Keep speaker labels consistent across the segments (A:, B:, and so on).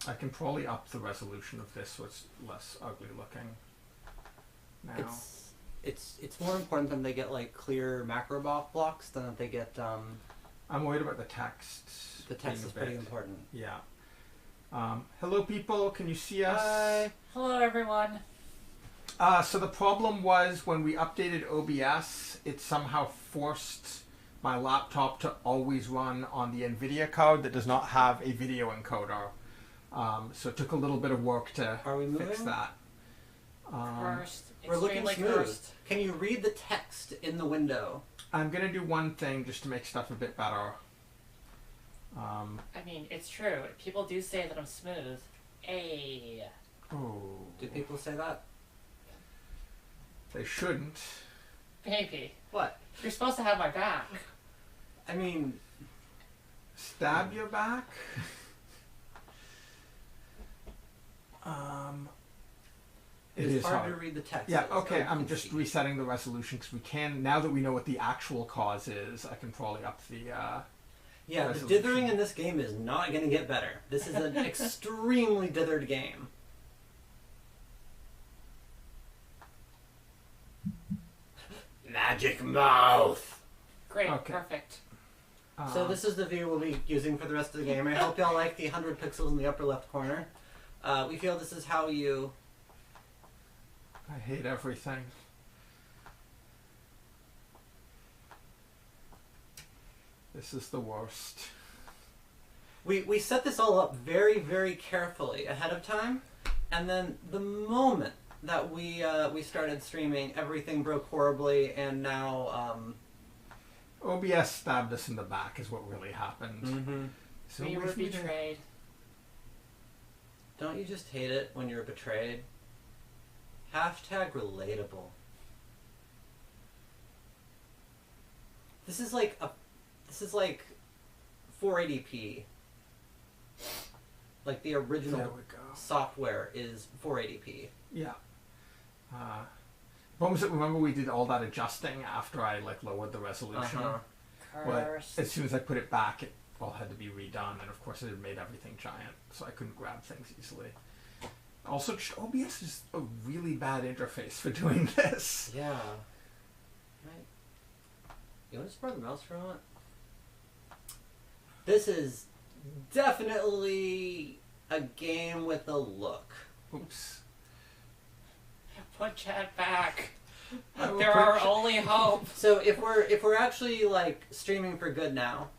A: I can probably up the resolution of this so it's less ugly looking now.
B: It's more important than they get like clear macro blocks than that they get.
A: I'm worried about the text.
B: The text is pretty important.
A: Yeah. Hello, people. Can you see us?
B: Hi.
C: Hello, everyone.
A: So the problem was when we updated OBS, it somehow forced my laptop to always run on the NVIDIA card that does not have a video encoder. So it took a little bit of work to fix that.
C: Cursed.
B: We're looking
C: Extremely
B: smooth.
C: cursed.
B: Can you read the text in the window?
A: I'm going to do one thing just to make stuff a bit better.
C: I mean, it's true. People do say that I'm smooth. Ay.
A: Oh.
B: Do people say that?
A: They shouldn't.
C: Maybe.
B: What?
C: You're supposed to have my back.
B: I mean...
A: Stab your back? It is
B: hard to read the text.
A: Yeah, okay, I'm just resetting the resolution because we can, now that we know what the actual cause is, I can probably up the
B: Yeah, the
A: resolution.
B: dithering in this game is not going to get better. This is an extremely dithered game. Magic mouth!
C: Great.
A: Okay.
C: Perfect.
B: So this is the view we'll be using for the rest of the game. I hope y'all like the 100 pixels in the upper left corner. We feel this is how you...
A: I hate everything. This is the worst.
B: We set this all up very, very carefully ahead of time, and then the moment that we started streaming, everything broke horribly, and now...
A: OBS stabbed us in the back is what really happened.
B: Mm-hmm.
A: So
C: We were betrayed.
B: Don't you just hate it when you're betrayed? Hashtag relatable. This is like 480p. Like the
A: There
B: original
A: we go.
B: software is 480p.
A: Yeah. What was it? Remember we did all that adjusting after I lowered the resolution? But
C: Cursed.
A: as soon as I put it back, it all had to be redone, and of course it had made everything giant, so I couldn't grab things easily. Also, OBS is a really bad interface for doing this.
B: Yeah. Right. You want to spread the mouse for a moment? This is definitely a game with a look.
A: Oops.
C: Put Chad back.
A: I will
C: There
A: put
C: are
A: Ch-
C: only hope.
B: So if we're actually streaming for good now,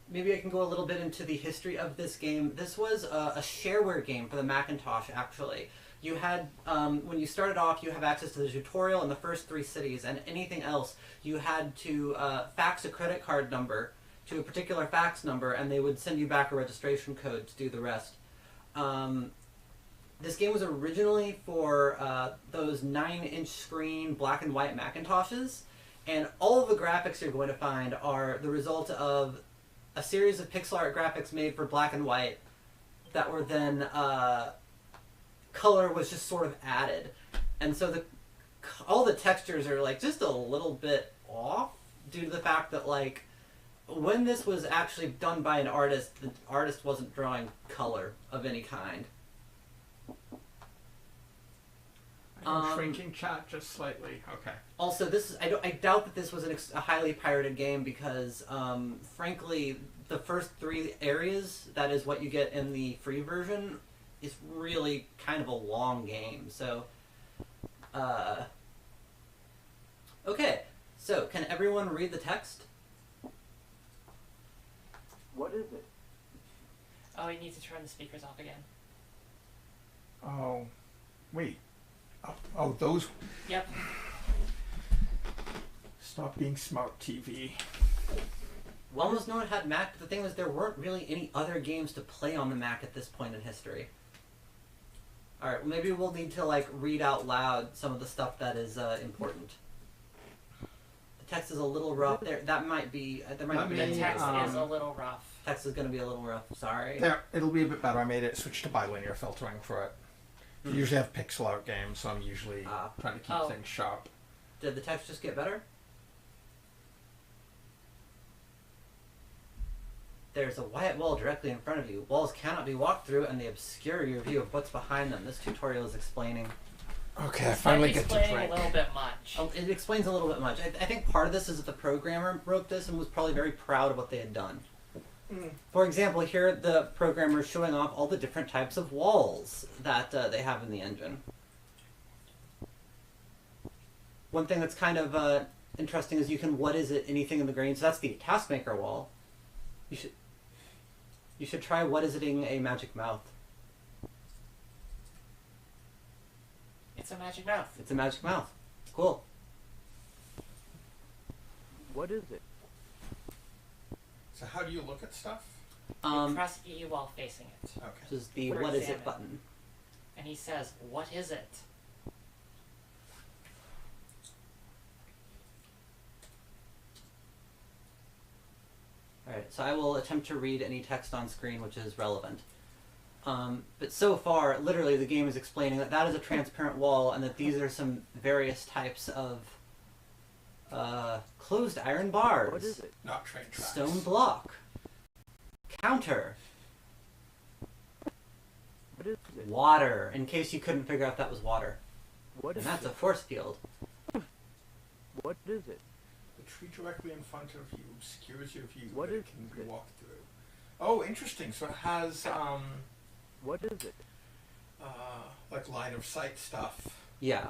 B: maybe I can go a little bit into the history of this game. This was a shareware game for the Macintosh, actually. You had, when you started off, you have access to the tutorial in the first 3 cities, and anything else, you had to fax a credit card number to a particular fax number, and they would send you back a registration code to do the rest. This game was originally for those 9-inch screen black and white Macintoshes, and all of the graphics you're going to find are the result of a series of pixel art graphics made for black and white that were then color was just sort of added, and so all the textures are just a little bit off due to the fact that when this was actually done by an artist, the artist wasn't drawing color of any kind.
A: I'm shrinking chat just slightly. Okay.
B: Also, this is I doubt that this was a highly pirated game because, frankly, the first 3 areas, that is what you get in the free version, is really kind of a long game. So, okay. So, can everyone read the text?
D: What is it?
C: Oh, you need to turn the speakers off again.
A: Oh, wait. Oh, those.
C: Yep.
A: Stop being smart, TV.
B: Well, almost no one had Mac, but the thing was there weren't really any other games to play on the Mac at this point in history. Alright, maybe we'll need to read out loud some of the stuff that is important. The text is a little rough there. That might be... there might be
C: The
A: me,
C: text is a little rough.
B: Text is going to be a little rough. Sorry.
A: There, it'll be a bit better. I made it switch to bilinear filtering for it. I usually have pixel art games, so I'm usually trying to keep things sharp.
B: Did the text just get better? There's a white wall directly in front of you. Walls cannot be walked through, and they obscure your view of what's behind them. This tutorial is explaining.
A: Okay, I finally get to
C: explaining
A: drink.
C: a little bit much.
B: It explains a little bit much. I think part of this is that the programmer wrote this and was probably very proud of what they had done. For example, here the programmer is showing off all the different types of walls that they have in the engine. One thing that's kind of interesting is you can what is it anything in the green. So that's the TaskMaker wall. You should try what is it-ing a magic mouth.
C: It's a magic mouth.
B: It's a magic mouth. Cool.
D: What is it?
A: So how do you look at stuff?
C: You press E while facing it.
A: Okay.
B: This is the
C: For
B: what is it
C: examine.
B: button.
C: And he says, "What is it?"
B: Alright, so I will attempt to read any text on screen which is relevant. But so far, literally, the game is explaining that that is a transparent wall and that these are some various types of closed iron bars,
D: What is it?
A: Not train tracks.
B: stone block, counter,
D: What is it?
B: water, in case you couldn't figure out that was water.
D: What
B: And
D: is
B: that's
D: it?
B: a force field.
D: What is it?
A: The tree directly in front of you obscures your view,
D: What
A: but it
D: is
A: can be
D: it?
A: walked through. Oh, interesting. So it has
D: What is it?
A: like line of sight stuff.
B: Yeah.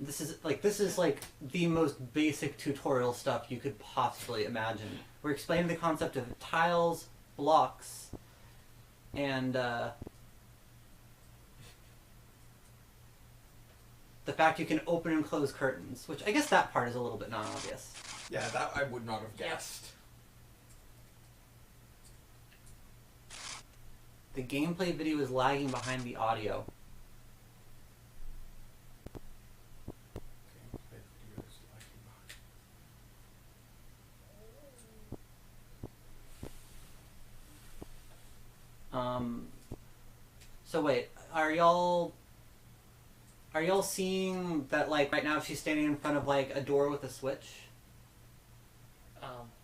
B: This is like the most basic tutorial stuff you could possibly imagine. We're explaining the concept of tiles, blocks, and the fact you can open and close curtains, which I guess that part is a little bit non-obvious.
A: Yeah, that I would not have
C: Yep.
A: guessed.
B: The gameplay video is lagging behind the audio.
A: Okay, videos lagging behind.
B: So wait, are y'all seeing that, like, right now she's standing in front of, like, a door with a switch?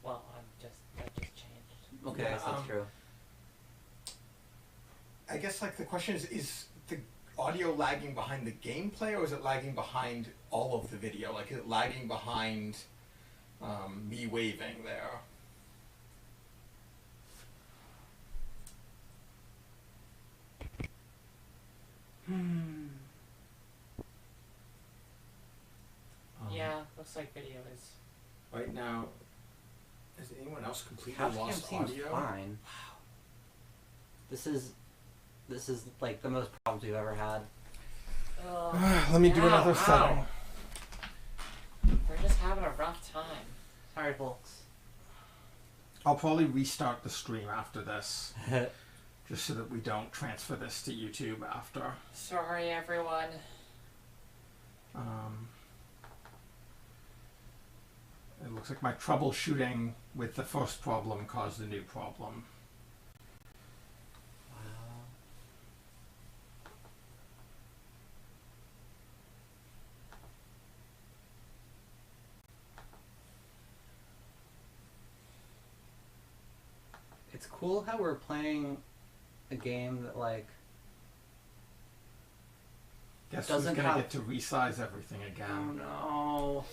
C: Well, that just changed.
B: Okay,
A: Yeah,
B: I guess that's true.
A: I guess like the question is the audio lagging behind the gameplay, or is it lagging behind all of the video? Like, is it lagging behind me waving there?
C: Yeah, looks like video is.
A: Right now, has anyone else completely
B: Couch cam
A: lost
B: seems
A: audio?
B: fine. This is like the most problems we've ever had.
A: Let me do
C: Ow,
A: another
C: ow.
A: setting.
C: We're just having a rough time.
B: Sorry, folks.
A: I'll probably restart the stream after this, just so that we don't transfer this to YouTube after.
C: Sorry, everyone.
A: It looks like my troubleshooting with the first problem caused a new problem.
B: Wow. It's cool how we're playing a game that, like,
A: Guess
B: Doesn't
A: who's gonna
B: have-
A: get to resize everything
B: oh
A: again?
B: no.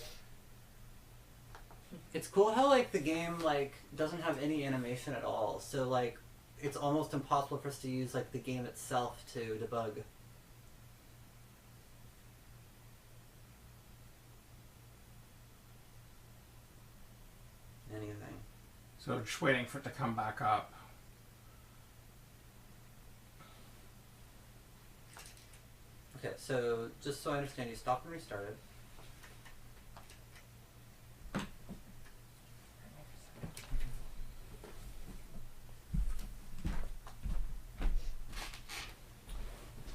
B: It's cool how, like, the game, like, doesn't have any animation at all, so, like, it's almost impossible for us to use, like, the game itself to debug anything.
A: So just waiting for it to come back up.
B: Okay, so just so I understand, you stopped and restarted.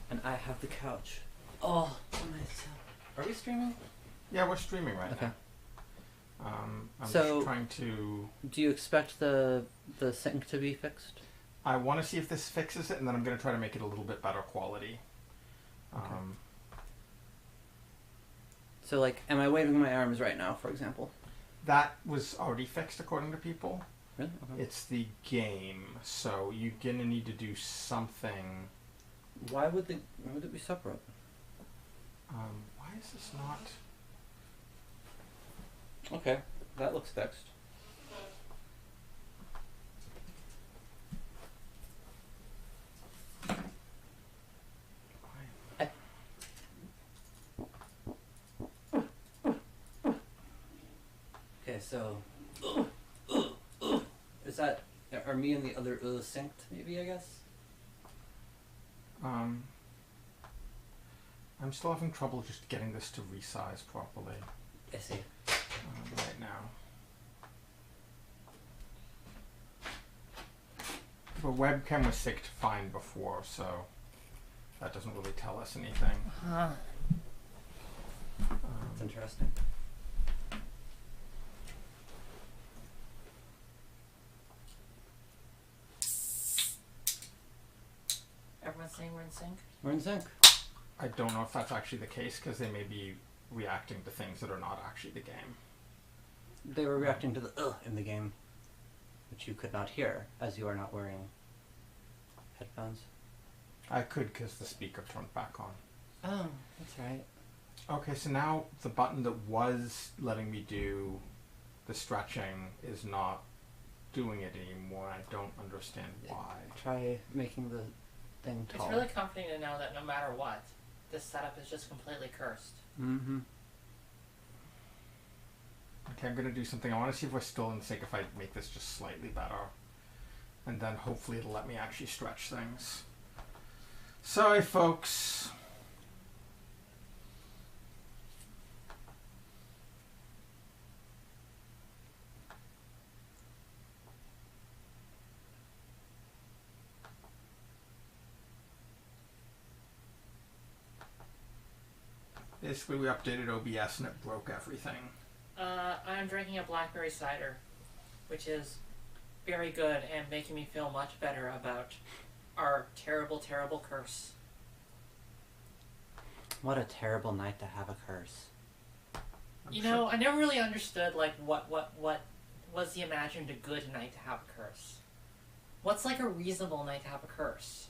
B: And I have the couch. Oh, nice. Are we streaming?
A: Yeah, we're streaming right
B: Okay.
A: now. I'm
B: So-
A: just trying to.
B: Do you expect the sync to be fixed?
A: I want to see if this fixes it, and then I'm going to try to make it a little bit better quality.
B: So, like, am I waving my arms right now, for example?
A: That was already fixed according to people.
B: Really? Okay.
A: It's the game, so you're gonna need to do something.
B: Why would it be separate?
A: Why is this not?
B: Okay, that looks fixed. Okay, so is that are me and the other synced? Maybe I guess.
A: I'm still having trouble just getting this to resize properly
B: I see.
A: right now. The webcam was synced fine before, so that doesn't really tell us anything.
B: That's interesting.
C: Everyone's saying we're in sync?
B: We're in sync.
A: I don't know if that's actually the case because they may be reacting to things that are not actually the game.
B: They were reacting to the in the game, which you could not hear as you are not wearing headphones.
A: I could because the speaker turned back on.
B: Oh, that's right.
A: Okay, so now the button that was letting me do the stretching is not doing it anymore. I don't understand why.
B: Try making the thing
C: It's
B: taller.
C: really comforting to know that no matter what, this setup is just completely cursed.
B: Mm-hmm.
A: Okay, I'm going to do something. I want to see if we're still in sync if I make this just slightly better. And then hopefully it'll let me actually stretch things. Sorry, folks. Basically, we updated OBS and it broke everything.
C: I'm drinking a blackberry cider, which is very good and making me feel much better about our terrible, terrible curse.
B: What a terrible night to have a curse.
C: You know, I never really understood, like, what was the imagined a good night to have a curse? What's, like, a reasonable night to have a curse?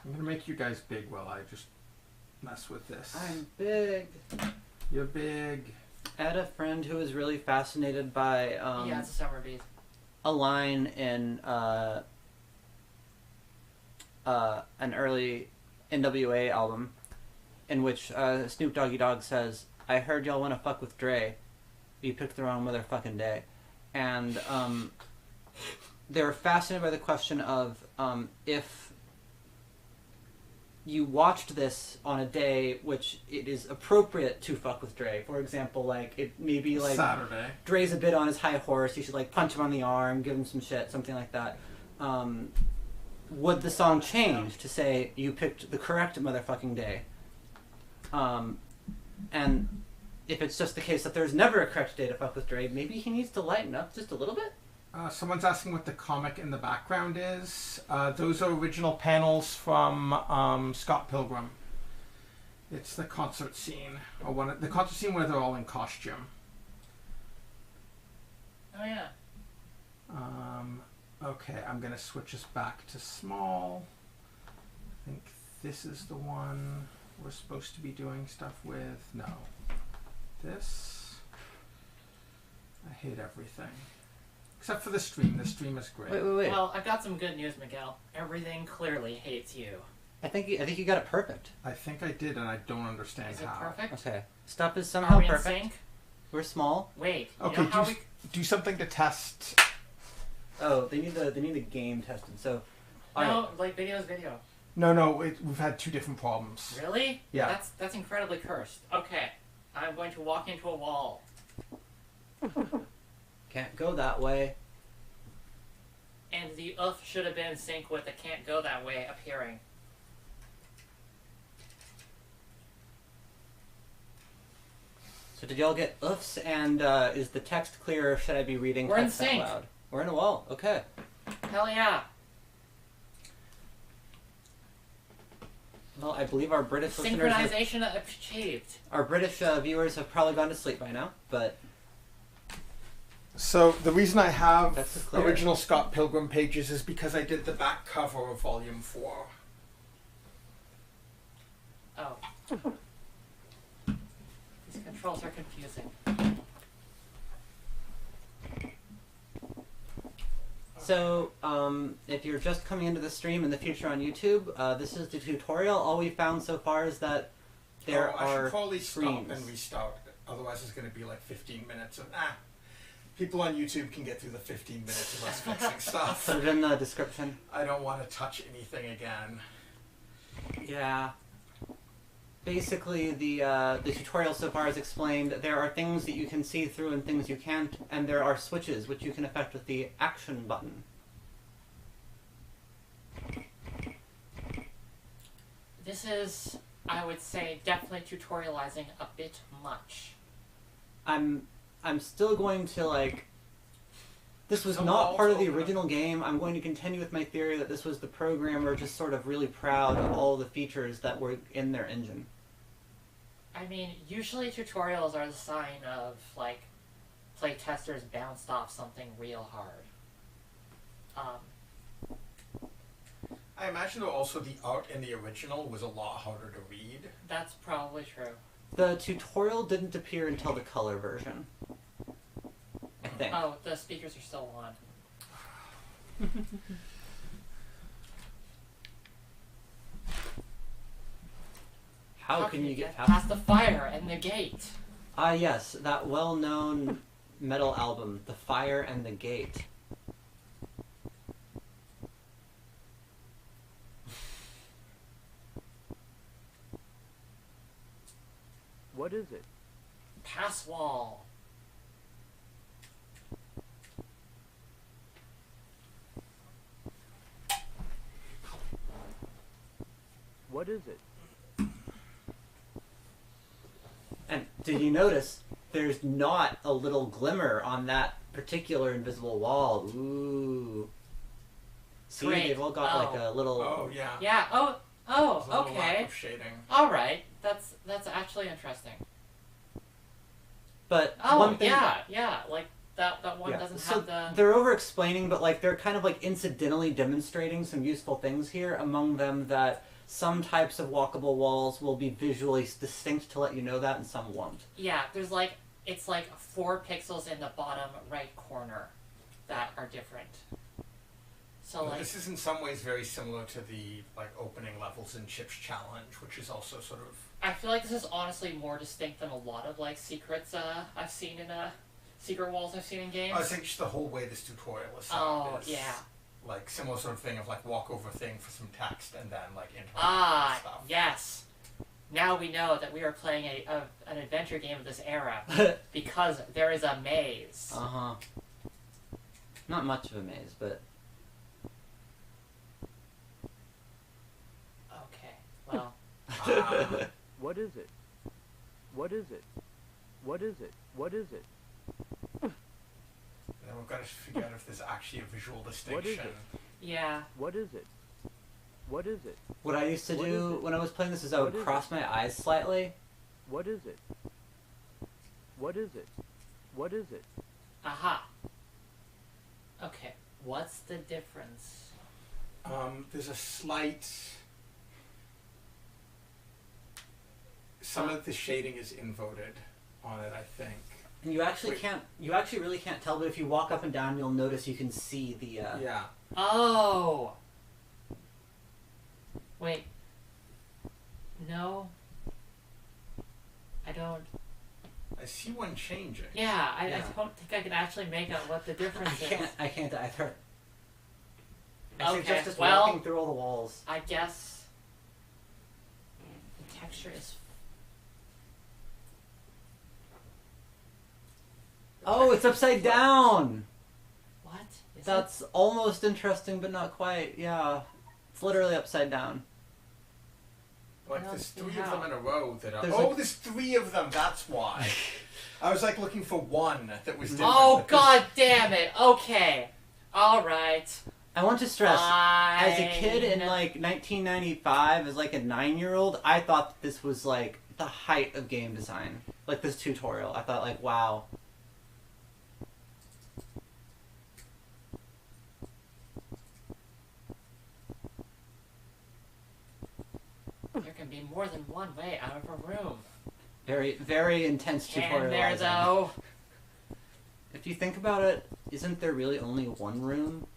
A: I'm going to make you guys big while I just mess with this.
B: I'm big.
A: You're big.
B: I had a friend who was really fascinated by
C: Yeah, it's a summer beat.
B: a line in an early NWA album in which Snoop Doggy Dogg says, "I heard y'all want to fuck with Dre. You picked the wrong motherfucking day." And they were fascinated by the question of if you watched this on a day which it is appropriate to fuck with Dre. For example, like, it maybe like
A: Saturday.
B: Dre's a bit on his high horse, you should like punch him on the arm, give him some shit, something like that. Would the song change to say you picked the correct motherfucking day? And if it's just the case that there's never a correct day to fuck with Dre, maybe he needs to lighten up just a little bit?
A: Someone's asking what the comic in the background is. Those are original panels from Scott Pilgrim. It's the concert scene, or the concert scene where they're all in costume.
C: Oh, yeah.
A: Okay, I'm gonna switch us back to small. I think this is the one we're supposed to be doing stuff with. No. This. I hate everything. Except for the stream. The stream is great.
B: Wait.
C: Well, I've got some good news, Miguel. Everything clearly hates you.
B: I think you got it perfect.
A: I think I did, and I don't understand
C: Is it
A: how.
C: perfect?
B: Okay. Stuff is
C: Are
B: somehow
C: we in
B: perfect.
C: sync?
B: We're small.
C: Wait. You
A: Okay,
C: know how we...
A: do something to test.
B: Oh, they need the game tested. So,
C: No, like, video's video.
A: No, we've had two different problems.
C: Really?
A: Yeah.
C: That's incredibly cursed. Okay. I'm going to walk into a wall.
B: can't go that way.
C: And the UF should have been in sync with the can't go that way appearing.
B: So did y'all get oofs, and is the text clear, or should I be reading
C: We're in
B: text out
C: sync.
B: loud? We're in a wall. Okay.
C: Hell yeah.
B: Well, I believe our British listeners,
C: Synchronization achieved.
B: our British viewers have probably gone to sleep by now, but
A: So the reason I have
B: That's clear.
A: original Scott Pilgrim pages is because I did the back cover of Volume 4.
C: Oh. These controls are confusing.
B: so if you're just coming into the stream in the future on YouTube, this is the tutorial. All we found so far is that there
A: I
B: are
A: should probably stop
B: screens.
A: and restart. Otherwise, it's going to be like 15 minutes of people on YouTube can get through the 15 minutes of us fixing stuff.
B: Put it in the description.
A: I don't want to touch anything again.
B: Yeah. Basically, the tutorial so far has explained there are things that you can see through and things you can't, and there are switches which you can affect with the action button.
C: This is, I would say, definitely tutorializing a bit much.
B: I'm still going to, like... This was
A: Some
B: not
A: walls
B: part of the
A: open up.
B: original game. I'm going to continue with my theory that this was the programmer just sort of really proud of all the features that were in their engine.
C: I mean, usually tutorials are the sign of, like, playtesters bounced off something real hard.
A: I imagine though also the art in the original was a lot harder to read.
C: That's probably true.
B: The tutorial didn't appear until the color version, I think.
C: Oh, the speakers are still on.
B: How can you get
C: past the fire and the gate?
B: Ah, yes, that well-known metal album, The Fire and the Gate.
D: What is it?
C: Pass wall.
D: What is it?
B: And did you notice there's not a little glimmer on that particular invisible wall? Ooh. See,
C: Great.
B: they've all got like a little...
A: Oh yeah.
C: Yeah.
A: There's a little lack
C: Okay.
A: of shading.
C: All right. That's actually interesting.
B: But
C: Oh,
B: one thing...
C: yeah. Like that one
B: Yeah.
C: doesn't
B: So
C: have the.
B: they're over-explaining, but like they're kind of like incidentally demonstrating some useful things here. Among them, that some types of walkable walls will be visually distinct to let you know that, and some won't.
C: Yeah. There's like it's like 4 pixels in the bottom right corner that are different. So
A: Well,
C: like
A: this is in some ways very similar to the like opening levels in Chip's Challenge, which is also sort of
C: I feel like this is honestly more distinct than a lot of like secrets I've seen in secret walls I've seen in games.
A: I think just the whole way this tutorial is set
C: Oh,
A: up is
C: yeah.
A: like similar sort of thing of like walk over thing for some text and then like interact
C: Ah,
A: with stuff.
C: yes. Now we know that we are playing an adventure game of this era because there is a maze.
B: Uh-huh. Not much of a maze, but...
C: Okay, well,
D: What is it? What is it? What is it? What is it?
A: Then we've got to figure out if there's actually a visual
D: What is
A: distinction.
D: it?
C: yeah.
D: What is it? What is it?
B: What I used to
D: What
B: do
D: is it?
B: when I was playing this is I would
D: What is
B: cross my eyes slightly.
D: What is it? What is it? What is it?
C: Aha. Okay, what's the difference?
A: There's a slight. Some of the shading is inverted on it, I think.
B: And you actually
A: Wait.
B: can't, you actually really can't tell, but if you walk up and down, you'll notice you can see the,
A: Yeah.
C: Oh! Wait. No. I don't.
A: I see one changing.
C: Yeah, I
B: Yeah.
C: don't think I can actually make out what the difference is.
B: I can't either. I
C: Okay,
B: suggest just
C: well-
B: walking through all the walls.
C: I guess the texture is.
B: Oh, it's upside down!
C: What? Is
B: That's almost interesting, but not quite, yeah. It's literally upside down.
A: Like
C: I
A: there's
C: don't see
A: 3 of them in a row that are.
B: There's
A: Oh,
B: like-
A: there's 3 of them. That's why. I was like looking for one that was different.
C: Oh
A: but there's-
C: god damn it! Okay. Alright.
B: I want to stress, as a kid in
C: Fine.
B: like 1995, as like a 9-year-old, I thought that this was like the height of game design. Like this tutorial, I thought like, wow.
C: There can be more than one way out of a room.
B: Very, very intense
C: Can there
B: tutorializing.
C: though?
B: If you think about it, isn't there really only one room?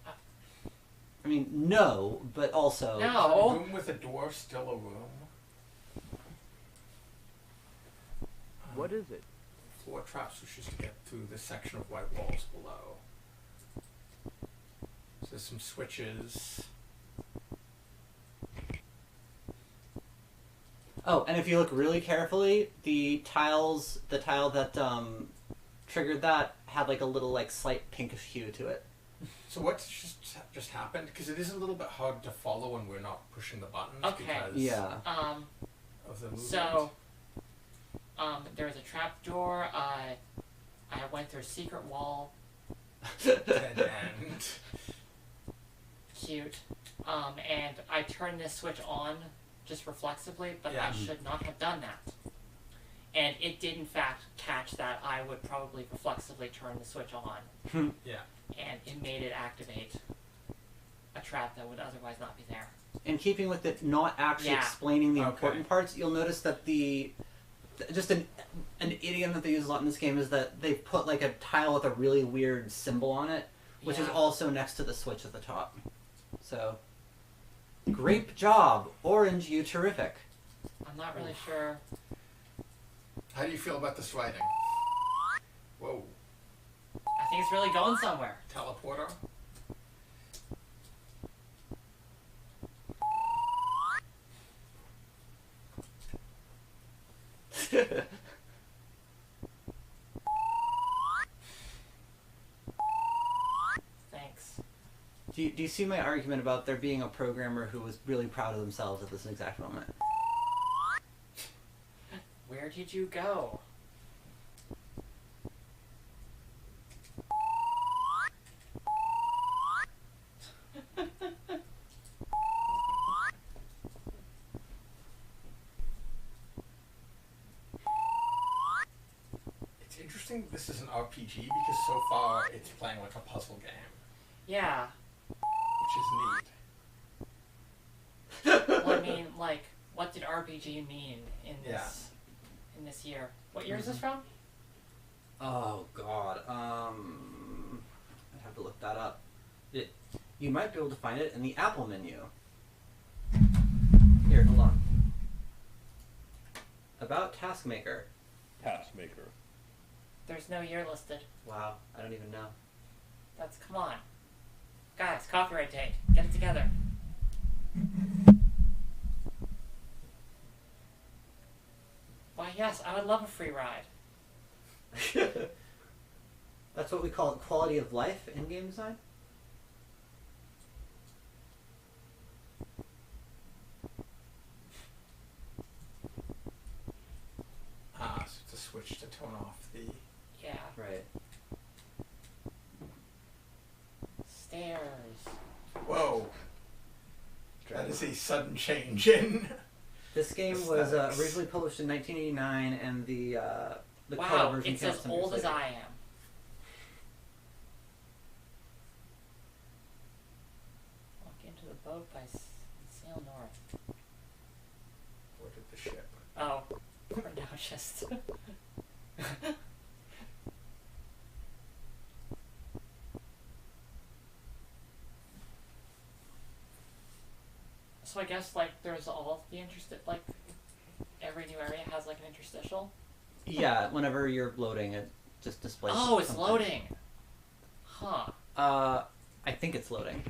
B: I mean, no, but also...
A: A
C: No.
A: room with a door, still a room.
D: What is it?
A: Floor traps, which is to get through this section of white walls below. So there's some switches.
B: Oh, and if you look really carefully, the tile that triggered that had like a little like slight pinkish hue to it.
A: So what's just happened? Because it is a little bit hard to follow when we're not pushing the buttons
C: Okay.
A: because
B: Yeah.
A: of the movement.
C: So, there was a trap door. I went through a secret wall.
A: Dead end.
C: Cute. And I turned this switch on just reflexively, but
A: Yeah.
C: I should not have done that. And it did in fact catch that I would probably reflexively turn the switch on.
A: Yeah.
C: And it made it activate a trap that would otherwise not be there.
B: In keeping with it not actually
C: Yeah.
B: explaining the
A: Okay.
B: important parts, you'll notice that just an idiom that they use a lot in this game is that they put like a tile with a really weird symbol on it, which is
C: Yeah.
B: also next to the switch at the top. So, great job, Orange, you terrific.
C: I'm not really sure.
A: How do you feel about this writing? Whoa.
C: I think it's really going somewhere.
A: Teleporter?
C: Thanks.
B: Do you see my argument about there being a programmer who was really proud of themselves at this exact moment?
C: Where did you go?
A: It's interesting that this is an RPG because so far it's playing like a puzzle game,
C: Yeah.
A: which is neat.
C: Well, I mean, like, what did RPG mean in this year? What year is this from?
B: Oh God, I'd have to look that up. You might be able to find it in the Apple menu. Here, hold on. About TaskMaker.
D: TaskMaker.
C: There's no year listed.
B: Wow, I don't even know.
C: Come on. Guys, copyright date. Get it together. Why, yes, I would love a free ride.
B: That's what we call it, quality of life in game design.
A: So it's a switch to turn off the...
C: Yeah.
B: Right.
C: Stairs.
A: Whoa. That is a sudden change in...
B: This game was
A: Aesthetics.
B: originally published in 1989, and the
C: Wow,
B: color version
C: it's
B: came out
C: as
B: some years
C: old as
B: later.
C: I am. Walk into the boat by sail north.
A: Where did the ship?
C: Oh, or no, just. So I guess like there's all the interested like every new area has like an interstitial.
B: Yeah, whenever you're loading, it just displays.
C: Oh, it's
B: something.
C: loading. Huh.
B: I think it's loading.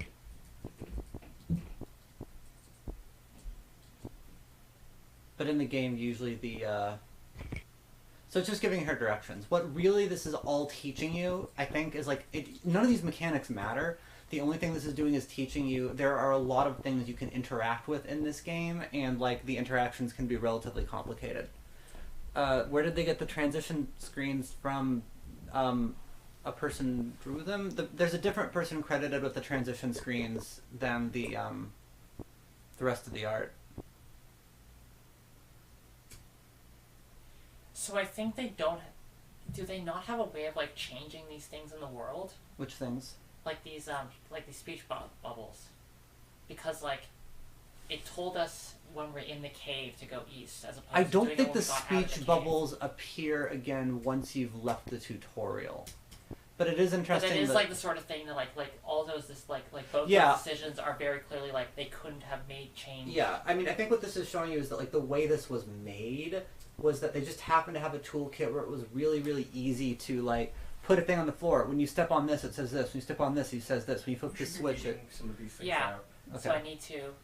B: But in the game, usually so it's just giving her directions. What really this is all teaching you, I think, is like none of these mechanics matter. The only thing this is doing is teaching you there are a lot of things you can interact with in this game, and like the interactions can be relatively complicated. Where did they get the transition screens from? a person drew them. There's a different person credited with the transition screens than the rest of the art.
C: So I think they don't. Do they not have a way of like changing these things in the world?
B: Which things?
C: Like these speech bubbles, because like it told us when we're in the cave to go east, as opposed
B: I
C: to
B: don't
C: doing
B: think
C: it
B: the
C: when we got out of the
B: speech
C: cave.
B: bubbles appear again once you've left the tutorial. But it is
C: But
B: interesting.
C: it is
B: that,
C: like the sort of thing that like all those both
B: Yeah.
C: those decisions are very clearly like they couldn't have made change.
B: Yeah, I mean, I think what this is showing you is that like the way this was made was that they just happened to have a toolkit where it was really, really easy to like put a thing on the floor. When you step on this, it says this. When you step on this, it says this. When you flip
A: You
B: the
A: should be
B: switch,
A: reading
B: it.
A: some of these things
C: Yeah.
A: out.
B: Okay.
C: So I need to.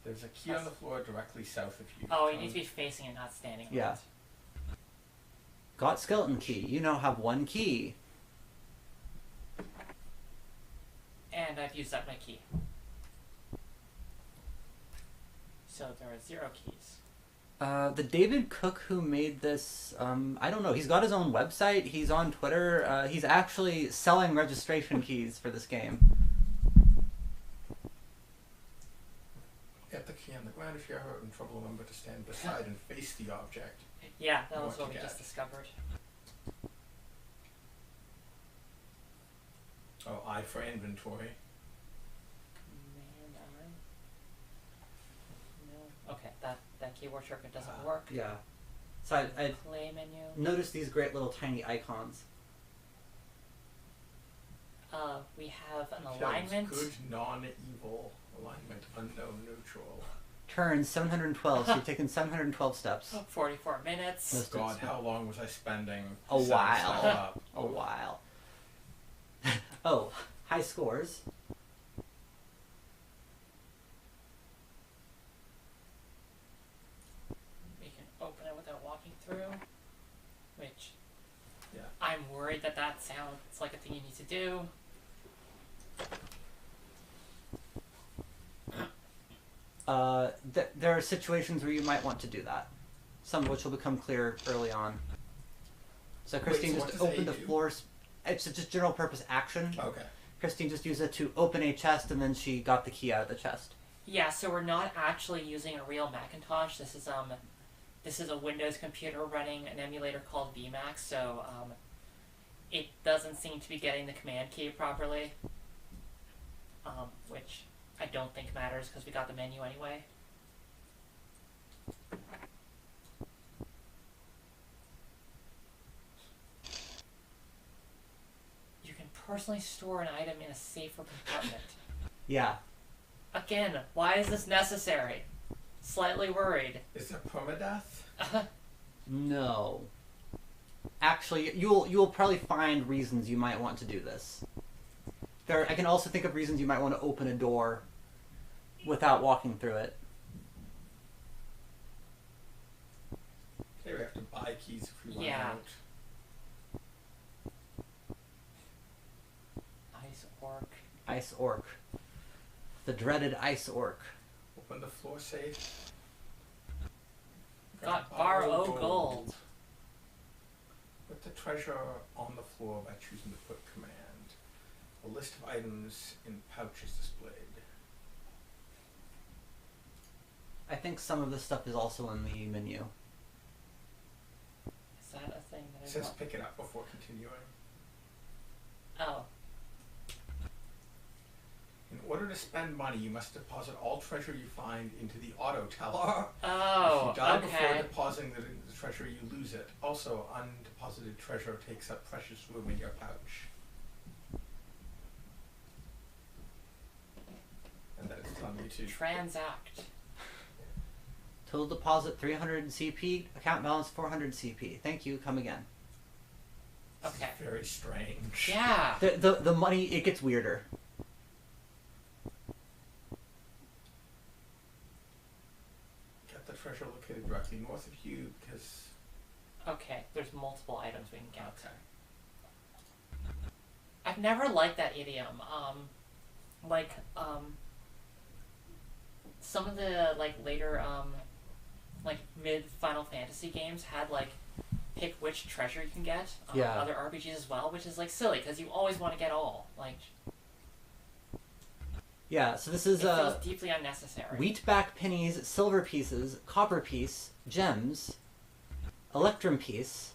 A: There's a key on the floor directly south of you.
C: Oh, you need to be facing it, not standing on
B: Yeah.
C: it.
B: Got skeleton key. You now have one key.
C: And I've used up my key. So there are 0 keys.
B: The David Cook who made this, I don't know. He's got his own website. He's on Twitter. He's actually selling registration keys for this game.
A: Get the key on the ground. If you're ever in trouble, remember to stand beside and face the object.
C: Yeah, that was
A: What
C: what we
A: you
C: just
A: got?
C: discovered.
A: Oh, I for inventory.
C: Command I. No. Okay, that keyboard shortcut doesn't work.
B: Yeah. So I
C: Play menu.
B: noticed these great little tiny icons.
C: We have an
A: Shows
C: alignment.
A: Good, non-evil. Alignment, unknown, neutral.
B: Turn 712, so you've taken 712 steps.
C: 44 minutes.
B: Yes.
A: God, how long was I spending?
B: A
A: setting
B: while.
A: stuff up?
B: A while. Oh, high scores.
C: We can open it without walking through, which
A: Yeah.
C: I'm worried that sounds like a thing you need to do.
B: There are situations where you might want to do that. Some of which will become clear early on. So Christine
A: so what
B: just
A: does
B: opened
A: A
B: the
A: do?
B: floors. It's just general purpose action.
A: Okay.
B: Christine just used it to open a chest and then she got the key out of the chest.
C: Yeah, so we're not actually using a real Macintosh. This is a Windows computer running an emulator called VMAX, so it doesn't seem to be getting the command key properly, which I don't think matters because we got the menu anyway. You can personally store an item in a safer compartment.
B: Yeah.
C: Again, why is this necessary? Slightly worried.
A: Is there permadeath?
B: No. Actually, you'll probably find reasons you might want to do this. I can also think of reasons you might want to open a door without walking through it.
A: Okay, we have to buy keys if we run
C: Yeah.
A: out.
C: Ice orc.
B: Ice orc. The dreaded ice orc.
A: Open the floor safe.
C: Got borrow gold.
A: Put the treasure on the floor by choosing to put command. A list of items in pouch is displayed.
B: I think some of this stuff is also in the menu.
C: Is that a thing that
A: It
C: I
A: says
C: want?
A: pick it up before continuing.
C: Oh.
A: In order to spend money, you must deposit all treasure you find into the auto teller.
C: Oh,
A: If you die before
C: okay.
A: depositing the treasure, you lose it. Also, undeposited treasure takes up precious room in your pouch. And that is telling you to
C: Transact.
B: Total deposit 300 CP, account balance 400 CP. Thank you, come again.
A: This is
C: Okay.
A: very strange.
C: Yeah.
B: The money, it gets weirder.
A: Get the treasure located directly north of you because...
C: Okay, there's multiple items we can get.
A: Okay.
C: I've never liked that idiom. Some of the later mid Final Fantasy games had pick which treasure you can get on
B: Yeah.
C: other RPGs as well, which is like silly because you always want to get all. Like,
B: Yeah, so this is
C: it feels deeply unnecessary.
B: wheatback pennies, silver pieces, copper piece, gems, electrum piece.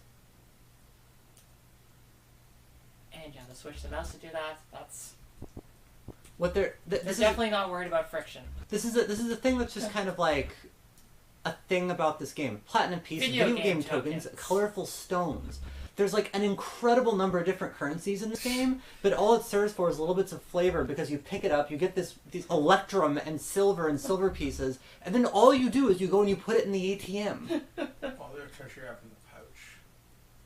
C: And yeah, the switch to mouse to do that. That's
B: What they're
C: they're
B: this is
C: definitely not worried about friction.
B: this is a thing that's just kind of like a thing about this game. Platinum piece, video game tokens, colorful stones. There's like an incredible number of different currencies in this game, but all it serves for is little bits of flavor because you pick it up, you get these electrum and silver pieces, and then all you do is you go and you put it in the ATM.
A: All their treasure you have in the pouch.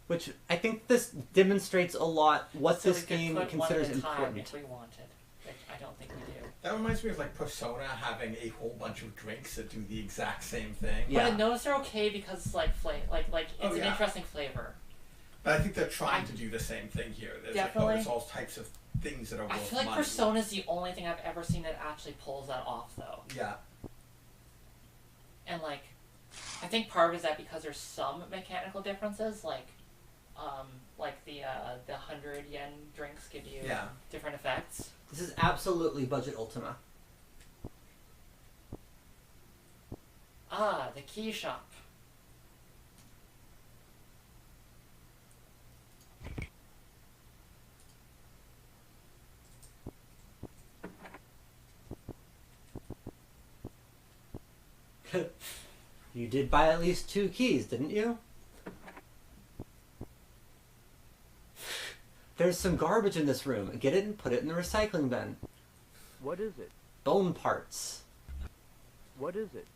B: Which I think this demonstrates a lot what
C: So
B: this
C: we could
B: game
C: put
B: considers
C: one at a time
B: important.
C: if we wanted, which I don't think we do.
A: That reminds me of like Persona having a whole bunch of drinks that do the exact same thing.
B: Yeah.
C: But those are okay because it's like it's
A: Oh,
C: an
A: yeah.
C: interesting flavor.
A: But I think they're trying to do the same thing here. There's
C: Definitely.
A: like, there's all types of things that are worth
C: I feel like
A: money.
C: Persona's the only thing I've ever seen that actually pulls that off, though.
A: Yeah.
C: And like, I think part of it is that because there's some mechanical differences, like the 100 yen drinks give you
A: Yeah.
C: different effects.
B: This is absolutely budget Ultima.
C: Ah, the key shop.
B: You did buy at least 2 keys, didn't you? There's some garbage in this room. Get it and put it in the recycling bin.
D: What is it?
B: Bone parts.
D: What is it?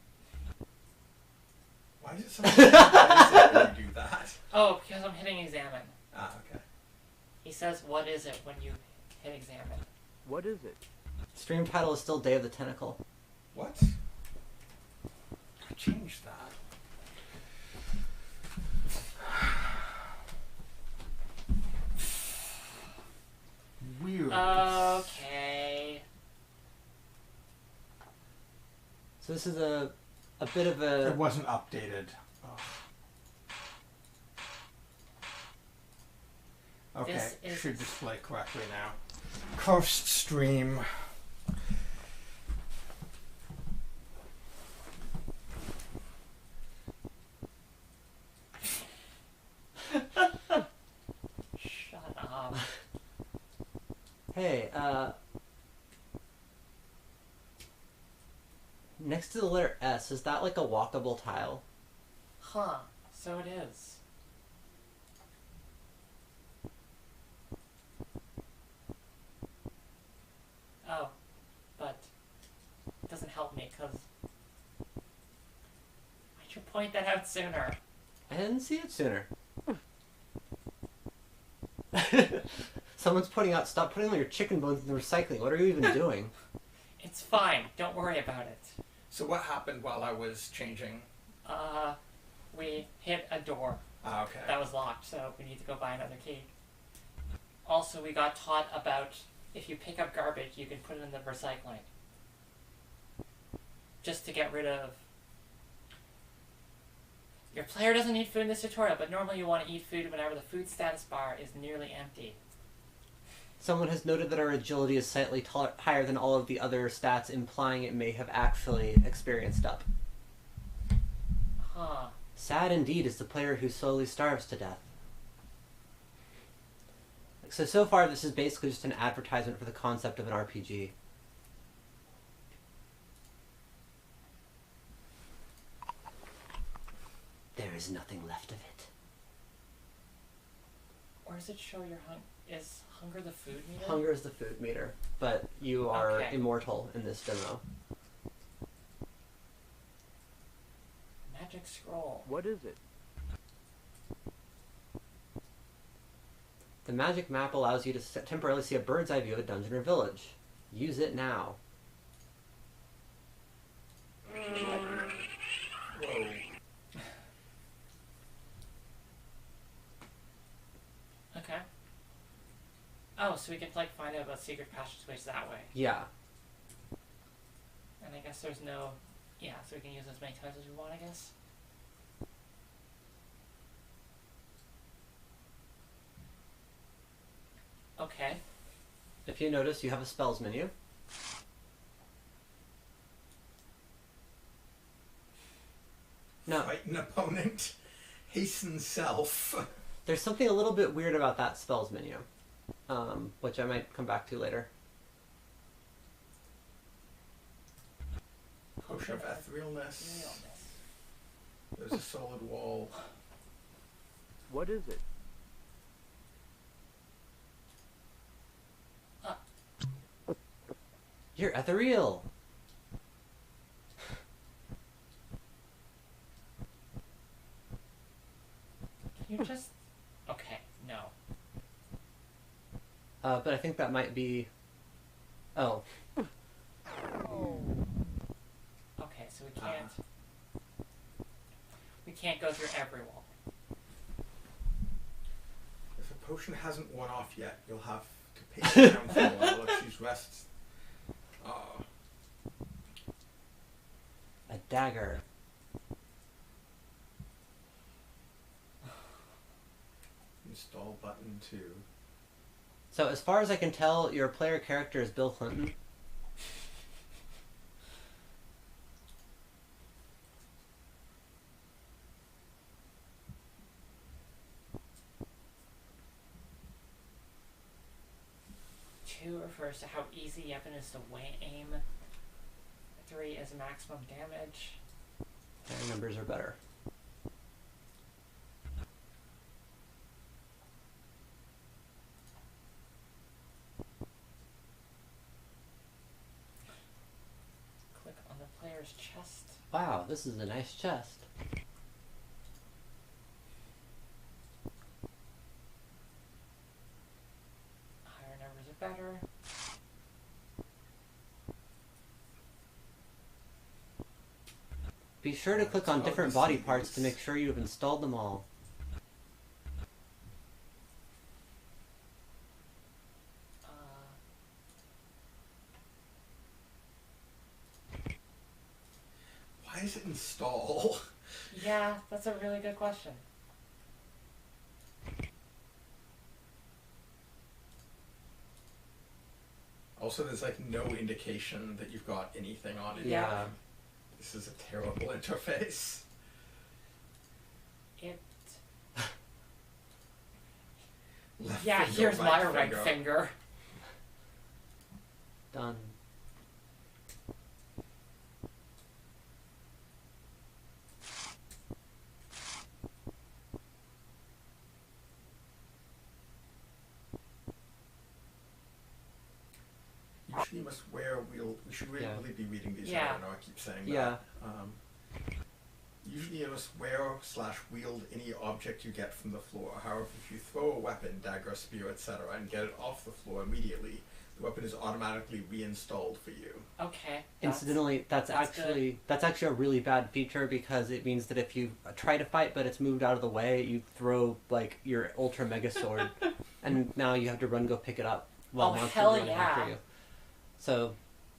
A: Why is it so hard when you do that?
C: Oh, because I'm hitting examine.
A: Ah, okay.
C: He says, "What is it?" when you hit examine.
D: What is it?
B: Stream title is still Day of the Tentacle.
A: What? I changed that. Weird.
C: Okay.
B: So this is a bit of a...
A: It wasn't updated. Ugh. Okay,
C: This is-
A: should display correctly now. Cursed stream.
C: Shut up.
B: Hey, next to the letter S, is that like a walkable tile?
C: Huh. So it is. Oh, but it doesn't help me because why did you point that out sooner?
B: I didn't see it sooner. Someone's pointing out, stop putting all your chicken bones in the recycling. What are you even doing?
C: It's fine. Don't worry about it.
A: So what happened while I was changing?
C: We hit a door
A: Ah, okay.
C: that was locked, so we need to go buy another key. Also, we got taught about if you pick up garbage, you can put it in the recycling. Just to get rid of... Your player doesn't need food in this tutorial, but normally you want to eat food whenever the food status bar is nearly empty.
B: Someone has noted that our agility is slightly higher than all of the other stats, implying it may have actually experienced up.
C: Huh.
B: Sad indeed is the player who slowly starves to death. So far this is basically just an advertisement for the concept of an RPG. There is nothing left of it.
C: Or does it show your is hunger the food meter?
B: Hunger is the food meter, but you are
C: Okay.
B: immortal in this demo.
C: Magic scroll.
D: What is it?
B: The magic map allows you to temporarily see a bird's eye view of a dungeon or village. Use it now.
A: Whoa.
C: Okay. Oh, so we can like find out about secret passageways that way.
B: Yeah.
C: And I guess there's no... Yeah, so we can use as many times as we want, I guess. Okay.
B: If you notice, you have a spells menu. No.
A: Fight an opponent. Hasten self.
B: There's something a little bit weird about that spells menu, which I might come back to later.
A: Potion of etherealness. There's a solid wall.
D: What is it?
B: You're ethereal!
C: Can you just... Okay, no.
B: But I think that might be... Oh.
C: Okay, so we can't... We can't go through every wall.
A: If a potion hasn't worn off yet, you'll have to pace it down for a while if she's rests.
B: A dagger.
A: Install button 2.
B: So as far as I can tell, your player character is Bill Clinton.
C: Two refers to how easy weapon is to aim. 3 is maximum damage.
B: Their numbers are better.
C: Click on the player's chest.
B: Wow, this is a nice chest.
C: Higher numbers are better.
B: Be sure to click on different body parts to make sure you've installed them all.
A: Why is it install?
C: Yeah, that's a really good question.
A: Also, there's like no indication that you've got anything on it.
B: Yeah.
A: This is a terrible interface.
C: It...
A: Left
C: Yeah,
A: finger,
C: here's my right finger.
B: Done.
A: Usually you must wear wield. We should really be reading these.
C: Yeah.
A: I know I keep saying that.
B: Yeah.
A: Usually you must wear/wield any object you get from the floor. However, if you throw a weapon, dagger, spear, etc., and get it off the floor immediately, the weapon is automatically reinstalled for you.
C: Okay.
B: Incidentally, that's actually a really bad feature because it means that if you try to fight but it's moved out of the way, you throw like your ultra mega sword, and now you have to run go pick it up while
C: Oh,
B: monsters
C: hell
B: running
C: yeah.
B: after you. So,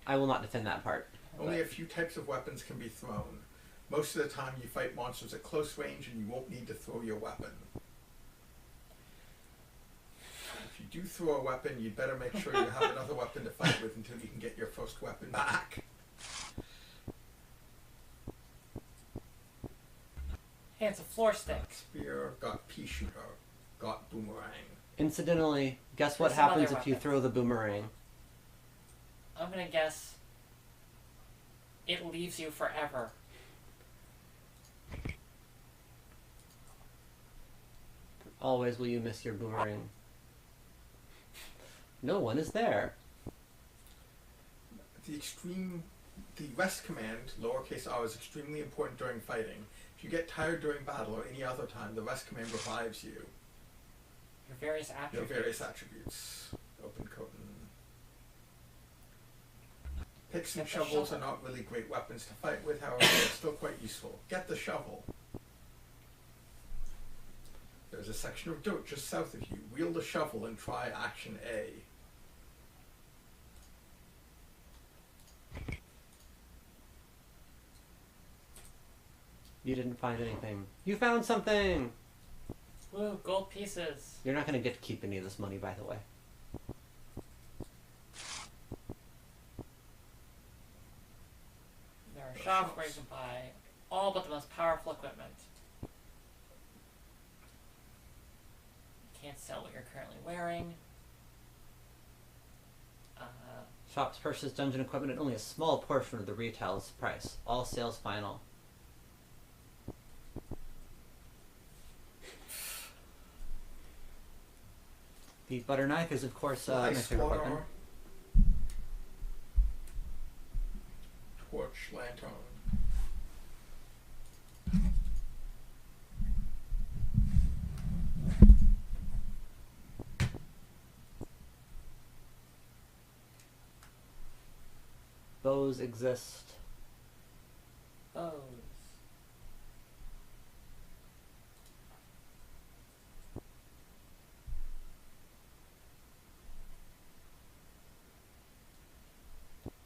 B: I will not defend that part.
A: Only a few types of weapons can be thrown. Most of the time you fight monsters at close range and you won't need to throw your weapon. If you do throw a weapon, you'd better make sure you have another weapon to fight with until you can get your first weapon back.
C: Hey, it's a floor stick.
A: Got spear, got pea shooter, got boomerang.
B: Incidentally, guess what
C: There's some
B: happens
C: other
B: if you
C: weapons.
B: throw the boomerang?
C: I'm gonna guess it leaves you forever.
B: Always will you miss your boomerang. No one is there.
A: The rest command, lowercase r, is extremely important during fighting. If you get tired during battle or any other time, the rest command revives you.
C: Your various
A: Your
C: attributes.
A: various attributes. Open coat and... Picks and
C: Get the
A: shovels are
C: shovel.
A: not really great weapons to fight with, however, they're still quite useful. Get the shovel. There's a section of dirt just south of you. Wield the shovel and try action A.
B: You didn't find anything. You found something!
C: Woo, gold pieces.
B: You're not going to get to keep any of this money, by the way.
C: enough where you can buy all but the most powerful equipment. Can't sell what you're currently wearing.
B: Shops purchase dungeon equipment at only a small portion of the retail price. All sales final. The butter knife is, of course, my favorite weapon.
A: Torch, lantern.
B: Bows exist.
C: Bows.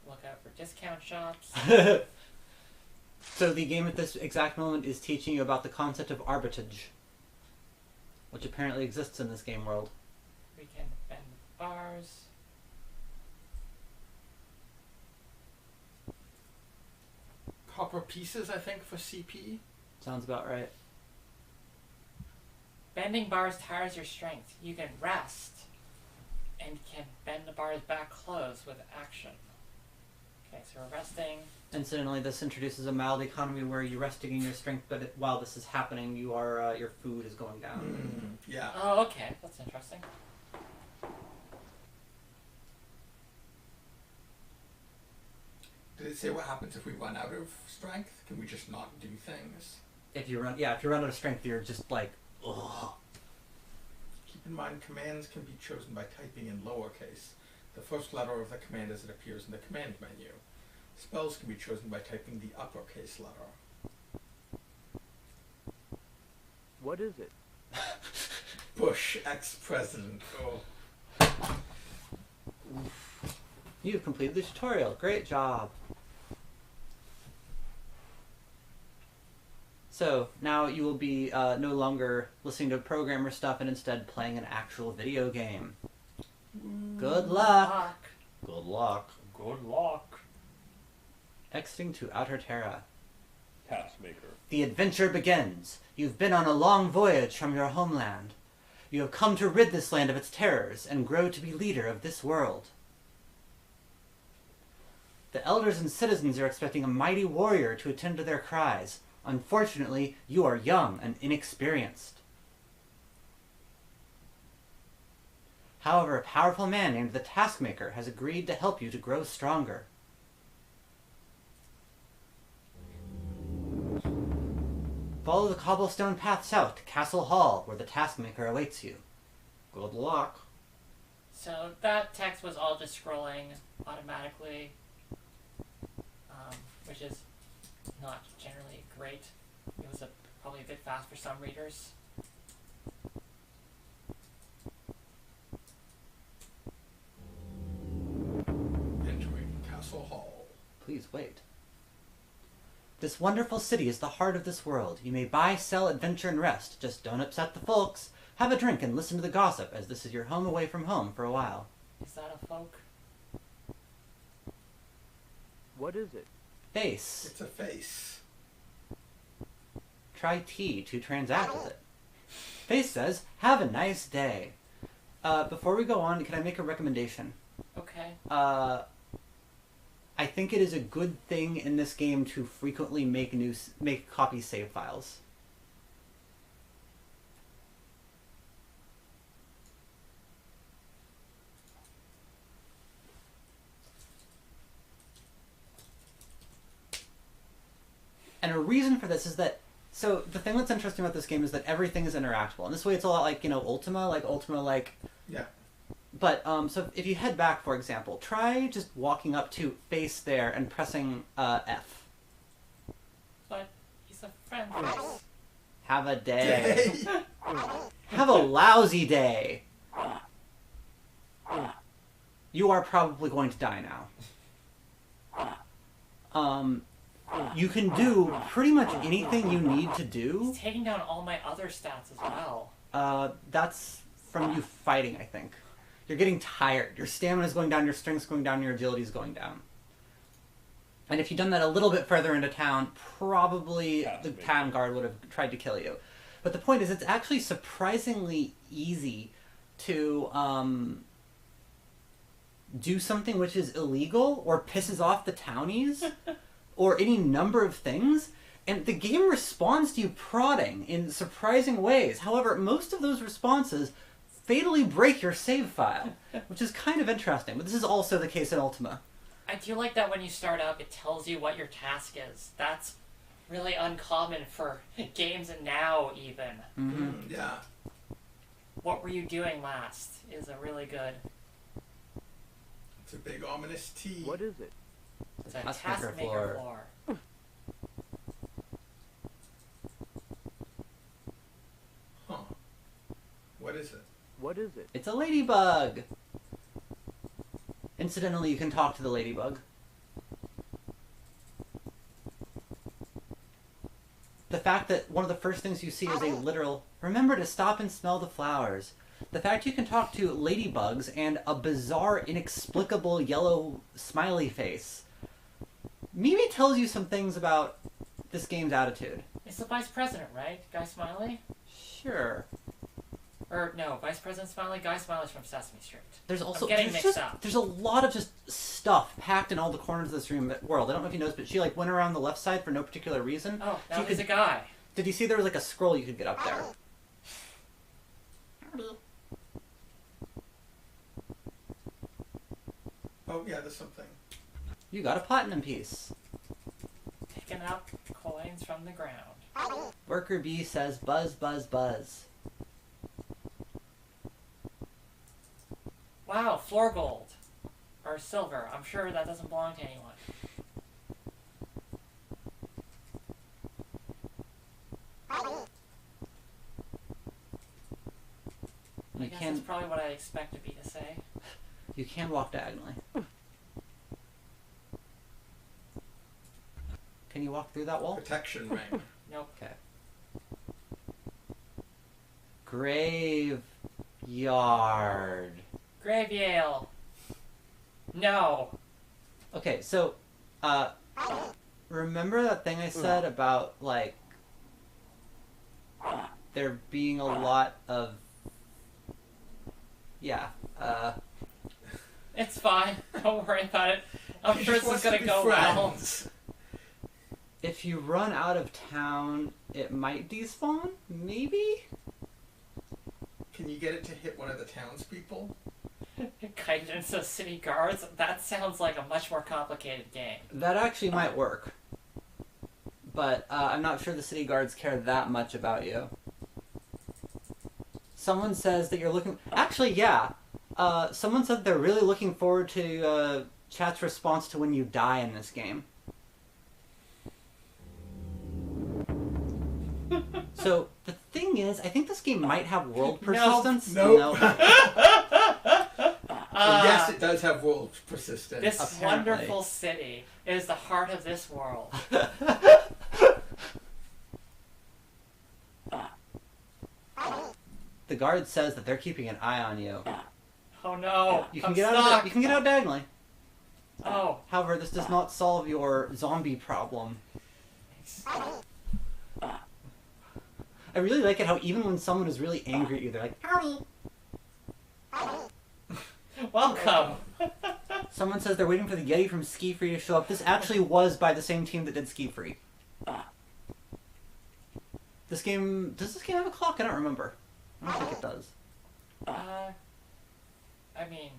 C: Look out for discount shops.
B: So the game at this exact moment is teaching you about the concept of arbitrage, which apparently exists in this game world.
C: We can bend bars.
A: Copper pieces, I think, for CP.
B: Sounds about right.
C: Bending bars tires your strength. You can rest and can bend the bars back close with action. Okay, so we're resting.
B: Incidentally, this introduces a mild economy where you're resting in your strength, but while this is happening, you are your food is going down.
A: Yeah.
C: Oh, okay. That's interesting.
A: Did it say what happens if we run out of strength? Can we just not do things?
B: If you run out of strength, you're just like, ugh.
A: Keep in mind, commands can be chosen by typing in lowercase, the first letter of the command as it appears in the command menu. Spells can be chosen by typing the uppercase letter.
D: What is it?
A: Bush, ex-president. Oh.
B: You've completed the tutorial. Great job. So now you will be no longer listening to programmer stuff and instead playing an actual video game. Good luck. Good luck.
C: Good luck.
B: Exiting to Outer Terra.
D: TaskMaker.
B: The adventure begins. You've been on a long voyage from your homeland. You have come to rid this land of its terrors and grow to be leader of this world. The elders and citizens are expecting a mighty warrior to attend to their cries. Unfortunately, you are young and inexperienced. However, a powerful man named the TaskMaker has agreed to help you to grow stronger. Follow the cobblestone path south to Castle Hall, where the TaskMaker awaits you. Good luck.
C: So that text was all just scrolling automatically, which is not generally great. It was probably a bit fast for some readers.
A: Entering Castle Hall.
B: Please wait. This wonderful city is the heart of this world. You may buy, sell, adventure, and rest. Just don't upset the folks. Have a drink and listen to the gossip, as this is your home away from home for a while.
C: Is that a folk?
D: What is it?
B: Face.
A: It's a face.
B: Try T to transact with it. Face says, have a nice day. Before we go on, can I make a recommendation?
C: Okay.
B: I think it is a good thing in this game to frequently make copy save files. And a reason for this is that, so the thing that's interesting about this game is that everything is interactable. And this way it's a lot like, Ultima,
A: Yeah.
B: But, so if you head back, for example, try just walking up to face there and pressing, F.
C: But he's a friend.
B: Have a day. Have a lousy day. You are probably going to die now. You can do pretty much anything you need to do.
C: He's taking down all my other stats as well.
B: That's from you fighting, I think. You're getting tired. Your stamina is going down, your strength's going down, your agility is going down. And if you'd done that a little bit further into town, probably the
E: TaskMaker.
B: town guard would have tried to kill you. But the point is, it's actually surprisingly easy to do something which is illegal or pisses off the townies or any number of things. And the game responds to you prodding in surprising ways. However, most of those responses fatally break your save file, which is kind of interesting. But this is also the case in Ultima.
C: I do like that when you start up, it tells you what your task is. That's really uncommon for games now, even.
B: Mm-hmm.
A: Yeah.
C: What were you doing last is a really good...
A: It's a big ominous T.
D: What is it?
C: It's a
B: TaskMaker
C: TaskMaker
B: floor.
C: floor.
A: Huh. What is it?
D: What is it?
B: It's a ladybug! Incidentally, you can talk to the ladybug. The fact that one of the first things you see is a literal, remember to stop and smell the flowers. The fact you can talk to ladybugs and a bizarre, inexplicable yellow smiley face maybe tells you some things about this game's attitude.
C: It's the Vice President, right? Guy Smiley?
B: Sure.
C: Or, no, Vice President Smiley? Guy Smiley's from Sesame Street.
B: There's also
C: getting
B: there's
C: mixed
B: just,
C: up.
B: There's a lot of just stuff packed in all the corners of this world. I don't know if you noticed, but she like went around the left side for no particular reason.
C: Oh,
B: So
C: now
B: you
C: he's
B: could-
C: a guy.
B: Did you see there was like a scroll you could get up there?
A: Oh, yeah, there's something.
B: You got a platinum piece.
C: Picking up coins from the ground.
B: Worker B says buzz, buzz, buzz.
C: Wow, floor gold. Or silver. I'm sure that doesn't belong to anyone. I
B: You
C: guess
B: can
C: that's probably what I expected B to say.
B: you can walk diagonally. Can you walk through that wall?
A: Protection ring.
C: Nope.
B: Okay. Graveyard.
C: Grave Yale. No.
B: Okay, so remember that thing I said about like there being a lot of
C: It's fine. Don't worry about it. I'm
A: He
C: sure
A: just
C: this
A: wants
C: is
A: to
C: gonna
A: be
C: go well.
A: friends.
B: if you run out of town, it might despawn, maybe?
A: Can you get it to hit one of the townspeople?
C: Guidance of city guards? That sounds like a much more complicated game.
B: That actually might work. But I'm not sure the city guards care that much about you. Someone says that you're looking... Actually, yeah. Someone said they're really looking forward to chat's response to when you die in this game. So, the thing is, I think this game might have world persistence.
A: Nope.
B: No.
A: Yes, it does have world persistence.
C: This
B: Apparently.
C: wonderful city is the heart of this world.
B: The guard says that they're keeping an eye on you.
C: Oh no,
B: You can
C: I'm
B: get
C: stuck.
B: out. You can get out diagonally.
C: Oh,
B: However, this does not solve your zombie problem. I really like it how even when someone is really angry at you, they're like, "Howdy."
C: welcome.
B: Someone says they're waiting for the Yeti from Ski Free to show up. This actually was by the same team that did Ski Free. This game... Does this game have a clock? I don't remember. I don't think it does.
C: I mean,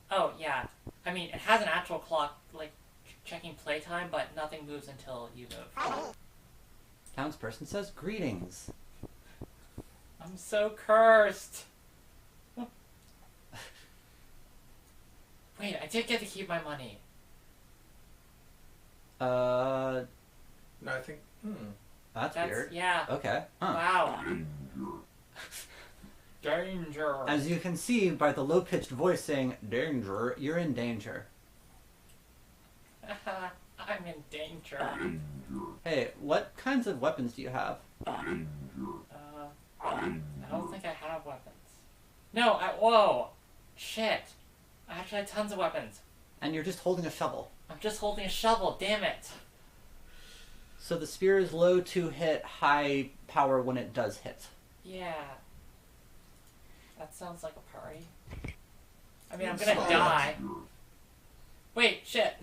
C: oh yeah. I mean, it has an actual clock, like checking playtime, but nothing moves until you move.
B: Townsperson says, greetings.
C: I'm so cursed. Wait, I did get to keep my money.
A: No, I think...
B: That's weird.
C: Yeah.
B: Okay. Huh.
C: Wow. Danger.
B: As you can see by the low-pitched voice saying, danger, you're in danger.
C: I'm in danger.
B: Hey, what kinds of weapons do you have?
C: I don't think I have weapons. No, whoa! Shit! I actually had tons of weapons.
B: And you're just holding a shovel.
C: I'm just holding a shovel, damn it.
B: So the spear is low to hit, high power when it does hit.
C: Yeah. That sounds like a party. I mean, I'm gonna die. Wait, shit.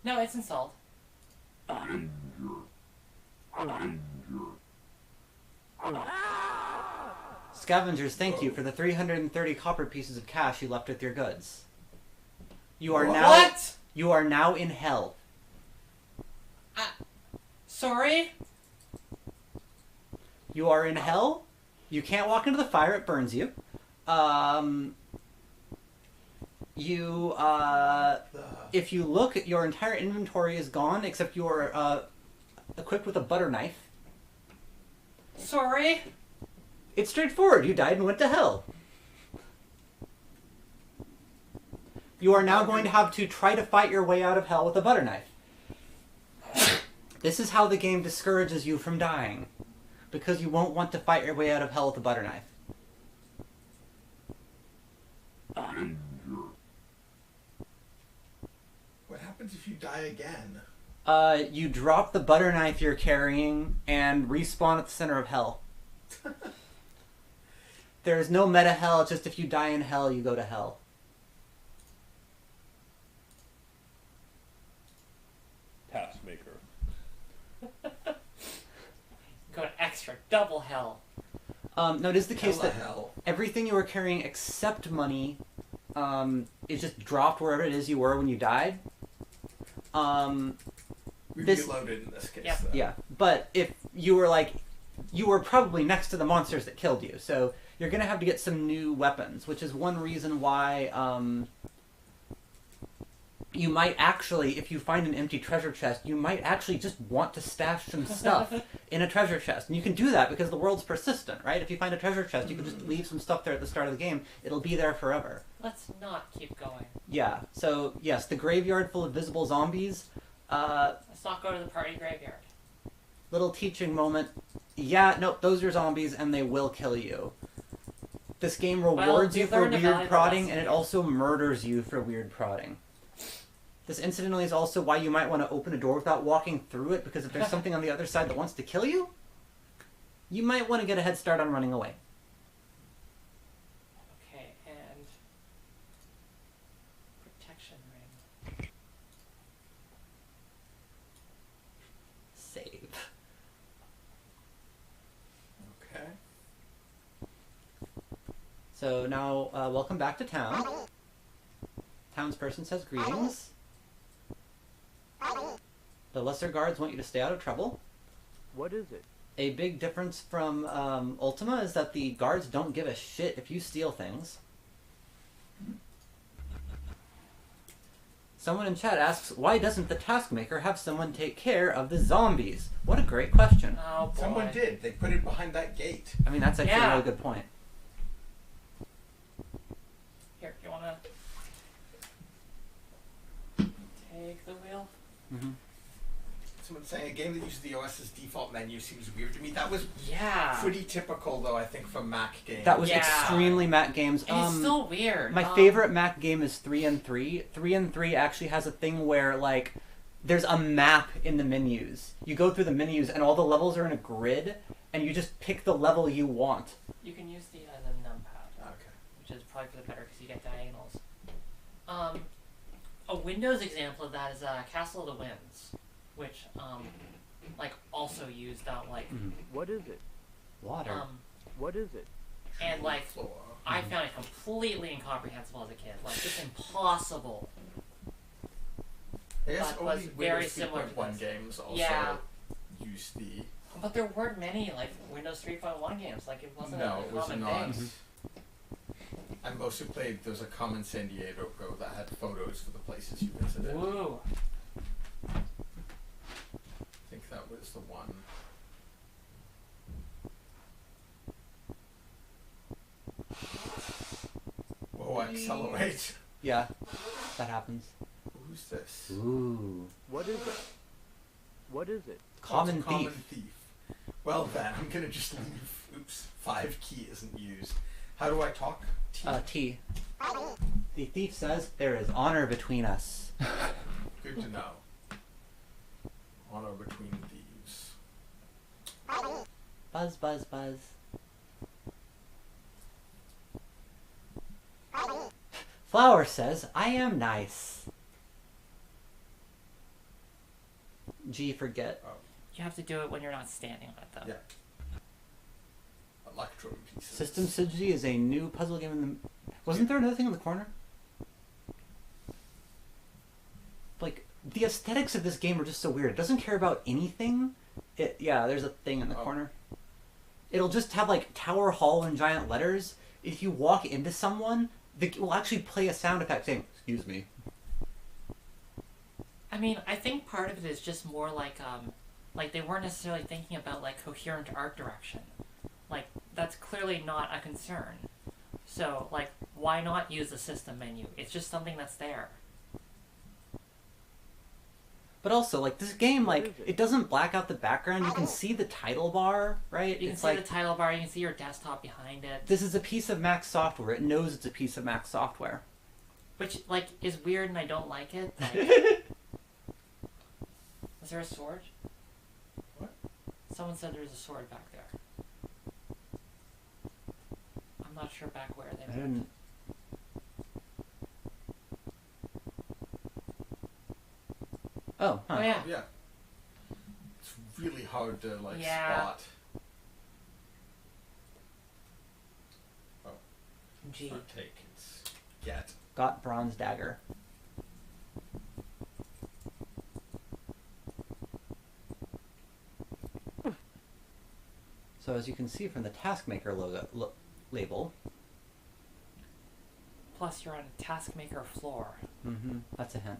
C: No, it's insult.
B: Scavengers, thank you for the 330 copper pieces of cash you left with your goods. You are now
C: What?
B: You are now in hell.
C: Sorry?
B: You are in hell. You can't walk into the fire, it burns you. If you look, your entire inventory is gone except you are equipped with a butter knife.
C: Sorry?
B: It's straightforward. You died and went to hell. You are now going to have to try to fight your way out of hell with a butter knife. This is how the game discourages you from dying. Because you won't want to fight your way out of hell with a butter knife.
A: What happens if you die again?
B: You drop the butter knife you're carrying and respawn at the center of hell. There's no meta hell, it's just if you die in hell, you go to hell.
E: TaskMaker.
C: Go to extra, double hell.
B: No, it is the case
A: Hella
B: that
A: hell.
B: everything you were carrying except money is just dropped wherever it is you were when you died.
A: We
B: this-
A: reloaded in this case.
C: Yep.
A: Though.
B: Yeah, but if you were you were probably next to the monsters that killed you, so you're gonna have to get some new weapons, which is one reason why you might actually, if you find an empty treasure chest, you might actually just want to stash some stuff in a treasure chest. And you can do that because the world's persistent, right? If you find a treasure chest, you can just leave some stuff there at the start of the game. It'll be there forever.
C: Let's not keep going.
B: Yeah, so yes, the graveyard full of visible zombies.
C: Let's not go to the party graveyard.
B: Little teaching moment. Yeah, nope, those are zombies and they will kill you. This game rewards
C: you
B: you for
C: learned a
B: weird
C: valuable
B: prodding,
C: lesson.
B: and it also murders you for weird prodding. This incidentally is also why you might want to open a door without walking through it, because if there's something on the other side that wants to kill you, you might want to get a head start on running away.
C: Okay, and protection ring.
B: Save.
A: Okay.
B: So now, welcome back to town. Townsperson says greetings. The lesser guards want you to stay out of trouble.
D: What is it?
B: A big difference from Ultima is that the guards don't give a shit if you steal things. Someone in chat asks, why doesn't the TaskMaker have someone take care of the zombies? What a great question.
C: Oh boy.
A: Someone did. They put it behind that gate.
B: I mean, that's actually a
C: Yeah.
B: really good point.
C: Here, you wanna take the wheel?
B: Mm-hmm.
A: Someone's saying a game that uses the OS's default menu seems weird to me. That was
C: Yeah.
A: pretty typical, though, I think, for Mac games.
B: That was
C: Yeah.
B: extremely Mac games.
C: And it's still weird.
B: My favorite Mac game is 3 and 3. 3 and 3 actually has a thing where, there's a map in the menus. You go through the menus and all the levels are in a grid, and you just pick the level you want.
C: You can use the numpad,
A: Okay.
C: which is probably for the better because you get diagonals. A Windows example of that is Castle of the Winds, which also used
D: What is it?
B: Water.
D: What is it?
C: and
A: Floor.
C: I found it completely incomprehensible as a kid, just impossible.
A: I guess
C: but was
A: only
C: very
A: Windows
C: similar to
A: 3.1
C: this.
A: games also
C: Yeah.
A: use the...
C: But there weren't many Windows 3.1 games. It wasn't
A: No,
C: a
A: it was
C: common
A: not.
C: thing.
A: I mostly played, there was a common San Diego that had photos for the places you visited.
C: Woo!
A: I think that was the one. Whoa, accelerate.
B: Yeah, that happens.
A: Who's this?
B: Ooh.
D: What is it? What is it?
B: Common
A: Oh, it's a
B: thief.
A: Well then, I'm gonna just leave. Oops, 5 key isn't used. How do I talk? T?
B: T. The thief says, there is honor between us.
A: Good to know. Honor between thieves.
B: Buzz, buzz, buzz. Flower says, I am nice. G, forget.
C: You have to do it when you're not standing on it, though.
A: Yeah. Electro pieces.
B: System Synergy is a new puzzle game in the... Wasn't there another thing in the corner? Like, the aesthetics of this game are just so weird. It doesn't care about anything. Yeah, there's a thing in the corner. It'll just have, like, Tower Hall in giant letters. If you walk into someone, it will actually play a sound effect saying, excuse me.
C: I mean, I think part of it is just more like they weren't necessarily thinking about, like, coherent art direction. Like, that's clearly not a concern. So, like, why not use the system menu? It's just something that's there.
B: But also, like, this game, like, it doesn't black out the background. You can see the title bar, right?
C: You can
B: It's
C: see
B: like,
C: the title bar, you can see your desktop behind it.
B: this is a piece of Mac software. It knows it's a piece of Mac software.
C: Which, like, is weird and I don't like it. Like, is there a sword?
A: What?
C: Someone said there's a sword back there. I'm not sure back where they
B: I
C: went.
B: didn't... Oh, huh.
C: Oh, yeah.
A: Yeah. It's really hard to, like,
C: Yeah.
A: spot.
C: Gee.
A: It's not take, it's get.
B: Got bronze dagger. So as you can see from the TaskMaker logo label,
C: Plus, you're on a TaskMaker floor.
B: that's a hint.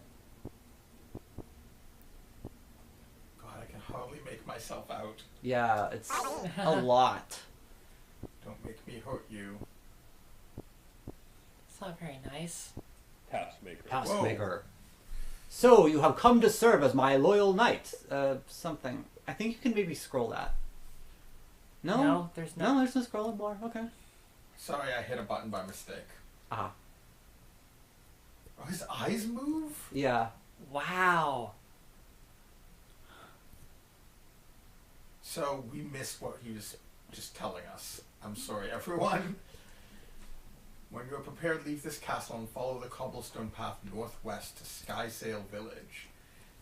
A: God, I can hardly make myself out.
B: Yeah, it's a lot.
A: Don't make me hurt you.
C: It's not very nice.
E: TaskMaker.
B: TaskMaker. So you have come to serve as my loyal knight. Something. I think you can maybe scroll that. No?
C: No, there's no.
B: No, there's no scrolling bar. Okay.
A: Sorry, I hit a button by mistake.
B: Ah.
A: Oh, his eyes move?
B: Yeah.
C: Wow.
A: So we missed what he was just telling us. I'm sorry, everyone. When you are prepared, leave this castle and follow the cobblestone path northwest to Skysail Village.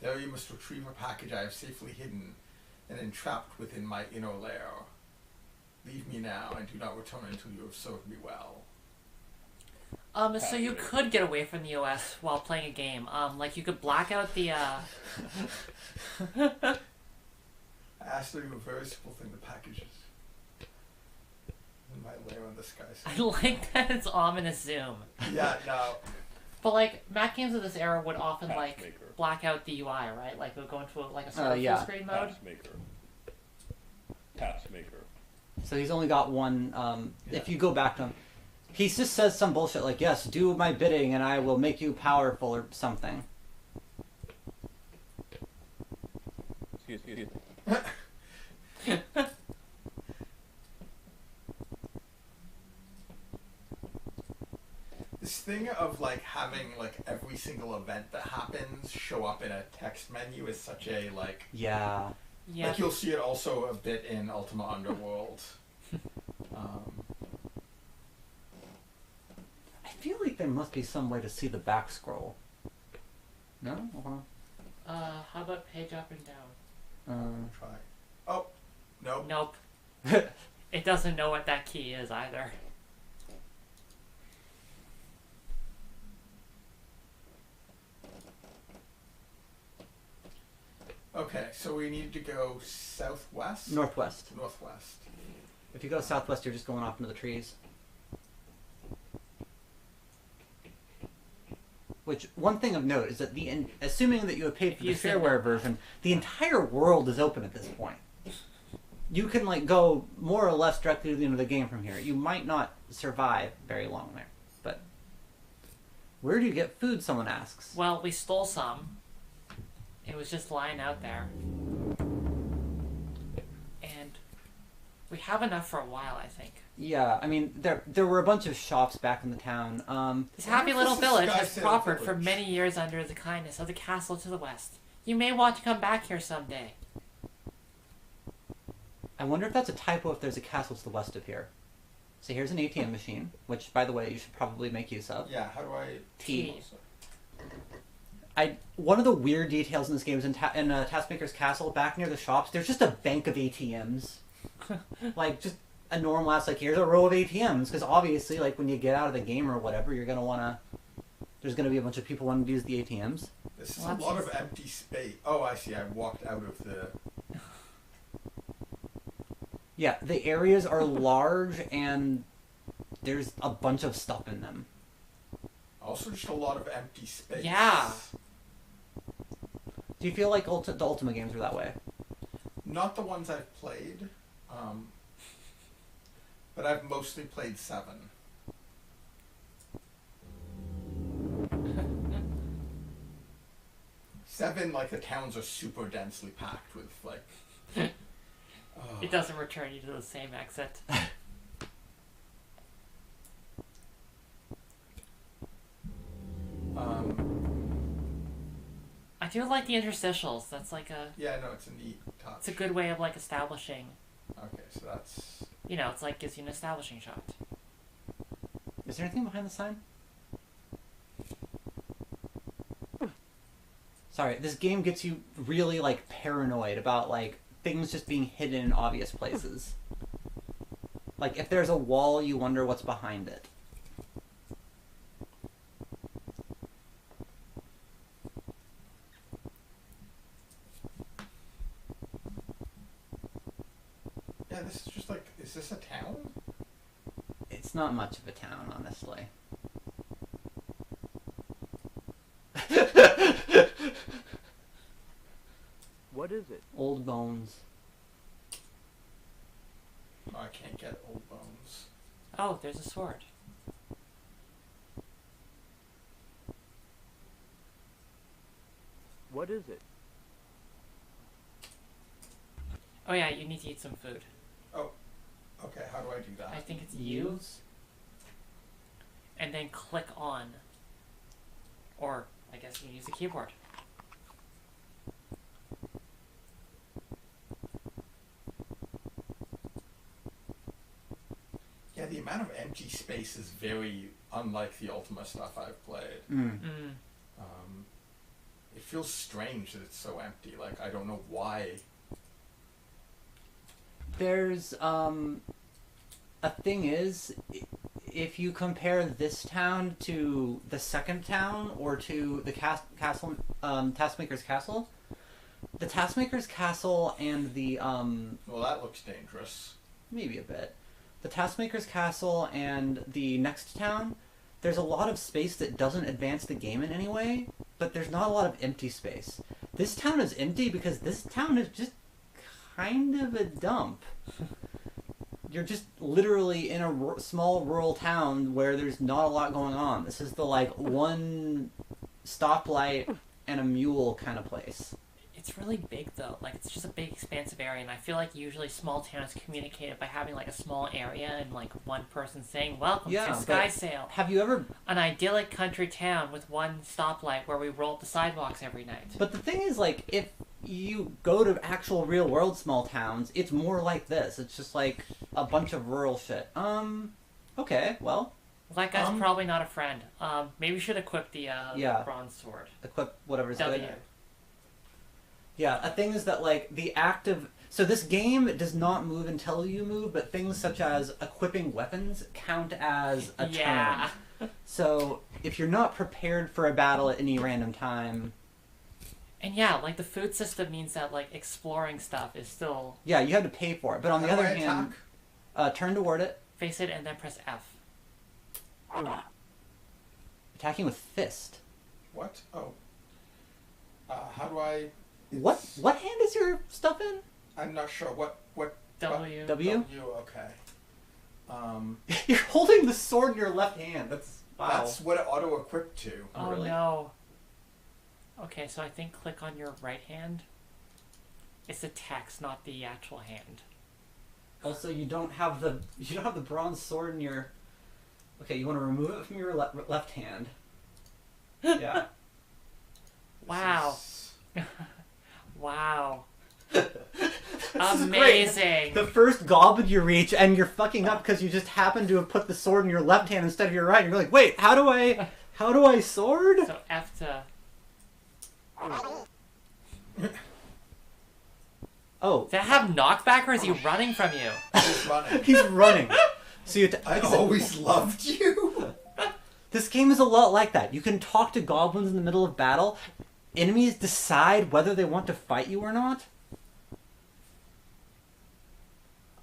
A: There you must retrieve a package I have safely hidden and entrapped within my inner lair. Leave me now and do not return until you have served me well.
C: So you could get away from the OS while playing a game. Like you could black out the,
A: I asked her to do a very simple thing, the packages. In my lair on the Skysail.
C: I like that it's ominous zoom.
A: Yeah, no.
C: But like, Mac games of this era would often like
E: TaskMaker.
C: black out the UI, right? Like it would go into like a sort of
B: yeah.
C: full screen mode.
E: TaskMaker.
B: So he's only got one. If you go back to him, he just says some bullshit like, "Yes, do my bidding, and I will make you powerful," or something.
E: Excuse me.
A: This thing of like having like every single event that happens show up in a text menu is such a like.
B: Yeah.
C: Yeah.
A: Like you'll see it also a bit in Ultima Underworld.
B: I feel like there must be some way to see the back scroll. No?
C: How about page up and down?
A: Try. Oh, no.
C: Nope. It doesn't know what that key is either.
A: Okay, so we need to go southwest?
B: Northwest.
A: Northwest.
B: If you go southwest, you're just going off into the trees. Which, one thing of note is that assuming that you have paid for the
C: You said
B: shareware
C: that.
B: version, the entire world is open at this point. You can like go more or less directly to the end of the game from here. You might not survive very long there, but where do you get food? Someone asks.
C: Well, we stole some. It was just lying out there. And We have enough for a while, I think.
B: Yeah, I mean, there were a bunch of shops back in the town.
C: This happy little
A: This is
C: village has
A: Skysail
C: prospered for
A: Village.
C: many years under the kindness of the castle to the west. You may want to come back here someday.
B: I wonder if that's a typo if there's a castle to the west of here. So here's an ATM machine, which, by the way, you should probably make use of.
A: Yeah, how do I...
B: T. One of the weird details in this game is in TaskMaker's castle, back near the shops, there's just a bank of ATMs. Like, just a normal ass, like, here's a row of ATMs, because obviously, like, when you get out of the game or whatever, you're going to want to... There's going to be a bunch of people wanting to use the ATMs.
A: This is a lot of empty space. Oh, I see. I walked out of the...
B: Yeah, the areas are large, and there's a bunch of stuff in them.
A: Also just a lot of empty space.
C: Yeah.
B: Do you feel like the Ultima games were that way?
A: Not the ones I've played, but I've mostly played 7. Seven, like, the towns are super densely packed with, like...
C: It doesn't return you to the same exit. I do like the interstitials. That's like a...
A: Yeah, no, it's a neat touch.
C: It's a good way of, like, establishing...
A: Okay, so that's...
C: You know, it's like gives you an establishing shot.
B: Is there anything behind the sign? Sorry, this game gets you really, like, paranoid about, like, things just being hidden in obvious places. Like, if there's a wall, you wonder what's behind it.
A: Yeah, this is just like... Is this a town?
B: It's not much of a town, honestly.
D: What is it?
B: Old bones.
A: Oh, I can't get old bones.
C: Oh, there's a sword.
D: What is it?
C: Oh yeah, you need to eat some food.
A: Oh, okay, how do I do that?
C: I think it's use. And then click on. Or, I guess you can use the keyboard.
A: Yeah, the amount of empty space is very unlike the Ultima stuff I've played. It feels strange that it's so empty. Like, I don't know why.
B: There's, a thing is, if you compare this town to the second town, or to the castle, TaskMaker's castle, the TaskMaker's castle and the,
A: Well, that looks dangerous.
B: maybe a bit. The TaskMaker's castle and the next town, there's a lot of space that doesn't advance the game in any way, but there's not a lot of empty space. This town is empty because this town is just kind of a dump. You're just literally in a small rural town where there's not a lot going on. This is the, like, one stoplight and a mule kind of place.
C: It's really big though. Like, it's just a big expansive area, and I feel like usually small towns communicate it by having like a small area and like one person saying, "Welcome to Skysail."
B: Have you ever...
C: An idyllic country town with one stoplight where we roll up the sidewalks every night.
B: But the thing is, like, if you go to actual real world small towns, it's more like this. It's just like a bunch of rural shit. Okay, well.
C: That guy's probably not a friend. Maybe we should equip the bronze sword.
B: Equip whatever's
C: W.
B: good. Yeah, a thing is that, like, the active... So this game does not move until you move, but things such as equipping weapons count as a turn. So if you're not prepared for a battle at any random time...
C: And yeah, like, the food system means that, like, exploring stuff is still...
B: Yeah, you have to pay for it. But on the other hand, turn toward it.
C: Face it and then press F.
B: Attacking with fist.
A: What? Oh. How do I...
B: What hand is your stuff in?
A: I'm not sure. What
C: W.
B: W?
A: Okay.
B: You're holding the sword in your left hand. Wow.
A: That's what it auto-equipped to.
C: Oh,
B: really?
C: no. Okay, so I think click on your right hand. It's the text, not the actual hand.
B: Also, you don't have the bronze sword in your. Okay, you want to remove it from your left hand. Yeah.
C: Wow. Wow.
B: This is great.
C: Amazing.
B: The first goblin you reach, and you're fucking up because you just happen to have put the sword in your left hand instead of your right. You're like, wait, how do I sword?
C: So F to.
B: Oh,
C: Does that have knockback or is he running from you?
A: He's running.
B: he's running. So you.
A: I always loved you.
B: This game is a lot like that. You can talk to goblins in the middle of battle. Enemies decide whether they want to fight you or not.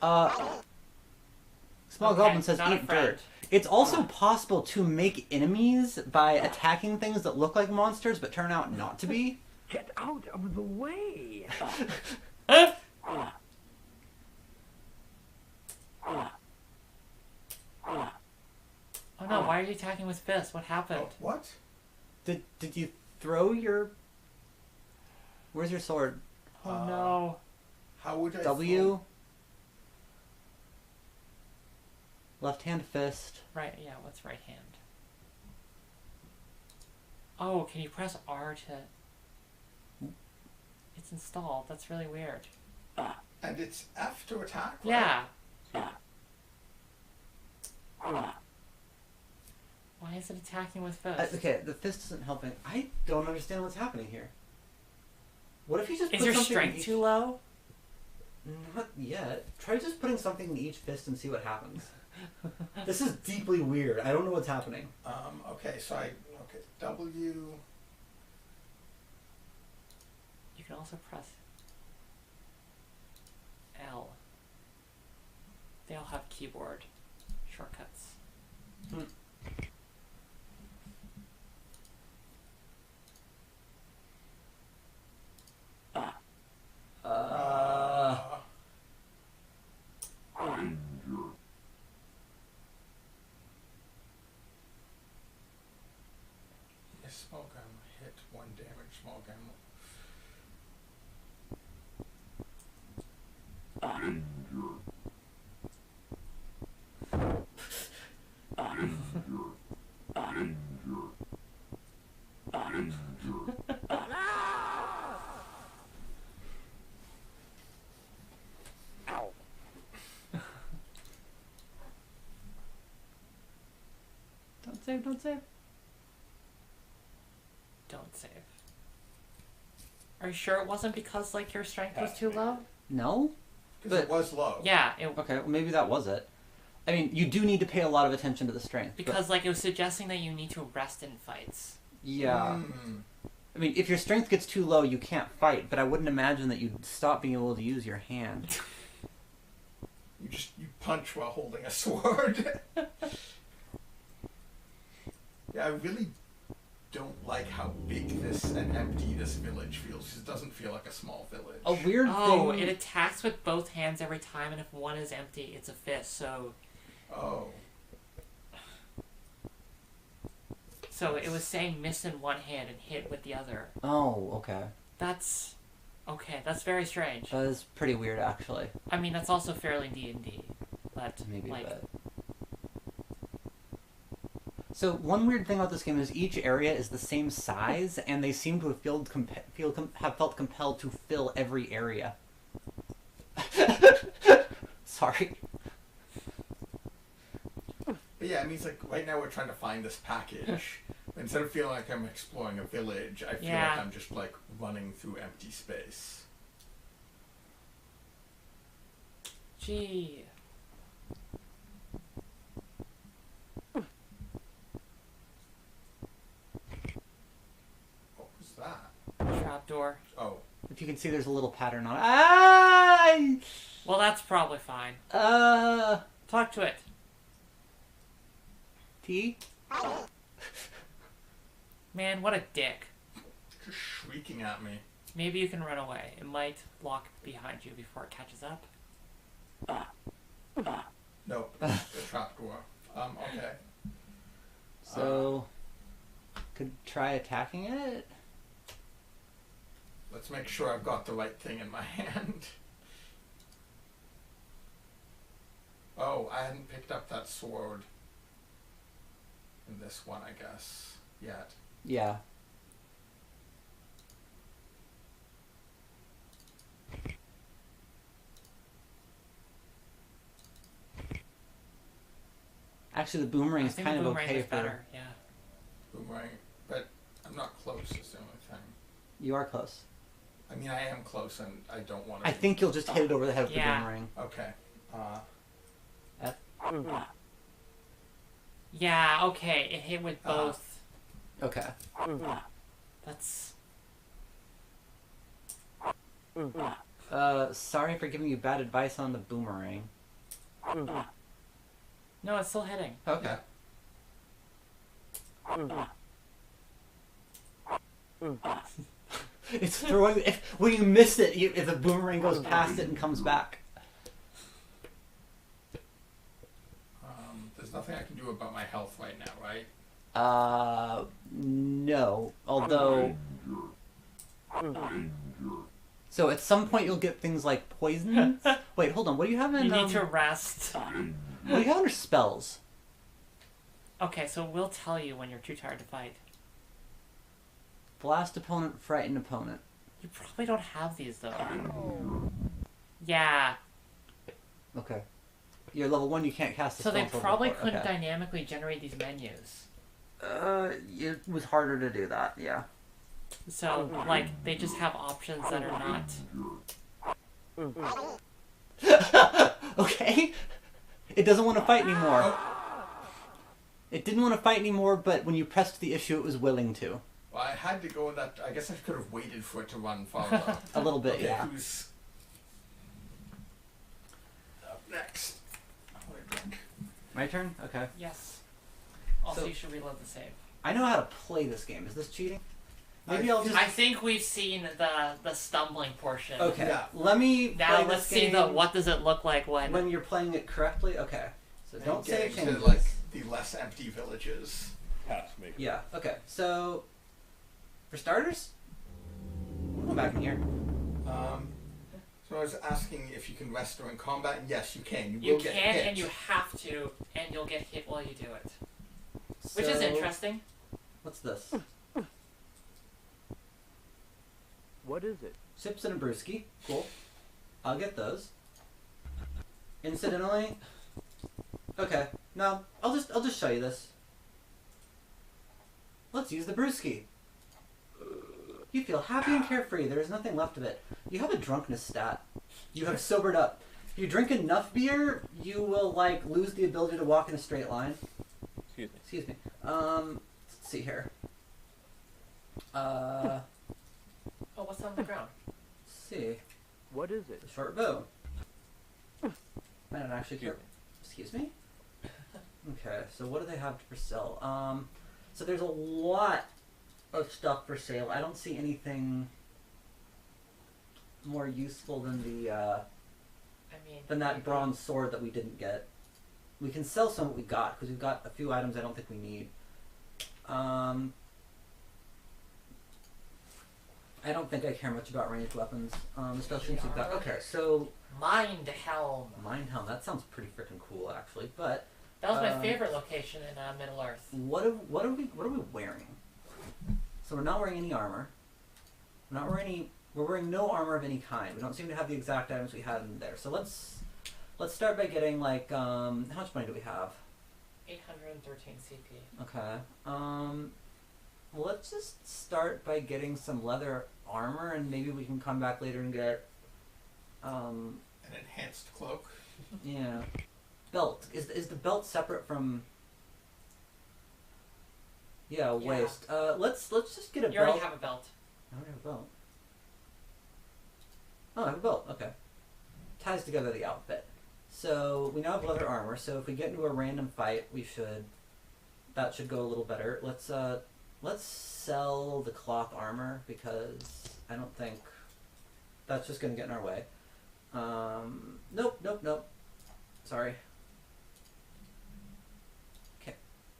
B: Small
C: Okay,
B: goblin says
C: not a
B: eat
C: friend.
B: dirt. It's also possible to make enemies by attacking things that look like monsters but turn out not to be.
D: Get out of the way!
C: Oh no, why are you attacking with fists? What happened?
A: Oh, what?
B: Did you throw your... Where's your sword?
C: Oh no.
A: How would I?
B: W? Left hand fist.
C: Right, yeah, what's right hand? Oh, can you press R to... It's installed. That's really weird.
A: And it's F to attack. Right?
C: Yeah. Why is it attacking with fists?
B: Okay, the fist isn't helping. I don't understand what's happening here. What if you just
C: Is
B: put
C: your
B: something in
C: strength
B: each...
C: too low?
B: Not yet. Try just putting something in each fist and see what happens. This is deeply weird. I don't know what's happening.
A: Okay, so okay, W.
C: You can also press L. They all have keyboard shortcuts.
A: Small gun hit 1 damage. Small gun.
B: Don't save, don't save.
C: Don't save. Are you sure it wasn't because like your strength was too low?
B: No?
A: Because it was low.
C: Yeah,
B: Okay, well, maybe that was it. I mean, you do need to pay a lot of attention to the strength.
C: because like it was suggesting that you need to rest in fights.
B: Yeah.
A: Mm.
B: I mean, if your strength gets too low, you can't fight, but I wouldn't imagine that you'd stop being able to use your hand.
A: You punch while holding a sword. Yeah, I really don't like how big this and empty this village feels. It doesn't feel like a small village.
B: A weird
C: Oh,
B: thing...
C: it attacks with both hands every time, and if one is empty, it's a fist. So it was saying miss in one hand and hit with the other.
B: Oh, okay.
C: That's okay. That's very strange.
B: That is pretty weird, actually.
C: I mean, that's also fairly D&D, but
B: Maybe
C: like,
B: a bit. So one weird thing about this game is each area is the same size, and they seem to have felt compelled to fill every area. Sorry.
A: But yeah, I mean, it's like right now we're trying to find this package. Instead of feeling like I'm exploring a village, I feel
C: Yeah.
A: like I'm just like running through empty space.
C: gee.
A: What was that?
C: Trapdoor.
A: Oh,
B: If you can see, there's a little pattern on it. Ah!
C: Well, that's probably fine. Talk to it.
B: T?
C: Man, what a dick.
A: just shrieking at me.
C: Maybe you can run away. It might lock behind you before it catches up.
A: Nope, the trapdoor. Okay.
B: So, could try attacking it?
A: Let's make sure I've got the right thing in my hand. I hadn't picked up that sword in this one, I guess, yet.
B: Yeah. Actually, the boomerang
C: I
B: is
C: think
B: kind
C: the
B: of
C: boomerang
B: okay
C: is
B: for.
C: better. Yeah.
A: Boomerang, but I'm not close, is the only thing.
B: You are close.
A: I mean, I am close, and I don't want to...
B: I think you'll just hit it over the head with
C: Yeah.
B: the boomerang.
A: Okay.
C: Yeah. Okay. It hit with both.
B: Okay.
C: That's.
B: Sorry for giving you bad advice on the boomerang.
C: No, it's still hitting.
B: Okay. It's throwing. When you miss it, if the boomerang goes past it and comes back.
A: There's nothing I can do about my health right now, right?
B: No. Although. So at some point you'll get things like poisons. Wait, hold on. What do you have in?
C: You need to rest.
B: What do you have under spells?
C: Okay, so we'll tell you when you're too tired to fight.
B: Blast opponent, frighten opponent.
C: You probably don't have these though. Yeah.
B: Okay. You're level 1. You can't cast the
C: So
B: spell.
C: they
B: until
C: probably
B: level 4.
C: couldn't
B: Okay.
C: dynamically generate these menus.
B: It was harder to do that. Yeah.
C: So like they just have options that are not.
B: Okay. It doesn't want to fight anymore. It didn't want to fight anymore, but when you pressed the issue, it was willing to.
A: Well, I had to go that... I guess I could have waited for it to run farther.
B: A little bit,
A: Okay,
B: yeah.
A: who's up next? I want to drink.
B: My turn? Okay.
C: Yes. Also,
B: So-
C: you should reload the save.
B: I know how to play this game. Is this cheating? Maybe I'll just...
C: I think we've seen the stumbling portion.
B: Okay.
A: Yeah.
B: Let me
C: Now
B: play
C: let's
B: this
C: see
B: game
C: the what does it look like when.
B: when you're playing it correctly. Okay. So
A: And
B: don't say
A: getting
B: changes.
A: to, like, the less empty villages.
E: TaskMaker.
B: Yeah. Okay. So, for starters, we'll go back in here.
A: So I was asking if you can rest during combat, and yes, you can.
C: You
A: will get
C: can
A: hit.
C: and you have to, and you'll get hit while you do it. Which is
B: So,
C: interesting.
B: What's this?
D: What is it?
B: Chips and a brewski. Cool. I'll get those. Incidentally. Okay. No, I'll just show you this. Let's use the brewski. You feel happy and carefree. There is nothing left of it. You have a drunkenness stat. You have sobered up. If you drink enough beer, you will like lose the ability to walk in a straight line.
E: Excuse me.
B: Excuse me. Let's see here.
C: Oh, what's on the ground?
B: Let's see.
D: What is it?
B: The short bow. I don't actually care.
E: Excuse
B: Excuse me? Okay, so what do they have for sale? So there's a lot of stuff for sale. I don't see anything more useful than the
C: I mean.
B: than that bronze sword that we didn't get. We can sell some of what we got because we've got a few items I don't think we need. I don't think I care much about ranged weapons, especially since we've got. Okay, so
C: Mind Helm.
B: Mine Helm. That sounds pretty freaking cool, actually. But
C: That was my favorite location in Middle Earth.
B: what are we wearing? So we're not wearing any armor. We're wearing no armor of any kind. We don't seem to have the exact items we had in there. So let's start by getting like how much money do we have?
C: 813 CP.
B: Okay. Let's just start by getting some leather armor, and maybe we can come back later and get
A: An enhanced cloak.
B: yeah. Belt. Is the belt separate from? Yeah,
C: Yeah.
B: waist. Let's just get a
C: You
B: belt.
C: already have a belt.
B: I don't have a belt. Oh, I have a belt. Okay. Ties together the outfit. So we now have leather armor. So if we get into a random fight, that should go a little better. Let's sell the cloth armor because I don't think that's just gonna get in our way. Nope. Sorry.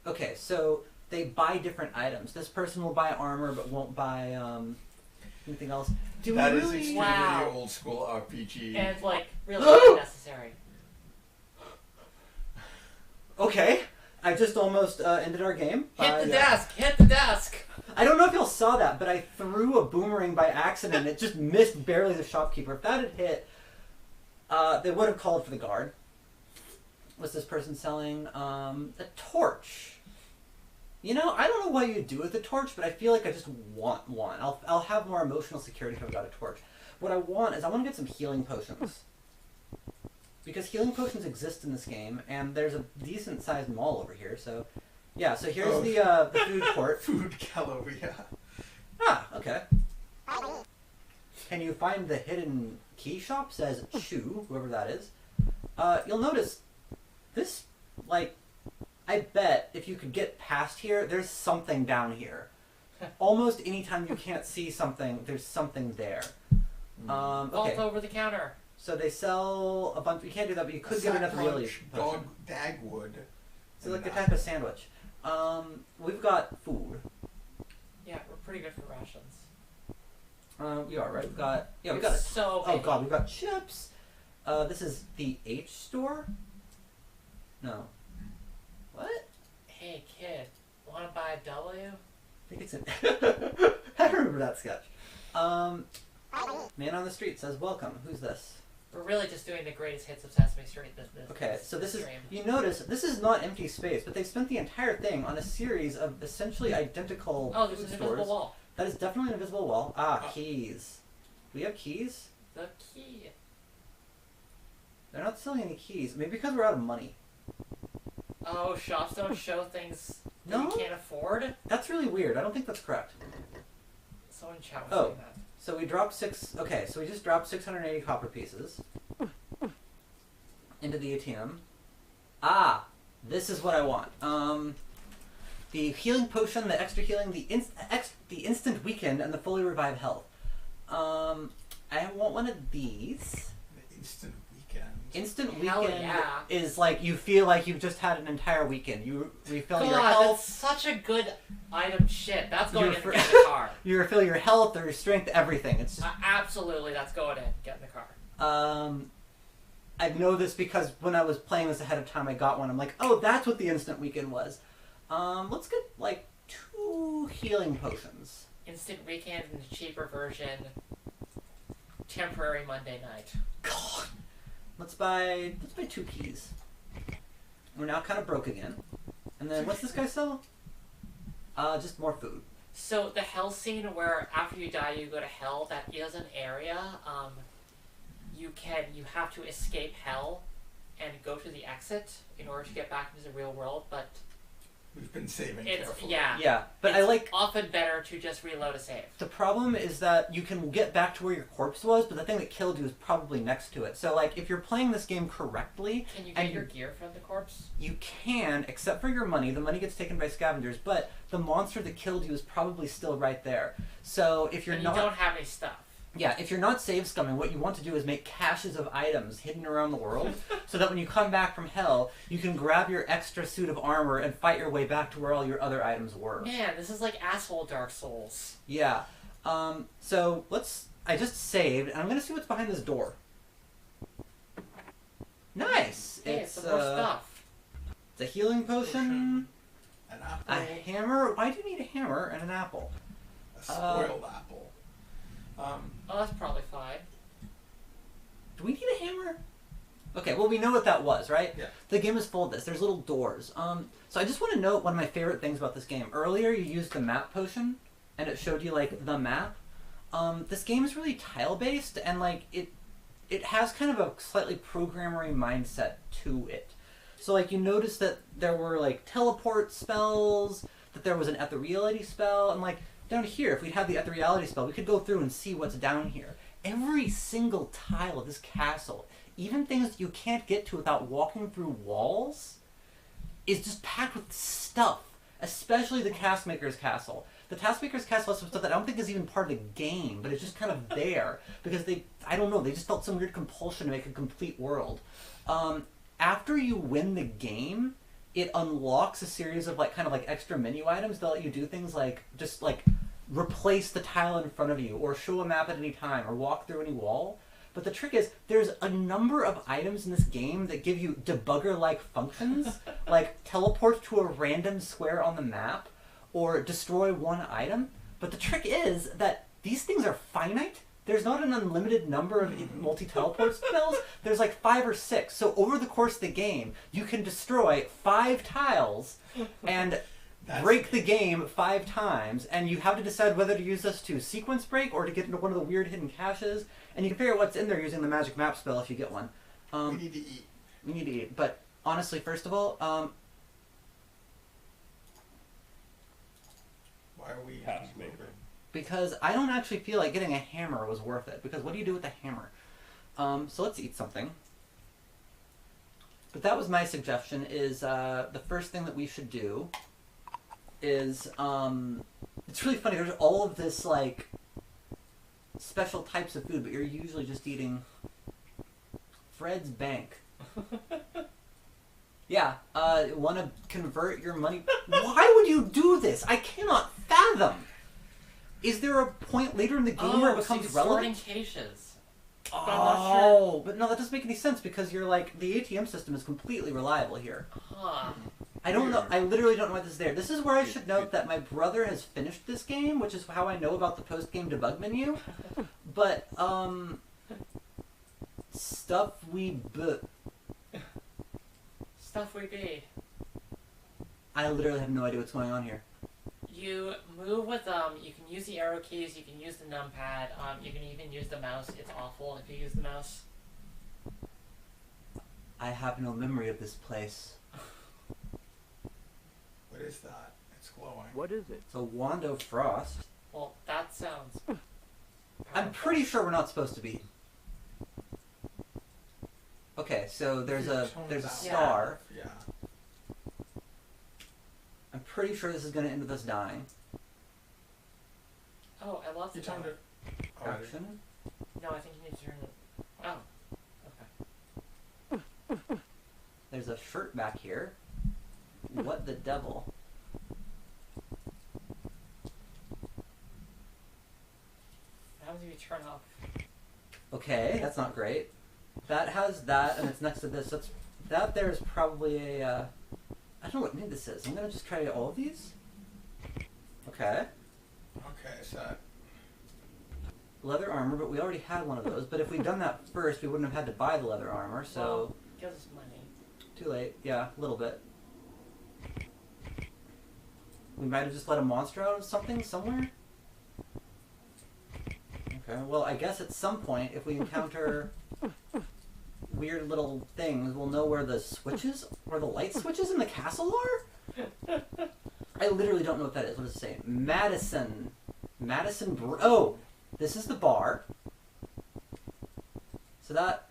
B: Okay, so they buy different items. This person will buy armor but won't buy anything else. Do
A: That
B: we
A: is
B: really?
A: extremely
C: Wow.
A: old school RPG.
C: And it's like really unnecessary.
B: Okay. I just almost ended our game.
C: Hit the desk! Hit the desk!
B: I don't know if y'all saw that, but I threw a boomerang by accident. It just missed barely the shopkeeper. If that had hit, they would have called for the guard. What's this person selling? A torch. You know, I don't know what you'd do with the torch, but I feel like I just want one. I'll have more emotional security if I've got a torch. What I want is I want to get some healing potions. Because healing potions exist in this game, and there's a decent-sized mall over here, so... Yeah, so here's the food court.
A: Food Caloria.
B: Ah, okay. Can you find the hidden key shop? Says Shu, whoever that is. You'll notice this, like, I bet if you could get past here, there's something down here. Almost anytime you can't see something, there's something there. Okay.
C: Vault over the counter.
B: So they sell a bunch. You can't do that, but you could get another really.
A: Dog dagwood.
B: So like a type of sandwich. We've got food.
C: Yeah, we're pretty good for rations.
B: You are right. We got
C: so
B: Oh god, we've got chips. This is the H store. No. What?
C: Hey kid, wanna buy a W?
B: I think it's an. I remember that sketch. Man on the street says welcome. Who's this?
C: We're really just doing the greatest hits of Sesame Street.
B: Okay, so this is,
C: stream.
B: you notice, this is not empty space, but they spent the entire thing on a series of essentially identical
C: Oh, there's
B: food
C: an
B: stores.
C: invisible wall.
B: That is definitely an invisible wall. Ah, keys. Do we have keys?
C: The key.
B: They're not selling any keys. Maybe because we're out of money.
C: Oh, shops don't show things that
B: No?
C: you can't afford?
B: That's really weird. I don't think that's correct.
C: Someone chat was
B: Oh.
C: saying that.
B: So we dropped okay, so we just dropped 680 copper pieces into the ATM. Ah, this is what I want. The healing potion, the extra healing, the instant weaken, and the fully revive health. I want one of these.
A: The instant weekend.
B: Instant
C: Hell
B: weaken
C: yeah.
B: is like you feel like you've just had an entire weekend. You refill your
C: God,
B: health.
C: that's such a good item shit. That's going
B: You're
C: in
B: for-
C: get in the car.
B: You refill your health or your strength, everything. It's just
C: Absolutely, that's going in. Get in the car.
B: I know this because when I was playing this ahead of time, I got one. I'm like, oh, that's what the instant weaken was. Let's get like 2 healing potions.
C: Instant weekend and the cheaper version. Temporary Monday night.
B: God. Let's buy 2 keys. We're now kind of broke again. And then what's this guy sell? Just more food.
C: So the hell scene where after you die you go to hell, that is an area. You have to escape hell and go to the exit in order to get back into the real world, but
A: We've been saving
C: it's
A: carefully.
B: Yeah, but
C: it's
B: I like...
C: often better to just reload a save.
B: The problem is that you can get back to where your corpse was, but the thing that killed you is probably next to it. So, like, if you're playing this game correctly...
C: Can you get your gear from the corpse?
B: You can, except for your money. The money gets taken by scavengers, but the monster that killed you is probably still right there. So, if you're
C: And
B: not...
C: you don't have any stuff.
B: Yeah, if you're not save scumming, what you want to do is make caches of items hidden around the world, so that when you come back from hell, you can grab your extra suit of armor and fight your way back to where all your other items were.
C: Man, this is like asshole Dark Souls.
B: Yeah. So I just saved, and I'm gonna see what's behind this door. Nice!
C: Hey, it's some more stuff.
B: It's a healing potion,
A: An apple.
B: a hammer. Why do you need a hammer and an apple?
A: A spoiled apple.
C: Oh, that's probably fine.
B: Do we need a hammer? Okay, well, we know what that was, right?
A: Yeah.
B: The game is full of this. There's little doors. So I just want to note one of my favorite things about this game. Earlier, you used the map potion, and it showed you, like, the map. This game is really tile-based, and, like, it has kind of a slightly programmery mindset to it. So, like, you notice that there were, like, teleport spells, that there was an ethereality spell, and, like, down here, if we'd had the ethereality spell, we could go through and see what's down here. Every single tile of this castle, even things that you can't get to without walking through walls, is just packed with stuff. Especially the TaskMaker's castle. The TaskMaker's castle has some stuff that I don't think is even part of the game, but it's just kind of there. Because they just felt some weird compulsion to make a complete world. After you win the game, it unlocks a series of kind of extra menu items that let you do things like replace the tile in front of you, or show a map at any time, or walk through any wall. But the trick is, there's a number of items in this game that give you debugger-like functions, like teleport to a random square on the map, or destroy one item. But the trick is that these things are finite. There's not an unlimited number of multi-teleport spells. There's like 5 or 6. So over the course of the game, you can destroy 5 tiles and break the game 5 times. And you have to decide whether to use this to sequence break or to get into one of the weird hidden caches. And you can figure out what's in there using the magic map spell if you get one.
A: We need to eat.
B: We need to eat. But honestly, first of all,
A: Why are we
E: TaskMaker.
B: because I don't actually feel like getting a hammer was worth it. Because what do you do with a hammer? So let's eat something. But that was my suggestion, is the first thing that we should do is, it's really funny, there's all of this, like, special types of food, but you're usually just eating Fred's Bank. Yeah, want to convert your money? Why would you do this? I cannot fathom. Is there a point later in the game where it becomes relevant?
C: Caches.
B: Oh,
C: But I'm not sure.
B: but no, that doesn't make any sense because you're like, the ATM system is completely reliable here.
C: Huh.
B: I don't know, I literally don't know why this is there. This is where I should note that my brother has finished this game, which is how I know about the post-game debug menu. But, stuff we
C: Stuff we be.
B: I literally have no idea what's going on here.
C: You move with you can use the arrow keys, you can use the numpad, you can even use the mouse. It's awful if you use the mouse.
B: I have no memory of this place.
A: What is that? It's glowing.
D: What is it?
B: It's a wand of frost.
C: Well, that sounds
B: I'm pretty sure we're not supposed to be. Okay, so there's a star.
A: Yeah.
B: I'm pretty sure this is going to end with us dying.
C: Oh, I love the
A: You turned
C: dial.
A: it. Oh,
B: Action.
C: No, I think you need to turn it. Oh. Okay.
B: There's a shirt back here. What the devil?
C: How do you turn off?
B: Okay, that's not great. That has that, and it's next to this. That there is probably a, I don't know what name this is. I'm gonna just try all of these. Okay.
A: Okay, so
B: Leather armor, but we already had one of those. But if we'd done that first, we wouldn't have had to buy the leather armor, so...
C: Well, give us money.
B: Too late. Yeah, a little bit. We might have just let a monster out of something somewhere? Okay, well, I guess at some point, if we encounter weird little things, we'll know where the switches, where the light switches in the castle are? I literally don't know what that is. What does it say? Madison. Oh! This is the bar. So that...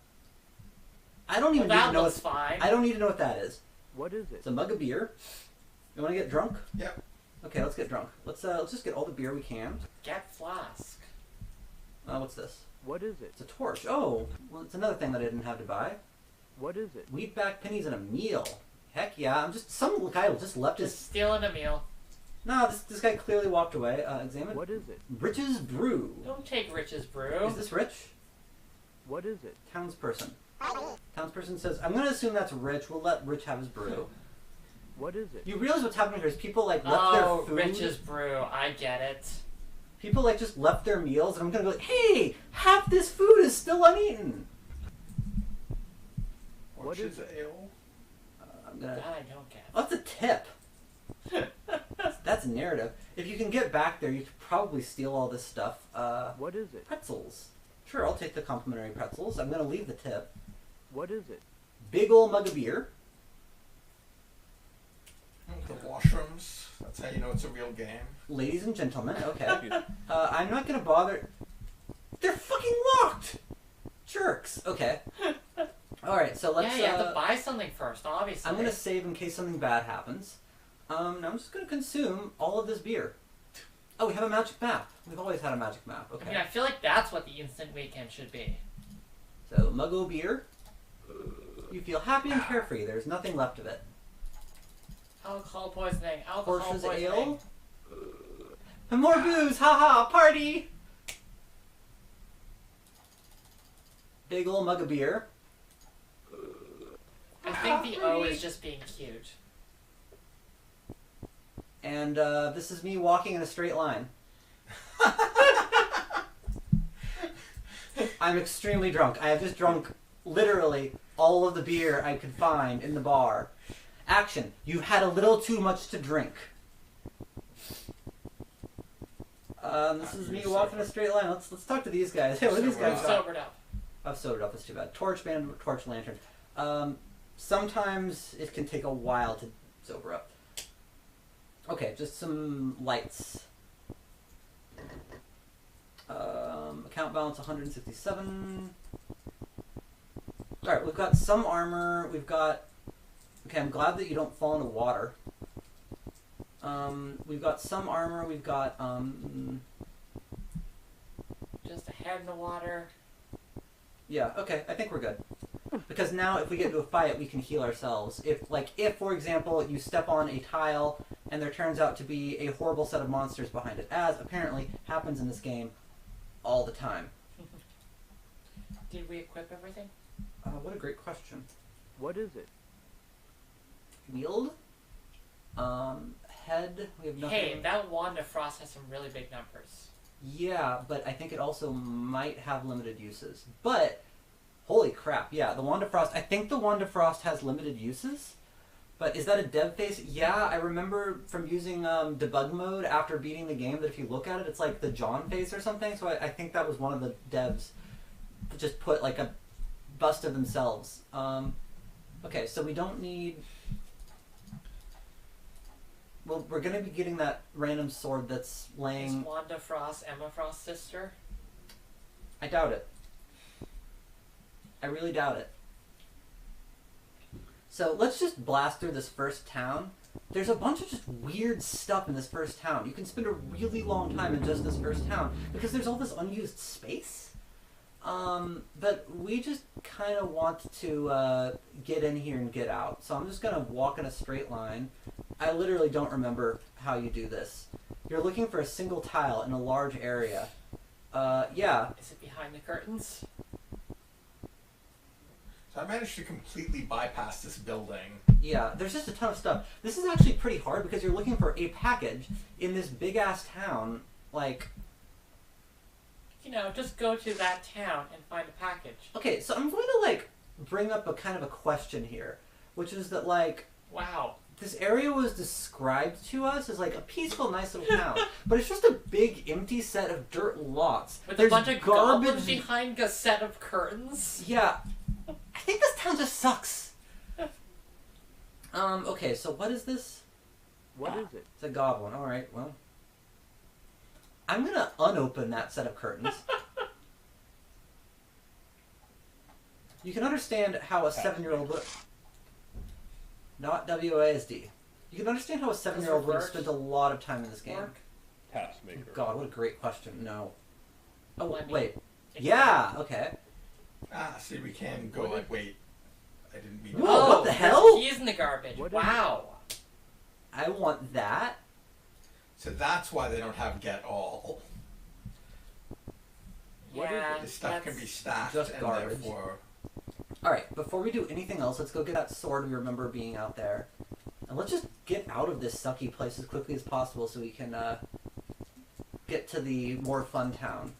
B: I don't even
C: Well,
B: need
C: that
B: to know
C: looks
B: what...
C: fine.
B: I don't need to know what that is.
D: What is it?
B: It's a mug of beer. You want to get drunk?
A: Yep.
B: Okay, let's get drunk. Let's just get all the beer we can.
C: Get flask.
B: What's this?
D: What is it?
B: It's a torch. Oh, well, it's another thing that I didn't have to buy.
D: What is it?
B: Wheatback pennies and a meal. Heck yeah! I'm just some guy just left
C: Just
B: his.
C: stealing a meal.
B: No, this guy clearly walked away. Examine.
D: What is it?
B: Rich's brew.
C: Don't take Rich's brew.
B: Is this Rich?
D: What is it?
B: Townsperson. Townsperson says, "I'm gonna assume that's Rich. We'll let Rich have his brew."
D: What is it?
B: You realize what's happening here is people like left their food.
C: Rich's brew. I get it.
B: People like just left their meals, and I'm gonna be like, "Hey, half this food is still uneaten."
D: What is it?
A: ale?
B: I'm gonna.
C: That I don't get.
B: Oh, that's a tip. That's narrative. If you can get back there, you could probably steal all this stuff.
D: What is it?
B: Pretzels. Sure, I'll take the complimentary pretzels. I'm gonna leave the tip.
D: What is it?
B: Big ol' mug of beer.
A: The washrooms. That's how you know it's a real game.
B: Ladies and gentlemen, okay.
E: Excuse me.
B: I'm not gonna bother. They're fucking locked! Jerks. Okay. Alright, so let's.
C: Yeah, you have to buy something first, obviously.
B: I'm gonna save in case something bad happens. Now I'm just gonna consume all of this beer. Oh, we have a magic map. We've always had a magic map. Okay.
C: I mean, I feel like that's what the instant weekend should be.
B: So, muggo beer. You feel happy and carefree. There's nothing left of it.
C: Alcohol poisoning. Alcohol
B: Horse's
C: poisoning.
B: ale. And more booze. Haha, party. big old mug of beer.
C: I think the O is just being cute.
B: And this is me walking in a straight line. I'm extremely drunk. I have just drunk literally all of the beer I could find in the bar. Action. You've had a little too much to drink. This is me walking a straight line. Let's talk to these guys. Hey, what are these guys got?
C: Sobered up.
B: I've sobered up. That's too bad. Torch lantern. Sometimes it can take a while to sober up. Okay, just some lights. Account balance 167. Alright, we've got some armor. We've got... Okay, I'm glad that you don't fall into water. We've got some armor. We've got...
C: Just a head in the water.
B: Yeah, okay, I think we're good. Because now if we get into a fight, we can heal ourselves. If, for example, you step on a tile and there turns out to be a horrible set of monsters behind it, as apparently happens in this game all the time.
C: Did we equip everything?
B: What a great question.
D: What is it?
B: Wield? Head? We have nothing.
C: Hey, that Wand of Frost has some really big numbers.
B: Yeah, but I think it also might have limited uses. But, holy crap, yeah, the Wand of Frost, I think the Wand of Frost has limited uses. But is that a dev face? Yeah, I remember from using debug mode after beating the game that if you look at it, it's like the John face or something. So I think that was one of the devs that just put like a bust of themselves. Okay, so we don't need... Well, we're going to be getting that random sword that's laying...
C: Is Wanda Frost Emma Frost's sister?
B: I doubt it. I really doubt it. So let's just blast through this first town. There's a bunch of just weird stuff in this first town. You can spend a really long time in just this first town because there's all this unused space. But we just kind of want to get in here and get out. So I'm just going to walk in a straight line. I literally don't remember how you do this. You're looking for a single tile in a large area. Yeah.
C: Is it behind the curtains?
A: So I managed to completely bypass this building.
B: Yeah, there's just a ton of stuff. This is actually pretty hard because you're looking for a package in this big-ass town. Like...
C: You know, just go to that town and find a package.
B: Okay, so I'm going to, like, bring up a kind of a question here. Which is that, like...
C: Wow.
B: This area was described to us as, like, a peaceful, nice little town. But it's just a big, empty set of dirt lots.
C: With
B: There's
C: a bunch of goblins behind a set of curtains?
B: Yeah. I think this town just sucks. Okay, so what is this?
D: What is it?
B: It's a goblin. Alright, well. I'm gonna unopen that set of curtains. You can understand how a 7-year-old would... Not WASD. You can understand how a 7-year-old would have spent a lot of time in this game.
E: TaskMaker.
B: God, what a great question. No. Oh,
C: Well, I mean,
B: wait.
C: it's
B: Yeah, okay.
A: Ah, see, we can go like, wait. I didn't mean
B: Whoa,
A: to.
B: what the
C: there's
B: hell?
C: keys in the garbage.
D: What is
C: Wow.
B: I want that.
A: So that's why they don't have get all.
D: What is
C: Yeah,
A: This stuff can be stacked
B: Just
A: and
B: garbage.
A: therefore...
B: Alright, before we do anything else, let's go get that sword we remember being out there. And let's just get out of this sucky place as quickly as possible so we can get to the more fun town.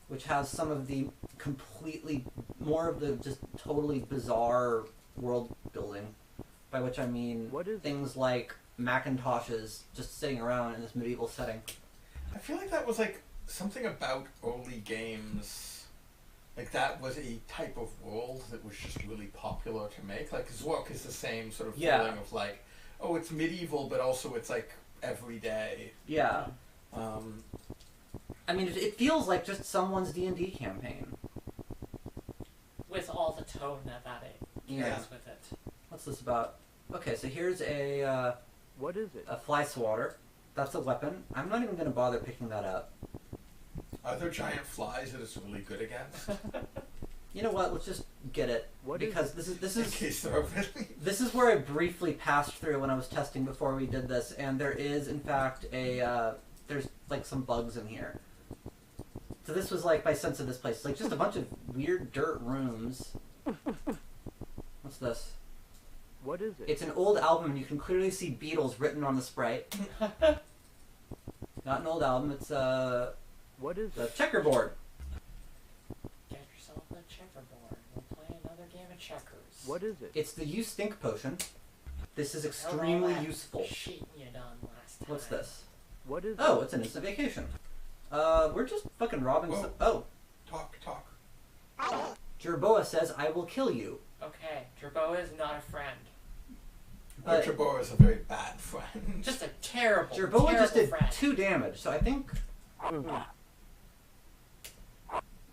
B: Which has some of the completely, more of the just totally bizarre world building. By which I mean
D: What is it?
B: things like Macintoshes just sitting around in this medieval setting.
A: I feel like that was like something about early games. Like that was a type of world that was just really popular to make. Like Zork is the same sort of
B: Yeah.
A: feeling of like, oh, it's medieval, but also it's like everyday.
B: Yeah.
A: Um,
B: I mean, it feels like just someone's D&D campaign.
C: With all the tone that it
B: Yeah.
C: carries with it.
B: What's this about? Okay, so here's a
D: What is it?
B: fly swatter. That's a weapon. I'm not even going to bother picking that up.
A: are there giant flies that it's really good against?
B: You know what? Let's just get it
D: What is
B: because
D: it?
B: this
A: In
B: is
A: case there are really...
B: this is where I briefly passed through when I was testing before we did this, and there is in fact a there's like some bugs in here. So this was like my sense of this place. Like just a bunch of weird dirt rooms. What's this?
D: What is it?
B: It's an old album and you can clearly see Beatles written on the sprite. Not an old album, it's
D: What is
B: the
D: it?
B: checkerboard.
C: Get yourself a checkerboard. We'll play another game of checkers.
D: What is it?
B: It's the You Stink potion. This is
C: Hell,
B: extremely
C: all that
B: useful.
C: cheating you done last time.
B: What's this?
D: What is
B: Oh, it's an instant vacation. We're just fucking robbing
A: Whoa.
B: some... Oh,
A: Talk.
B: Jerboa says, I will kill you.
C: Okay, Jerboa is not a friend.
B: But
A: Ultima is a very bad friend.
C: Just a terrible,
B: Jerboa
C: terrible
B: just did
C: friend.
B: 2 damage, so I think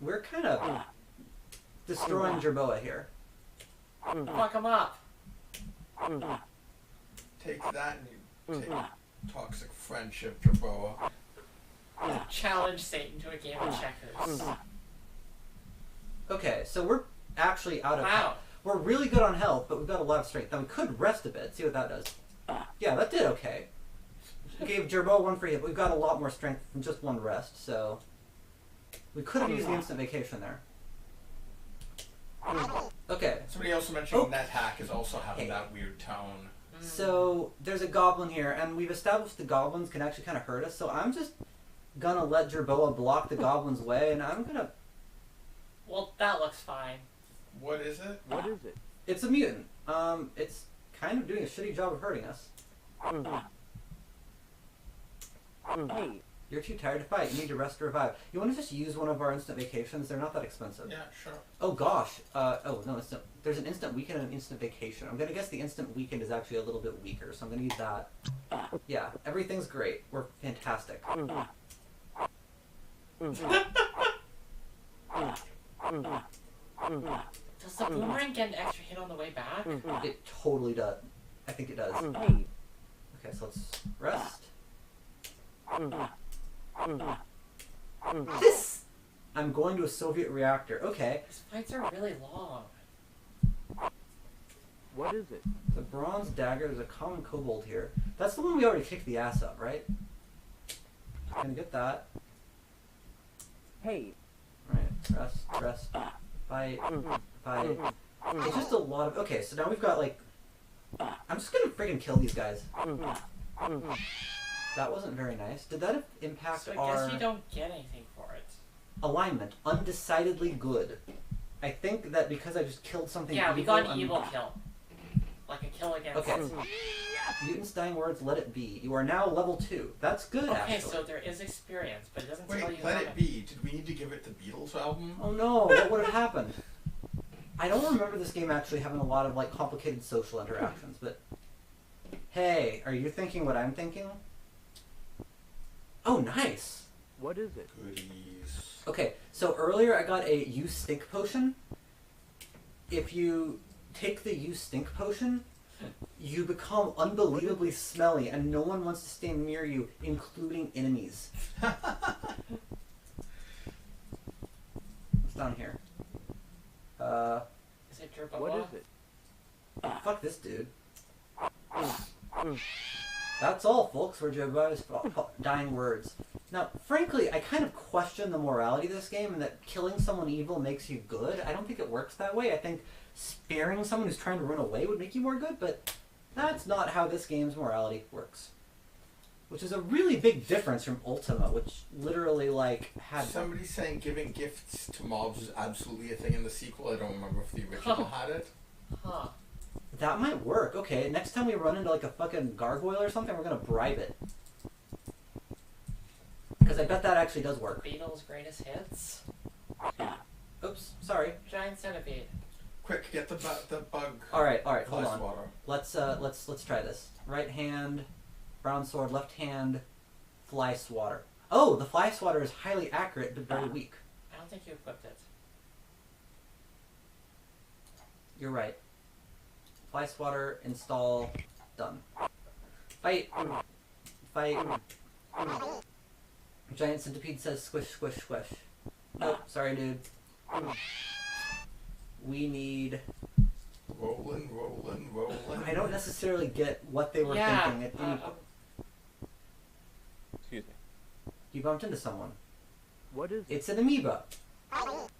B: we're kind of destroying Jerboa here.
C: Fuck him up.
A: Take that and you take toxic friendship, Jerboa.
C: Challenge Satan to a game of checkers.
B: Okay, so we're actually out of
C: Wow.
B: health. We're really good on health, but we've got a lot of strength. Now we could rest a bit, see what that does. Yeah, that did okay. We gave Jerboa 1 free hit, but we've got a lot more strength from just 1 rest, so... We could have used the instant vacation there. Okay,
A: Somebody also mentioned
B: Oh.
A: NetHack is also having
B: Hey.
A: that weird tone.
B: so there's a goblin here, and we've established the goblins can actually kind of hurt us, so I'm just gonna let Jerboa block the goblin's way, and I'm gonna...
C: Well, that looks fine.
A: What is it?
D: What is it?
B: It's a mutant. It's kind of doing a shitty job of hurting us.
D: Hey,
B: You're too tired to fight. You need to rest or revive. You want to just use one of our instant vacations? They're not that expensive.
A: Yeah, sure.
B: Oh gosh. Oh no, there's an instant weekend and an instant vacation. I'm gonna guess the instant weekend is actually a little bit weaker, so I'm gonna use that. Yeah, everything's great. We're fantastic.
C: Does the boomerang get an extra hit on the way back?
B: It totally does. I think it does.
D: hey,
B: Okay, so let's rest. This. I'm going to a Soviet reactor. Okay.
C: These fights are really long.
D: what is it?
B: The bronze dagger. There's a common kobold here. That's the one we already kicked the ass of, right? Gonna get that.
D: Hey,
B: Right. Rest. Fight. Fight. It's just a lot of... Okay, so now we've got, like... I'm just gonna freaking kill these guys. That wasn't very nice. Did that impact
C: So I
B: our...
C: guess you don't get anything for it.
B: Alignment. Undecidedly good. I think that because I just killed something
C: Yeah,
B: evil...
C: we got an
B: I'm-
C: evil kill. Like a kill against...
B: Okay. Mutant's dying words, let it be. You are now level 2. That's good,
C: Okay,
B: actually.
C: so there is experience, but it doesn't tell
A: Wait,
C: you
A: let
C: how
A: it
C: much.
A: be. Did we need to give it the Beatles album?
B: Oh no, what would have happened? I don't remember this game actually having a lot of like complicated social interactions, but hey, are you thinking what I'm thinking? Oh, nice.
D: what is it?
A: Goodies.
B: Okay, so earlier I got a You Stink potion. If you take the You Stink potion, you become unbelievably smelly and no one wants to stay near you, including enemies. What's down here?
C: Is it Jerboa?
D: What is it?
B: Fuck this dude. That's all, folks, for Jerboa's dying words. Now, frankly, I kind of question the morality of this game and that killing someone evil makes you good. I don't think it works that way. I think sparing someone who's trying to run away would make you more good, but that's not how this game's morality works. Which is a really big difference from Ultima, which literally, like, had...
A: Somebody saying giving gifts to mobs is absolutely a thing in the sequel. I don't remember if the original had it.
C: Huh.
B: That might work. Okay, next time we run into, like, a fucking gargoyle or something, we're gonna bribe it. Because I bet that actually does work.
C: Beatles' greatest hits?
B: Oops, sorry.
C: Giant centipede.
A: Quick, get the bug.
B: Alright, hold
A: Fly
B: on.
A: swatter.
B: Let's try this. Right hand, brown sword, left hand, fly swatter. Oh, the fly swatter is highly accurate but very weak.
C: I don't think you equipped it.
B: You're right. Fly swatter, install, done. Fight. Fight. Giant centipede says squish, squish, squish. Nope, sorry dude. We need...
A: Rolling.
B: I don't necessarily get what they were
C: Yeah,
B: thinking. It didn't...
E: Excuse me.
B: You bumped into someone.
D: What is it?
B: It's an amoeba.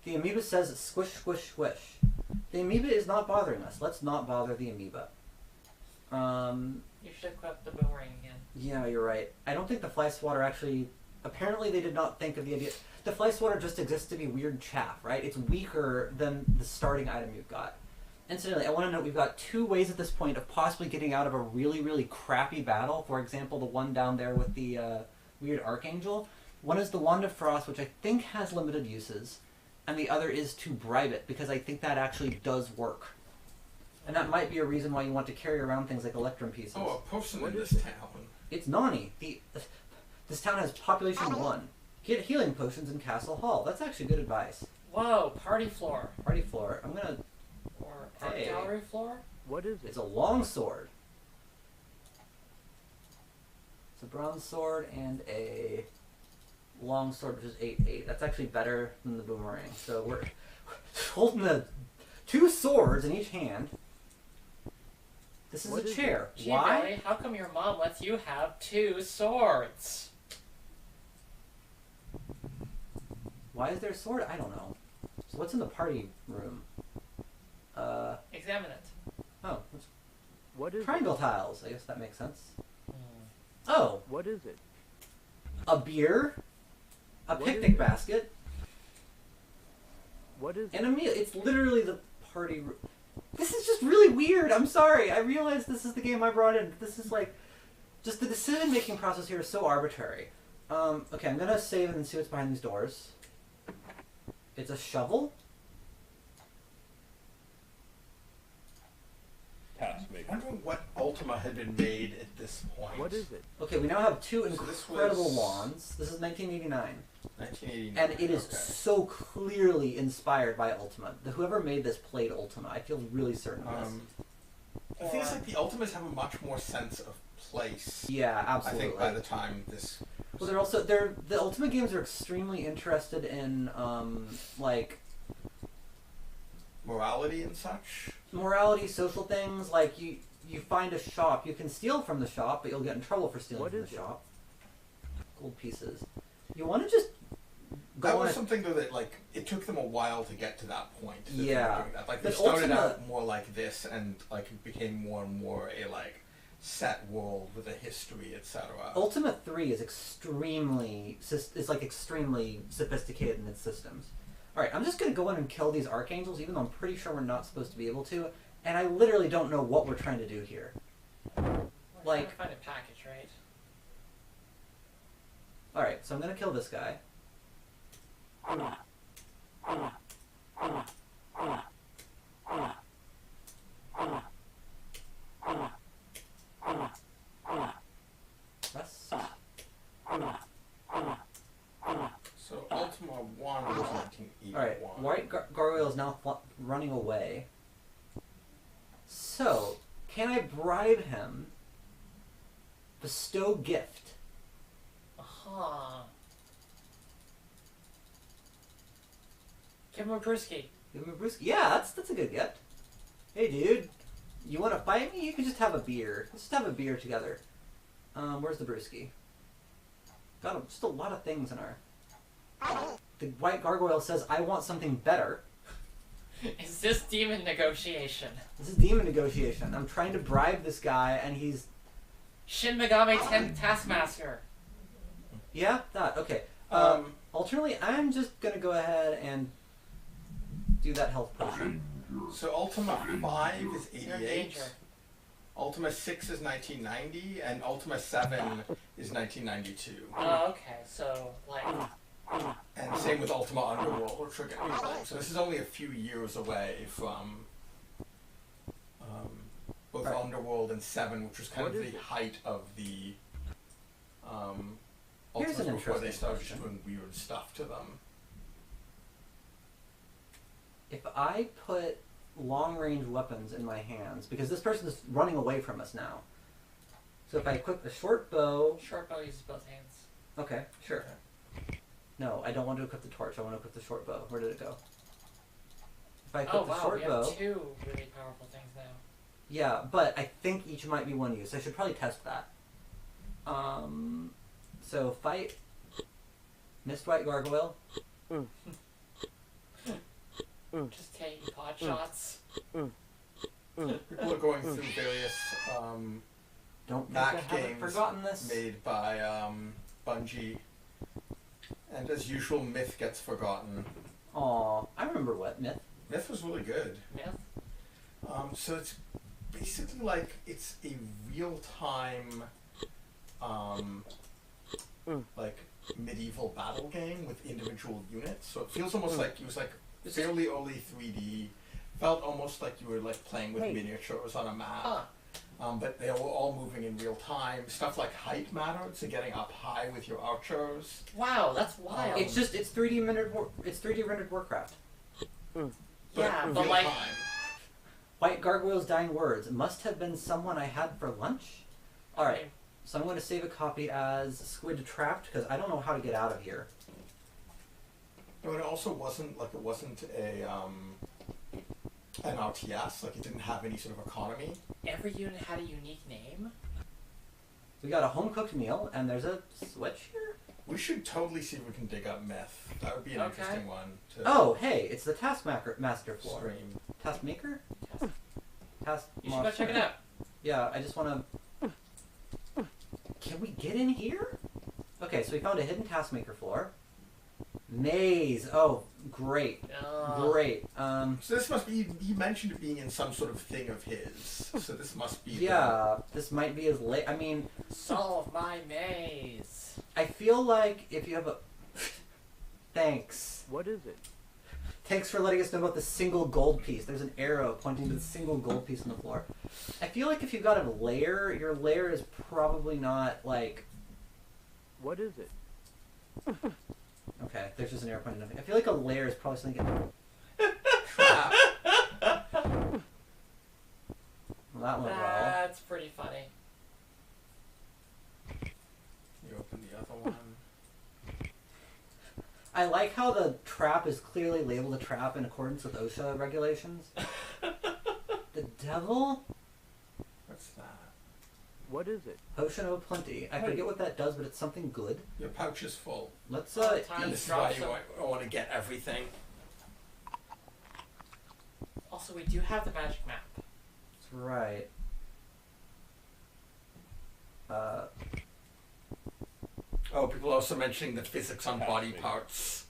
B: The amoeba says squish, squish, squish. The amoeba is not bothering us. Let's not bother the amoeba.
C: You should equip the boomerang again.
B: Yeah, you're right. I don't think the fly swatter actually... Apparently they did not think of the idea... The fly swatter just exists to be weird chaff, right? It's weaker than the starting item you've got. Incidentally, I want to note we've got 2 ways at this point of possibly getting out of a really, really crappy battle. For example, the one down there with the weird archangel. One is the Wand of Frost, which I think has limited uses. And the other is to bribe it, because I think that actually does work. And that might be a reason why you want to carry around things like Electrum pieces.
A: Oh, a person in this town.
B: It's Nani. This town has population 1. Get healing potions in Castle Hall. That's actually good advice.
C: Whoa, party floor.
B: Party floor. I'm gonna...
C: Or art
B: Hey.
C: gallery floor?
D: What is it?
B: It's a long sword. It's a bronze sword and a long sword, which is 8/8. That's actually better than the boomerang. So we're holding the 2 swords in each hand. This is
D: What
B: a
D: is
B: chair.
C: Gee,
B: Why?
C: Billy, how come your mom lets you have 2 swords?
B: Why is there a sword? I don't know. So what's in the party room?
C: Examine it.
B: Oh, it's
D: What is
B: triangle tiles. I guess that makes sense.
C: Hmm.
B: Oh,
D: it? What is it?
B: a beer, a
D: What
B: picnic
D: is it?
B: basket,
D: What is
B: and
D: it?
B: a meal. It's literally the party room. This is just really weird. I'm sorry. I realize this is the game I brought in. This is like, just the decision-making process here is so arbitrary. Okay, I'm gonna save and see what's behind these doors. It's a shovel.
E: TaskMaker.
A: Wondering what Ultima had been made at this point.
D: What is it?
B: Okay, we now have 2
A: So this
B: incredible
A: was-
B: wands. This is 1989.
A: 1989.
B: And it is
A: Okay.
B: so clearly inspired by Ultima. Whoever made this played Ultima. I feel really certain of this.
A: The thing is, like, the Ultimas have a much more sense of place.
B: Yeah,
A: I
B: absolutely.
A: think by the time this.
B: Well, the Ultima games are extremely interested in like
A: Morality and such.
B: morality, social things. Like you find a shop, you can steal from the shop, but you'll get in trouble for stealing
D: What
B: from the
D: is it?
B: shop. Gold pieces. You want to just go
A: That
B: on
A: was
B: a-
A: something though that like it took them a while to get to that point. That they were
B: Yeah.
A: doing that. Like they
B: But
A: started
B: Ultima-
A: out more like this, and like it became more and more a like set world with a history, etc.
B: Ultima 3 is extremely sophisticated in its systems. Alright, I'm just going to go in and kill these archangels, even though I'm pretty sure we're not supposed to be able to. And I literally don't know what we're trying to do here.
C: We're
B: Like-
C: trying to find a package, right?
B: Alright, so I'm going to kill this guy. Rest.
A: So Ultima 1 was 1981.
B: Alright, White Gargoyle is now running away. So, can I bribe him? Bestow gift.
C: Huh. Give him a brewski.
B: Give him a brewski. Yeah, that's a good gift. Hey, dude, you want to fight me? You can just have a beer. Let's just have a beer together. Where's the brewski? Got just a lot of things in our... The White Gargoyle says, I want something better.
C: Is this demon negotiation?
B: This is demon negotiation. I'm trying to bribe this guy, and he's...
C: Shin Megami 10 Taskmaster.
B: Yeah, that. Okay. Alternately, I'm just going to go ahead and do that health potion.
A: So Ultima 5 is
C: You're in
A: 88.
C: danger.
A: Ultima 6 is 1990, and Ultima 7 is 1992.
C: Oh, okay. So, like,
A: And same with Ultima Underworld, which we're going to be playing. So this is only a few years away from both
B: Right.
A: Underworld and 7, which was kind
D: What
A: of
D: is
A: the
D: it?
A: height of the
B: Here's
A: Ultimas
B: an
A: before they
B: interesting
A: started
B: question.
A: doing weird stuff to them.
B: If I put long-range weapons in my hands, because this person is running away from us now. So if I equip a short bow...
C: short bow uses both hands.
B: Okay, sure. No, I don't want to equip the torch. I want to equip the short bow. Where did it go? If I equip
C: Oh,
B: the
C: wow.
B: short
C: We
B: bow...
C: have 2 really powerful things now.
B: Yeah, but I think each might be one use. I should probably test that. So fight Missed White Gargoyle.
C: Just taking pot shots.
A: People are going through various
B: Don't think
A: Mac
B: I haven't
A: games
B: forgotten this.
A: made by Bungie, and as usual, Myth gets forgotten.
B: Aw, I remember what Myth.
A: Myth was really good.
C: Myth?
A: So it's basically like it's a real-time, like medieval battle game with individual units. So it feels almost like it was like fairly early 3D. Felt almost like you were like playing with miniatures on a map.
C: Huh.
A: But they were all moving in real time. Stuff like height mattered, so getting up high with your archers.
C: Wow, that's wild.
B: It's 3D rendered Warcraft.
C: Yeah,
A: in
C: but
A: real
C: like,
A: time.
B: White Gargoyle's dying words must have been someone I had for lunch. All right, so I'm going to save a copy as Squid Trapped because I don't know how to get out of here.
A: No, it also wasn't like it wasn't a an RTS. Like it didn't have any sort of economy.
C: every unit had a unique name.
B: We got a home cooked meal and there's a switch here.
A: We should totally see if we can dig up Myth. That would be an
C: Okay.
A: interesting one to
B: Oh, hey, it's the Taskmaker Master floor.
A: stream.
B: TaskMaker?
C: You should go
B: Taskmaster.
C: check it out.
B: Yeah, I just want to. Can we get in here? Okay, so we found a hidden Taskmaker floor. Maze. Oh, great. Great.
A: So this must be. He mentioned it being in some sort of thing of his. So this must be.
B: Yeah, this might be his late. I mean,
C: Solve my maze.
B: I feel like if you have a. Thanks.
D: What is it?
B: Thanks for letting us know about the single gold piece. There's an arrow pointing to the single gold piece on the floor. I feel like if you've got a layer, your layer is probably not like.
D: What is it?
B: Okay, there's just an arrow pointing to nothing. I feel like a layer is probably something. Crap. Well, that went well.
C: That's pretty funny.
A: You open the other one.
B: I like how the trap is clearly labeled a trap in accordance with OSHA regulations. The devil?
A: What's that?
D: What is it?
B: Potion of plenty. I forget what that does, but it's something good.
A: Your pouch is full.
B: Let's
C: Time
A: And
C: to
A: this is
C: drop
A: why you
C: some.
A: want to get everything.
C: Also, we do have the magic map.
B: That's right.
A: Oh, people are also mentioning the physics on body
E: TaskMaker.
A: parts.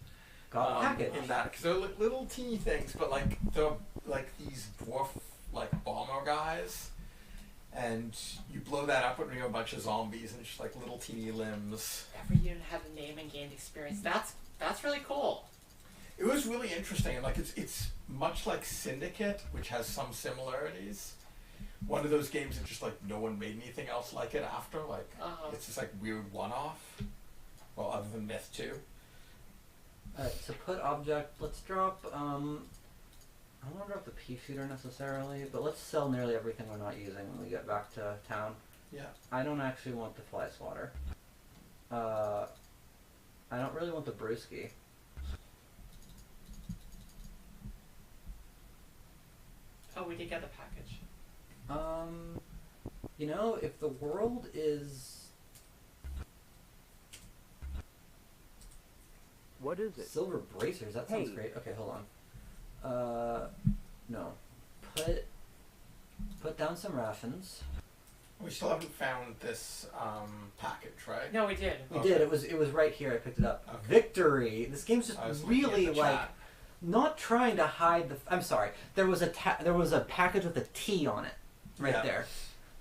B: Got package.
A: In that, because they're little teeny things, but like they're like these dwarf like bomber guys, and you blow that up and you have a bunch of zombies and it's just like little teeny limbs.
C: Every unit had a name and gained experience. That's really cool.
A: It was really interesting, and like it's much like Syndicate, which has some similarities. One of those games that just like no one made anything else like it after. Like it's just like weird one-off. Well, other than Myth 2.
B: Alright, so put object. Let's drop. I don't want to drop the pea shooter necessarily, but let's sell nearly everything we're not using when we get back to town.
A: Yeah.
B: I don't actually want the fly swatter. I don't really want the brewski.
C: Oh, we did get the package.
B: You know, if the world is
D: What is it?
B: silver bracers, that sounds
D: Hey.
B: great. Okay, hold on. No. Put down some rations.
A: We still haven't found this package, right?
C: No, we did.
B: We
A: Okay.
B: did. It was right here. I picked it up.
A: Okay.
B: Victory. This game's just
A: I was looking at
B: really
A: the
B: like
A: chat.
B: not trying to hide the. I'm sorry. There was a package with a T on it, right
A: Yeah.
B: there.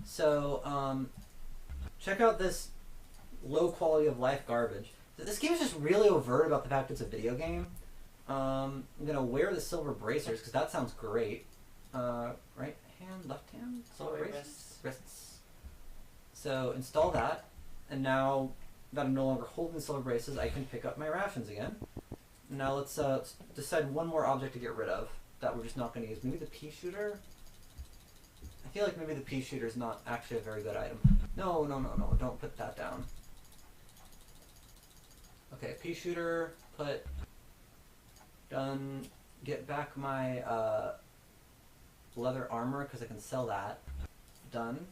B: So check out this low quality of life garbage. This game is just really overt about the fact it's a video game. I'm gonna wear the silver bracers because that sounds great. Right hand, left hand, silver
C: Silver
B: bracers, wrists. So install that, and now that I'm no longer holding silver braces, I can pick up my rations again. Now let's decide one more object to get rid of that we're just not going to use. Maybe the pea shooter. I feel like maybe the pea shooter is not actually a very good item. No, don't put that down. Okay, pea shooter, put done. Get back my leather armor because I can sell that. Done.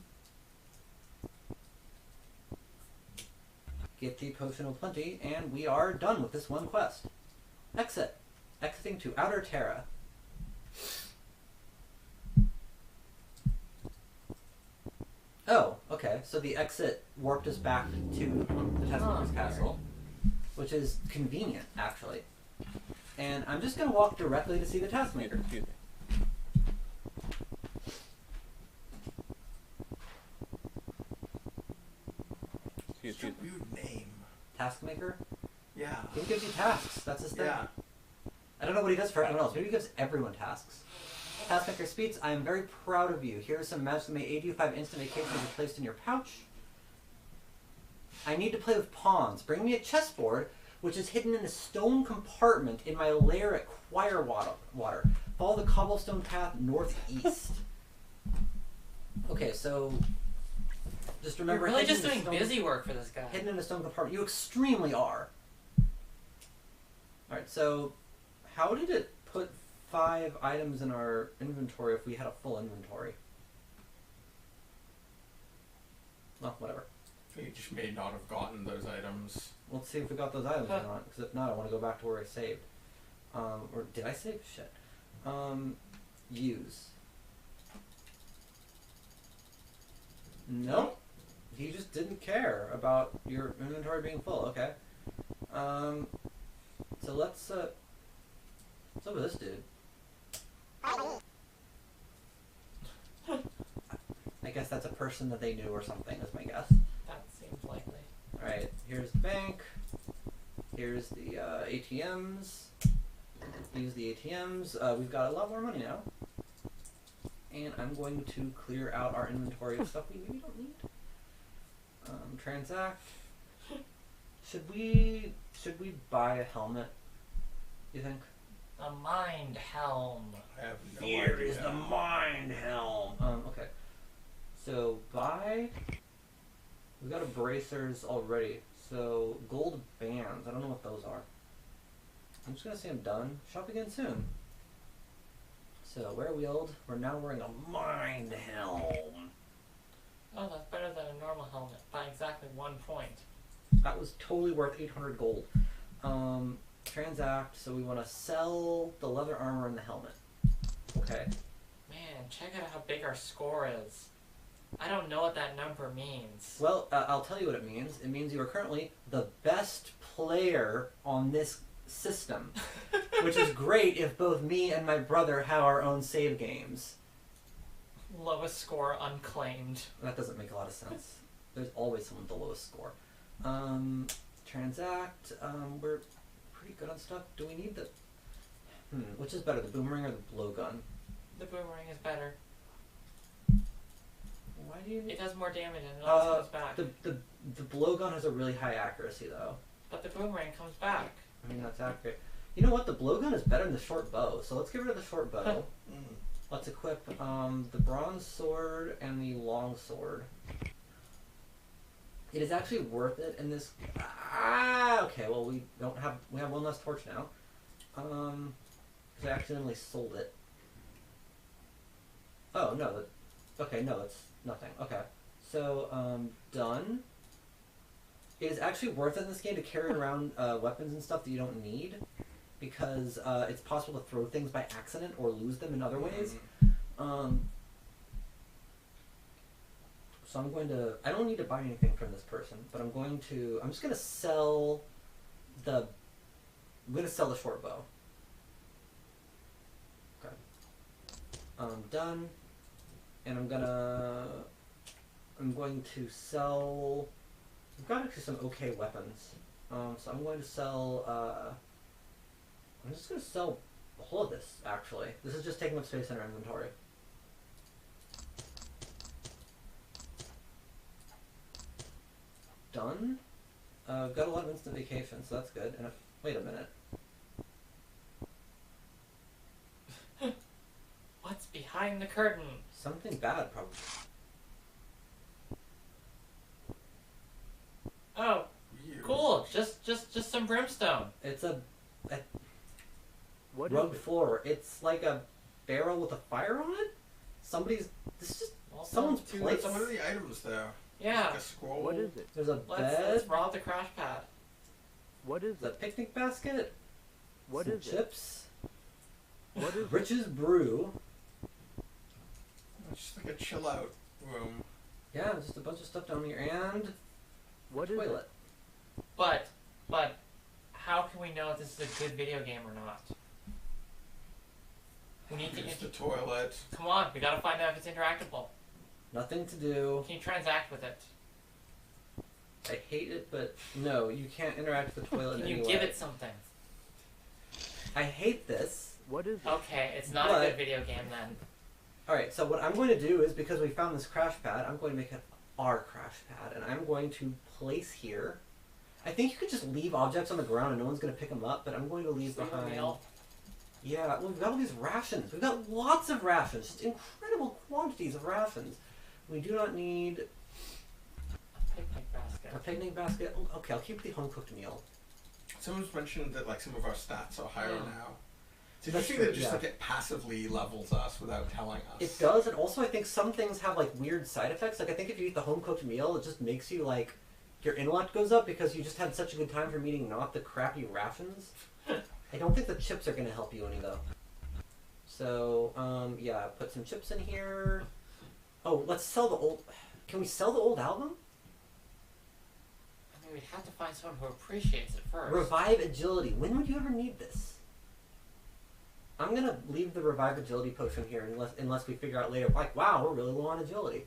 B: get the Potion of Plenty, and we are done with this one quest. Exit. Exiting to Outer Terra. Oh, okay. So the exit warped us back to the TaskMaker's castle, which is convenient, actually. And I'm just going to walk directly to see the TaskMaker.
E: Excuse me.
A: It's a weird name.
B: TaskMaker?
A: Yeah.
B: He gives you tasks. That's his thing.
A: Yeah.
B: I don't know what he does for everyone else. Maybe he gives everyone tasks. TaskMaker speaks, I am very proud of you. Here are some magic that may aid you. 5 instant vacations are placed in your pouch. I need to play with pawns. Bring me a chessboard, which is hidden in a stone compartment in my lair at Choir Water. Follow the cobblestone path northeast. Okay, so just remember,
C: You're really
B: hidden
C: just
B: in a
C: doing
B: stone-
C: busy work for this guy.
B: hidden in a stone compartment. You extremely are. Alright, so how did it put 5 items in our inventory if we had a full inventory? Well, whatever.
A: You just may not have gotten those items.
B: Let's see if we got those items or not, because if not, I want to go back to where I saved. Or did I save? Shit. Use. Nope. He just didn't care about your inventory being full. Okay. So let's what's up with this dude? I guess that's a person that they knew or something, is my guess.
C: That seems likely.
B: Alright, here's the bank. Here's the ATMs. Use the ATMs. We've got a lot more money now. And I'm going to clear out our inventory of stuff we maybe don't need. Transact. Should we buy a helmet, you think?
C: The mind helm.
A: I have no
B: Here
A: idea.
B: is the mind helm. Okay. So buy. We've got a bracers already. So gold bands. I don't know what those are. I'm just gonna say I'm done. Shop again soon. So wear wheeled. We're now wearing a mind helm.
C: Oh, that's better than a normal helmet by exactly 1 point.
B: That was totally worth 800 gold. Transact. So we want to sell the leather armor and the helmet. Okay.
C: Man, check out how big our score is. I don't know what that number means.
B: Well, I'll tell you what it means. It means you are currently the best player on this system, which is great if both me and my brother have our own save games.
C: Lowest score unclaimed.
B: That doesn't make a lot of sense. There's always someone with the lowest score. Transact. We're pretty good on stuff. Do we need the... which is better, the boomerang or the blowgun?
C: The boomerang is better.
B: Why do you need...
C: It does more damage and it always comes back.
B: The blowgun has a really high accuracy, though.
C: But the boomerang comes back.
B: I mean, that's accurate. You know what? The blowgun is better than the short bow, so let's get rid of the short bow. Let's equip the bronze sword and the long sword. It is actually worth it in this... okay, well we have one less torch now. Because I accidentally sold it. Oh, no, okay, no, that's nothing. Okay, so, done. It is actually worth it in this game to carry around weapons and stuff that you don't need, because it's possible to throw things by accident or lose them in other ways. So I'm going to... I don't need to buy anything from this person, but I'm just going to sell the... I'm going to sell the short bow. Okay. Done. And I'm going to sell... I've got actually some okay weapons. So I'm going to sell... I'm just going to sell the whole of this, actually. This is just taking up space in our inventory. Done. Got a lot of instant vacation, so that's good. And wait a minute.
C: What's behind the curtain?
B: Something bad, probably.
C: Oh, cool. Just some brimstone.
B: It's a
D: What is
B: rugged
D: it?
B: floor. It's like a barrel with a fire on it. This is just
C: Well,
B: someone's
C: some-
B: place.
A: What are the items there?
C: Yeah.
A: Like a scroll.
D: What is it?
B: There's a
C: Let's
B: bed.
C: rob the crash pad.
D: What is
B: The
D: it?
B: picnic basket.
D: What
B: some
D: is it?
B: chips.
D: What is it?
B: Rich's brew.
A: It's just like a chill out room.
B: Yeah, just a bunch of stuff down here and
D: What is it?
B: toilet.
C: But how can we know if this is a good video game or not? We need to
A: Use the toilet.
C: come on, we gotta find out if it's interactable.
B: Nothing to do.
C: Can you transact with it?
B: I hate it, but no, you can't interact with the toilet
C: Can you
B: anyway.
C: give it something?
B: I hate this.
D: What is it?
C: Okay, it's not
B: But-
C: a good video game then.
B: Alright, so what I'm going to do is, because we found this crash pad, I'm going to make it our crash pad, and I'm going to place here. I think you could just leave objects on the ground and no one's going to pick them up, but I'm going to leave
C: Steal a
B: behind...
C: meal.
B: Yeah, well, we've got all these rations. We've got lots of rations, just incredible quantities of rations. We do not need
C: A picnic basket.
B: a picnic basket. Oh, okay, I'll keep the home-cooked meal.
A: Someone's mentioned that like some of our stats are higher now. It's
B: That's
A: interesting
B: true,
A: that just
B: yeah.
A: like it passively levels us without telling us.
B: It does, and also I think some things have like weird side effects. Like I think if you eat the home-cooked meal, it just makes you like your intellect goes up because you just had such a good time from eating not the crappy rations. I don't think the chips are going to help you any though. So yeah, put some chips in here. Oh, let's sell the old. Can we sell the old album?
C: I mean, we'd have to find someone who appreciates it first.
B: Revive agility. When would you ever need this? I'm gonna leave the revive agility potion here unless we figure out later. Like, wow, we're really low on agility.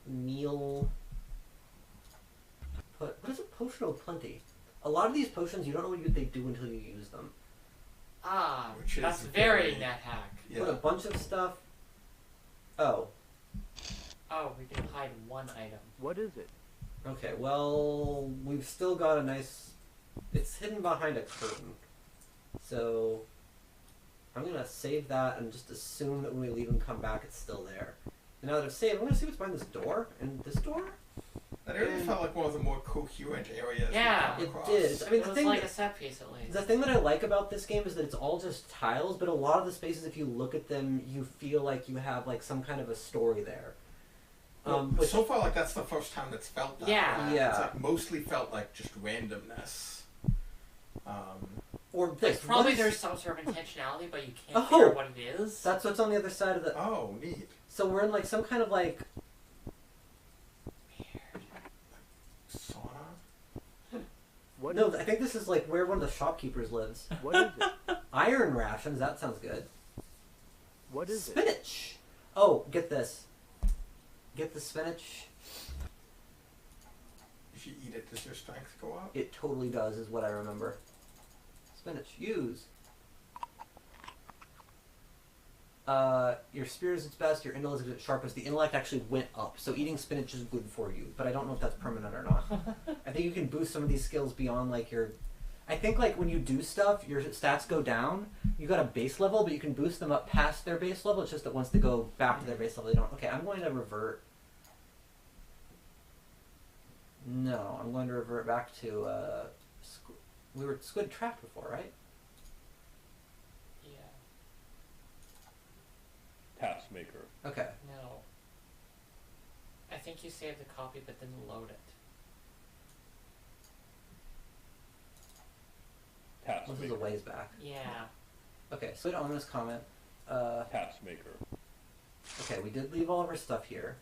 B: Meal. What is a potion of plenty? A lot of these potions, you don't know what they do until you use them.
C: Ah,
A: Which is
C: that's
A: very-
C: very net hack.
B: Put a
A: Yeah.
B: bunch of stuff. Oh,
C: Oh, we can hide one item.
D: What is it?
B: okay. Well, we've still got a nice. It's hidden behind a curtain, so I'm gonna save that and just assume that when we leave and come back, it's still there. And now that I've saved, I'm gonna see what's behind this door and this door.
A: That area
B: And-
A: felt like one of the more coherent areas.
C: Yeah.
A: we've
B: It
A: come across.
B: did. I mean,
C: It
B: the
C: was
B: thing
C: like
B: that-
C: a set piece at least.
B: The thing that I like about this game is that it's all just tiles, but a lot of the spaces, if you look at them, you feel like you have like some kind of a story there.
A: Well,
B: Which
A: so far, like that's the first time that's felt that.
C: Yeah.
A: way.
B: Yeah.
A: It's like mostly felt like just randomness.
B: or this.
C: Like, probably
B: what is-
C: there's some sort of intentionality, but you can't
B: Oh!
C: figure out what it is.
B: That's what's on the other side of the.
A: Oh, neat.
B: So we're in like some kind of like.
A: Sauna.
D: What
B: No,
D: is
B: I think this is like where one of the shopkeepers lives.
D: it? What is it?
B: Iron rations. That sounds good.
D: What is it?
B: Spinach. Oh, get this. Get the spinach.
A: If you eat it, does your strength go up?
B: It totally does, is what I remember. Spinach. Use. Your spirit is its best, your intellect is its sharpest. The intellect actually went up, so eating spinach is good for you, but I don't know if that's permanent or not. I think you can boost some of these skills beyond like your... I think like when you do stuff, your stats go down. You got a base level, but you can boost them up past their base level. It's just that once they go back to their base level, they don't... Okay, I'm going to revert... No, I'm going to revert back to, we were squid trapped before, right?
C: Yeah.
E: TaskMaker.
B: Okay.
C: No. I think you saved the copy but didn't load it.
B: This is a
E: TaskMaker.
B: ways back.
C: Yeah.
B: Okay, so an ominous comment.
E: TaskMaker.
B: Okay, we did leave all of our stuff here.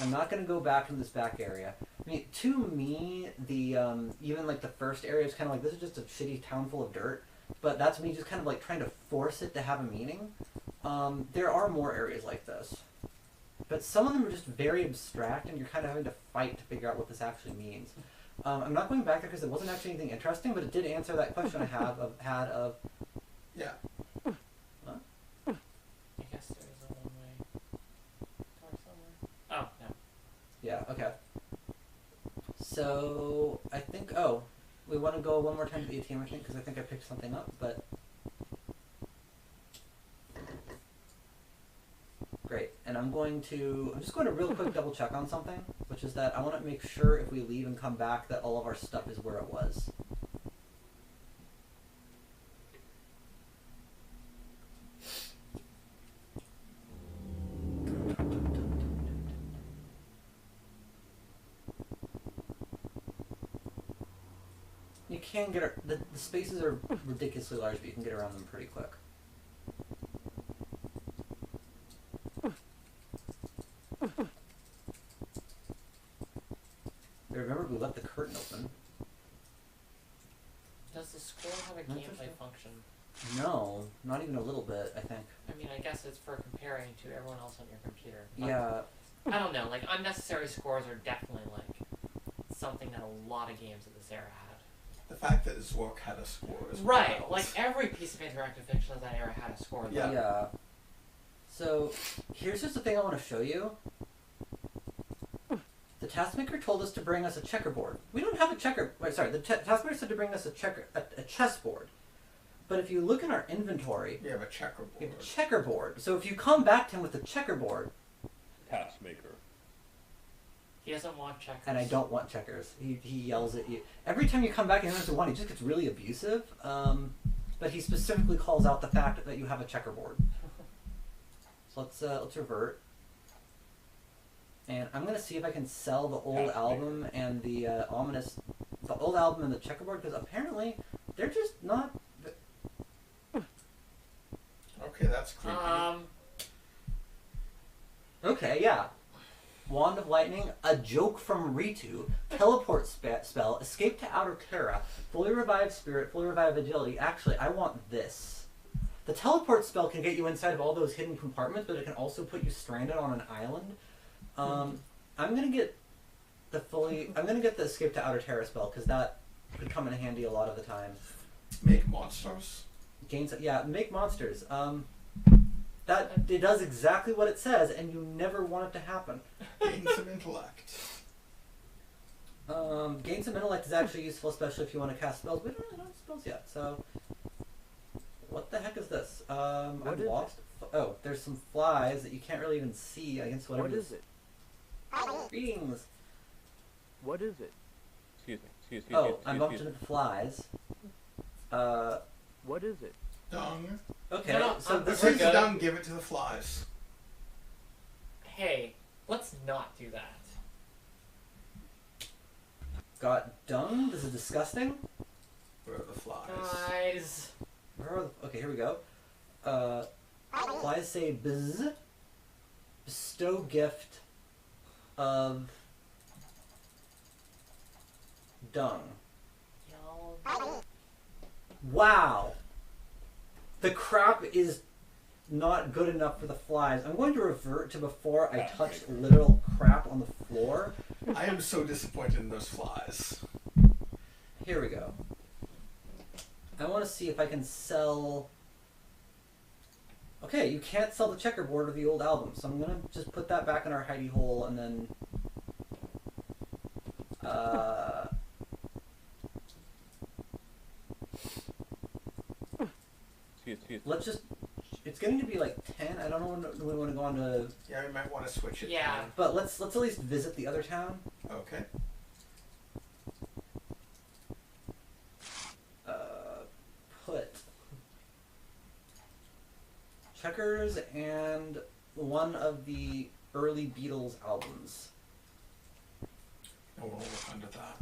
B: I'm not going to go back in this back area. I mean, to me, the even like the first area is kind of like, this is just a shitty town full of dirt. But that's me just kind of like trying to force it to have a meaning. There are more areas like this. But some of them are just very abstract and you're kind of having to fight to figure out what this actually means. I'm not going back there because there wasn't actually anything interesting, but it did answer that question I had of
A: Yeah.
C: I guess there is a one-way door somewhere. Oh, no.
B: yeah, okay. So, I think, oh, we want to go one more time to the ATM, I think, because I think I picked something up, but... Great, and I'm just going to real quick double check on something, which is that I want to make sure if we leave and come back that all of our stuff is where it was. can get the spaces are ridiculously large, but you can get around them pretty quick. Remember, we left the curtain open.
C: Does the score have a gameplay function?
B: No, not even a little bit, I think.
C: I mean, I guess it's for comparing to everyone else on your computer.
B: Yeah.
C: I don't know, like, unnecessary scores are definitely, like, something that a lot of games of this era had.
A: The fact that Zork had a score is
C: right,
A: wild.
C: like, every piece of interactive fiction of that era had a score.
A: Yeah.
B: Yeah. So, here's just the thing I want to show you. The TaskMaker told us to bring us a checkerboard. We don't have a the TaskMaker said to bring us a chessboard. But if you look in our inventory,
A: we have a checkerboard.
B: we have a checkerboard. So if you come back to him with a checkerboard,
E: TaskMaker.
C: He doesn't want checkers.
B: and I don't want checkers. He yells at you. Every time you come back and he doesn't want, he just gets really abusive. But he specifically calls out the fact that you have a checkerboard. So let's revert. And I'm gonna see if I can sell the old album and the old album and the checkerboard, because apparently they're just not.
A: Okay, that's creepy.
B: Okay, yeah. Wand of Lightning, a joke from Ritu, teleport spell, escape to Outer Terra, fully revive spirit, fully revive agility. Actually, I want this. The teleport spell can get you inside of all those hidden compartments, but it can also put you stranded on an island. I'm gonna get the escape to Outer Terra spell, because that could come in handy a lot of the time.
A: Make monsters.
B: Make monsters. That it does exactly what it says, and you never want it to happen.
A: Gain some intellect.
B: Gain some intellect is actually useful, especially if you want to cast spells. We don't really know spells yet, so what the heck is this? I'm lost. Oh, there's some flies that you can't really even see against whatever.
D: What is it?
B: Greetings.
D: What is it?
E: Excuse me.
B: Oh, I bumped into the flies.
D: What is it?
A: Dung.
B: Okay,
C: No,
B: so
A: If
B: this
A: it's
B: is
A: dung, give it to the flies.
C: Hey, let's not do that.
B: got dung. This is disgusting.
A: Where are the flies?
C: Guys.
B: Okay, here we go. Flies say bzz. Bestow gift of dung.
C: Y'all.
B: Wow. The crap is not good enough for the flies. I'm going to revert to before I touched literal crap on the floor.
A: I am so disappointed in those flies.
B: Here we go. I want to see if I can sell... Okay, you can't sell the checkerboard or the old album, so I'm going to just put that back in our hidey hole and then... Let's just... It's going to be like 10. I don't know when we want to go on to...
A: Yeah, we might want to switch it.
C: Yeah.
A: down.
B: But let's at least visit the other town.
A: Okay.
B: Put Checkers and one of the early Beatles albums.
A: And we'll look under that.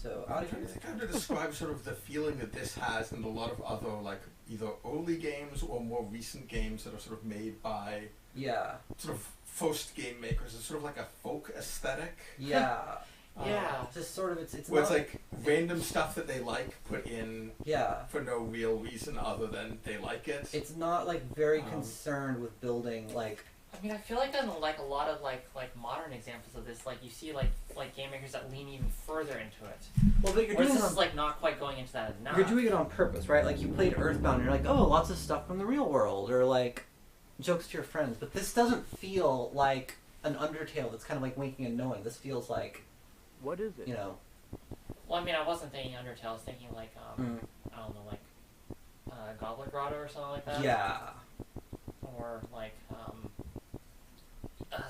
B: So
A: I'm trying to think how to describe sort of the feeling that this has and a lot of other like either early games or more recent games that are sort of made by
B: yeah,
A: sort of first game makers. It's sort of like a folk aesthetic.
B: yeah,
C: Yeah.
B: just sort of it's
A: Where
B: not,
A: it's like random stuff that they like put in
B: yeah.
A: for no real reason other than they like it.
B: It's not like very
A: Um,
B: concerned with building like
C: I mean, I feel like in like a lot of like modern examples of this, like you see like game makers that lean even further into it.
B: well, but you're
C: Whereas
B: doing
C: this
B: it
C: is
B: on,
C: like not quite going into that enough.
B: you're doing it on purpose, right? Like you played Earthbound, and you're like, oh, lots of stuff from the real world, or like jokes to your friends. But this doesn't feel like an Undertale that's kind of like winking and knowing. This feels like,
D: What is it?
B: you know,
C: Well, I mean, I wasn't thinking Undertale. I was thinking like I don't know, like Goblet Grotto or something like that.
B: yeah,
C: Or like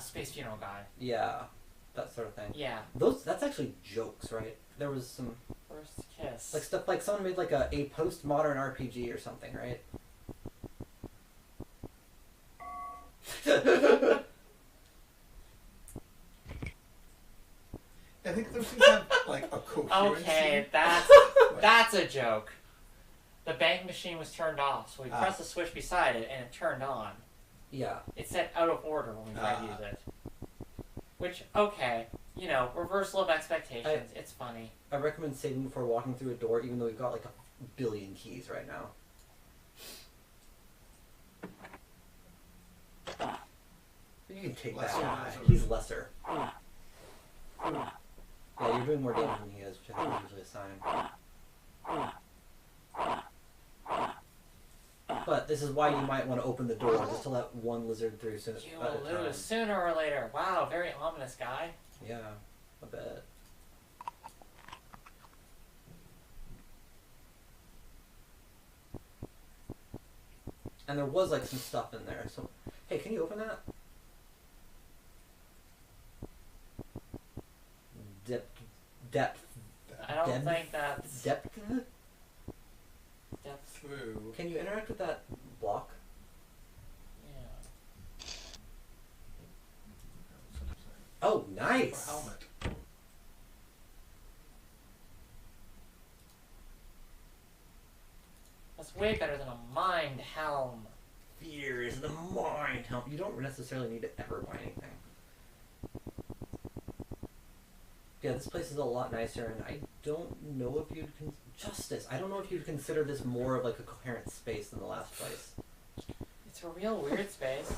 C: Space Funeral Guy.
B: yeah, that sort of thing.
C: Yeah.
B: That's actually jokes, right? There was some
C: First kiss.
B: like stuff like someone made like a postmodern RPG or something, right?
A: I think those things have like a coherency.
C: Okay, that's a joke. The bank machine was turned off, so we pressed the switch beside it, and it turned on.
B: Yeah.
C: It said out of order when we tried to use it. Which, okay, you know, reversal of expectations. It's funny.
B: I recommend saving before walking through a door, even though we've got like a billion keys right now. You can take
A: Lesser
B: that.
A: wizard.
B: He's lesser. Yeah, you're doing more damage than he is, which I think is usually a sign. But this is why you might want to open the door, just to let one lizard through sooner
C: You
B: at a
C: will
B: time.
C: lose sooner or later. Wow, very ominous guy.
B: Yeah, a bit. And there was like some stuff in there. So, hey, can you open that? Depth.
C: I don't
B: Depth?
C: think that's
B: Depth?
C: depth.
A: True.
B: Can you interact with that block?
C: Yeah.
B: Oh, nice!
A: Helmet.
C: That's way better than a mind helm.
B: Fear is the mind. You don't necessarily need to ever buy anything. Yeah, this place is a lot nicer, and I don't know if you'd Justice. I don't know if you'd consider this more of like a coherent space than the last place.
C: It's a real weird space.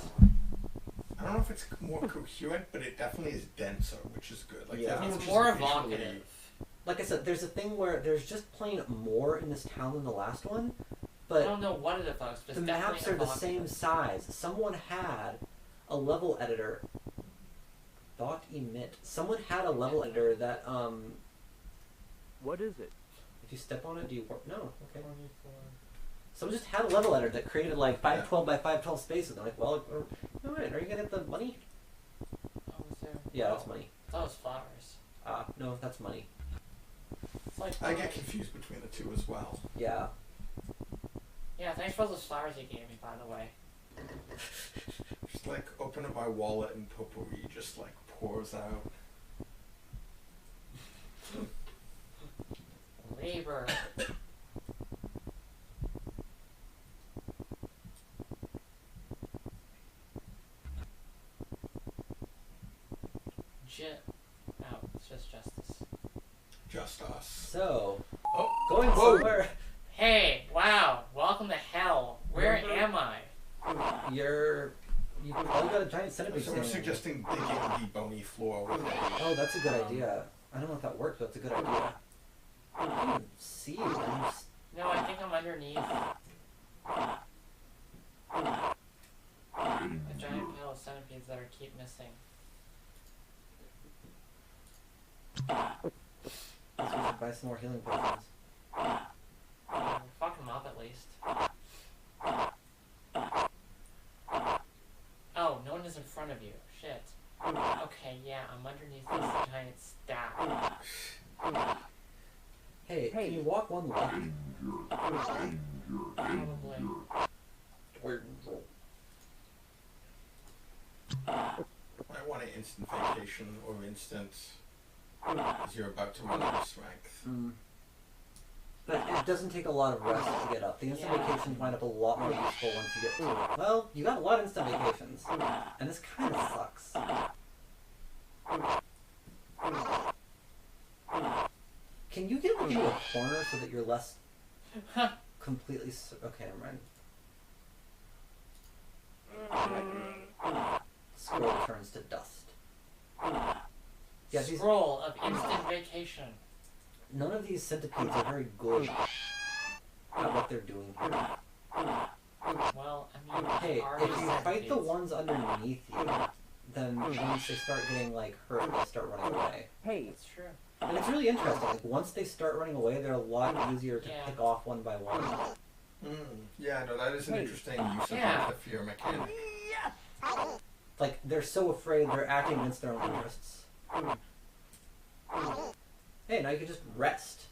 A: I don't know if it's more coherent, but it definitely is denser, which is good. Like,
B: Yeah.
A: definitely
C: It's
A: just
C: more
A: visually-
C: evocative.
B: Like I said, there's a thing where there's just plain more in this town than the last one,
C: I
B: but
C: don't know what it evokes, but
B: the
C: it's
B: maps are
C: definitely
B: the same
C: evocative.
B: size. Someone had a level editor. Thought emit. Someone had a level editor that
D: What is it?
B: if you step on it, do you work? No. Okay. Someone just had a level editor that created like 512 by 512 spaces. They're like, well, alright, are you gonna get the money?
C: Oh, was there?
B: Yeah,
C: Oh,
B: that's money.
C: that was flowers.
B: No, that's money.
C: It's like
A: I get confused between the two as well.
B: Yeah.
C: Yeah, thanks for those flowers you gave me, by the way.
A: Just like open up my wallet and potpourri just like pours out.
C: Labor. Oh, it's just justice.
A: Just us.
B: So,
A: Oh,
B: going
A: whoa.
B: somewhere.
C: Hey, wow, welcome to hell. Where am I?
B: You probably got a giant centipede
A: So we're
B: standing there.
A: suggesting digging the bony floor with a...
B: Oh, that's a good idea. I don't know if that works, but it's a good idea. I can't even see you.
C: No, I think I'm underneath. A giant pile of centipedes that keep missing.
B: We should buy some more healing potions.
C: Fuck them up at least. Oh, no one is in front of you. Shit. Okay, yeah, I'm underneath this giant stack.
B: Hey, can you walk one left?
C: Probably.
A: I want an instant vacation or instant as you're about to run out of strength.
B: But it doesn't take a lot of rest to get up. The instant
C: Yeah.
B: vacations wind up a lot more useful once you get to it. Well, you got a lot of instant vacations. And this kind of sucks. Can you get into a corner so that you're less completely... Okay, never mind. Scroll turns to dust. Yeah, these,
C: Scroll of instant vacation.
B: none of these centipedes are very good at what they're doing here.
C: Well, I mean,
B: Hey,
C: are
B: if
C: these
B: you fight the
C: centipedes?
B: ones underneath you, then once they start getting like hurt, they start running away.
D: Hey,
C: It's true.
B: And it's really interesting. Like once they start running away, they're a lot easier to
C: Yeah.
B: pick off one by one.
A: Yeah, no, that is an interesting use of
C: Yeah.
A: like, the fear mechanic.
B: Like they're so afraid they're acting against their own interests. Hey, now you can just rest.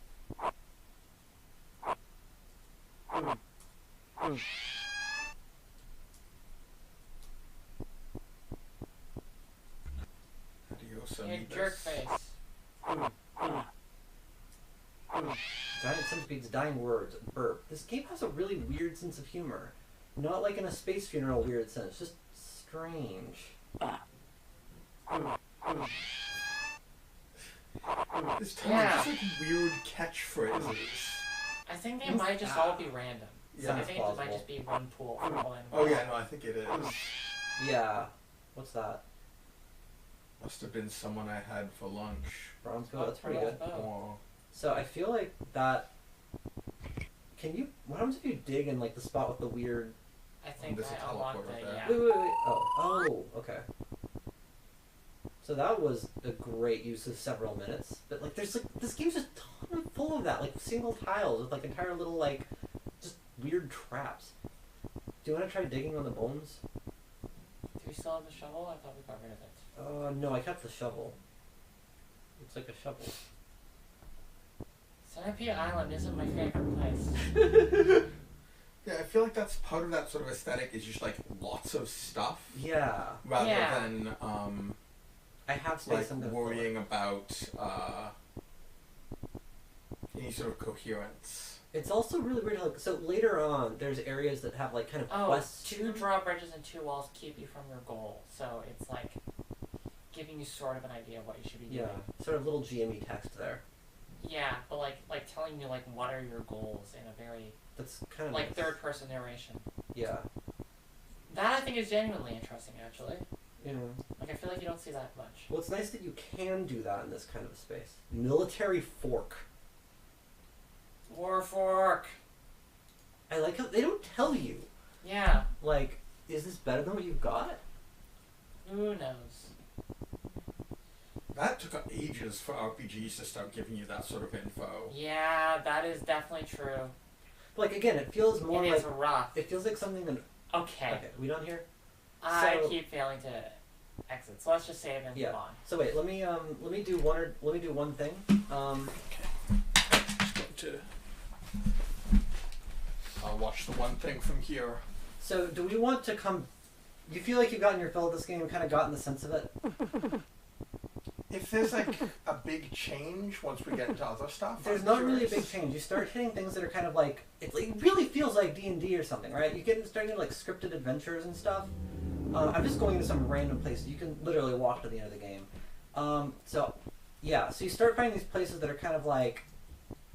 C: Hey,
A: need
C: jerk
A: this.
C: face.
B: Giant centipedes, dying words, burp. This game has a really weird sense of humor. Not like in a space funeral weird sense, just strange.
A: This time
C: Yeah.
A: just like weird catchphrases.
C: I think they might just all be random.
A: Yeah,
C: I
B: that's
C: think it
B: plausible.
C: might just be one pool for all
A: Oh yeah, no, I think it is.
B: Yeah. What's that?
A: Must have been someone I had for lunch.
B: Bronze bow, that's pretty good.
A: Oh.
B: So I feel like that... What happens if you dig in like the spot with the weird...
C: I think
A: There's a
C: I unlocked
A: teleporter
C: it,
A: there.
C: yeah.
B: Wait. Oh, okay. So that was a great use of several minutes. But like there's like this game's just full of that, like single tiles with like entire little like just weird traps. Do you want to try digging on the bones?
C: Do we still have the shovel? I thought we got rid of it.
B: No, I kept the shovel. Looks like a shovel.
C: Centipede Island isn't my favorite place.
A: Yeah, I feel like that's part of that sort of aesthetic is just like lots of stuff
B: Yeah.
A: rather
C: Yeah.
A: than
B: I have space.
A: like
B: I'm gonna
A: worrying about any sort of coherence.
B: It's also really weird. Like, so later on, there's areas that have like kind of
C: Oh,
B: quests.
C: 2 drawbridges and 2 walls keep you from your goal. So it's like giving you sort of an idea of what you should be doing.
B: Yeah, sort of little GME text there.
C: Yeah, but like telling you like what are your goals in a very
B: That's kind of
C: like
B: nice.
C: third person narration.
B: Yeah.
C: That I think is genuinely interesting actually.
B: Yeah.
C: Like I feel like you don't see that much.
B: Well, it's nice that you can do that in this kind of a space. Military fork.
C: Warfork.
B: I like how they don't tell you.
C: Yeah.
B: Like, is this better than what you've got?
C: Who knows?
A: That took ages for RPGs to start giving you that sort of info.
C: Yeah, that is definitely true.
B: Like again, it feels more
C: It is
B: like
C: rough.
B: it feels like something that.
C: Okay.
B: Okay, we done here.
C: I
B: So-
C: keep failing to exit, so let's just save and
B: Yeah.
C: move on.
B: So wait, let me do one thing.
A: Just going to. I'll watch the one thing from here.
B: So do we want to come? You feel like you've gotten your fill of this game and kind of gotten the sense of it?
A: If there's like a big change once we get into other stuff,
B: There's
A: I'm
B: not really a
A: curious.
B: big change. You start hitting things that are kind of like it really feels like D&D or something, right? You get starting to like scripted adventures and stuff. I'm just going into some random places. You can literally walk to the end of the game. So you start finding these places that are kind of like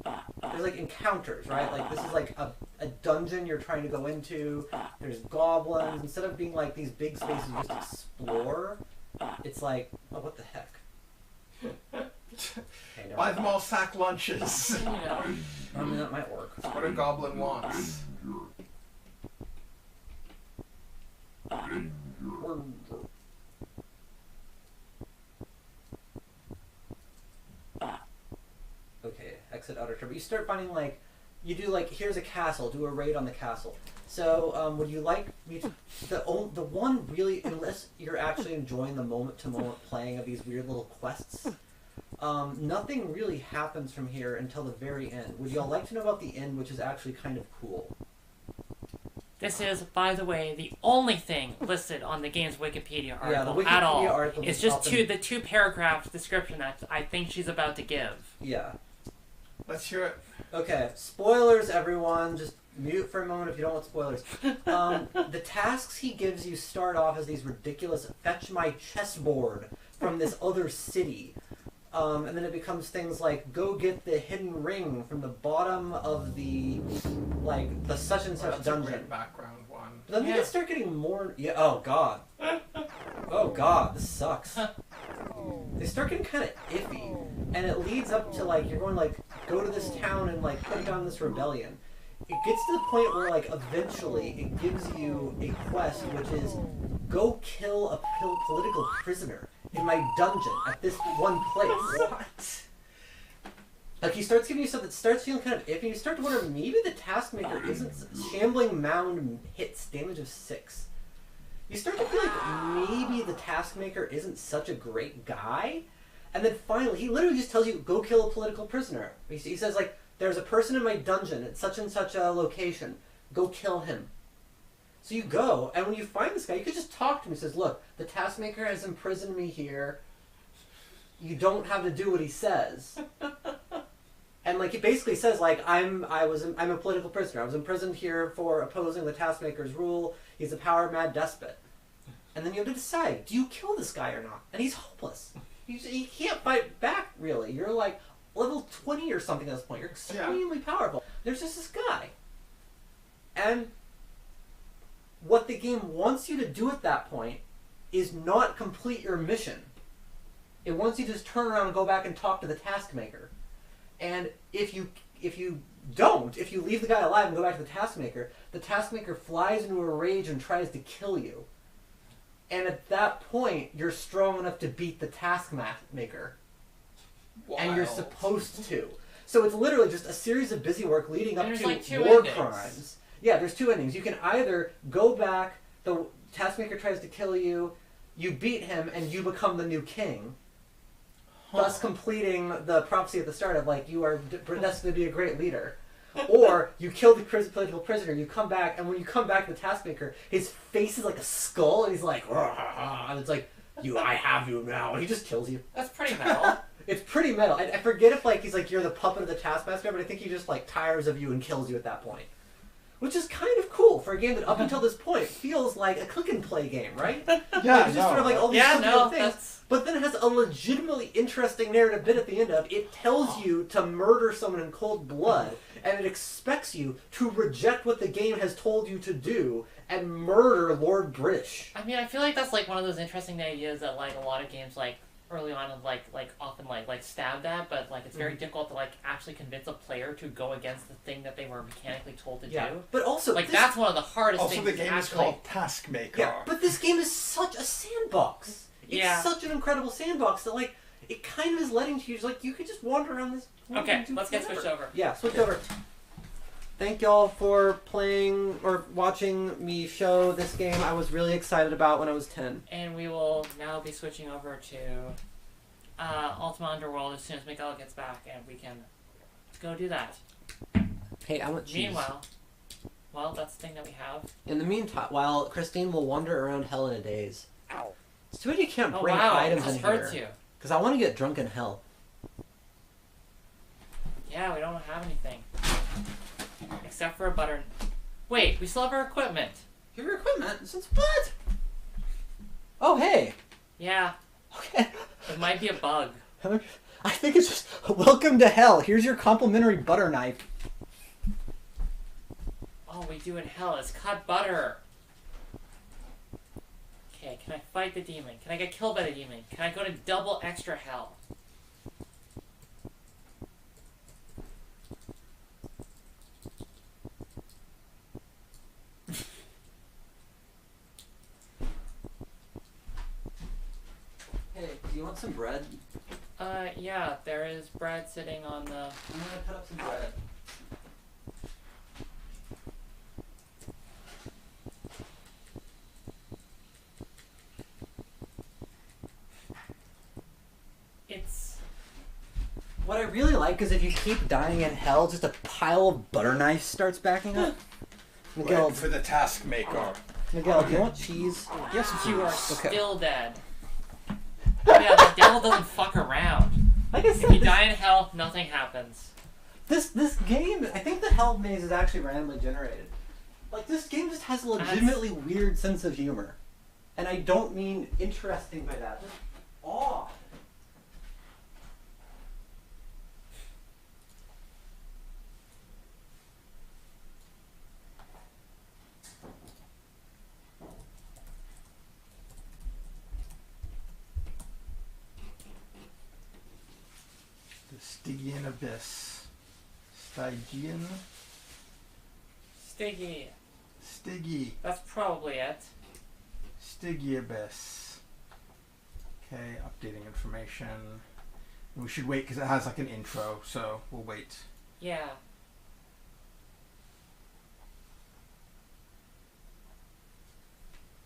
B: there's like encounters, right? Like this is like a dungeon you're trying to go into. There's goblins. Instead of being like these big spaces you just explore, it's like, oh, what the heck? Okay, never
A: Buy
B: mind.
A: them all sack lunches.
C: You know.
B: I mean, that might work.
A: What a goblin wants.
B: Okay, exit outer turbo. You start finding like, you do like, here's a castle, do a raid on the castle. So, would you like me to, the one really, unless you're actually enjoying the moment-to-moment playing of these weird little quests, nothing really happens from here until the very end. Would y'all like to know about the end, which is actually kind of cool?
C: This is, by the way, the only thing listed on the game's Wikipedia article
B: Yeah, the Wikipedia
C: at all.
B: article
C: It's
B: is
C: just
B: up in-
C: the 2-paragraph description that I think she's about to give.
B: Yeah.
A: Let's hear it.
B: Okay, spoilers, everyone. Just mute for a moment if you don't want spoilers. The tasks he gives you start off as these ridiculous fetch my chessboard from this other city. And then it becomes things like go get the hidden ring from the bottom of the such and
A: Well,
B: such
A: that's a
B: dungeon.
A: great background one.
B: But then
C: Yeah.
B: they start getting more. Yeah. Oh god. Oh god. This sucks. They start getting kind of iffy, and it leads up to like you're going like go to this town and like put down this rebellion. It gets to the point where like eventually it gives you a quest which is go kill a political prisoner in my dungeon at this one place.
A: What?
B: Like he starts giving you stuff that starts feeling kind of iffy. You start to wonder maybe the TaskMaker isn't shambling mound hits damage of 6. You start to feel like maybe the TaskMaker isn't such a great guy. And then finally, he literally just tells you, go kill a political prisoner. He says, like, there's a person in my dungeon at such and such a location. Go kill him. So you go, and when you find this guy, you could just talk to him. He says, look, the TaskMaker has imprisoned me here. you don't have to do what he says. And like, he basically says, like, I'm a political prisoner. I was imprisoned here for opposing the TaskMaker's rule. He's a power-mad despot. And then you have to decide, do you kill this guy or not? And he's hopeless. He can't fight back, really. You're like level 20 or something at this point. You're extremely powerful. There's just this guy. And what the game wants you to do at that point is not complete your mission. It wants you to just turn around and go back and talk to the TaskMaker. And if you leave the guy alive and go back to the TaskMaker flies into a rage and tries to kill you. And at that point, you're strong enough to beat the TaskMaker.
A: Wild.
B: And you're supposed to. So it's literally just a series of busy work leading up to
C: like 2
B: war
C: endings.
B: crimes. Yeah, there's 2 endings. You can either go back, the TaskMaker tries to kill you, you beat him, and you become the new king. Thus completing the prophecy at the start of, like, you are destined to be a great leader. Or you kill the political prisoner, you come back, and when you come back to the TaskMaker, his face is like a skull, and he's like, "Rah," and it's like, I have you now, and he just kills you.
C: That's pretty metal.
B: It's pretty metal. I forget if, like, he's like, you're the puppet of the Taskmaster, but I think he just, like, tires of you and kills you at that point. Which is kind of cool for a game that up until this point feels like a click-and-play game, right?
A: Yeah,
B: It's just sort of like all these little things.
C: that's...
B: But then it has a legitimately interesting narrative bit at the end of it tells you to murder someone in cold blood, and it expects you to reject what the game has told you to do and murder Lord British.
C: I mean, I feel like that's like one of those interesting ideas that like a lot of games like early on like often like stabbed at, but like it's very difficult to like actually convince a player to go against the thing that they were mechanically told to do.
B: But also
C: Like that's one of the hardest
A: Also,
C: things.
A: the game is
C: actually...
A: called TaskMaker.
B: Yeah, but this game is such a sandbox. It's such an incredible sandbox that, like, it kind of is letting you, like, you could just wander around this world.
C: Okay,
B: and do
C: let's get
B: whatever.
C: switched over.
B: Yeah, switch over. Thank y'all for playing or watching me show this game I was really excited about when I was 10.
C: And we will now be switching over to Ultima Underworld as soon as Miguel gets back, and we can go do that.
B: Hey, I want cheese.
C: Meanwhile, well, that's the thing that we have.
B: In the meantime, while Christine will wander around hell in a daze.
C: Ow.
B: It's too bad you can't
C: Oh
B: bring
C: wow,
B: items
C: this
B: in
C: hurts
B: here.
C: you.
B: Because I want to get drunk in hell.
C: Yeah, we don't have anything. Except for a butter... Wait, we still have our equipment.
B: Your equipment? Since what? Oh, hey.
C: Yeah,
B: Okay.
C: it might be a bug.
B: I think it's just, welcome to hell. Here's your complimentary butter knife.
C: All we do in hell is cut butter. Okay, can I fight the demon? Can I get killed by the demon? Can I go to double extra hell?
B: Hey, do you want some bread?
C: Yeah, there is bread sitting on the...
B: I'm gonna cut up some bread.
C: It's...
B: What I really like is if you keep dying in hell, just a pile of butter knives starts backing up. Miguel,
A: Wait for the TaskMaker.
B: Miguel, do you want cheese?
A: Yes,
C: You are
B: Okay.
C: still dead. Yeah, the devil doesn't fuck around.
B: Like I
C: If
B: said,
C: you die in hell, nothing happens.
B: this game, I think the hell maze is actually randomly generated. Like, this game just has a legitimately weird sense of humor. And I don't mean interesting by that, just odd.
A: The Stygian Abyss. Stygian?
C: Stiggy.
A: Stiggy.
C: That's probably it.
A: Stygian Abyss. Okay, updating information. We should wait because it has like an intro, so we'll wait.
C: Yeah.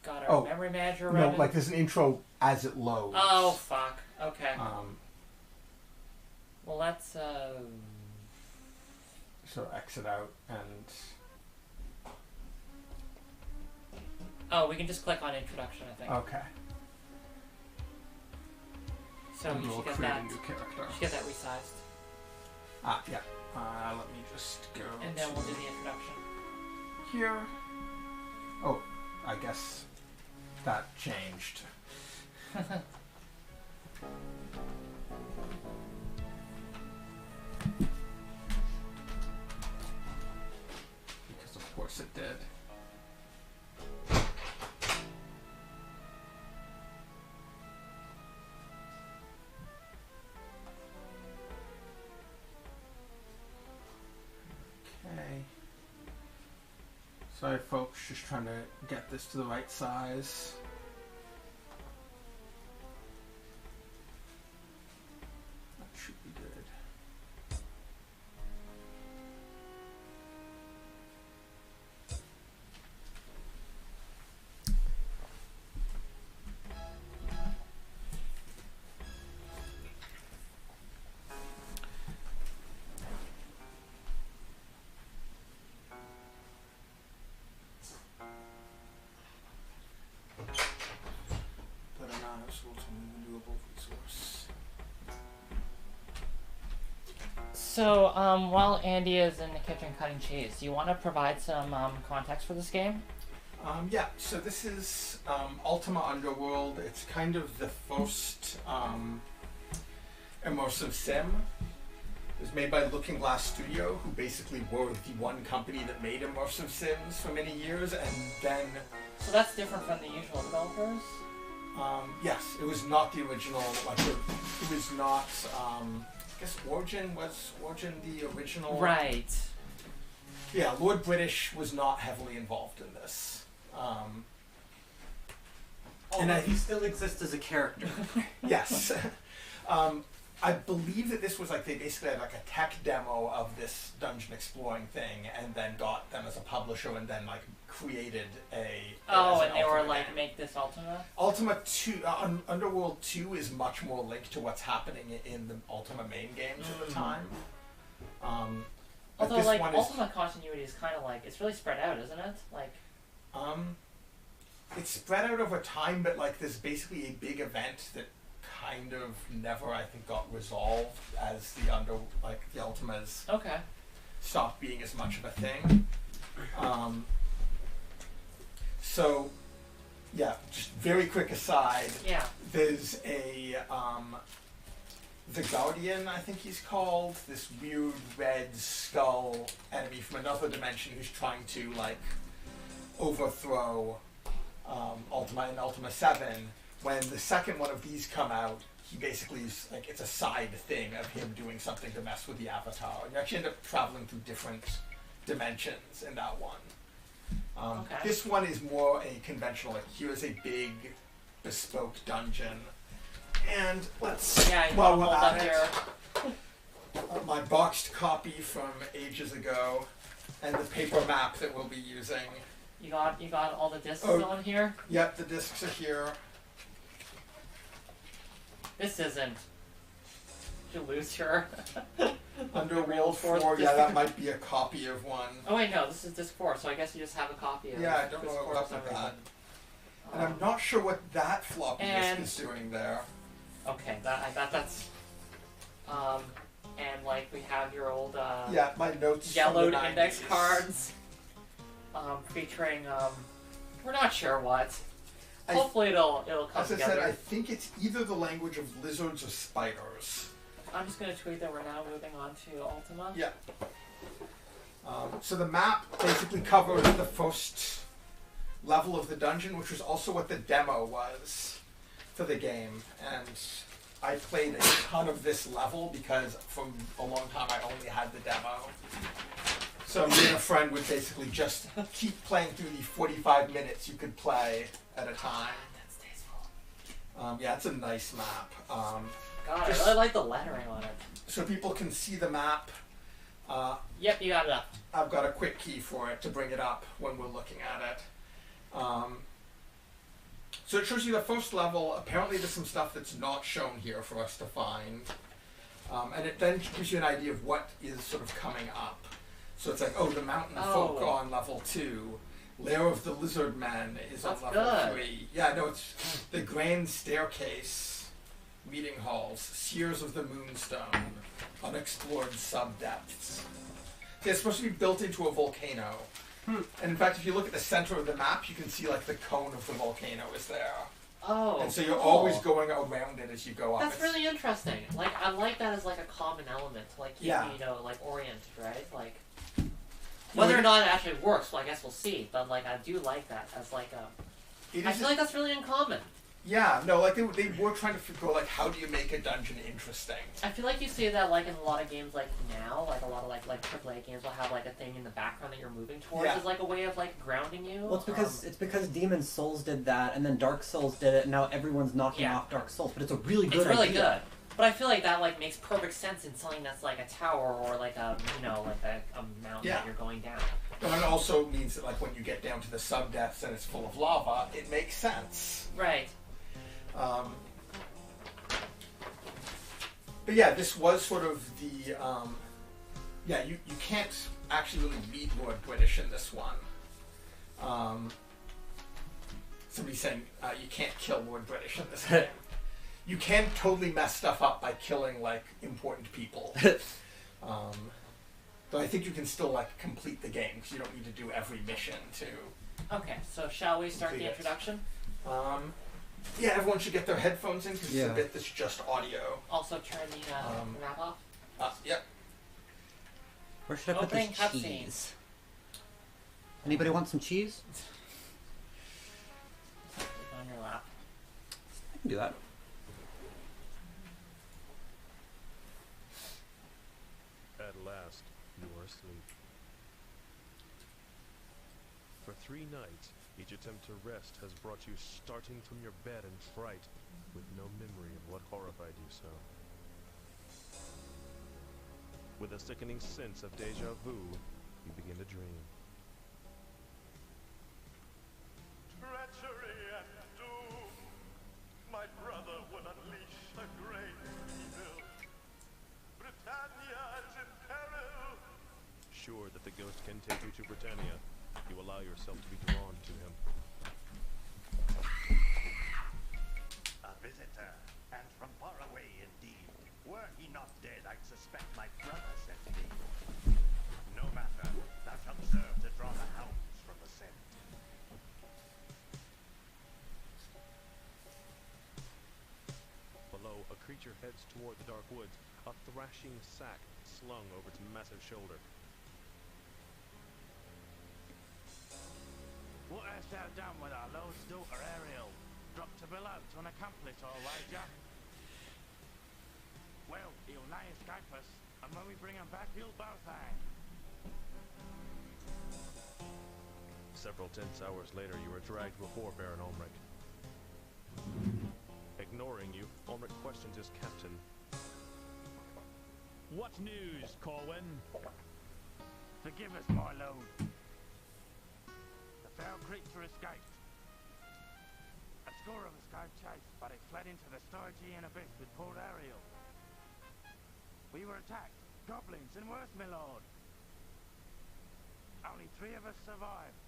C: Got our
A: Oh,
C: memory manager
A: No,
C: running.
A: like there's an intro as it loads.
C: Oh, fuck. Okay. Well, let's,
A: So exit out and...
C: Oh, we can just click on introduction, I think.
A: Okay.
C: So
A: And
C: you
A: we'll
C: should get
A: create
C: that.
A: a new character.
C: You should get that resized,
A: Yeah. Let me just go
C: and then we'll
A: to
C: do the introduction.
A: here. Oh, I guess that changed. Because of course it did. Okay. Sorry folks, just trying to get this to the right size. That should be good. But anonymous will renewable resource.
C: So, while Andy is in the kitchen cutting cheese, do you want to provide some context for this game?
A: Yeah, so this is Ultima Underworld. It's kind of the first immersive sim. It was made by Looking Glass Studio, who basically were the one company that made immersive sims for many years, and then
C: So that's different from the usual developers?
A: yes, it was not the original. Like it was not. I guess Origin was the original.
C: Right.
A: Yeah, Lord British was not heavily involved in this.
B: And he still exists as a character.
A: Yes. I believe that this was like they basically had like a tech demo of this dungeon exploring thing, and then got them as a publisher, and then like created a.
C: Oh,
A: as
C: and
A: an
C: they were
A: Ultima
C: like,
A: game.
C: make this Ultima?
A: Ultima 2, Underworld 2 is much more linked to what's happening in the Ultima main games at the time. But
C: Although,
A: this
C: like,
A: one is,
C: Ultima continuity is kind of like, it's really spread out, isn't it? Like,
A: it's spread out over time, but like there's basically a big event that kind of never, I think, got resolved as the Ultimas
C: okay.
A: stopped being as much of a thing. So, yeah, just very quick aside.
C: Yeah.
A: There's a the Guardian, I think he's called, this weird red skull enemy from another dimension who's trying to like overthrow Ultima in Ultima 7. When the second one of these come out, he basically is like, it's a side thing of him doing something to mess with the Avatar. And you actually end up traveling through different dimensions in that one.
C: Okay.
A: This one is more a conventional, like here's a big bespoke dungeon. And let's,
C: Yeah, you
A: while
C: want
A: we're
C: to hold
A: at
C: up
A: it,
C: your...
A: my boxed copy from ages ago, and the paper map that we'll be using.
C: You got all the discs
A: Oh.
C: on here?
A: Yep, the discs are here.
C: This isn't... Did you lose your...
A: Underworld
C: fourth
A: 4, yeah,
C: disc.
A: that might be a copy of one.
C: Oh wait, no, this is disc 4, so I guess you just have a copy of
A: Yeah, I don't
C: disc
A: know
C: 4
A: what
C: for some
A: with that.
C: reason.
A: And I'm not sure what that floppy
C: And-
A: disk is doing there.
C: Okay, that's... and like we have your old
A: Yeah, my notes. from
C: yellowed
A: the
C: index
A: 90s.
C: cards featuring we're not sure what.
A: I-
C: Hopefully it'll come
A: As I
C: together.
A: said, I think it's either the language of lizards or spiders.
C: I'm just gonna tweet that we're now moving on to Ultima.
A: Yeah. So the map basically covers the first level of the dungeon, which was also what the demo was for the game. And I played a ton of this level because from a long time I only had the demo. So me and a friend would basically just keep playing through the 45 minutes you could play at a time.
C: That's tasteful.
A: Yeah, it's a nice map.
C: God, I
A: Just-
C: really like the lettering on it.
A: So people can see the map.
C: Yep, you got it up.
A: I've got a quick key for it to bring it up when we're looking at it. So it shows you the first level. Apparently there's some stuff that's not shown here for us to find. And it then gives you an idea of what is sort of coming up. So it's like, oh, the mountain folk
C: Oh.
A: on level 2. Lair of the Lizard Men is
C: That's
A: on level
C: good.
A: 3. Yeah, no, it's the Grand Staircase meeting halls, Seers of the Moonstone, unexplored subdepths. They're supposed to be built into a volcano. And in fact, if you look at the center of the map, you can see like the cone of the volcano is there.
C: Oh,
A: And so you're
C: cool.
A: always going around it as you go up.
C: That's really interesting. Like, I like that as like a common element to like keep
A: Yeah.
C: me, like oriented, right? Like, whether or not it actually works, well, I guess we'll see. But like, I do like that as like a. I feel like that's really uncommon.
A: Yeah, no, like they were trying to figure out like how do you make a dungeon interesting.
C: I feel like you see that like in a lot of games like now, like a lot of like AAA games will have like a thing in the background that you're moving towards
A: Yeah.
C: as like a way of like grounding you.
B: Well, it's because Demon's Souls did that, and then Dark Souls did it, and now everyone's knocking
C: Yeah.
B: off Dark Souls. But it's a really good
C: It's really
B: idea.
C: good. But I feel like that like makes perfect sense in something that's like a tower or like a like a mountain
A: Yeah.
C: that you're going down.
A: And it also means that like when you get down to the sub-depths and it's full of lava, it makes sense.
C: Right.
A: But yeah, this was sort of the you can't actually really read Lord British in this one. Somebody's saying you can't kill Lord British in this game. You can totally mess stuff up by killing like important people. But I think you can still like complete the game because you don't need to do every mission to.
C: Okay, so shall we start the
A: Complete it.
C: introduction?
A: Yeah, everyone should get their headphones in because it's
B: Yeah.
A: a bit that's just audio.
C: Also turn the map off.
A: Yep.
B: Where should I put
C: Opening
B: this
C: cutscene.
B: cheese? Anybody want some cheese?
C: On your lap.
B: I can do that.
F: At last, you are asleep. For 3 nights, each attempt to rest has brought you starting from your bed in fright, with no memory of what horrified you so. With a sickening sense of deja vu, you begin to dream.
G: Treachery and doom. My brother would unleash a great evil. Britannia is in peril.
F: Sure that the ghost can take you to Britannia, you allow yourself to be drawn to him.
G: A visitor, and from far away indeed. Were he not dead, I'd suspect my brother sent me. No matter, thou shalt serve to draw the hounds from the scent.
F: Below, a creature heads toward the dark woods, a thrashing sack slung over its massive shoulder.
H: What hast thou done with our Lord's daughter Ariel? Dropped her below to an accomplice, all wager? Well, he'll nigh escape us, and when we bring him back, he'll both hang.
F: Several tense hours later, you are dragged before Baron Ulmric. Ignoring you, Ulmric questions his captain.
H: What news, Corwin? Forgive us, my lord. The foul creature escaped. A score of us gave chase, but it fled into the Stygian abyss with poor Ariel. We were attacked, goblins and worse, my lord. Only 3 of us survived.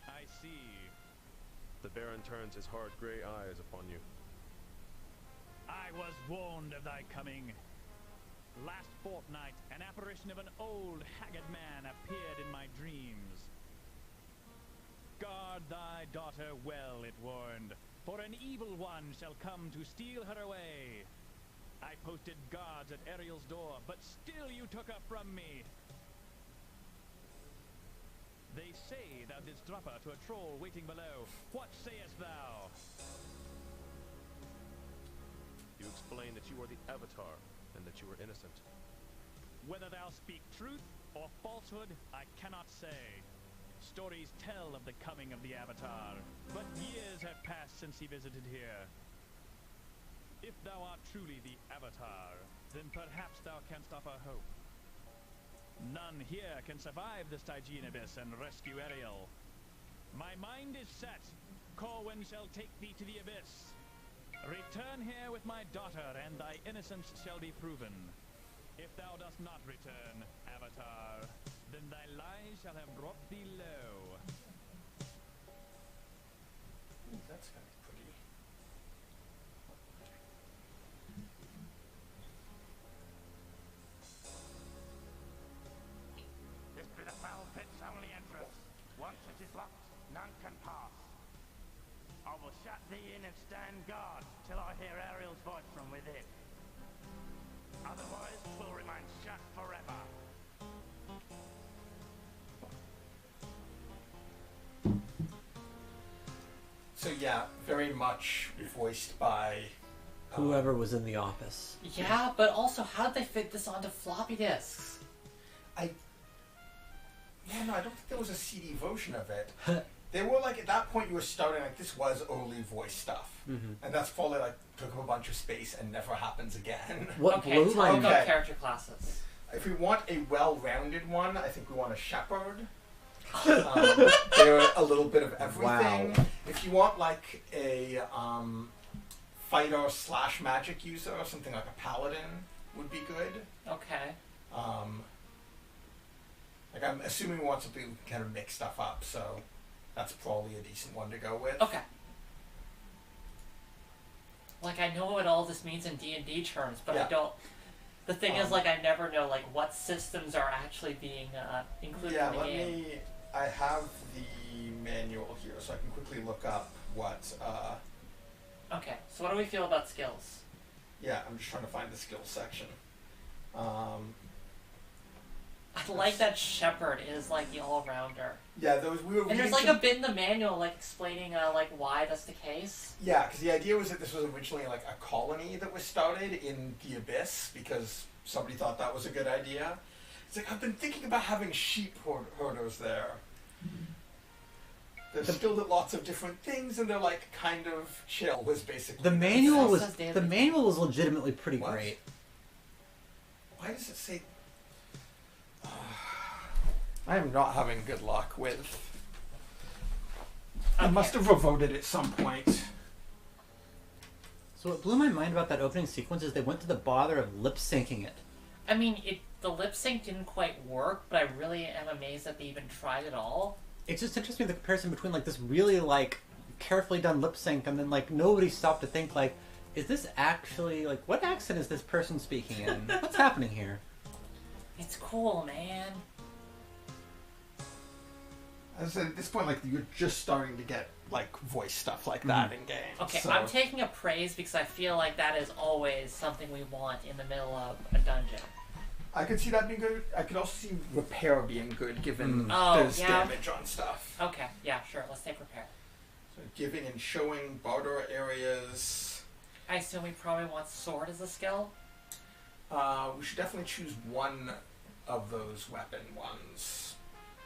F: I see. The Baron turns his hard grey eyes upon you.
H: I was warned of thy coming. Last fortnight, an apparition of an old, haggard man appeared in my dreams. Guard thy daughter well, it warned, for an evil one shall come to steal her away. I posted guards at Ariel's door, but still you took her from me. They say thou didst drop her to a troll waiting below. What sayest thou?
F: You explain that you are the Avatar, and that you are innocent.
H: Whether thou speak truth or falsehood, I cannot say. Stories tell of the coming of the Avatar, but years have passed since he visited here. If thou art truly the Avatar, then perhaps thou canst offer hope. None here can survive the Stygian abyss and rescue Ariel. My mind is set. Corwin shall take thee to the abyss. Return here with my daughter, and thy innocence shall be proven. If thou dost not return, Avatar, then thy lies shall have brought thee low.
A: Ooh, that's kind of pretty.
I: shut thee in and stand guard till I hear Ariel's voice from within. Otherwise, we'll remain shut forever.
A: So yeah, very much voiced by
B: Whoever was in the office.
C: Yeah, but also, how did they fit this onto floppy disks?
A: No, I don't think there was a CD version of it. They were like, at that point you were starting, like, this was early voice stuff. And that's probably like, took up a bunch of space and never happens again.
B: What
C: Okay,
B: blew
C: talk
B: my
C: about character classes.
A: If we want a well-rounded one, I think we want a shepherd. They're a little bit of everything.
B: Wow.
A: If you want like a fighter / magic user, or something like a paladin would be good.
C: Okay.
A: Like I'm assuming we want something we can kind of mix stuff up, so that's probably a decent one to go with.
C: Okay. Like, I know what all this means in D&D terms, but
A: Yeah.
C: I don't... The thing is, like, I never know, like, what systems are actually being included
A: Yeah,
C: in the
A: let
C: game.
A: me. I have the manual here, so I can quickly look up what.
C: Okay, so what do we feel about skills?
A: Yeah, I'm just trying to find the skills section.
C: I like that Shepherd is, like, the all-rounder.
A: Yeah, those we were.
C: And there's,
A: reading
C: like, a bit in the manual, like, explaining, like, why that's the case.
A: Yeah, because the idea was that this was originally like a colony that was started in the Abyss because somebody thought that was a good idea. It's like, I've been thinking about having sheep herders there. They're skilled at lots of different things, and they're like kind of chill. Was basically
B: The manual
C: It
B: was
C: says daily.
B: the manual was legitimately pretty
A: What?
B: great.
A: Why does it say? I am not having good luck with. I
C: Okay.
A: must have revoted at some point.
B: So what blew my mind about that opening sequence is they went to the bother of lip syncing it.
C: I mean, the lip sync didn't quite work, but I really am amazed that they even tried it all.
B: It just interests me the comparison between like this really like carefully done lip sync and then like nobody stopped to think like, is this actually like what accent is this person speaking in? What's happening here?
C: It's cool, man.
A: As I said, at this point, like you're just starting to get like voice stuff like that in game.
C: Okay,
A: so.
C: I'm taking a praise because I feel like that is always something we want in the middle of a dungeon.
A: I could see that being good. I could also see repair being good, given
C: Oh,
A: there's
C: yeah.
A: damage on stuff.
C: Okay, yeah, sure, let's take repair.
A: So giving and showing barter areas.
C: I assume we probably want sword as a skill.
A: We should definitely choose one of those weapon ones.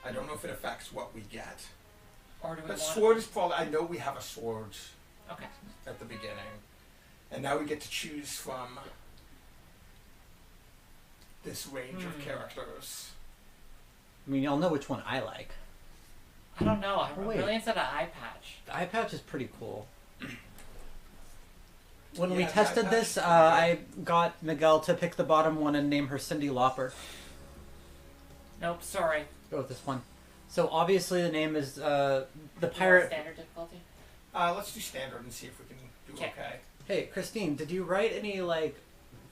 A: I don't know if it affects what we get.
C: Or do we
A: But
C: want...
A: sword is probably. I know we have a sword
C: Okay.
A: at the beginning, and now we get to choose from this range of characters.
B: I mean, y'all know which one I like.
C: I don't know, I'm
B: Oh, wait.
C: really into the eye patch.
B: The eye patch is pretty cool. When
A: Yeah,
B: we
A: the
B: tested
A: eye
B: this,
A: patch is
B: I got Miguel to pick the bottom one and name her Cindy Lauper.
C: Nope, sorry.
B: Go with this one. So obviously the name is the
C: You want
B: pirate.
C: standard difficulty?
A: Let's do standard and see if we can do
C: Okay.
A: okay.
B: Hey, Christine, did you write any like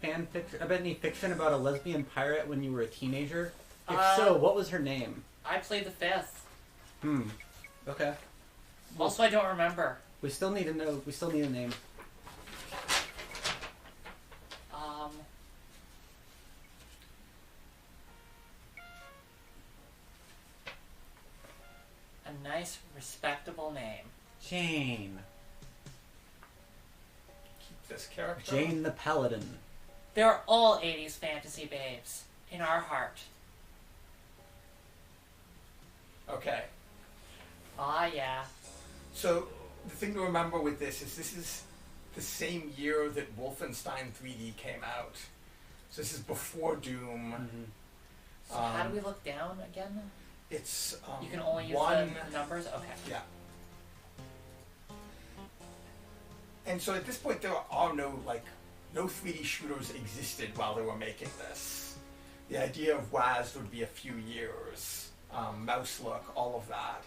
B: fan fiction about any fiction about a lesbian pirate when you were a teenager? If so, what was her name?
C: I played the 5th.
B: Okay.
C: Also, I don't remember.
B: We still need to know. We still need a name.
C: A nice, respectable name.
B: Jane.
A: Keep this character.
B: Jane the Paladin.
C: They're all 80s fantasy babes. In our heart.
A: Okay.
C: Ah, yeah.
A: So the thing to remember with this is the same year that Wolfenstein 3D came out. So this is before Doom.
C: So how do we look down again?
A: It's
C: You can only use
A: one.
C: the numbers? Okay.
A: Yeah. And so at this point, there are no 3D shooters existed while they were making this. The idea of WASD would be a few years. Mouse look, all of that.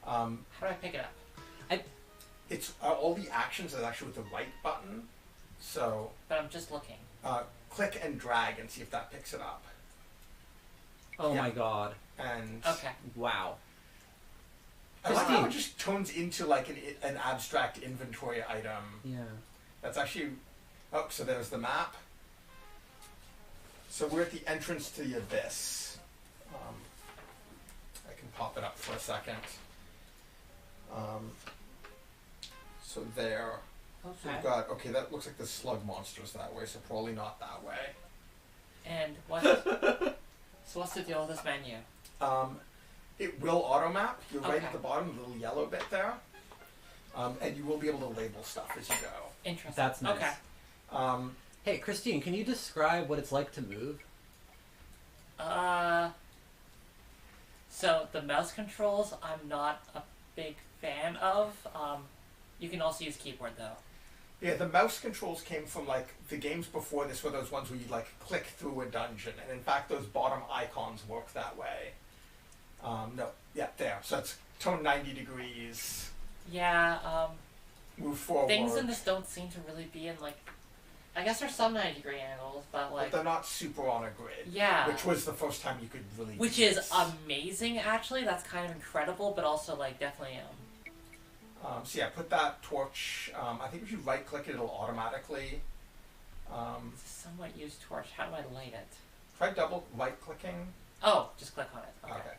C: How do I pick it up?
A: It's all the actions are actually with the right button. So
C: But I'm just looking.
A: click and drag and see if that picks it up.
B: Oh
A: Yeah.
B: my god.
A: And
C: Okay.
B: Wow.
A: I like how it just turns into like an abstract inventory item.
B: Yeah.
A: That's actually... Oh, so there's the map. So we're at the entrance to the abyss. I can pop it up for a second. So there.
C: Okay.
A: So we've got... Okay, that looks like the slug monster's that way, so probably not that way.
C: And what? So what's the deal with this menu?
A: It will auto-map. You're right
C: Okay.
A: at the bottom, the little yellow bit there. And you will be able to label stuff as you go.
C: Interesting.
B: That's nice.
C: Okay.
B: Hey, Christine, can you describe what it's like to move?
C: So the mouse controls, I'm not a big fan of. You can also use keyboard though.
A: Yeah, the mouse controls came from like the games before this were those ones where you like click through a dungeon, and in fact those bottom icons work that way. No, yeah, there. So it's turn 90 degrees,
C: Yeah.
A: move forward.
C: Things in this don't seem to really be in like. I guess there's some 90-degree angles, but
A: but
C: like.
A: they're not super on a grid.
C: Yeah.
A: Which was the first time you could really.
C: Which
A: do
C: is
A: this.
C: amazing, actually. That's kind of incredible, but also like definitely.
A: So yeah, put that torch. I think if you right click it, it'll automatically.
C: It's a somewhat used torch. How do I light it?
A: Try double right clicking.
C: Oh, just click on it.
A: Okay.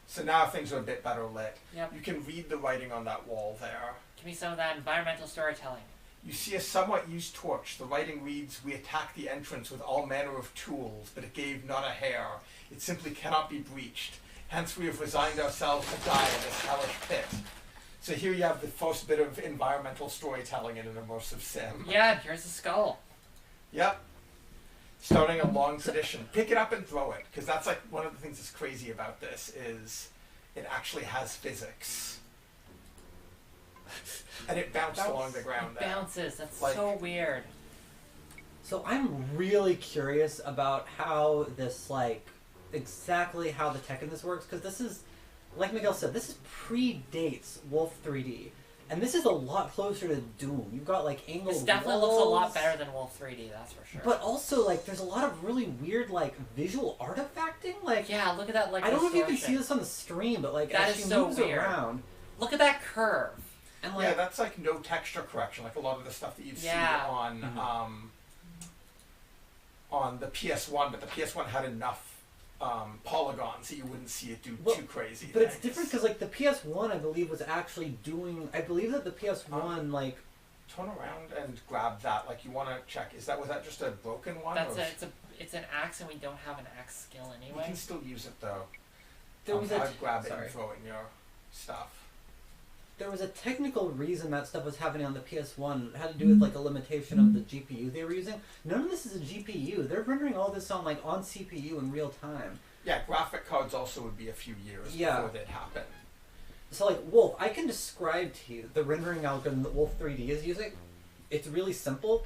A: So now things are a bit better lit.
C: Yep.
A: You can read the writing on that wall there.
C: Give me some of that environmental storytelling.
A: You see a somewhat used torch. The writing reads, "We attacked the entrance with all manner of tools, but it gave not a hair. It simply cannot be breached. Hence we have resigned ourselves to die in this hellish pit." So here you have the first bit of environmental storytelling in an immersive sim.
C: Yeah, here's the skull.
A: Yep. Starting a long tradition. Pick it up and throw it, because that's like one of the things that's crazy about this is it actually has physics. And it bounced along the ground there.
C: Bounces. That's
A: Like-
C: so weird.
B: So I'm really curious about how this, like, exactly how the tech in this works, because this is, like Miguel said, this is predates Wolf 3D. And this is a lot closer to Doom. You've got, like, angled
C: This definitely looks a lot
B: walls,
C: better than Wolf 3D, that's for sure.
B: But also, like, there's a lot of really weird, like, visual artifacting. Like,
C: yeah, look at that, like,
B: I don't know if you can
C: distortion.
B: see this on the stream, but, like,
C: That
B: as
C: is
B: she
C: so
B: moves
C: weird.
B: around,
C: Look at that curve.
B: and, like,
A: Yeah, that's like no texture correction, like a lot of the stuff that you see
C: Yeah.
A: on the PS1, but the PS1 had enough polygons that you wouldn't see it do
B: Well,
A: too crazy.
B: but it's
A: things.
B: different because, like, the PS1, I believe, was actually doing. I believe that the PS1, like,
A: Turn around and grab that. Like you want to check. Was that just a broken one?
C: That's
A: or
C: it's an axe, and we don't have an axe skill
A: You
C: anyway.
A: can still use it though.
B: there was a
A: I'd grab it
B: sorry.
A: and throw it in your stuff.
B: There was a technical reason that stuff was happening on the PS1. It had to do with, like, a limitation of the GPU they were using. None of this is a GPU. They're rendering all this on, like, on CPU in real time.
A: Yeah, graphic cards also would be a few years
B: Yeah.
A: before they'd happen.
B: So, like, Wolf, I can describe to you the rendering algorithm that Wolf 3D is using. It's really simple,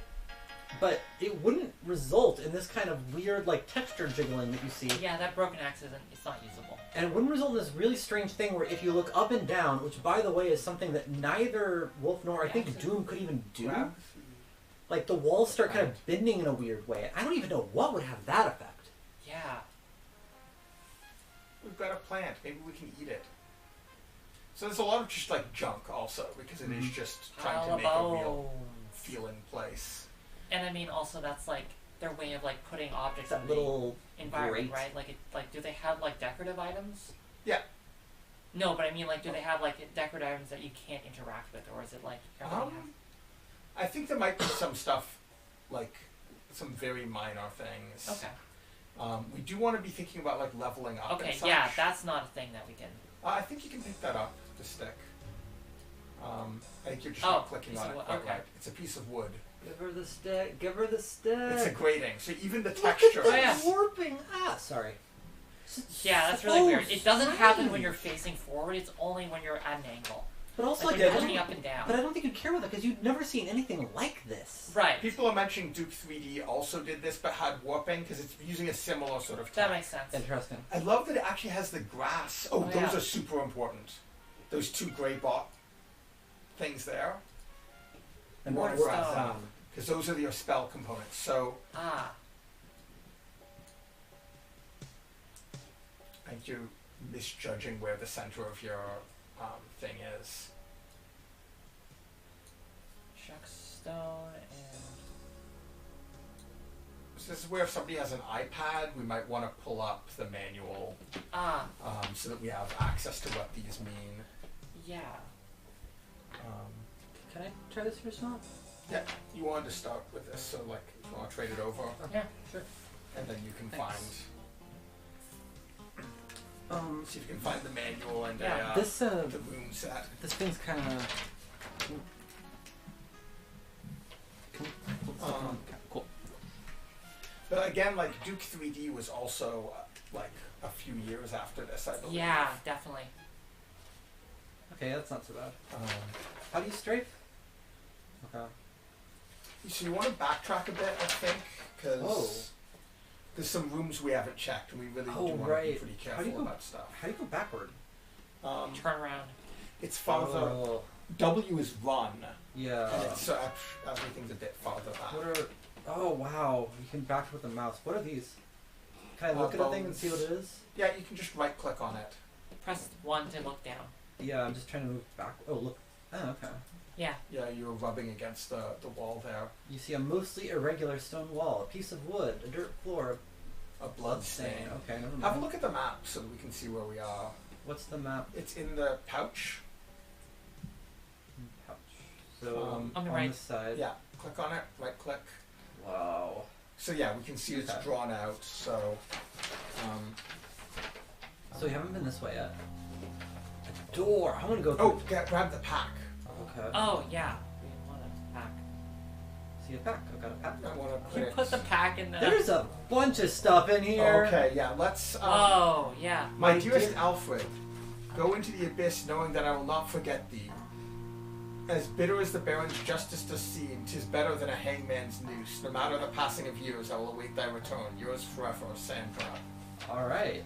B: but it wouldn't result in this kind of weird, like, texture jiggling that you see.
C: Yeah, that broken axe it's not usable.
B: And it wouldn't result in this really strange thing where if you look up and down, which, by the way, is something that neither Wolf nor I think Doom could even do,
A: Grab.
B: like, the walls start kind of bending in a weird way. I don't even know what would have that effect.
C: Yeah.
A: We've got a plant. Maybe we can eat it. So there's a lot of just like junk also because it is just trying to make a real feeling place.
C: And I mean, also that's like their way of like putting objects
B: That
C: in
B: little
C: the environment,
B: grate.
C: right? Like do they have like decorative items?
A: Yeah.
C: No, but I mean, like, do they have like decorative items that you can't interact with, or is it like everything
A: I think there might be some stuff, like some very minor things.
C: Okay.
A: We do want to be thinking about like leveling up.
C: Okay.
A: and such.
C: Yeah, that's not a thing that we can.
A: I think you can pick that up. The stick. I think you're just
C: Oh,
A: not clicking
C: piece
A: on
C: of
A: it
C: wood,
A: quite
C: okay.
A: right. It's a piece of wood.
B: Give her the stick. Give her the stick.
A: It's a grating, so even the texture.
C: Oh, yeah.
B: warping. Sorry.
C: Yeah, that's really weird. It doesn't happen when
B: strange.
C: you're facing forward. It's only when you're at an angle.
B: But also,
C: Like
B: like,
C: when
B: I
C: you're
B: don't-
C: looking up and down.
B: But I don't think you'd care with it because you've never seen anything like this.
C: Right.
A: People are mentioning Duke 3D also did this, but had warping because it's using a similar sort of.
C: That
A: tech.
C: makes sense.
B: Interesting.
A: I love that it actually has the grass. Oh,
C: Oh,
A: those
C: yeah.
A: are super important. Those two gray bot things there.
B: And
A: Water
B: more
A: grass
C: stone.
A: because those are your spell components. So
C: Ah.
A: I think you're misjudging where the center of your thing is.
C: Chuckstone and
A: So this is where if somebody has an iPad, we might want to pull up the manual so that we have access to what these mean.
C: yeah.
B: Can I try this first one?
A: Yeah, you wanted to start with this, so like if you want to trade it over,
C: Yeah, sure.
A: and then you can
B: Thanks.
A: see if you can find the manual and
C: Yeah,
B: This
A: the room set.
B: this thing's kind of. Cool.
A: But again, like Duke 3D was also like a few years after this, I believe.
C: Yeah, definitely.
B: Okay, that's not so bad.
A: Um,
B: How do you strafe? Okay.
A: so you want to backtrack a bit, I think, because
B: Oh.
A: there's some rooms we haven't checked, and we really
B: Oh,
A: do want to be
B: right.
A: pretty
B: How do you
A: careful
B: go-
A: about stuff.
B: How do you go backward?
C: Turn around.
A: It's farther.
B: Oh,
A: W is run, and
B: yeah.
A: it's, everything's a bit farther back.
B: What are? Oh wow! You can back with the mouse. What are these? Can I look at a thing and see what it is?
A: Yeah, you can just right click on it.
C: Press 1 to look down.
B: Yeah, I'm just trying to move back. Oh look. Oh okay.
C: Yeah.
A: Yeah, you're rubbing against the wall there.
B: You see a mostly irregular stone wall, a piece of wood, a dirt floor,
A: A blood stain.
B: Okay, never mind.
A: Have a look at the map so that we can see where we are.
B: What's the map
A: It's in the pouch.
B: pouch? So
C: On the right.
B: this side.
A: Yeah, click on it, right click.
B: Wow.
A: So yeah, we can see it's
B: Okay.
A: drawn out. So
B: So we haven't been this way yet. A door. I want to go.
A: oh, grab the pack.
B: Okay.
C: Oh, yeah. We want a pack.
B: See a pack. I've got a pack.
A: I want to put
C: You
A: it.
C: put the pack in the...
B: There's a bunch of stuff in here.
A: Okay, yeah. Let's.
C: Oh, yeah.
A: My dearest Alfred, go into the abyss, knowing that I will not forget thee. As bitter as the Baron's justice does seem, 'tis better than a hangman's noose. No matter the passing of years, I will await thy return. Yours forever, Sandra.
B: All right.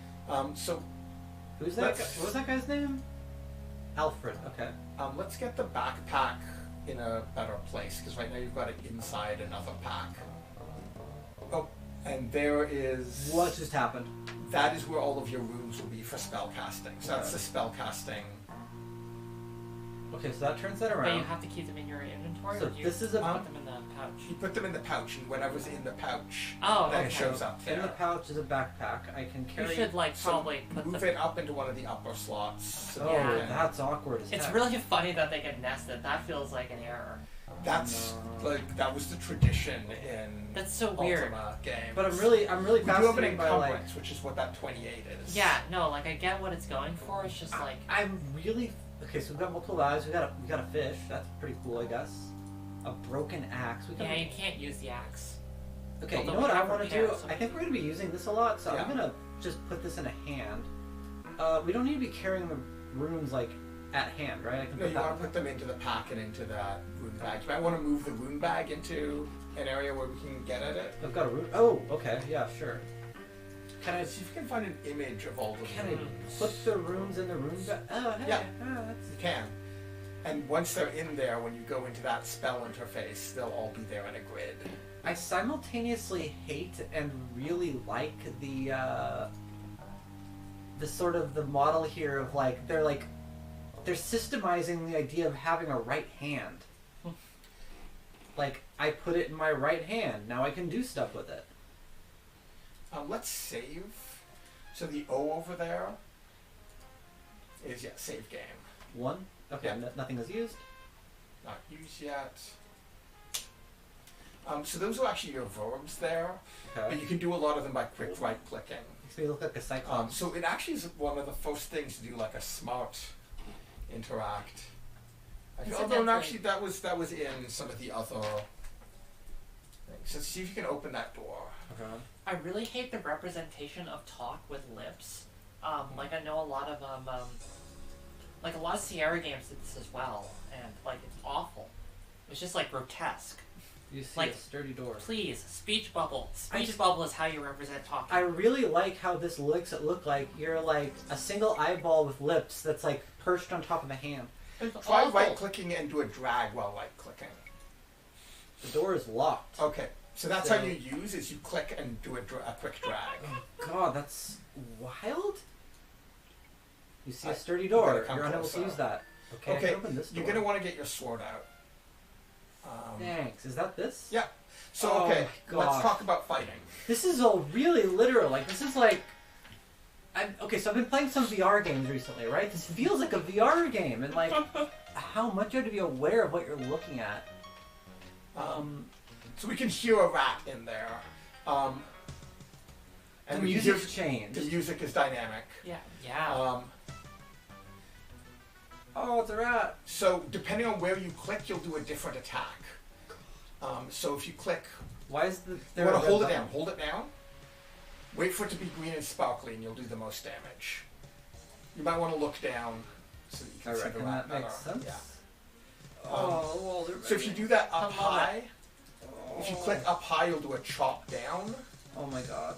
A: So
B: Who's that? Guy? What was that guy's name? Alfred. Okay.
A: let's get the backpack in a better place, because right now you've got it inside another pack. Oh, and there is...
B: What just happened?
A: That is where all of your rooms will be for spell casting. So that's the spell casting.
B: Okay, so that turns that
C: But you
B: around.
C: have to keep them in your inventory,
B: So
C: or do you
B: this is a-
C: put them in the pouch?
A: You put them in the pouch, and whatever's in the pouch,
C: Oh,
A: then
C: okay.
A: it shows up there.
B: In the pouch is a backpack. I can
C: You
B: carry.
C: should, like,
A: So
C: probably put
A: move
C: the...
A: it up into one of the upper slots. So
B: Oh,
A: that you can-
B: that's awkward as
C: It's
B: heck.
C: really funny that they get nested. That feels like an error.
A: That's
B: No.
A: like that was the tradition in
C: That's so weird.
A: Ultima games.
B: But I'm really
A: we do have an
B: fascinated by like.
A: encumbrance, which is what that 28 is.
C: Yeah, no, like, I get what it's going for. It's just like...
B: I'm really okay. So we've got multiple lives. We got a fish. That's pretty cool, I guess. A broken axe. We can.
C: Yeah, you can't use the axe.
B: Okay, you
C: Although
B: know
C: we
B: what I
C: have
B: want to
C: repair,
B: do?
C: so-
B: I think we're going to be using this a lot, so
A: Yeah.
B: I'm going to just put this in a hand. We don't need to be carrying the runes like at hand, right? I can
A: No,
B: put
A: you
B: that.
A: want to put them into the pack and into that rune bag. You might want to move the rune bag into an area where we can get at it.
B: I've got a rune. Oh, okay, yeah, sure. Can I?
A: See if you can find an image of all the
B: Can I
A: runes.
B: put the runes in the rune bag? Oh, hey,
A: Yeah.
B: that's
A: You can. And once they're in there, when you go into that spell interface, they'll all be there in a grid.
B: I simultaneously hate and really like the sort of the model here of they're systemizing the idea of having a right hand. Like I put it in my right hand, now I can do stuff with it.
A: Let's save. So the O over there is, save game.
B: One. Okay,
A: Yeah.
B: nothing is used.
A: Not used yet. So those are actually your verbs there, but
B: Okay.
A: you can do a lot of them by quick right clicking.
B: Makes me look like a cyclops.
A: So it actually is one of the first things to do like a smart interact. Although
C: Incidentally-
A: actually that was in some of the other things. So see if you can open that door.
B: Okay.
C: I really hate the representation of talk with lips. Like I know a lot of like a lot of Sierra games did this as well, and like it's awful. It's just like grotesque.
B: You see
C: Like-
B: a sturdy door.
C: Please, speech bubble. Speech
B: just-
C: bubble is how you represent talking.
B: I really like how this makes it look like you're like a single eyeball with lips that's like perched on top of a hand.
C: It's
A: Try
C: awful.
A: right clicking and do a drag while right clicking.
B: The door is locked.
A: Okay, so that's
B: So-
A: how you use is you click and do a quick drag.
B: God, that's wild. You see a sturdy
A: you
B: door.
A: gotta come
B: You're unable to
A: closer.
B: use that. Okay, I
A: Okay,
B: can open this door.
A: you're gonna want to get your sword out.
B: Thanks. Is that this?
A: Yeah. So
B: Oh
A: okay,
B: my
A: let's
B: gosh.
A: talk about fighting.
B: This is all really literal. Like, this is like... Okay, so I've been playing some VR games recently, right? This feels like a VR game, and like, how much you have to be aware of what you're looking at.
A: So we can hear a rat in there.
B: The
A: And we
B: music's
A: hear-
B: changed.
A: The music is dynamic.
C: Yeah. Yeah.
B: Oh, it's a rat.
A: So depending on where you click, you'll do a different attack. So if you click,
B: Why is the...
A: you want to hold it down. Hold it down. Wait for it to be green and sparkly, and you'll do the most damage. You might want to look down so that you
B: I
A: can see the
B: reckon
A: rat
B: that makes
A: better.
B: sense.
A: Yeah.
B: Oh, well, they're
A: So if you do that up
C: Come on.
A: high, if you click up high, you'll do a chop down.
B: Oh my god.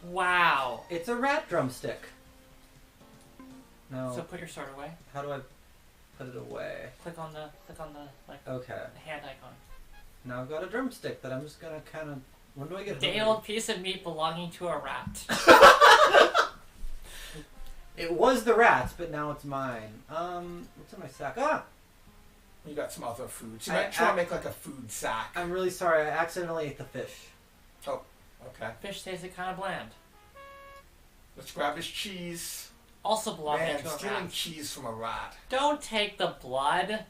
C: Wow.
B: It's a rat drumstick. No.
C: So put your sword away.
B: How do I put it away?
C: Click on the like
B: Okay.
C: the hand icon.
B: Now I've got a drumstick that I'm just gonna kind of... When do I get
C: Day
B: hungry?
C: old piece of meat belonging to a rat.
B: It was the rat's, but now it's mine. What's in my sack? Ah!
A: You got some other food. So
B: I-
A: you might try
B: I-
A: to make like a food sack.
B: I'm really sorry, I accidentally ate the fish.
A: Oh, okay.
C: Fish tasted kind of bland.
A: Let's grab his cheese.
C: Also belonging
A: Man,
C: to a
A: stealing
C: rat.
A: cheese from a rat.
C: Don't take the blood.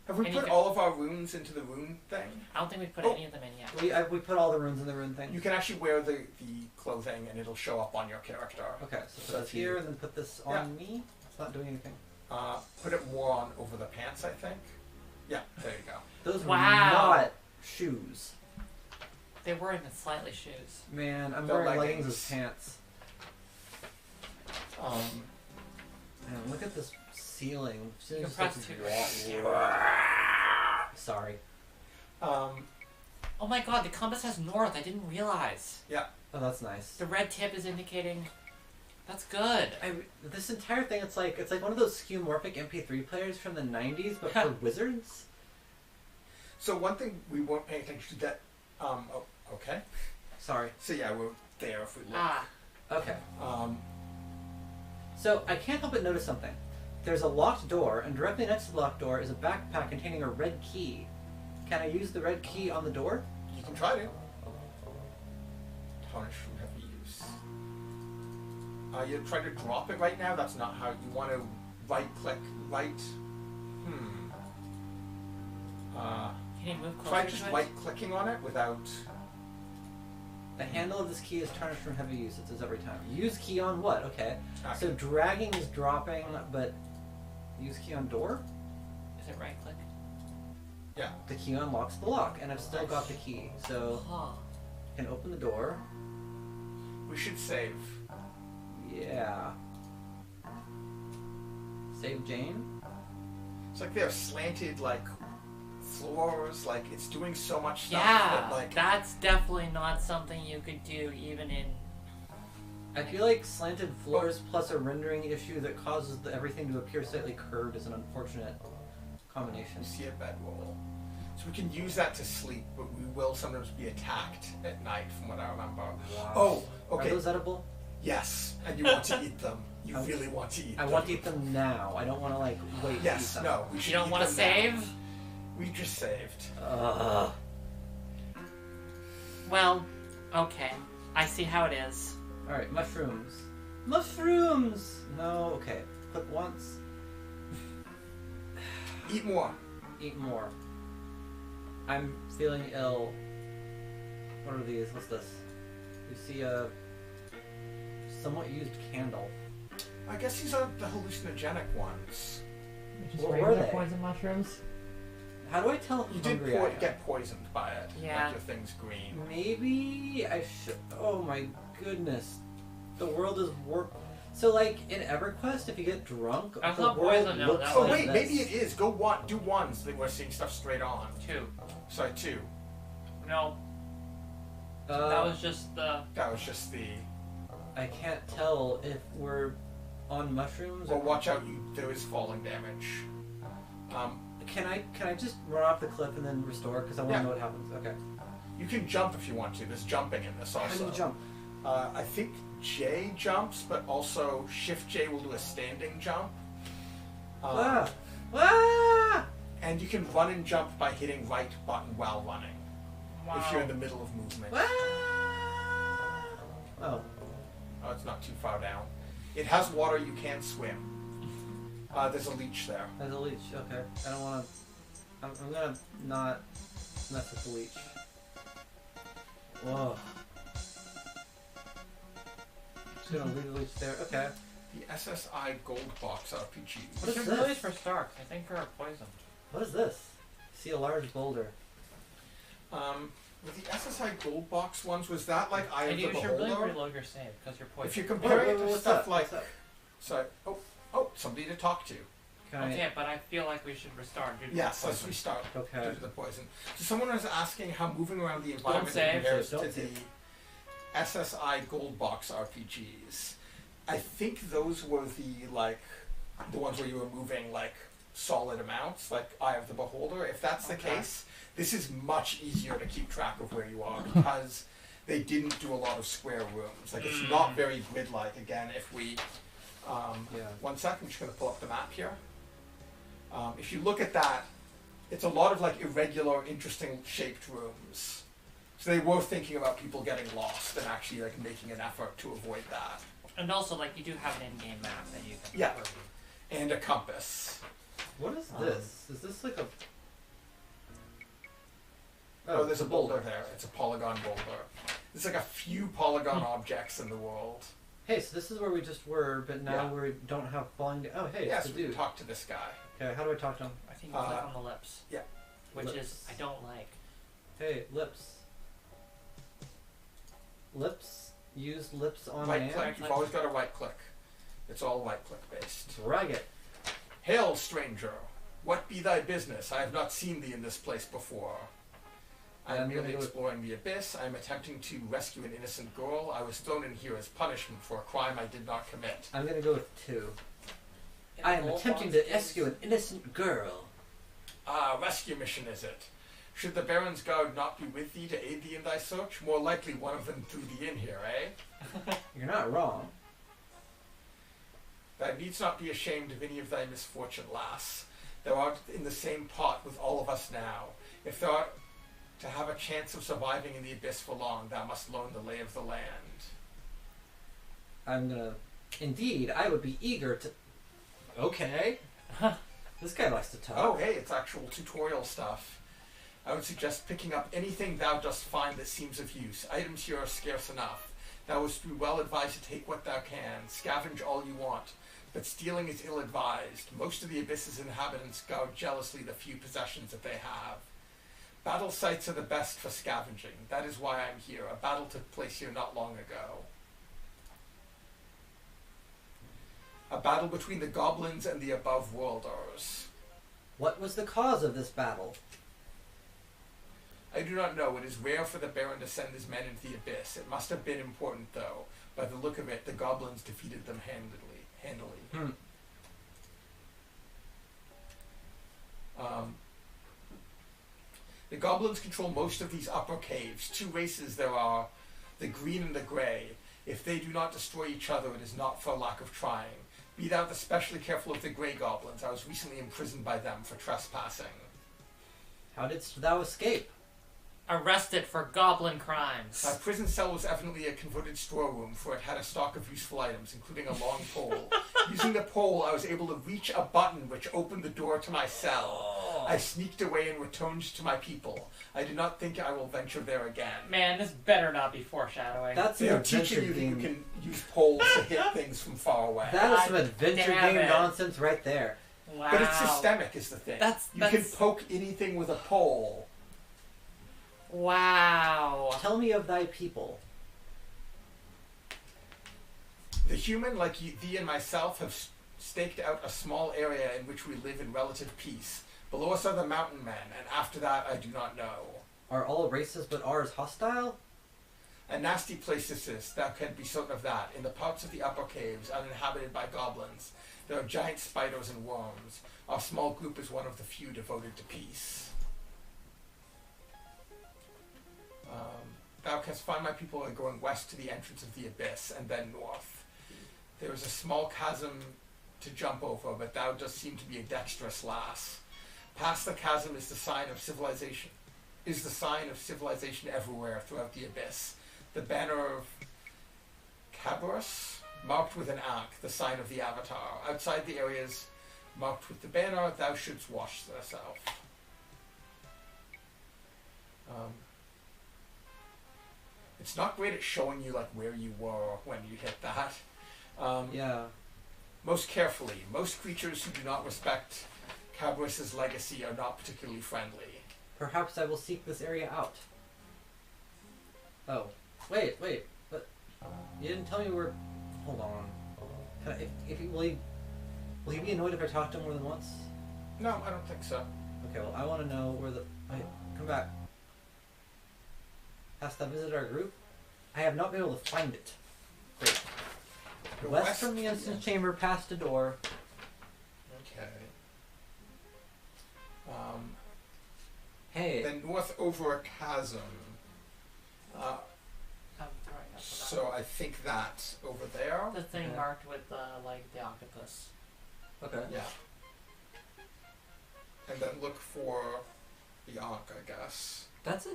A: Have we
C: And you
A: put
C: can-
A: all of our runes into the rune thing?
C: I don't think we put
A: Oh.
C: any of them in yet.
B: We put all the runes in the rune thing.
A: You can actually wear the clothing and it'll show up on your character.
B: Okay, so
A: So
B: put this
A: if you-
B: here and then put this on me. It's not doing anything.
A: Put it more on over the pants, I think. Yeah, there you go.
B: Those
C: Wow.
B: were not shoes.
C: They were even slightly shoes.
B: Man, I'm
A: The
B: wearing leggings
A: leggings.
B: as pants. Man, look at this ceiling.
C: You can
B: Just
C: press
B: like
C: two.
B: Sorry.
C: Oh my god, the compass has north. I didn't realize.
B: Oh, that's nice.
C: The red tip is indicating. That's good.
B: This entire thing, it's like one of those skeuomorphic MP3 players from the 90s, but for wizards.
A: So one thing we weren't paying attention to that. Okay.
B: Sorry.
A: So yeah, we're there if we look.
C: Ah.
B: Okay.
A: Um,
B: So I can't help but notice something. There's a locked door, and directly next to the locked door is a backpack containing a red key. Can I use the red key on the door?
A: you can try to. Tarnish from heavy use. You're trying to drop it right now. That's not how you want to right click right.
C: Can you move closer
A: Try
C: to
A: just
C: it?
A: right clicking on it without.
B: The handle of this key is tarnished from heavy use, it says every time. Use key on what? Okay.
A: Okay.
B: So dragging is dropping, but use key on door?
C: Is it right click?
A: Yeah.
B: The key unlocks the lock, and I've still got the key. So
C: Huh.
B: I can open the door.
A: We should save.
B: Yeah. Save Jane?
A: It's like they're slanted like floors. Like it's doing so much stuff.
C: Yeah,
A: That, like
C: that's definitely not something you could do even in.
B: I feel like slanted floors plus a rendering issue that causes everything to appear slightly curved is an unfortunate combination.
A: you see a bedroll. So we can use that to sleep, but we will sometimes be attacked at night, from what I remember.
B: Wow.
A: Oh,
B: Are
A: okay.
B: those edible?
A: Yes, and you want to eat them. You really want to eat
B: I
A: them.
B: want to eat them now. I don't want to like wait
A: Yes,
B: to eat them.
A: no. We should
C: You don't
A: eat
C: want to
A: them now.
C: save?
A: We just saved.
C: Well, okay. I see how it is.
B: Alright, mushrooms. Mushrooms! No, okay. Click once,
A: Eat more.
B: eat more. I'm feeling ill. What are these? What's this? You see a somewhat used candle.
A: I guess these are the hallucinogenic ones.
B: What were they?
J: poison mushrooms.
B: How do I tell
A: You
B: how
A: did
B: hungry I am?
A: get poisoned by it.
C: Yeah.
A: Like your thing's green.
B: Maybe I should. Oh my goodness, the world is warped. So like in EverQuest, if you get drunk,
C: That's
B: the
C: not
B: world
C: poison, no,
B: looks
C: that's
A: Oh
B: like
A: wait,
B: this.
A: maybe it is. Go do ones that we're seeing stuff straight on.
C: 2.
A: Sorry, 2.
C: No, that was just the.
A: That was just the.
B: I can't tell if we're on mushrooms.
A: Well,
B: Or
A: watch out! There is falling damage.
B: Can I just run off the cliff and then restore? Because I want to
A: Yeah.
B: know what happens. Okay.
A: You can jump if you want to. There's jumping in this
B: How
A: also.
B: do you jump?
A: I think J jumps, but also Shift J will do a standing jump.
B: Ah! Ah!
A: And you can run and jump by hitting right button while running.
C: Wow.
A: If you're in the middle of movement.
B: Ah! Oh.
A: Oh, it's not too far down. It has water, you can swim. There's a leech there.
B: There's a leech. Okay. I don't want to... I'm gonna not mess with the leech. Whoa. Just gonna leave the leech there. Okay.
A: The SSI Gold Box RPG.
B: What is
C: It's
B: this?
C: really for Starks. I think they're poisoned.
B: What is this? See a large boulder.
A: With the SSI Gold Box ones, was that like Eye of
C: And
A: the
C: you should really
A: Beholder?
C: reload your save because you're poisoned.
A: If you're comparing it to
B: what's
A: stuff
B: up?
A: like...
B: What's up?
A: Sorry. Oh, somebody to talk to.
B: Can I...
C: Okay, but I feel like we should restart due to
A: Yes,
C: the
A: let's
C: poison.
A: restart
B: Okay.
A: due to the poison. So someone was asking how moving around the environment
C: save.
A: compares
B: Don't
A: to the
B: save.
A: SSI Gold Box RPGs. I think those were the ones where you were moving like solid amounts, like Eye of the Beholder. If that's the
C: Okay.
A: case, this is much easier to keep track of where you are because they didn't do a lot of square rooms. Like it's not very grid-like. Again, if we
B: Yeah.
A: 1 second, I'm just going to pull up the map here. If you look at that, it's a lot of like irregular, interesting shaped rooms. So they were thinking about people getting lost and actually like making an effort to avoid that.
C: And also, like, you do have an in-game map that you can
A: Yeah.
C: review.
A: And a compass.
B: What is this? Is this like a...
A: Oh, there's a boulder there. It's a polygon boulder. There's like a few polygon objects in the world.
B: Hey, so this is where we just were, but now
A: Yeah.
B: we don't have falling... Oh, hey,
A: Yes,
B: it's the
A: we can
B: dude.
A: talk to this guy.
B: Okay, how do I talk to him?
C: I think you click on the lips.
A: yeah.
C: Which
B: Lips.
C: is, I don't like.
B: Hey, lips. Lips? Use lips on
A: Right
B: man?
A: click. You've always got to right click. It's all right click based.
B: Drag it.
A: Hail, stranger. What be thy business? I have not seen thee in this place before. I am
B: I'm gonna
A: merely
B: go with-
A: exploring the abyss. I am attempting to rescue an innocent girl. I was thrown in here as punishment for a crime I did not commit.
B: I'm gonna go with 2.
C: In
B: I
C: the
B: am
C: gold
B: attempting
C: box
B: to rescue an innocent girl.
A: Ah, rescue mission is it? Should the Baron's guard not be with thee to aid thee in thy search? More likely one of them threw thee in here, eh?
B: You're not wrong.
A: Thou needst not be ashamed of any of thy misfortune, lass. Thou art in the same pot with all of us now. If thou art to have a chance of surviving in the abyss for long, thou must learn the lay of the land.
B: I'm gonna... Indeed, I would be eager to... Okay. This guy likes to talk.
A: Oh, hey, it's actual tutorial stuff. I would suggest picking up anything thou dost find that seems of use. Items here are scarce enough. Thou wouldst be well advised to take what thou can. Scavenge all you want. But stealing is ill-advised. Most of the Abyss's inhabitants guard jealously the few possessions that they have. Battle sites are the best for scavenging. That is why I'm here. A battle took place here not long ago. A battle between the goblins and the above-worlders.
B: What was the cause of this battle?
A: I do not know. It is rare for the Baron to send his men into the abyss. It must have been important, though. By the look of it, the goblins defeated them handily. The goblins control most of these upper caves. 2 races there are, the green and the grey. If they do not destroy each other, it is not for lack of trying. Be thou especially careful of the grey goblins. I was recently imprisoned by them for trespassing.
B: How didst thou escape?
C: Arrested for goblin crimes.
A: My prison cell was evidently a converted storeroom, for it had a stock of useful items, including a long pole. Using the pole, I was able to reach a button which opened the door to my cell. I sneaked away and returned to my people. I do not think I will venture there again.
C: Man, this better not be foreshadowing.
B: That's an
A: They are
B: adventure
A: teaching you that you
B: game.
A: can use poles to hit things from far away.
B: That is some
C: God
B: adventure
C: damn
B: game
C: it.
B: nonsense right there.
C: Wow.
A: But it's systemic is the thing. You can poke anything with a pole.
C: Wow.
B: Tell me of thy people.
A: The human, like thee and myself, have staked out a small area in which we live in relative peace. Below us are the mountain men, and after that I do not know.
B: Are all races but ours hostile?
A: A nasty place this is, thou canst be certain of that. In the parts of the upper caves, uninhabited by goblins, there are giant spiders and worms. Our small group is one of the few devoted to peace. Thou canst find my people and going west to the entrance of the abyss, and then north. There is a small chasm to jump over, but thou dost seem to be a dexterous lass. Past the chasm is the sign of civilization. Is the sign of civilization everywhere throughout the abyss. The banner of Cabarrus, marked with an ankh, the sign of the Avatar. Outside the areas marked with the banner, thou shouldst wash thyself. It's not great at showing you like where you were when you hit that.
B: Yeah.
A: Most carefully, most creatures who do not respect Cabarrus's legacy are not particularly friendly.
B: Perhaps I will seek this area out. Oh, wait, but you didn't tell me where. Hold on. If you will you be annoyed if I talk to him more than once?
A: No, I don't think so.
B: Okay, well, I want to know where the. Wait, come back. Hast thou visited our group? I have not been able to find it. Great.
A: Go
B: West from the instance chamber, past a door.
A: Okay.
B: Hey.
A: Then north over a chasm.
C: I'm throwing up
A: So I think that's over there.
C: the thing
B: Yeah.
C: marked with like the octopus.
B: Okay.
A: Yeah. And then look for the Ankh, I guess.
B: That's a.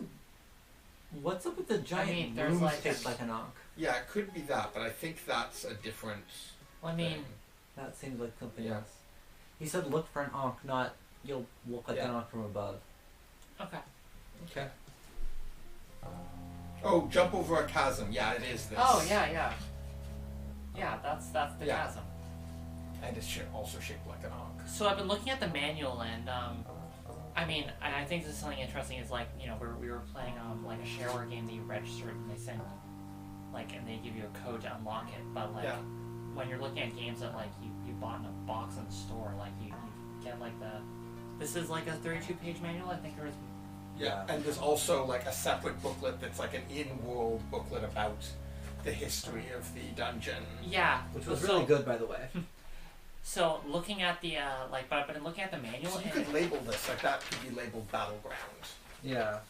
B: What's up with the giant
C: mean, there's
B: room
C: like
B: shaped
C: a-
B: like an ankh?
A: Yeah, it could be that, but I think that's a different
C: Well, I mean,
A: thing.
B: That seems like something
A: Yeah.
B: else. He said look for an ankh, not you'll look like
A: Yeah.
B: an ankh from above.
C: okay.
B: Okay.
A: Oh, jump over a chasm. Yeah, it is this.
C: Oh yeah. Yeah, that's the
A: Yeah.
C: chasm.
A: And it's also shaped like an Ankh.
C: So I've been looking at the manual, and I mean, I think this is something interesting. Is like, you know, we were playing like a shareware game that you registered, and they send like, and they give you a code to unlock it. But like,
A: Yeah.
C: when you're looking at games that like you bought in a box in the store, like you get like this is like a 32-page manual. I think there was.
A: Yeah, and there's also like a separate booklet that's like an in-world booklet about the history of the dungeon.
C: Yeah,
B: Which was
C: so-
B: really good, by the way.
C: So looking at the like, but I've been looking at the manual.
A: So you
C: and
A: could label this, like that could be labeled Battleground.
B: Yeah.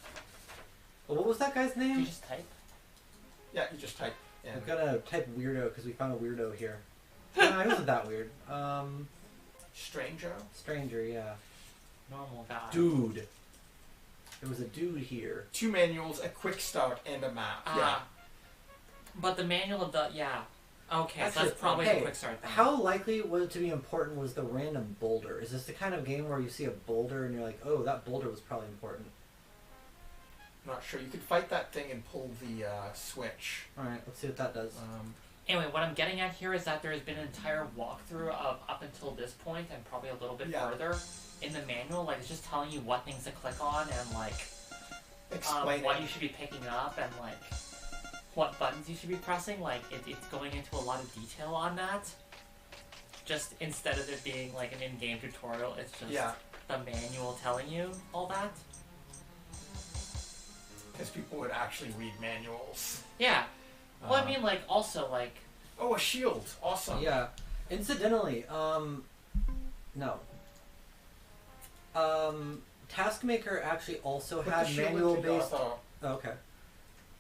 B: Well, what was that guy's
C: Did you
B: name?
C: just type?
A: Yeah, you just type in.
B: I'm gonna type weirdo because we found a weirdo here. No, he wasn't that weird.
A: Stranger?
B: Stranger, yeah.
C: Normal guy.
B: Dude. There was a dude here.
A: 2 manuals, a quick start, and a map.
C: Ah.
A: Yeah.
C: But the manual of the Okay, so
B: Actually,
C: that's probably
B: okay,
C: the quick start thing.
B: How likely was it to be important was the random boulder? Is this the kind of game where you see a boulder and you're like, oh, that boulder was probably important?
A: Not sure. You could fight that thing and pull the switch.
B: Alright, let's see what that does.
C: Anyway, what I'm getting at here is that there's been an entire walkthrough of up until this point and probably a little bit
A: Yeah.
C: further in the manual. Like, it's just telling you what things to click on and like
A: Explain
C: what
A: it.
C: you should be picking up and like what buttons you should be pressing. Like, it's going into a lot of detail on that. Just instead of it being like an in-game tutorial, it's just
A: Yeah.
C: the manual telling you all that.
A: Because people would actually read manuals.
C: Yeah. Well, I mean, like, also, like...
A: Oh, a shield. Awesome.
B: Yeah. Incidentally, no. TaskMaker actually also
A: Put
B: had
A: the shield
B: manual
A: into your
B: based.
A: other,
B: Oh, okay.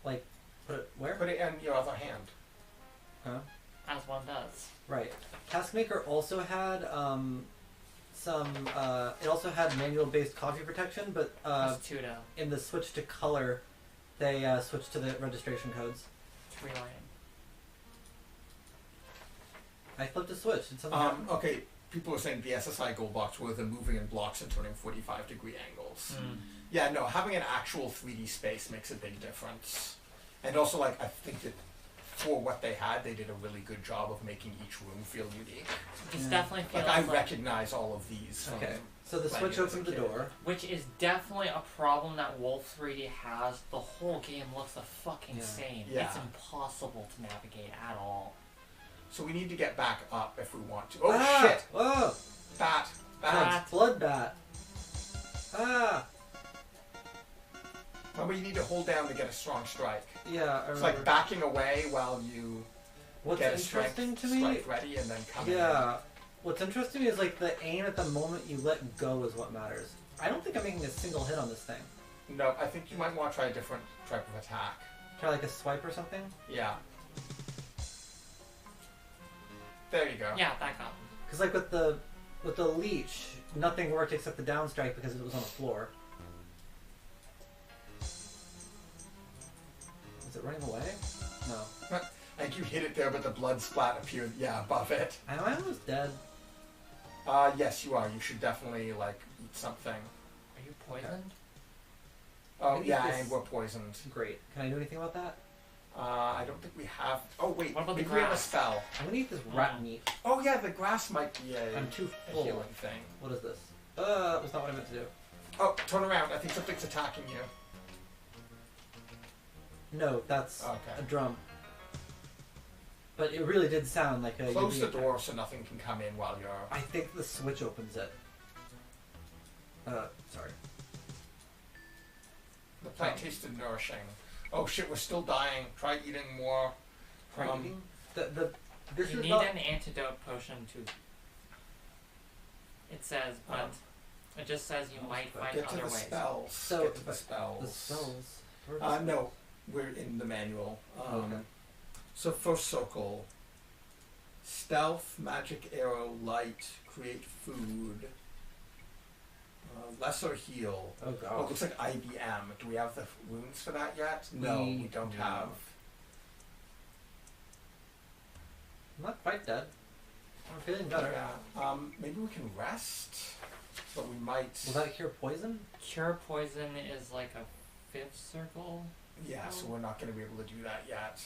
B: Like, put it where?
A: put it in your other hand.
B: Huh?
C: As one does.
B: Right. TaskMaker also had it also had manual based copy protection, but
C: Press 2 to
B: in the switch to color, they switched to the registration codes.
C: relining.
B: I flipped a switch. Did something happen?
A: Okay, people are saying the SSI gold box were the moving in blocks and turning 45-degree angles. Yeah, no, having an actual 3D space makes a big difference. And also, like, I think that for what they had, they did a really good job of making each room feel unique.
C: This
B: Yeah.
C: definitely feels
A: Like, I
C: like...
A: recognize all of these. From
B: Okay. So the
A: when
B: switch
A: I was a
B: opened the
A: kid.
B: door.
C: Which is definitely a problem that Wolf 3D has. The whole game looks the fucking
B: Yeah.
C: same.
A: Yeah.
C: It's impossible to navigate at all.
A: So we need to get back up if we want to. Oh,
B: Ah!
A: shit!
B: Whoa!
A: Bat!
C: Bat.
B: Blood bat. Ah!
A: Remember, you need to hold down to get a strong strike.
B: Yeah, I
A: It's
B: remember.
A: like backing away while you
B: What's
A: get a
B: interesting
A: strike,
B: to me,
A: strike ready and then come in.
B: yeah. What's interesting is like the aim at the moment you let go is what matters. I don't think I'm making a single hit on this thing.
A: No, I think you might want to try a different type of attack.
B: Try like a swipe or something?
A: Yeah. There you go.
C: Yeah, that got him.
B: Because like with the leech, nothing worked except the down strike because it was on the floor. Is it running away? No.
A: Like you hit it there, but the blood splat appeared, above it.
B: Am I almost dead?
A: Yes, you are. You should definitely, like, eat something.
C: Are you poisoned?
A: Oh,
B: Maybe
A: yeah,
B: this-
A: and we're poisoned.
B: Great. Can I do anything about that?
A: I don't think we have... Oh, wait.
C: What about the
A: maybe we have a
C: grass?
A: spell.
B: I'm gonna eat this rat meat.
A: Oh, yeah, the grass might be
B: I'm too
A: a
B: full.
A: healing thing.
B: What is this? That was not what I meant to do.
A: Oh, turn around. I think something's attacking you.
B: No, that's
A: Okay.
B: a drum. But it really did sound like a...
A: Close the door so nothing can come in while you're...
B: I think the switch opens it. Sorry.
A: The plant tasted nourishing. Oh shit, we're still dying. Try eating more.
B: Eating? This
C: You
B: is
C: need
B: not...
C: an antidote potion to... It says, but it just says you might find
A: Get to
C: other
A: the
C: ways.
A: spells.
B: So,
A: Get to the spells.
B: The spells. Where are the
A: No, we're in the manual.
B: Okay.
A: So first circle. Stealth, magic arrow, light, create food. Lesser heal.
B: Oh
A: Oh, it
B: god.
A: looks like IBM. Do we have the runes for that yet? No,
B: We
A: we don't
B: do
A: have.
B: I'm not quite dead. I'm feeling better.
A: Yeah. Maybe we can rest, but we might.
B: Will that cure poison?
C: Cure poison is like a 5th circle.
A: Yeah, so we're not going to be able to do that yet.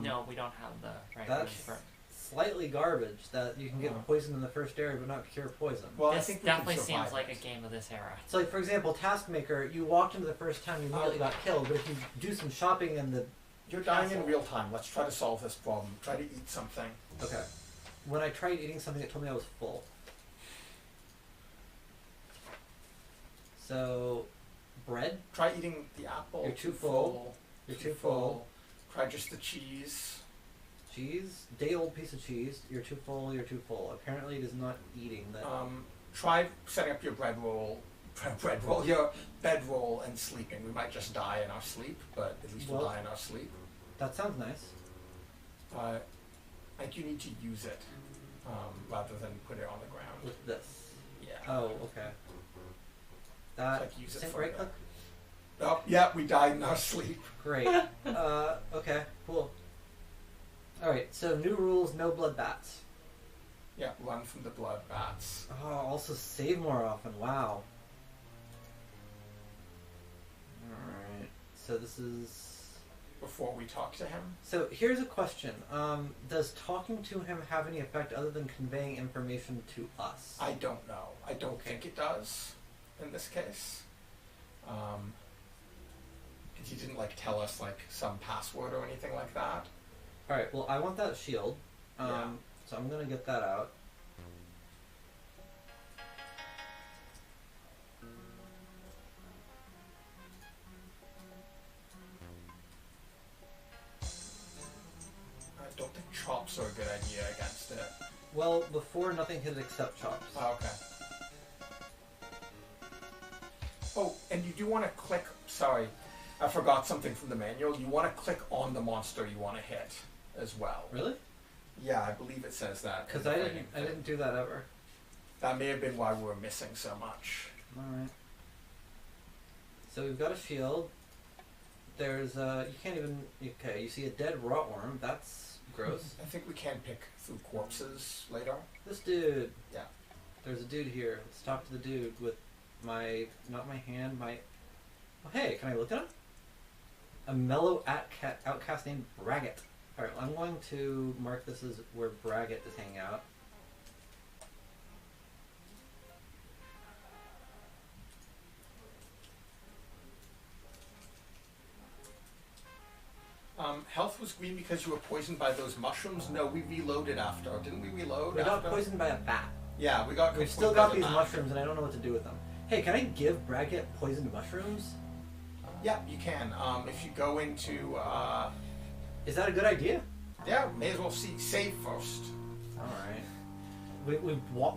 C: No, we don't have the right
B: That's
C: runes for it.
B: slightly garbage that you can get poison in the first area but not cure poison.
A: Well, I
C: This
A: think we can
C: definitely
A: survive
C: seems like
A: it.
C: a game of this era.
B: So like for example, TaskMaker, you walked into the first town, you immediately got killed, but if you do some shopping in the...
A: You're dying in
B: castle-
A: real time. Let's try to solve this problem. Try to eat something.
B: Okay. When I tried eating something, it told me I was full. So, bread?
A: Try eating the apple.
B: You're too full. You're too full.
A: Try just the cheese.
B: Cheese? Day old piece of cheese. You're too full, you're too full. Apparently it is not eating that.
A: Try setting up your your bedroll and sleeping. We might just die in our sleep, but at least we'll
B: Well-
A: die in our sleep.
B: That sounds nice.
A: I think you need to use it rather than put it on the ground.
B: With this.
A: Yeah.
B: Oh, okay. That...
A: Like use it
B: Sync
A: for
B: right
A: the-
B: click?
A: Oh, yeah, we died in our sleep.
B: Great. Okay, cool. Alright, so new rules, no blood bats.
A: Yeah, run from the blood bats.
B: Oh, also save more often, wow. Alright, so this is...
A: Before we talk to him.
B: So here's a question. Does talking to him have any effect other than conveying information to us?
A: I don't know. I don't
B: Okay.
A: think it does in this case. Because he didn't like tell us like some password or anything like that.
B: Alright, well I want that shield.
A: Yeah.
B: So I'm gonna get that out.
A: I don't think chops are a good idea against it.
B: Well, before nothing hit it except chops.
A: Oh, okay. Oh, and you do want to click, sorry, I forgot something from the manual. You want to click on the monster you want to hit as well.
B: Really?
A: Yeah, I believe it says that.
B: Because
A: in the
B: I
A: training thing.
B: didn't do that ever.
A: That may have been why we were missing so much.
B: Alright. So we've got a shield. There's you can't even, okay, you see a dead rotworm, that's gross.
A: I think we can pick through corpses later.
B: This dude.
A: Yeah.
B: There's a dude here. Let's talk to the dude with my, not my hand, my, oh hey, can I look at him? A mellow outcast named Braggett. Alright, I'm going to mark this as where Braggett is hanging out.
A: Health was green because you were poisoned by those mushrooms? No, we reloaded after. Didn't we reload
B: We got
A: after?
B: poisoned by a bat.
A: Yeah, we got
B: We've still
A: poisoned by
B: got
A: the
B: these
A: bat.
B: mushrooms and I don't know what to do with them. Hey, can I give Braggett poisoned mushrooms?
A: Yeah, you can. If you go into,
B: Is that a good idea?
A: yeah, may as well save first.
B: Alright.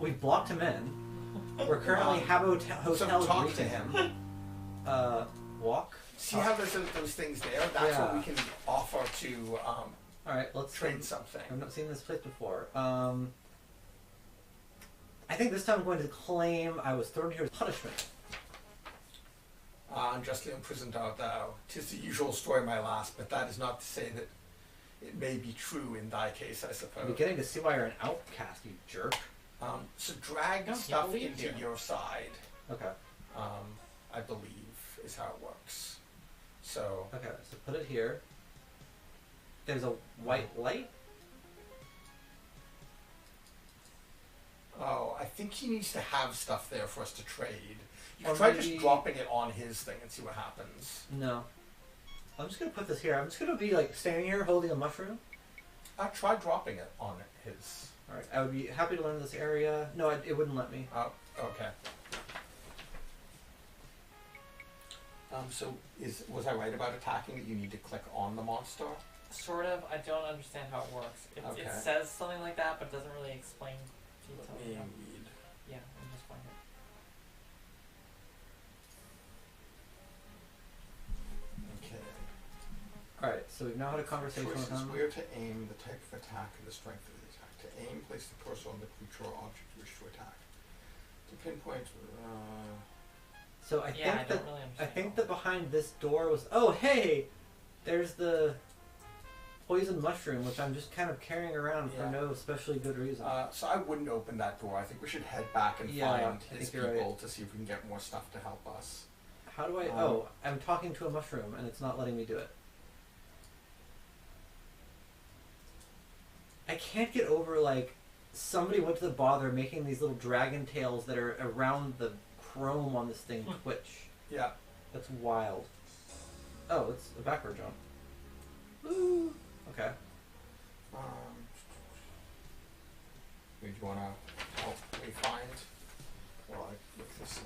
B: We've blocked him in. We're currently have hotel
A: So talk
B: greeting
A: to him.
B: Walk?
A: See how there's those things there? That's what we can offer to
B: All right, let's
A: trade something.
B: I've not seen this place before. I think this time I'm going to claim I was thrown here as punishment.
A: Unjustly imprisoned art thou. 'Tis the usual story, my lass, but that is not to say that it may be true in thy case, I suppose.
B: I'm beginning to see why you're an outcast, you jerk.
A: So drag stuff into your side.
B: Okay.
A: I believe is how it works. So.
B: Okay, so put it here. There's a white light.
A: Oh, I think he needs to have stuff there for us to trade. You
B: Or
A: can try
B: maybe-
A: just dropping it on his thing and see what happens.
B: No. I'm just gonna put this here. I'm just gonna be like standing here holding a mushroom.
A: Try dropping it on his.
B: Alright, I would be happy to learn this area. No, it wouldn't let me.
A: Oh, okay. So was I right about attacking that you need to click on the monster?
C: Sort of. I don't understand how it works. It
A: Okay.
C: says something like that, but it doesn't really explain
A: Let
C: details.
A: me read.
C: Yeah, I'm just finding it.
A: Okay.
B: Alright, so we've now had a conversation with
A: Choices:
B: him.
A: where to aim, the type of attack, and the strength of the attack. To aim, place the cursor on the creature or object you wish to attack. To pinpoint.
B: So I
C: Yeah, I
B: think
C: don't
B: that
C: really
B: I
C: understand.
B: think that behind this door was hey! There's the poison mushroom, which I'm just kind of carrying around for
A: Yeah.
B: no especially good reason.
A: So I wouldn't open that door. I think we should head back and
B: Yeah, I
A: find
B: think
A: his
B: you're
A: people
B: right.
A: to see if we can get more stuff to help us.
B: How do I I'm talking to a mushroom and it's not letting me do it. I can't get over like somebody went to the bother of making these little dragon tails that are around the chrome on this thing twitch.
A: Yeah.
B: That's wild. Oh, it's a backward jump. Woo! Okay.
A: Do you want to help me find? Well, I look this up.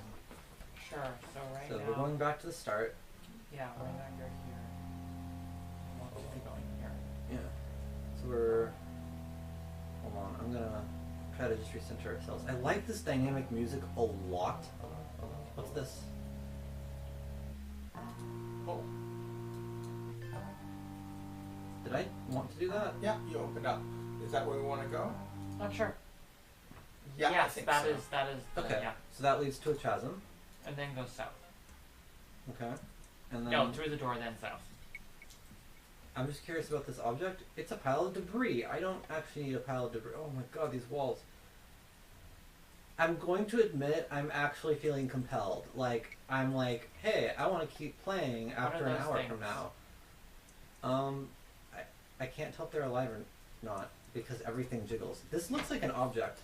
C: Sure. So right
B: So
C: now.
B: we're going back to the start.
C: Yeah, right now you're here. We'll keep going here.
B: Yeah. So we're. Hold on, I'm gonna try to just recenter ourselves. I like this dynamic music a lot. What's this?
A: Oh,
B: Did I want to do that?
A: yeah, you opened up. Is that where we want to go?
C: Not sure.
A: Yeah, I
C: yes,
A: think
C: that
A: so.
C: is the,
B: Okay.
C: yeah.
B: So that leads to a chasm.
C: And then go south.
B: Okay. And then
C: No, through the door, then south.
B: I'm just curious about this object. It's a pile of debris. I don't actually need a pile of debris. Oh my god, these walls. I'm going to admit I'm actually feeling compelled. Like, I'm like, hey, I want to keep playing after an
C: those
B: hour
C: things?
B: from now. I can't tell if they're alive or not because everything jiggles. This looks like an object.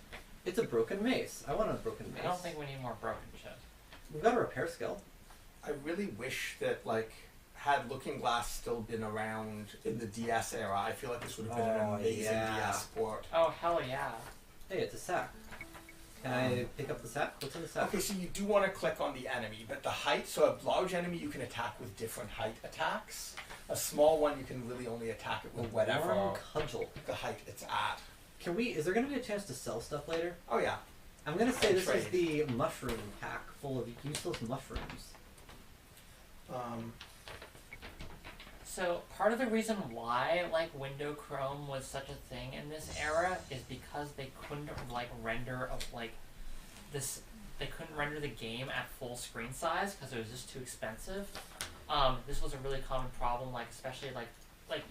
B: It's a broken mace. I want a broken mace.
C: I don't think we need more broken shit.
B: We've got a repair skill.
A: I really wish that, like, had Looking Glass still been around in the DS era, I feel like this would have been
B: Oh,
A: an amazing
B: yeah.
A: DS port.
C: Oh, hell yeah.
B: Hey, it's a sack. Can I pick up the sack? What's in the sack?
A: Okay, so you do want to click on the enemy, but the height, so a large enemy you can attack with different height attacks. A small one you can really only attack it with whatever
B: Warm cudgel.
A: the height it's at.
B: Can we? Is there going to be a chance to sell stuff later?
A: Oh yeah.
B: I'm going to say
A: And
B: this is
A: trade.
B: the mushroom pack full of useless mushrooms.
C: So part of the reason why like window Chrome was such a thing in this era is because they couldn't like render this. They couldn't render the game at full screen size because it was just too expensive. This was a really common problem, like especially like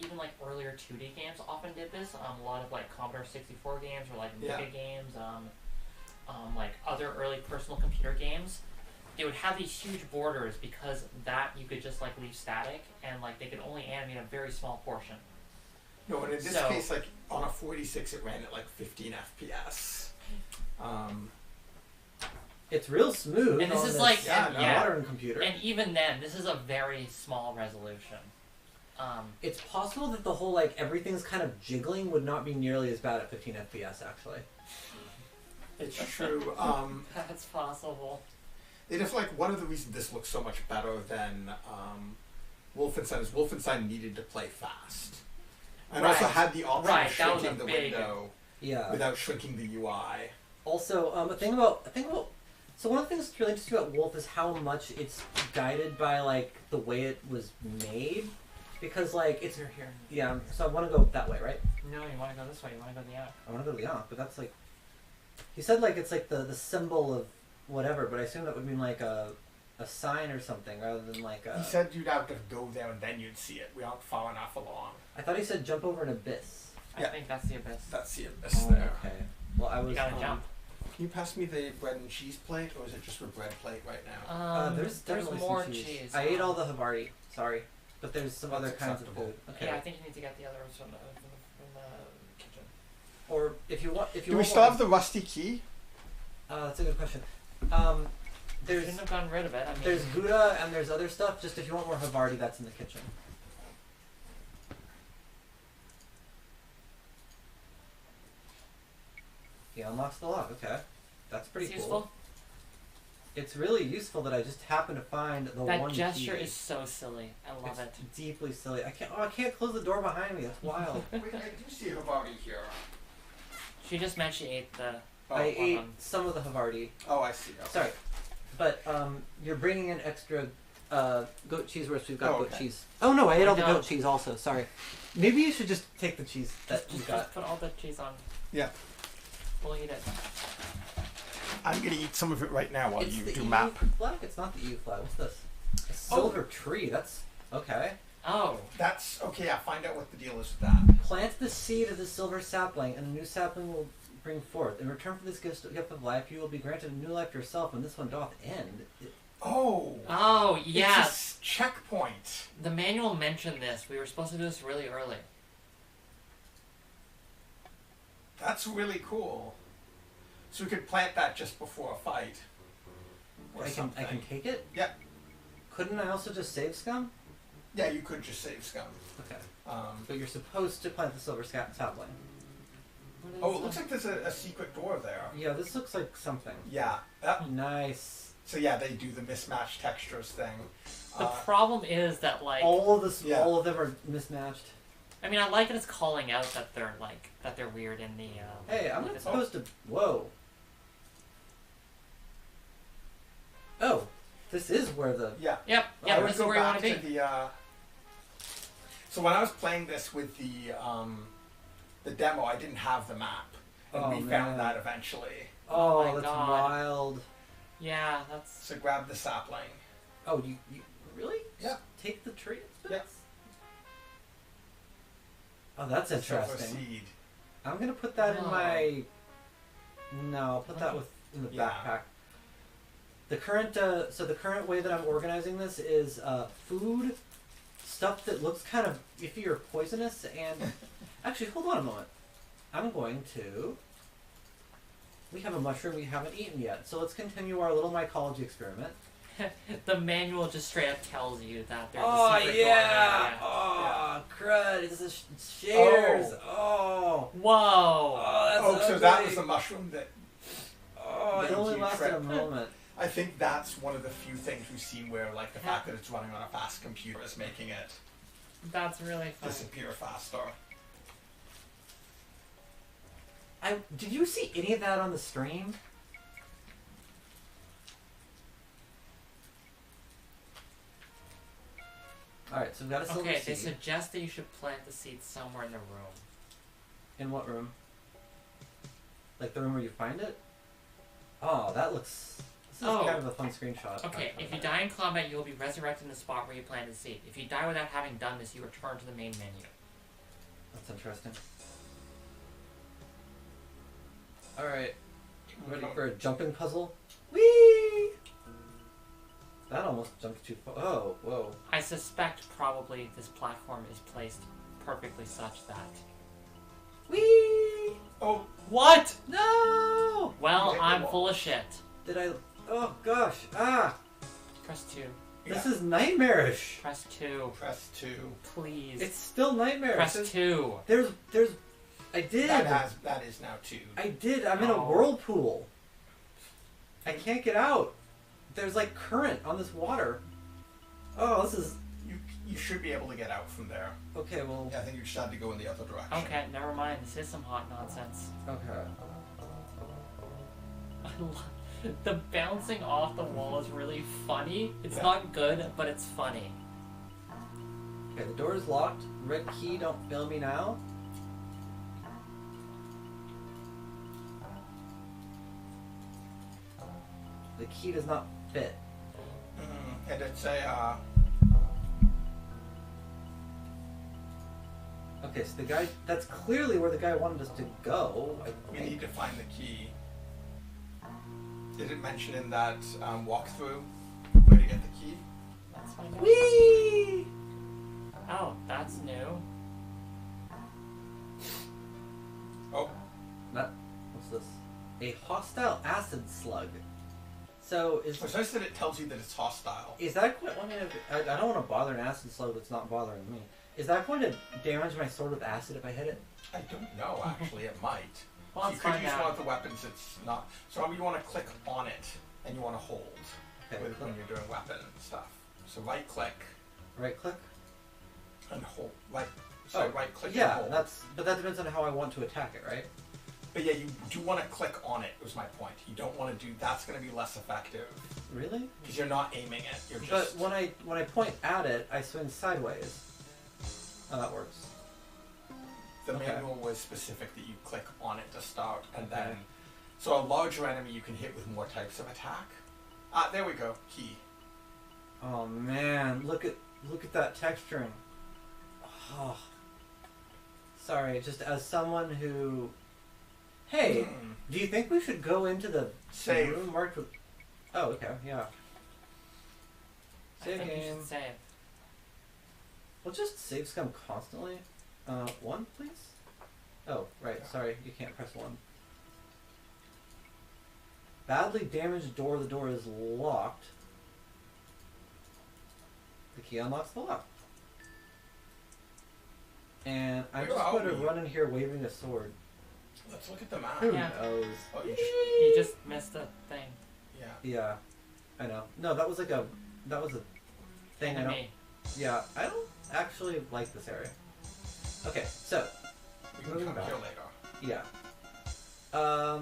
C: even like earlier 2D games often did this. A lot of like Commodore 64 games or like Amiga games, like other early personal computer games. They would have these huge borders because that you could just like leave static and like they could only animate a very small portion.
A: No, and in this
C: So-
A: case, like on a 46, it ran at like 15 FPS.
B: It's real smooth.
C: And this
B: on
C: is like
B: modern computer.
C: And even then, this is a very small resolution.
B: It's possible that the whole like everything's kind of jiggling would not be nearly as bad at 15 FPS actually.
A: It's true.
C: That's possible.
A: It is like one of the reasons this looks so much better than Wolfenstein is Wolfenstein needed to play fast, and also
C: Right.
A: had the option
C: Right,
A: of
C: that was
A: shrinking
C: a
A: the
C: big-
A: window
B: Yeah.
A: without shrinking the UI.
B: Also, a thing about So one of the things that's really interesting about Wolf is how much it's guided by like the way it was made, because like it's
C: You're here.
B: yeah. So I want to go that way, right?
C: No, you want to go this way. You want to go the other.
B: I want to go to the Ankh, but that's like he said like it's like the symbol of whatever, but I assume that would mean like a sign or something rather than like a.
A: He said you'd have to go there and then you'd see it. We aren't far enough along.
B: I thought he said jump over an abyss.
C: I think that's the abyss.
A: That's the abyss
B: Oh,
A: there.
B: okay. Well, I was.
C: You gotta jump.
A: Can you pass me the bread and cheese plate, or is it just a bread plate right now?
B: There's definitely
C: more
B: some cheese.
C: cheese.
B: I ate all the Havarti. Sorry, but there's some
A: That's
B: other kinds of
A: acceptable.
B: food. Okay.
C: Yeah, I think you need to get the others from the kitchen.
B: Or if you want,
A: Do we still have the rusty key?
B: That's a good question.
C: They
B: There's
C: shouldn't have gotten rid of it. I mean,
B: there's Gouda and there's other stuff. Just if you want more Havarti, that's in the kitchen. He unlocks the lock. Okay, that's pretty
C: it's
B: cool.
C: useful.
B: It's really useful that I just happened to find the
C: That
B: one
C: gesture
B: key.
C: is so silly. I love
B: It's
C: it.
B: deeply silly. I can't. Oh, I can't close the door behind me. That's wild.
A: Wait, I do see Havarti here.
C: She just meant she ate the.
A: Oh,
B: I ate
C: um,
B: some of the Havarti.
A: Oh, I see. Okay.
B: Sorry, but you're bringing in extra goat cheese roast. We've got
A: Oh,
B: goat
A: okay.
B: cheese. Oh no, I ate all the
C: No.
B: goat cheese also. Sorry. Maybe you should just take the cheese that you
C: Just
B: got.
C: put all the cheese on.
A: Yeah.
C: We'll eat it.
A: I'm gonna eat some of it right now while
B: It's
A: you
B: the
A: do
B: EU
A: map.
B: flag. It's not the EU flag. What's this? A silver tree. That's okay.
C: Oh,
A: That's okay. Yeah, find out what the deal is with that.
B: Plant the seed of the silver sapling, and a new sapling will bring forth. In return for this gift of life, you will be granted a new life yourself when this one doth end.
A: Oh.
C: oh yeah.
A: It's a checkpoint.
C: The manual mentioned this. We were supposed to do this really early.
A: That's really cool. So we could plant that just before a fight. Or
B: I can
A: something.
B: take it.
A: Yeah.
B: Couldn't I also just save scum?
A: Yeah, you could just save scum.
B: Okay.
A: Um,
B: But you're supposed to plant the silver sapling.
C: What is
A: oh, it looks like there's a secret door there.
B: Yeah, this looks like something.
A: Yeah. That,
B: Nice.
A: so yeah, they do the mismatched textures thing.
C: The problem is that like
B: All of this,
A: Yeah.
B: all of them are mismatched.
C: I mean I like that it's calling out that they're like that they're weird in the.
B: Hey, I'm
C: like
B: not
C: this-
B: supposed to. Whoa. Oh, this is where the.
A: Yeah.
C: Yep.
A: I
C: Yeah.
A: would
C: This is
A: go
C: where you
A: back
C: want to
A: to
C: be.
A: the. So when I was playing this with the demo, I didn't have the map, and
B: Oh,
A: we
B: man.
A: found that eventually.
B: Oh,
C: my
B: that's
C: God.
B: wild.
C: Yeah, that's.
A: So grab the sapling.
B: Oh, you really?
A: Yeah.
B: Just take the tree?
A: Yeah.
B: Oh, that's
A: Silver
B: interesting.
A: seed.
B: I'm gonna put that in
C: Oh.
B: my. No, I'll put that in the
A: Yeah.
B: backpack. The current, so the current way that I'm organizing this is food, stuff that looks kind of iffy or poisonous, and actually, hold on a moment. I'm going to. We have a mushroom we haven't eaten yet, so let's continue our little mycology experiment.
C: The manual just straight up tells you that there's
B: Oh
C: a secret door
B: yeah!
C: there,
B: Oh crud! It's the shaders. Oh.
C: Whoa!
B: That's
A: Oh, so that
B: ugly.
A: was the mushroom that.
B: Oh, it
A: made
B: only
A: you
B: lasted a
A: trip.
B: moment.
A: I think that's one of the few things we've seen where, like, the fact that it's running on a fast computer is making it
C: That's really funny.
A: disappear faster.
B: Did you see any of that on the stream? Alright, so we've got a silver
C: Okay, they
B: seed.
C: suggest that you should plant the seed somewhere in the room.
B: In what room? Like the room where you find it? Oh, that looks... This is
C: Oh.
B: kind of a fun screenshot.
C: Okay, if you die in combat, you will be resurrected in the spot where you planted the seed. If you die without having done this, you return to the main menu.
B: That's interesting. Alright, ready for a jumping puzzle? Whee! That almost jumped too far. Oh, whoa.
C: I suspect probably this platform is placed perfectly such that...
B: Whee!
A: Oh,
C: What?
B: No!
C: Well,
A: Okay,
C: I'm
A: well.
C: full of shit.
B: Did I... Oh, gosh. Ah!
C: Press 2.
B: This
A: yeah.
B: is nightmarish.
C: Press 2.
A: Press 2.
C: Please.
B: It's still nightmarish.
C: Press 2.
B: There's... I did.
A: That is now 2.
B: I did. I'm in a
C: Oh.
B: whirlpool. I can't get out. There's like current on this water. Oh, this is...
A: You should be able to get out from there.
B: Okay, well...
A: Yeah, I think you just had to go in the other direction.
C: Okay, never mind. This is some hot nonsense.
B: Okay.
C: The bouncing off the wall is really funny. It's
A: Yeah.
C: not good, but it's funny.
B: Okay, the door is locked. Red key, don't fail me now. The key does not fit.
A: And it's a,
B: Okay, so the guy, that's clearly where the guy wanted us to go.
A: we need to find the key. Did it mention in that walkthrough where to get the key?
C: Let's find out.
B: Whee!
C: Oh, that's new.
A: Oh,
B: What's this? A hostile acid slug. So is
A: it's nice that it tells you that it's hostile.
B: that going to? I don't want to bother an acid slug that's not bothering me. Is that going to damage my sword with acid if I hit it?
A: I don't know, actually, it might.
C: Well,
A: you
C: let's
A: could
C: find
A: use
C: out.
A: one of the weapons it's not. So you want to click on it, and you want to hold
B: Okay,
A: when you're doing weapon stuff. So right click
B: right click.
A: and hold. Right click and
B: Yeah,
A: hold.
B: but that depends on how I want to attack it, right?
A: But yeah, you do want to click on it, was my point. You don't want to do, that's going to be less effective.
B: Really?
A: Because you're not aiming it, you're
B: But
A: just...
B: when I point at it, I swing sideways. Oh, that works.
A: The
B: okay.
A: manual was specific that you click on it to start, and
B: Okay.
A: then... So a larger enemy you can hit with more types of attack. Ah, there we go, key.
B: Oh man, look at that texturing. Oh. Sorry, just as someone who... Hey, do you think we should go into the
A: Save.
B: room marked with... Oh, okay, yeah.
C: I
B: Save
C: think you
B: game.
C: should save.
B: We'll just save scum constantly. 1, please? Oh, right,
A: Yeah.
B: sorry, you can't press 1. Badly damaged door, the door is locked. The key unlocks the lock. And I'm
A: Where
B: just
A: are
B: going to
A: we?
B: run in here waving a sword.
A: Let's look at the map.
B: Who
C: Yeah.
B: knows?
A: Oh, you
C: You just missed a thing.
A: yeah.
B: Yeah, I know. No, that was a thing I don't...
C: Enemy.
B: Yeah, I don't actually like this area. Okay, so,
A: We can
B: Moving
A: come
B: back.
A: here later.
B: yeah.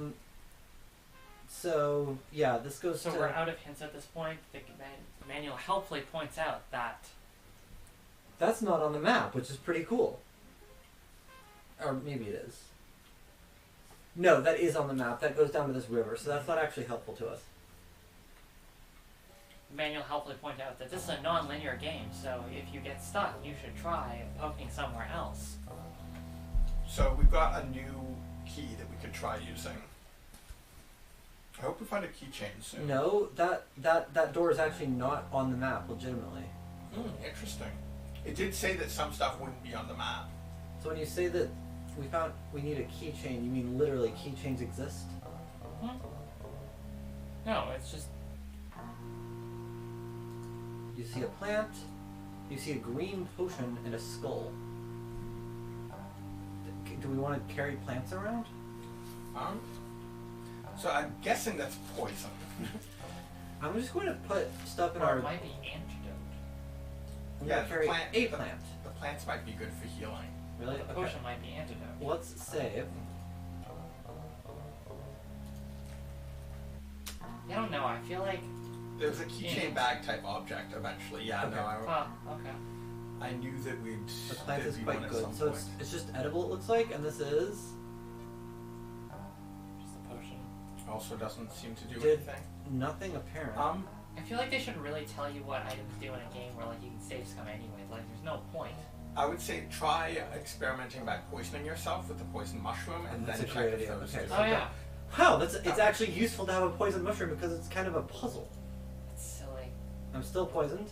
B: So, yeah, this goes
C: So
B: to...
C: we're out of hints at this point. The manual helpfully points out that
B: That's not on the map, which is pretty cool. Or maybe it is. No, that is on the map. That goes down to this river, so that's not actually helpful to us.
C: the manual helpfully points out that this is a non-linear game. So if you get stuck, you should try poking somewhere else.
A: So we've got a new key that we could try using. I hope we find a keychain soon.
B: No, that door is actually not on the map, legitimately.
A: Interesting. It did say that some stuff wouldn't be on the map.
B: So when you say that we need a keychain, you mean literally keychains exist?
C: No, it's just
B: You see a plant, you see a green potion, and a skull. Do we want to carry plants around?
A: So I'm guessing that's poison.
B: I'm just going to put stuff in
C: or
B: our...
C: it might be antidote.
B: I'm
A: Yeah,
B: going to carry a
A: the-
B: plant.
A: The plants might be good for healing.
B: Really?
C: The
B: Okay.
C: potion might be antidote.
B: Let's save.
C: I don't know. I feel like.
A: There's a keychain bag type object eventually. Yeah,
B: Okay.
A: no,
C: Okay.
A: I knew that we'd.
B: The plant
A: there'd
B: is
A: be
B: quite
A: one at
B: good.
A: some
B: So
A: point.
B: it's just edible, it looks like, and this is...
C: Just a potion.
A: Also doesn't seem to do
B: Did-
A: anything.
B: nothing apparent.
C: I feel like they should really tell you what items do in a game where like you can save scum anyway. Like there's no point.
A: I would say try experimenting by poisoning yourself with the poison mushroom and
B: That's
A: then
B: a
A: check
B: great
A: if
B: idea.
A: those
B: Okay,
A: do.
B: so
C: Oh yeah.
B: Wow, it's actually useful to have a poison mushroom because it's kind of a puzzle.
C: That's silly.
B: I'm still poisoned.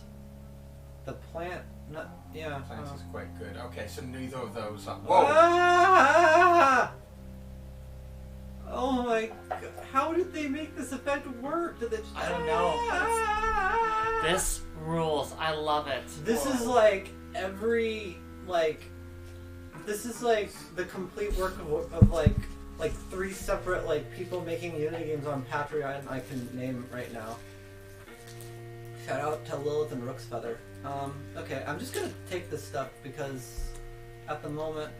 B: The plant... Not... Yeah.
A: Plants is quite good. Okay, so neither of those are... Whoa!
B: Ah! Oh my god. How did they make this effect work? Did they just...
C: I don't know.
B: Ah!
C: This rules. I love it.
B: This is like every... Like... This is like the complete work of like 3 separate like people making Unity games on Patreon I can name right now. Shout out to Lilith and Rook's Feather. Okay, I'm just gonna take this stuff because at the moment,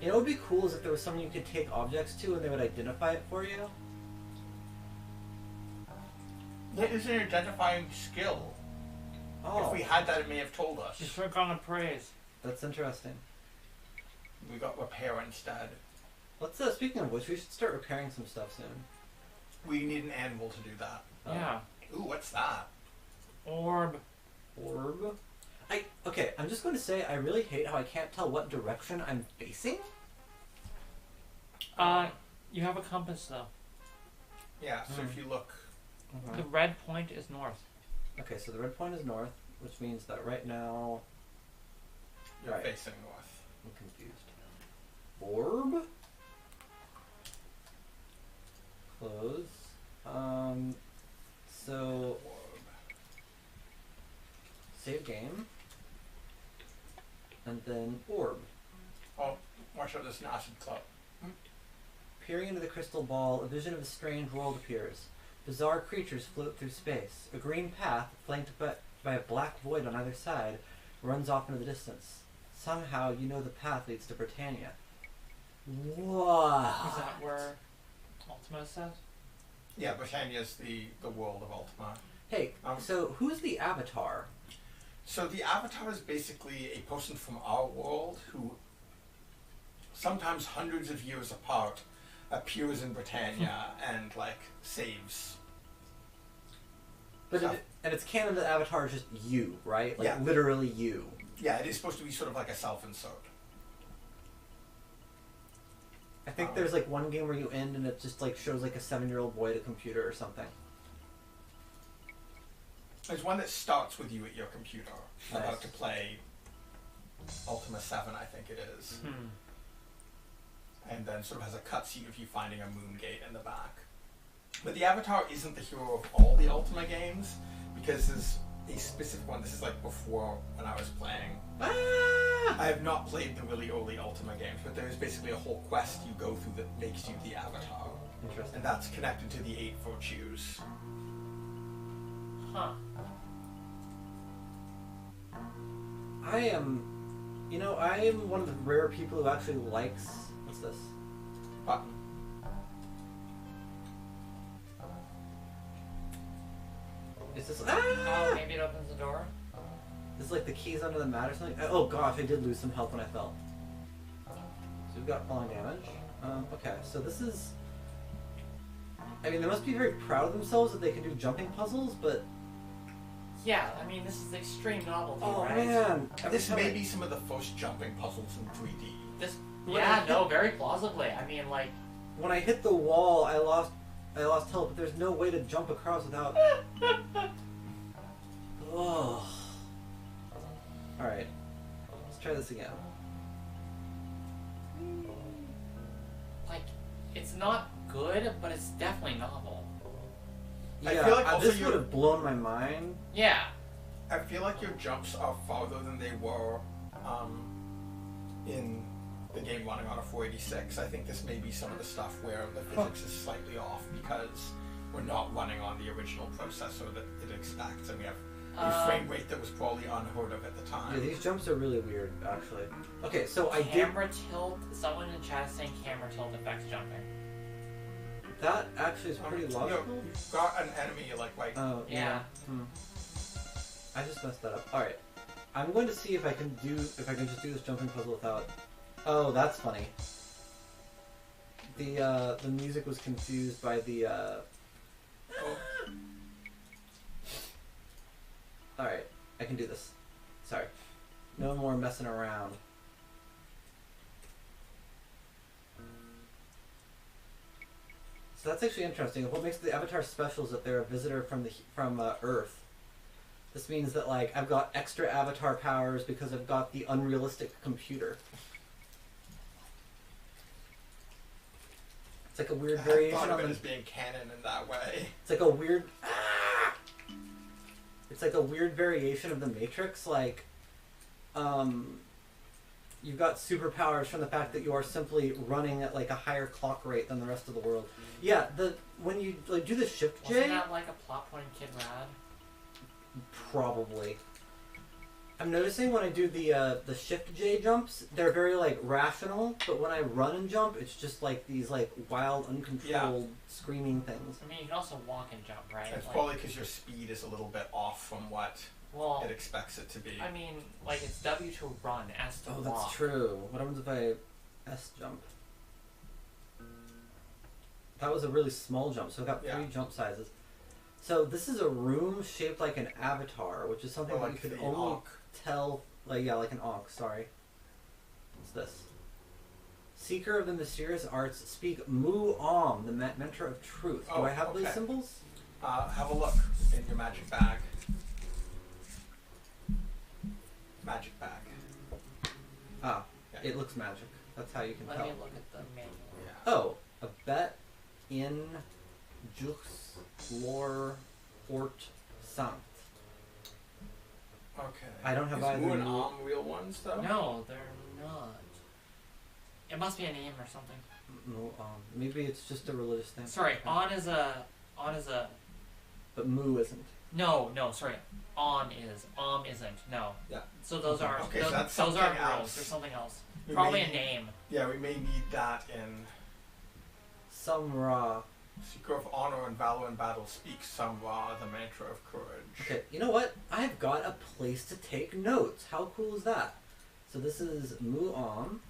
B: you know what would be cool is if there was something you could take objects to and they would identify it for you.
A: It is an identifying skill.
B: Oh,
A: If we had that, it may have told us.
C: Just click on appraise.
B: that's interesting.
A: We got repair instead.
B: Let's, speaking of which, we should start repairing some stuff soon.
A: We need an animal to do that.
C: Yeah.
A: Ooh, what's that?
C: Orb.
B: Orb? Okay, I'm just going to say I really hate how I can't tell what direction I'm facing.
C: You have a compass though.
A: Yeah, so if you look...
C: The red point is north.
B: Okay, so the red point is north, which means that right now
A: You're
B: Right.
A: facing north.
B: I'm confused. Orb? Close. So
A: Orb.
B: save game. And then orb.
A: Oh, watch out, there's an acid cloud.
B: Peering into the crystal ball, a vision of a strange world appears. Bizarre creatures float through space. A green path, flanked by a black void on either side, runs off into the distance. Somehow, you know the path leads to Britannia. Whoa!
C: Is that where Ultima says?
A: Yeah, Britannia's the world of Ultima.
B: Hey,
A: Um,
B: so who's the Avatar?
A: So the Avatar is basically a person from our world who, sometimes hundreds of years apart, appears in Britannia and, like, saves.
B: But
A: So-
B: and it's canon that Avatar is just you, right? Like
A: Yeah.
B: literally you.
A: Yeah, it is supposed to be sort of like a self-insert.
B: I think there's like one game where you end and it just like shows like a 7-year-old boy at a computer or something.
A: There's one that starts with you at your computer,
B: Nice.
A: about to play Ultima 7, I think it is. And then sort of has a cutscene of you finding a moon gate in the back. But the Avatar isn't the hero of all the Ultima games, because there's a specific one. This is like before when I was playing. I have not played the really early Ultima games, but there is basically a whole quest you go through that makes you the Avatar.
B: Interesting.
A: And that's connected to the 8 virtues.
C: Huh.
B: I am one of the rare people who actually likes. What's this?
A: Button.
B: Is this?
C: Oh, maybe it opens the door?
B: This is like the keys under the mat or something. Oh gosh, I did lose some health when I fell. So we've got falling damage. Okay, so this is. I mean, they must be very proud of themselves that they can do jumping puzzles, but.
C: Yeah, I mean, this is extreme novelty,
B: Oh
C: right?
B: man! Every
A: This
B: time
A: may
B: I-
A: be some of the first jumping puzzles in 3D.
C: This,
B: When
C: yeah,
B: I
C: no, very plausibly. I mean, like,
B: When I hit the wall, I lost health, but there's no way to jump across without. Oh. All right, let's try this again.
C: like, it's not good, but it's definitely novel.
A: I
B: Yeah,
A: feel like also
B: this
A: you-
B: would have blown my mind.
C: Yeah.
A: I feel like your jumps are farther than they were in the game running on a 486. I think this may be some of the stuff where the physics is slightly off because we're not running on the original processor that it expects, and we have a frame rate that was probably unheard of at the
B: Yeah,
A: time.
B: these jumps are really weird, actually. Okay, so I did.
C: Camera tilt. Someone in chat is saying camera tilt affects jumping.
B: That actually is pretty logical.
A: You've got an enemy like
B: Oh
C: Yeah.
B: I just messed that up. All right, I'm going to see if I can just do this jumping puzzle without. Oh, that's funny. The music was confused by the. All right, I can do this. Sorry, no more messing around. So that's actually interesting. What makes the Avatar special is that they're a visitor from Earth. This means that like I've got extra Avatar powers because I've got the unrealistic computer. It's like a weird
A: I
B: variation
A: thought of
B: on
A: it
B: the.
A: as being canon in that way.
B: It's like a weird. It's like a weird variation of the Matrix. Like, you've got superpowers from the fact that you are simply running at like a higher clock rate than the rest of the world. Yeah, when you like do the shift
C: Wasn't
B: J,
C: that like a plot point in Kid Rad?
B: probably. I'm noticing when I do the shift J jumps, they're very like rational, but when I run and jump, it's just like these like wild, uncontrolled screaming things.
C: I mean, you can also walk and jump, right?
A: It's
C: Like,
A: probably because your speed is a little bit off from what
C: well,
A: it expects it to be.
C: I mean, like it's W to run, S to
B: Oh,
C: walk.
B: that's true. What happens if I S jump? That was a really small jump, so I got 3 jump sizes. So this is a room shaped like an avatar, which is something that you could only tell, like an Ankh, sorry. What's this? Seeker of the mysterious arts, speak Mu Om, the mentor of truth. Do I have those symbols?
A: Have a look in your magic bag. Magic bag.
B: Ah, it looks magic. That's how you can
C: Let
B: tell.
C: me look at the manual.
A: Yeah.
B: Oh, a bet in Jux Lor Fort Sanct.
A: Okay.
B: I don't have
A: Is
B: either.
A: Mu and Om real ones though?
C: No, they're not. It must be a name or something.
B: No, maybe it's just a religious thing.
C: Sorry, on is a.
B: But Mu isn't.
C: No, sorry. On is. Isn't. No.
A: Yeah.
C: So those are.
A: Okay,
C: those,
A: so that's
C: those
A: something
C: aren't
A: else.
C: rules. There's something else.
A: We
C: Probably
A: may
C: a name.
A: Yeah, we may need that in
B: Samra.
A: Seeker of Honor and Valor in Battle. Speak Samra, the mantra of courage.
B: Okay, you know what? I've got a place to take notes. How cool is that? So this is Mu Om.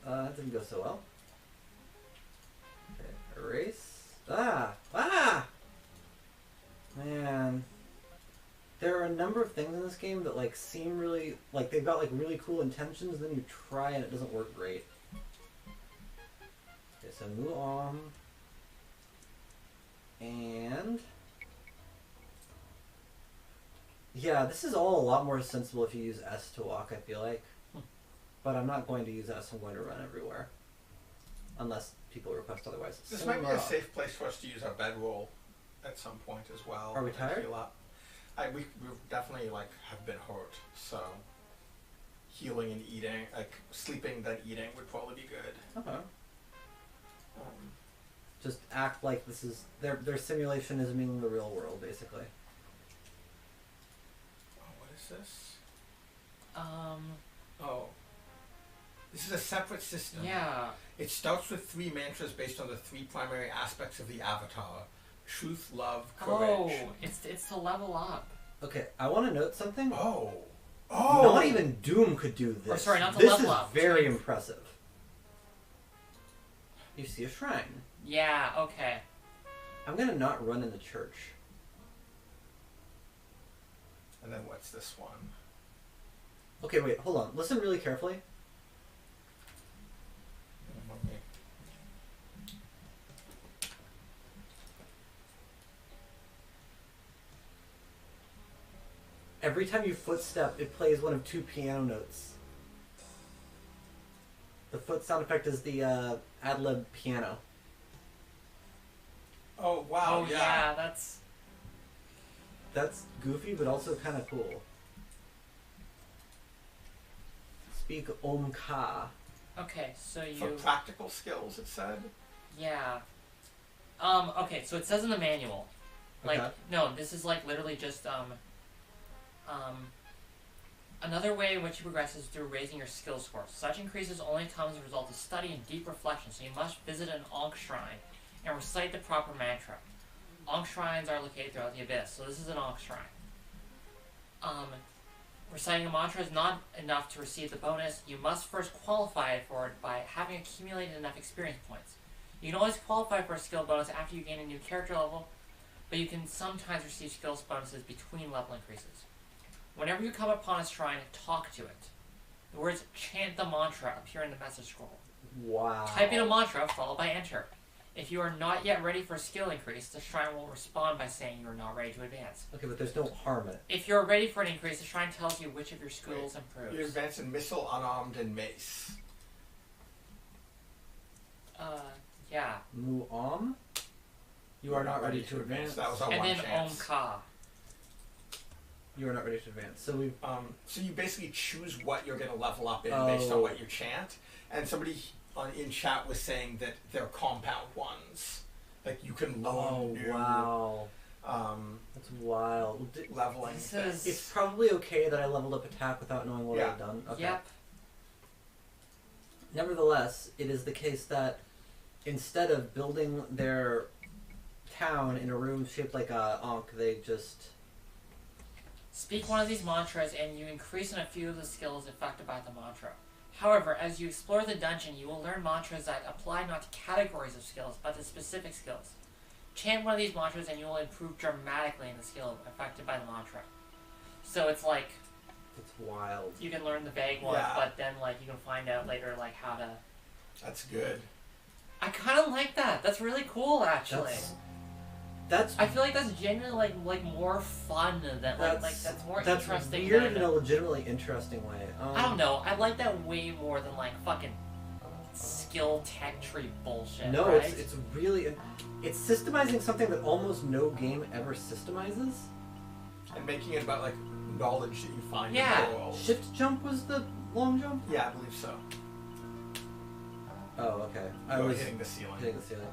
B: That didn't go so well. Okay, erase. Man. There are a number of things in this game that like seem really, like they've got like really cool intentions, then you try and it doesn't work great. Okay, so Mu Om. And yeah, this is all a lot more sensible if you use S to walk, I feel like. But I'm not going to use S, I'm going to run everywhere. Unless people request otherwise.
A: This might be a safe place for us to use our bedroll at some point as well.
B: Are we tired?
A: We've definitely have been hurt, so healing and eating, sleeping then eating would probably be good.
B: Okay. Just act like this is their simulation is meaning the real world, basically.
A: Oh, what is this? Oh. This is a separate system.
C: Yeah.
A: It starts with 3 mantras based on the 3 primary aspects of the avatar. Truth, love, courage.
C: Oh, it's to level up.
B: Okay, I want to note something.
A: Oh.
B: Not even Doom could do this.
C: Or sorry, not to
B: this
C: level
B: is
C: up.
B: very impressive. You see a shrine.
C: Yeah, okay.
B: I'm gonna not run in the church.
A: And then what's this one?
B: Okay, wait, hold on. Listen really carefully. Every time you footstep, it plays one of 2 piano notes. The foot sound effect is the ad-lib piano.
A: Oh, wow,
C: Oh, yeah,
B: That's goofy, but also kind of cool. Speak Om Ka.
C: Okay, so you...
A: For practical skills, it said?
C: Yeah. Okay, so it says in the manual.
B: Okay.
C: No, this is literally just, another way in which you progress is through raising your skill score. Such increases only come as a result of study and deep reflection, so you must visit an Ankh shrine and recite the proper mantra. Ankh shrines are located throughout the abyss, so this is an Ankh shrine. Reciting a mantra is not enough to receive the bonus. You must first qualify for it by having accumulated enough experience points. You can always qualify for a skill bonus after you gain a new character level, but you can sometimes receive skills bonuses between level increases. Whenever you come upon a shrine, talk to it. The words chant the mantra appear in the message scroll.
B: Wow.
C: Type in a mantra followed by enter. If you are not yet ready for a skill increase, the shrine will respond by saying you are not ready to advance.
B: Okay, but there's no harm in it.
C: If you are ready for an increase, the shrine tells you which of your skills improves.
A: You advance in missile, unarmed, and mace.
C: Yeah.
B: Mu Om. You are not ready to advance.
A: That was our
C: And
A: one
C: then
A: chance.
C: Om Ka.
B: You are not ready to advance. So we've.
A: So you basically choose what you're going to level up in based on what you chant. And somebody in chat was saying that they're compound ones. Like you can learn new
B: wow. That's wild.
A: leveling
C: This
A: things.
B: It's probably okay that I leveled up attack without knowing what
A: Yeah.
B: I've done. Okay.
C: Yep.
B: Nevertheless, it is the case that instead of building their town in a room shaped like a Ankh, they just...
C: Speak one of these mantras and you increase in a few of the skills affected by the mantra. However, as you explore the dungeon, you will learn mantras that apply not to categories of skills, but to specific skills. Chant one of these mantras and you will improve dramatically in the skill affected by the mantra. So it's like,
B: It's wild.
C: you can learn the vague ones,
A: Yeah.
C: but then like you can find out later like how to...
A: That's good.
C: I kind of like that. That's really cool, actually.
B: That's
C: I feel like that's genuinely like more fun than that's more
B: that's
C: interesting.
B: weird
C: than,
B: in a legitimately interesting way.
C: I don't know. I like that way more than like fucking skill tech tree bullshit.
B: No,
C: right?
B: it's really it's systemizing something that almost no game ever systemizes.
A: And making it about like knowledge that you find
C: Yeah.
A: in the world.
B: Shift jump was the long jump.
A: Yeah, I believe so.
B: Oh, okay. I
A: You're
B: was
A: hitting the ceiling.
B: hitting the ceiling.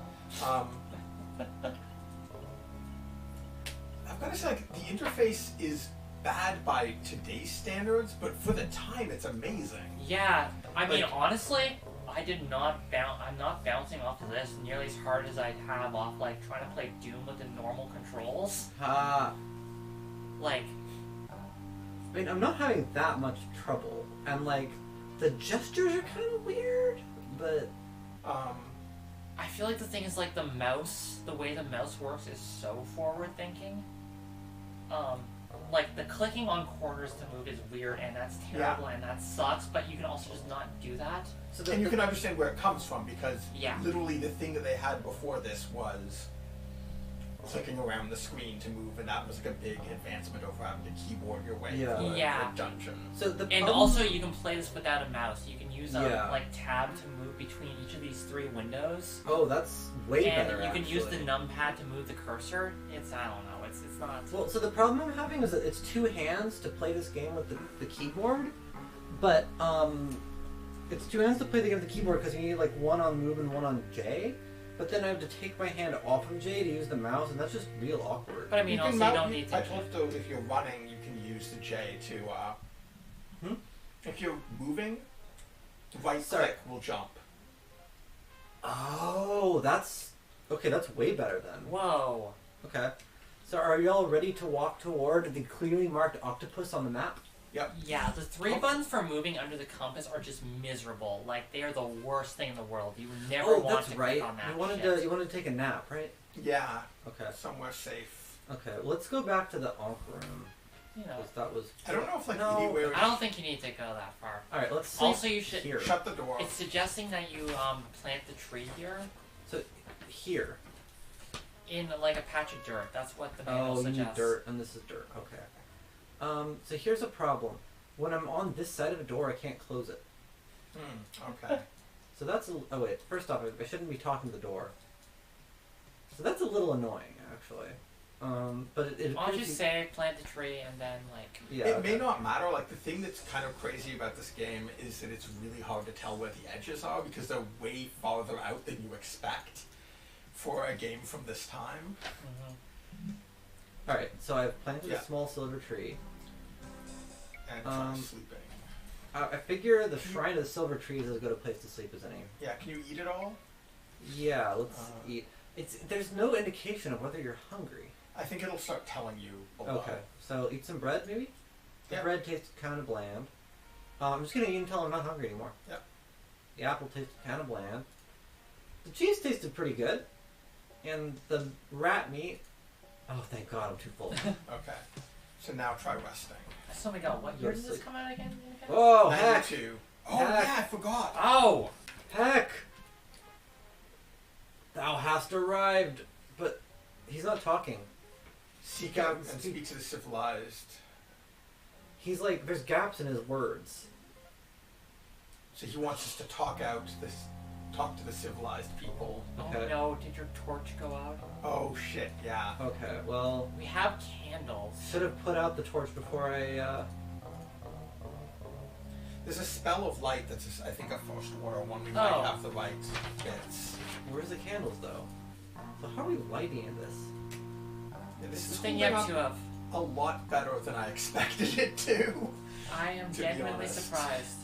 A: I've got to say, like, the interface is bad by today's standards, but for the time, it's amazing.
C: Yeah, I mean,
A: Like-
C: honestly, I did not bounce. I'm not bouncing off of this nearly as hard as I'd have off like trying to play Doom with the normal controls.
B: Ah.
C: Like,
B: I mean, I'm not having that much trouble, and like the gestures are kind of weird, but
C: I feel like the thing is like the mouse, the way the mouse works is so forward thinking. Like the clicking on corners to move is weird and that's terrible and that sucks, but you can also just not do that.
B: so
A: and you can understand where it comes from because
C: Yeah.
A: literally the thing that they had before this was clicking around the screen to move, and that was like a big advancement over having to keyboard your way
B: Yeah.
A: through
C: Yeah.
A: a dungeon.
B: So the
C: And
B: problem-
C: also you can play this without a mouse. You can use
B: Yeah.
C: like tab to move between each of these three windows.
B: oh, that's way
C: And
B: better.
C: you can use the
B: actually.
C: numpad to move the cursor. It's I don't know. It's not.
B: Well, so the problem I'm having is that it's two hands to play this game with the keyboard, but it's two hands to play the game with the keyboard because you need like one on move and one on J. But then I have to take my hand off of J to use the mouse, and that's just real awkward.
C: But I mean, also you don't need
A: I
C: to.
A: told you if you're running, you can use the J to. If you're moving, right click will jump.
B: Oh, that's okay. That's way better then.
C: Whoa.
B: Okay. So are you all ready to walk toward the clearly marked octopus on the map?
A: Yep.
C: Yeah, the three buttons for moving under the compass are just miserable. Like they are the worst thing in the world. You would never
B: Oh,
C: want
B: that's
C: to
B: right.
C: click on that
B: You wanted
C: shit.
B: to take a nap, right?
A: Yeah.
B: Okay.
A: Somewhere safe.
B: Okay. Let's go back to the Ankh room.
C: You know,
B: 'Cause that was.
A: I don't know if like
B: No,
A: anywhere.
C: I don't think you need to go that far.
B: All right. Let's sleep
C: Also, you should.
B: here.
A: Shut the door.
C: It's suggesting that you plant the tree here
B: So here.
C: in like a patch of dirt. That's what the manual
B: Oh, you need
C: suggests.
B: dirt, and this is dirt. Okay. So here's a problem. When I'm on this side of a door, I can't close it.
A: Okay.
B: So that's oh wait. First off, I shouldn't be talking to the door. So that's a little annoying, actually. But it
C: Why don't you
B: appears
C: say plant the tree and then like.
B: yeah.
A: It
B: okay.
A: may not matter. Like the thing that's kind of crazy about this game is that it's really hard to tell where the edges are because they're way farther out than you expect for a game from this time.
C: Mm-hmm.
B: All right. So I've planted
A: Yeah.
B: a small silver tree.
A: And try
B: Um,
A: sleeping.
B: I figure the shrine of the silver tree is as good a place to sleep as any.
A: Yeah. Can you eat it all?
B: Yeah. Let's eat. There's no indication of whether you're hungry.
A: I think it'll start telling you below.
B: Okay. So eat some bread, maybe. The
A: Yeah.
B: bread tastes kind of bland. I'm just gonna eat until I'm not hungry anymore.
A: Yep.
B: The apple tasted kind of bland. The cheese tasted pretty good, and the rat meat. Oh, thank God, I'm too full.
A: Okay. So now try resting.
C: So Miguel, what year did this
B: Let's see.
C: come out again?
B: Oh heck!
A: 92. Oh
B: Heck.
A: yeah, I forgot.
C: Oh!
B: Heck! Thou hast arrived, but he's not talking.
A: Seek out and speak to the civilized.
B: He's like, there's gaps in his words.
A: So he wants us to talk to the civilized people.
B: Okay.
C: Oh no, did your torch go out?
A: Oh shit, yeah.
B: Okay, well,
C: We have candles.
B: should have put out the torch before I.
A: There's a spell of light that's, I think, a first order one. We might have the right bits.
B: Where's the candles, though? So how are we lighting this?
A: Yeah, this is
C: The thing you have two of.
A: a lot better than I expected it to.
C: I am
A: To be
C: genuinely
A: honest.
C: surprised.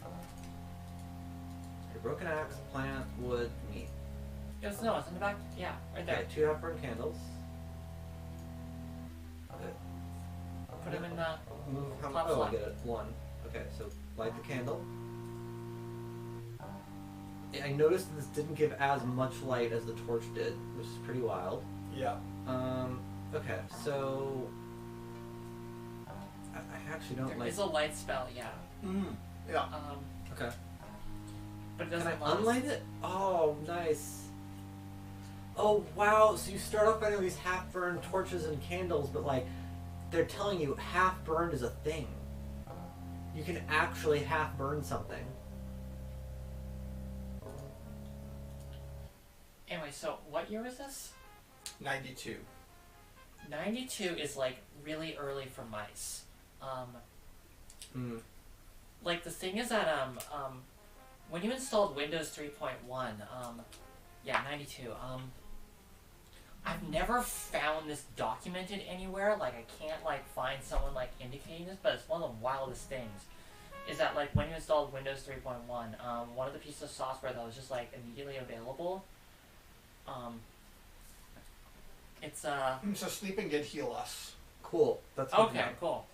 B: Okay, broken axe, plant, wood, meat.
C: It's in the back. Yeah, right there.
B: Okay, 2 half-burned candles. Okay.
C: Put them in the.
B: Move how
C: Top
B: much? Oh, I
C: slot.
B: get it. 1. Okay, so light the candle. I noticed that this didn't give as much light as the torch did, which is pretty wild.
A: Yeah.
B: Okay, so I actually don't
C: There
B: like.
C: is a light spell, yeah.
A: Yeah.
B: Okay.
C: But it
B: Can
C: doesn't.
B: I unlight it? Oh, nice. Oh wow! So you start off by doing these half-burned torches and candles, but like they're telling you half-burned is a thing. You can actually half-burn something.
C: Anyway, so what year is this?
A: 92.
C: 92 is like really early for mice. Like the thing is that when you installed Windows 3.1, yeah, 92. I've never found this documented anywhere. Like I can't like find someone like indicating this, but it's one of the wildest things. Is that like when you installed Windows 3.1, one of the pieces of software that was just like immediately available. It's
A: So sleeping did heal us.
B: Cool. That's good to
C: okay,
B: know.
C: cool.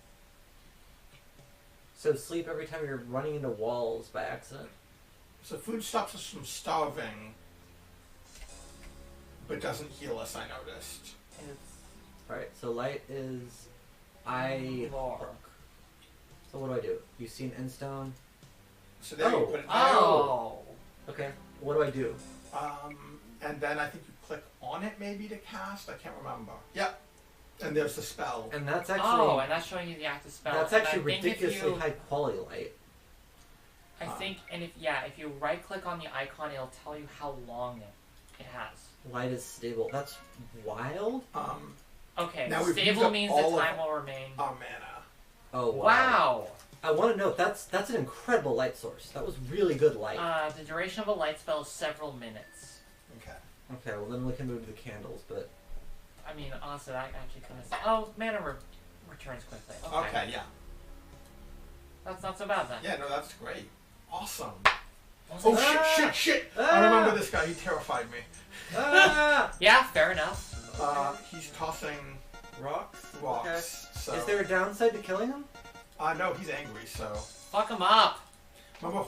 B: So sleep every time you're running into walls by accident.
A: So food stops us from starving, but doesn't heal us, I noticed.
B: Alright, so light is eye hook. So what do? You see an end stone?
A: So there you put it.
C: Oh!
B: Okay. What do I do?
A: And then I think you click on it maybe to cast. I can't remember. Yep. And there's the spell.
B: And that's actually
C: and that's showing you the active spell.
B: that's
C: And
B: actually
C: I think if
B: ridiculously
C: you-
B: high quality light.
C: I think, and if you right click on the icon, it'll tell you how long it has.
B: Light is stable. That's wild.
C: Okay,
A: Now we've used
C: stable
A: up
C: means
A: all
C: the
A: of
C: time will remain.
A: our mana.
B: Oh wow.
C: Wow!
B: I want to know that's an incredible light source. That was really good light.
C: The duration of a light spell is several minutes.
A: Okay.
B: Okay, well then we can move to the candles, but
C: I mean, honestly, that actually kind of. Oh, mana returns quickly. Okay.
A: Okay, yeah.
C: That's not so bad then.
A: Yeah, no, that's great. Awesome.
C: Was
A: Oh,
C: it-
A: shit! I remember this guy. He terrified me.
C: Yeah, fair enough.
A: He's tossing
B: rocks.
A: rocks.
B: Okay.
A: So.
B: Is there a downside to killing him?
A: No, he's angry, so.
C: Fuck him up!
A: Remember,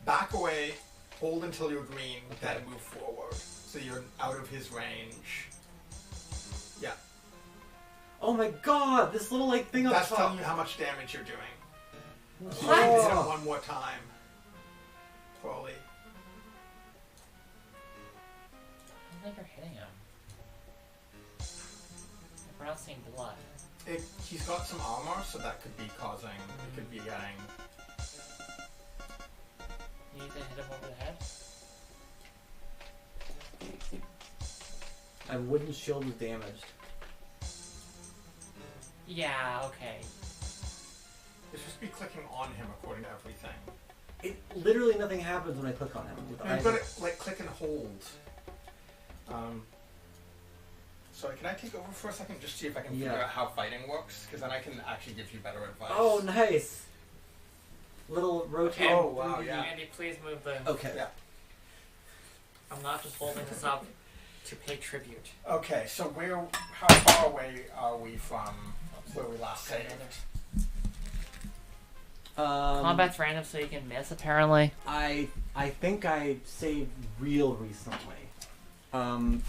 A: back away, hold until you're green, then move forward. So you're out of his range. Yeah.
B: Oh my god, this little like thing up
A: That's
B: top.
A: telling you how much damage you're doing. So
B: What?
A: you can hit him one more time. Probably.
C: I don't think you're hitting him. We're not seeing blood.
A: He's got some armor, so that could be causing. It could be getting.
C: You need to hit him over the head?
B: My wooden shield was damaged.
C: Yeah, okay.
A: You're supposed to be clicking on him according to everything.
B: Literally nothing happens when I click on him.
A: You've got to like click and hold. Sorry, can I take over for a second just see if I can figure out how fighting works? Because then I can actually give you better advice.
B: Oh, nice. Little rotate.
A: Oh, wow, yeah.
C: Andy, please move the.
B: Okay.
A: Yeah.
C: I'm not just holding this up to pay tribute.
A: Okay, so how far away are we from where we last saved?
C: Combat's random, so you can miss. Apparently.
B: I think I saved real recently.
A: Okay.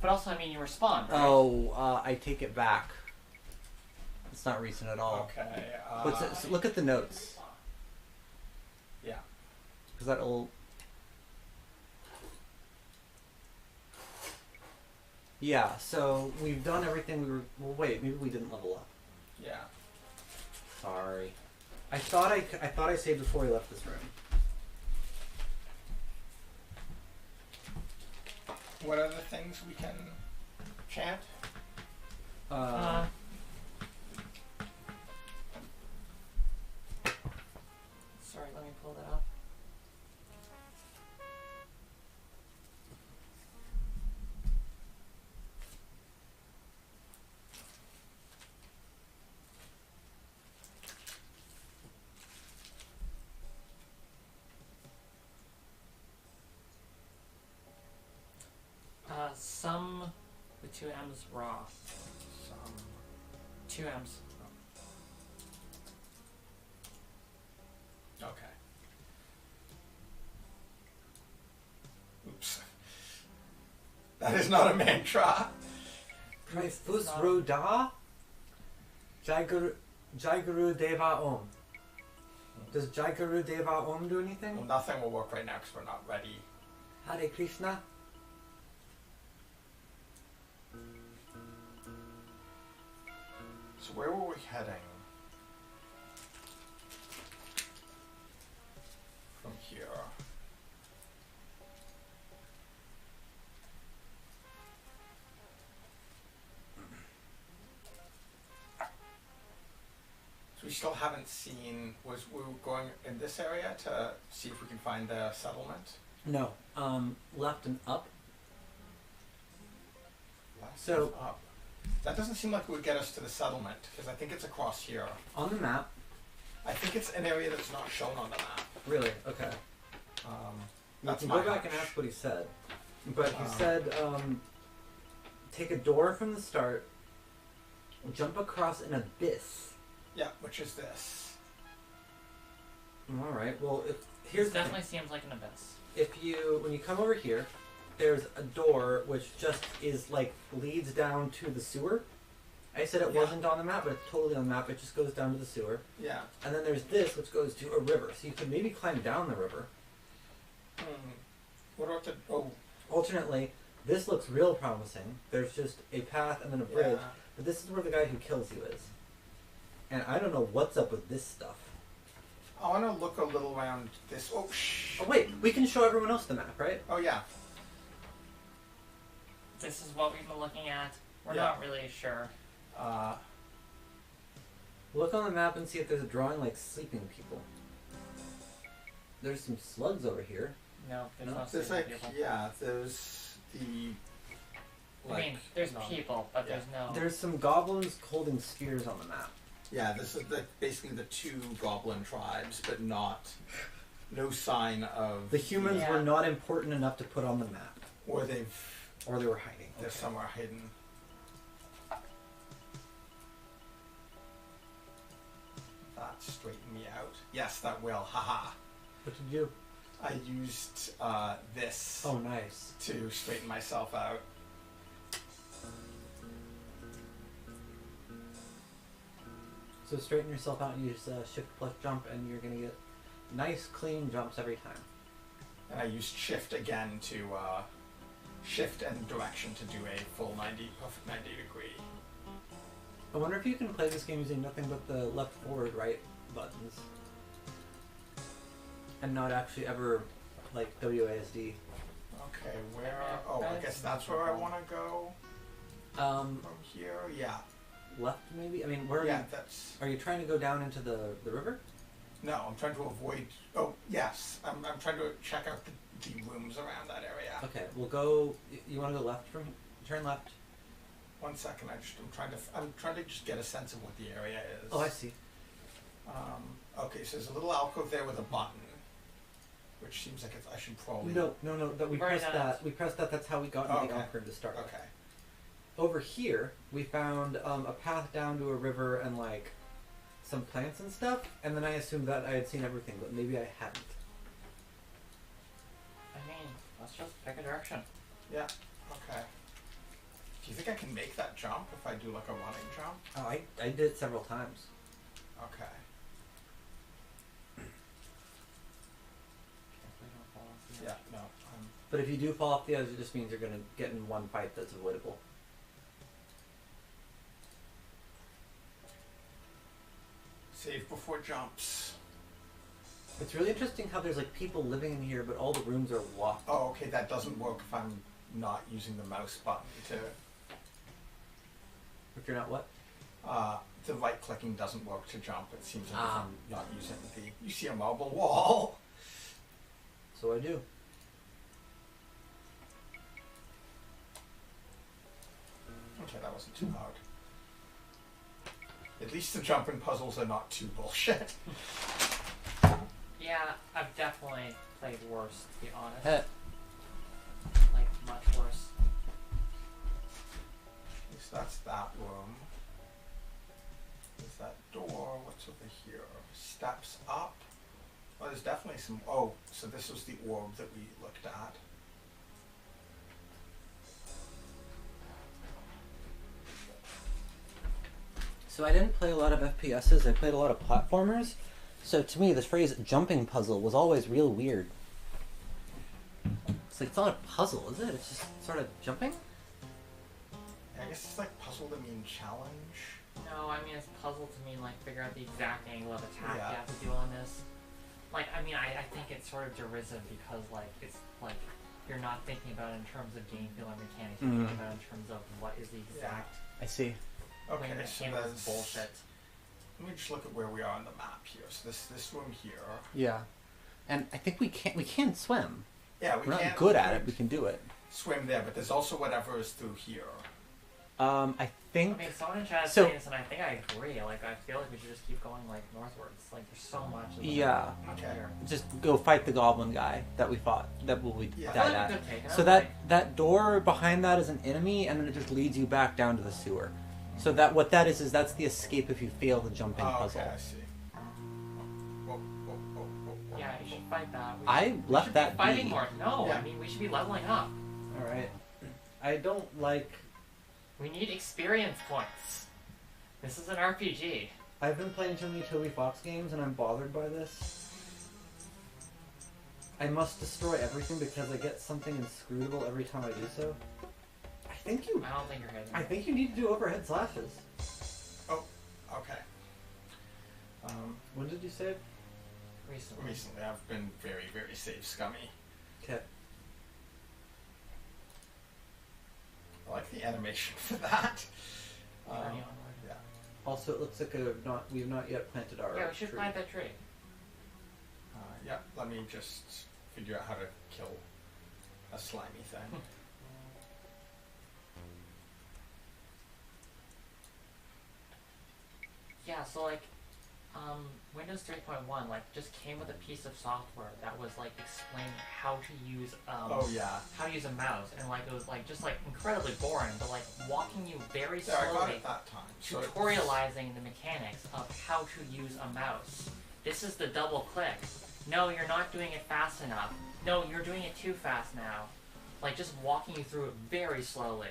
C: But also, I mean, you respawn. Right?
B: Oh, I take it back. It's not recent at all.
A: Okay.
B: What's it, so look at the notes.
A: Yeah.
B: Because that'll. Yeah. So we've done everything we were. Well, wait. Maybe we didn't level up.
A: Yeah.
B: Sorry. I thought I saved before we left this room.
A: What are the things we can chant?
C: let me pull that up. Some with 2 M's raw.
A: Some.
C: 2 M's.
A: Okay. Oops. That is not a mantra.
B: Fus Ruda Jaiguru Deva Om. Does Jaiguru Deva Om do anything?
A: Well, nothing will work right now because we're not ready.
B: Hare Krishna.
A: So where were we heading? From here. So we still haven't seen, we were going in this area to see if we can find the settlement?
B: No. Left and up.
A: Left
B: So-
A: and up. That doesn't seem like it would get us to the settlement, because I think it's across here.
B: On the map.
A: I think it's an area that's not shown on the map.
B: Really? Okay. You
A: That's
B: can
A: my
B: go back and
A: hunch.
B: ask what he said. But he
A: Um,
B: said, take a door from the start, jump across an abyss.
A: Yeah, which is this.
B: All right. Well, here's
C: This
B: the thing.
C: definitely seems like an abyss.
B: When you come over here, there's a door which just is like leads down to the sewer. I said it
A: Yeah.
B: wasn't on the map, but it's totally on the map. It just goes down to the sewer.
A: Yeah.
B: And then there's this, which goes to a river. So you could maybe climb down the river.
A: What about the... Oh,
B: Alternately, this looks real promising. There's just a path and then a bridge.
A: yeah.
B: But this is where the guy who kills you is. And I don't know what's up with this stuff.
A: I want to look a little around this... Oh, shh.
B: Oh wait, we can show everyone else the map, right?
A: Oh, yeah.
C: This is what we've been looking at. We're
A: Yeah.
C: not really sure.
B: Look on the map and see if there's a drawing like sleeping people. There's some slugs over here.
C: No, there's
B: No,
C: no
A: There's
C: sleeping
A: like...
C: people.
A: Yeah, there's the...
C: I mean, there's
A: no.
C: people, but
A: Yeah.
C: there's no.
B: There's some goblins holding spears on the map.
A: Yeah, this is basically the 2 goblin tribes, but not... No sign of...
B: The humans
C: Yeah.
B: were not important enough to put on the map.
A: Or they're
B: Or they were hiding.
A: somewhere hidden. That straighten me out. Yes, that will. Haha.
B: What did you do?
A: I used this
B: Oh, nice.
A: to straighten myself out.
B: So straighten yourself out and use shift plus jump and you're going to get nice clean jumps every time.
A: And I used shift again to shift and direction to do a full perfect 90 degree.
B: I wonder if you can play this game using nothing but the left, forward, right buttons. And not actually ever like WASD.
A: Okay, where? Oh, I guess that's where I want to go. From here, yeah.
B: Left maybe? I mean, where are
A: Yeah,
B: you?
A: that's...
B: Are you trying to go down into the river?
A: No, I'm trying to avoid... Oh, yes. I'm trying to check out the rooms around that area.
B: Okay, we'll go. You want to go left from? Turn left.
A: 1 second, I'm trying to just get a sense of what the area is.
B: Oh, I see.
A: Okay, so there's a little alcove there with a button, which seems like I should probably...
B: No. That we
C: Right
B: pressed
C: on.
B: that. We pressed that. That's how we got into
A: Okay.
B: the Alcove to start. with.
A: Okay.
B: Over here, we found a path down to a river and like some plants and stuff. And then I assumed that I had seen everything, but maybe I hadn't.
C: I mean, let's just pick a direction.
A: Yeah, okay. Do you think I can make that jump if I do like a running jump?
B: Oh, I did it several times.
A: Okay.
C: Hopefully don't fall off the
A: Yeah,
C: edge.
A: no.
B: But if you do fall off the edge, it just means you're gonna get in one fight that's avoidable.
A: Save before jumps.
B: It's really interesting how there's like people living in here, but all the rooms are locked.
A: Oh, okay, that doesn't work if I'm not using the mouse button to...
B: If you're not what?
A: the right clicking doesn't work to jump. It seems like if I'm not using the. You see a marble wall.
B: So I do.
A: Okay, that wasn't too hard. At least the jumping puzzles are not too bullshit.
C: Yeah, I've definitely played worse, to be honest.
B: Heh.
C: Like, much worse.
A: At least that's that room. There's that door. What's over here? Steps up. Oh, there's definitely some. Oh, so this was the orb that we looked at.
B: So I didn't play a lot of FPSs, I played a lot of platformers. So to me, this phrase jumping puzzle was always real weird. It's like, it's not a puzzle, is it? It's just sort of jumping?
A: I guess it's like puzzle to mean challenge.
C: No, I mean, it's puzzle to mean, like, figure out the exact angle of attack
A: Yeah.
C: you have to do on this. Like, I mean, I think it's sort of derisive because, like, it's, like, you're not thinking about it in terms of game feel or mechanics, you're thinking about it in terms of what is the exact
B: I see.
A: Okay,
C: way the
A: so
C: camera's
A: that's
C: bullshit.
A: Let me just look at where we are on the map here. So this room here.
B: Yeah. And I think we can swim.
A: Yeah,
B: We're not good at it, we can do it.
A: swim there, but there's also whatever is through here.
B: I think...
C: I mean, someone in chat is
B: So-
C: saying this, and I think I agree. Like, I feel like we should just keep going, like, northwards. Like, there's so much. of the
B: Yeah.
C: map
A: Okay.
C: here.
B: Just go fight the goblin guy that we fought, that we
A: Yeah.
C: I
B: died
C: feel like
B: at.
C: we could take it.
B: So that door behind that is an enemy, and then it just leads you back down to the sewer. So that what that is that's the escape if you fail the jumping puzzle.
A: Okay, I see. Whoa, whoa, whoa, whoa.
C: Yeah, you should fight that. We
B: I
C: should,
B: left
C: we should
B: that
C: be fighting
B: be.
C: more. No,
A: Yeah.
C: I mean, we should be leveling up.
B: All right. I don't like.
C: We need experience points. This is an RPG.
B: I've been playing too many Toby Fox games, and I'm bothered by this. I must destroy everything because I get something inscrutable every time I do so. I think you.
C: I don't think you're hitting.
B: I think you need to do overhead slashes.
A: Okay.
B: When did you save?
C: Recently.
A: Recently, I've been very, very save scummy.
B: Okay.
A: I like the animation for that.
C: Journey onward.
A: Yeah.
B: Also, it looks like we've not yet planted our
C: Yeah, we should
B: tree.
C: plant that tree.
A: Yeah. Let me just figure out how to kill a slimy thing.
C: Yeah, so like, Windows 3.1 like just came with a piece of software that was like explaining how to use
A: Oh yeah.
C: how to use a mouse, and like it was like just like incredibly boring, but like walking you very
A: Yeah, I got
C: slowly,
A: it that time. So it's-
C: tutorializing the mechanics of how to use a mouse. This is the double click. No, you're not doing it fast enough. No, you're doing it too fast now. Like just walking you through it very slowly.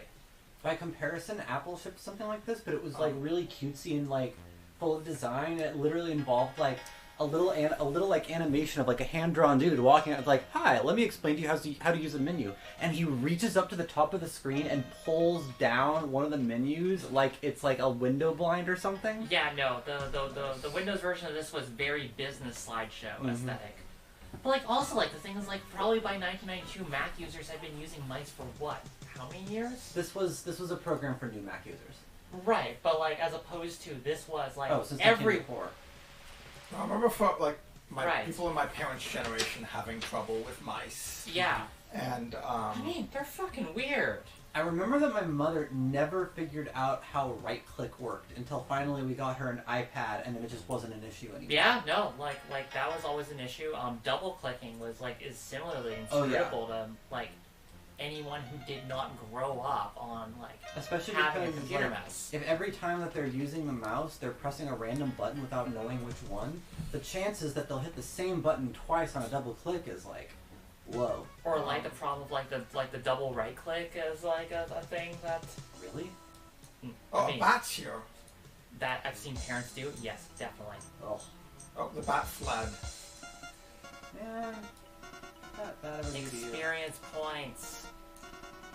B: By comparison, Apple shipped something like this, but it was like really cutesy and like full of design. It literally involved like a little like animation of like a hand-drawn dude walking out like, "Hi, let me explain to you how to use a menu." And he reaches up to the top of the screen and pulls down one of the menus like it's like a window blind or something.
C: Yeah, no, the Windows version of this was very business slideshow aesthetic. But like also like the thing is like probably by 1992 Mac users had been using mice for what? How many years?
B: This was a program for new Mac users.
C: Right, but like as opposed to this was like
B: Since
C: every
B: 1984.
A: I remember for like my
C: Right.
A: people in my parents' generation having trouble with mice.
C: yeah.
A: And
C: I mean they're fucking weird.
B: I remember that my mother never figured out how right-click worked until finally we got her an iPad, and then it just wasn't an issue anymore.
C: Yeah, no, like that was always an issue. Double clicking was like is similarly
B: Oh, yeah.
C: inscrutable to like anyone who did not grow up on like
B: Especially
C: having a
B: because
C: computer
B: like,
C: mouse.
B: if every time that they're using the mouse, they're pressing a random button without knowing which one, the chances that they'll hit the same button twice on a double click is like low.
C: Or like the problem of like the double right click is like a thing that
B: Really?
A: oh,
C: I mean,
A: a bat's here.
C: that I've seen parents do. Yes, definitely.
B: Oh
A: Oh, the bat fled.
B: man, that ever do to you?
C: Experience points.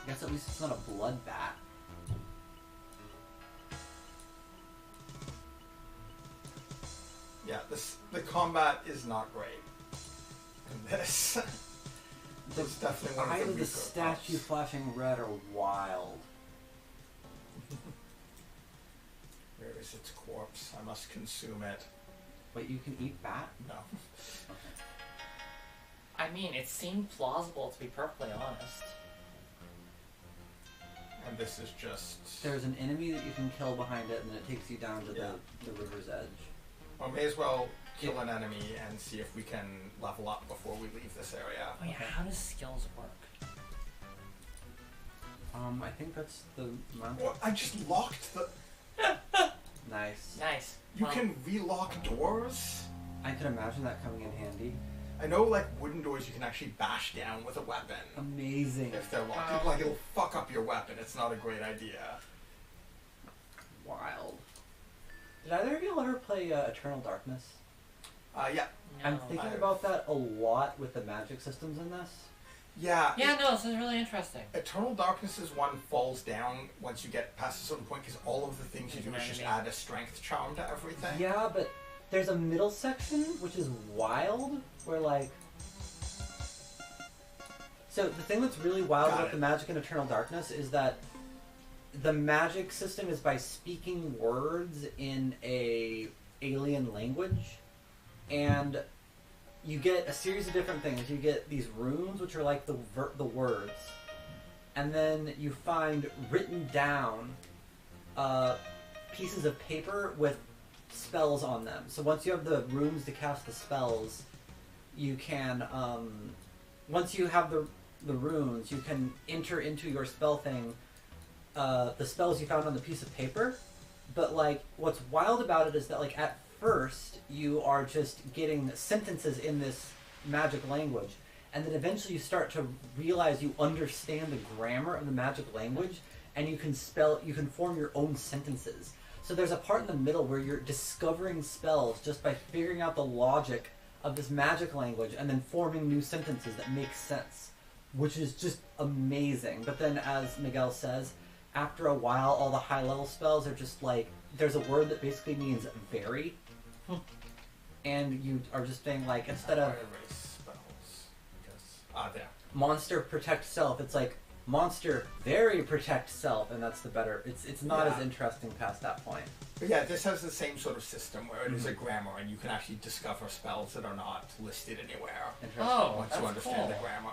B: I guess at least it's not a blood bat.
A: Yeah, the combat is not great in this. It's definitely one of
B: Eyes
A: the
B: of the
A: weaker
B: statue
A: parts.
B: flashing red are wild.
A: Where is its corpse? corpse. I must consume it.
B: Wait, you can eat bat?
A: No.
C: I mean, it seemed plausible, to be perfectly honest.
A: And this is just...
B: There's an enemy that you can kill behind it, and then it takes you down to the river's edge.
A: Well, may as well kill an enemy and see if we can level up before we leave this area.
C: Oh yeah, how does skills work?
B: I think that's the amount.
A: Well, I just locked the...
B: Nice.
C: Nice.
A: You can relock doors?
B: I could imagine that coming in handy.
A: I know, like, wooden doors you can actually bash down with a weapon.
B: Amazing.
A: If they're locked. Like, it'll fuck up your weapon. It's not a great idea.
B: Wild. Did either of you ever play Eternal Darkness?
A: Yeah.
C: No.
B: I'm thinking about that a lot with the magic systems in this.
A: Yeah.
C: Yeah, no, this is really interesting.
A: Eternal Darkness's one falls down once you get past a certain point because all of the things you do is just add a strength charm to everything.
B: Yeah, but there's a middle section which is wild, where like... So the thing that's really wild about the magic in Eternal Darkness is that the magic system is by speaking words in a alien language, and you get a series of different things. You get these runes, which are like the words, and then you find written down pieces of paper with spells on them. So once you have the runes to cast the spells, you can once you have the runes, you can enter into your spell thing the spells you found on the piece of paper. But like, what's wild about it is that like at first you are just getting sentences in this magic language, and then eventually you start to realize you understand the grammar of the magic language, and you can form your own sentences. So there's a part in the middle where you're discovering spells just by figuring out the logic of this magic language and then forming new sentences that make sense, which is just amazing. But then, as Miguel says, after a while all the high level spells are just like, there's a word that basically means very, and you are just saying like, instead of
A: there.
B: monster protect self, it's like monster very protect self, and that's the better. It's not as interesting past that point.
A: But yeah, this has the same sort of system where it is a grammar, and you can actually discover spells that are not listed anywhere.
C: Oh,
A: once
C: that's
A: you understand
C: cool.
A: the grammar.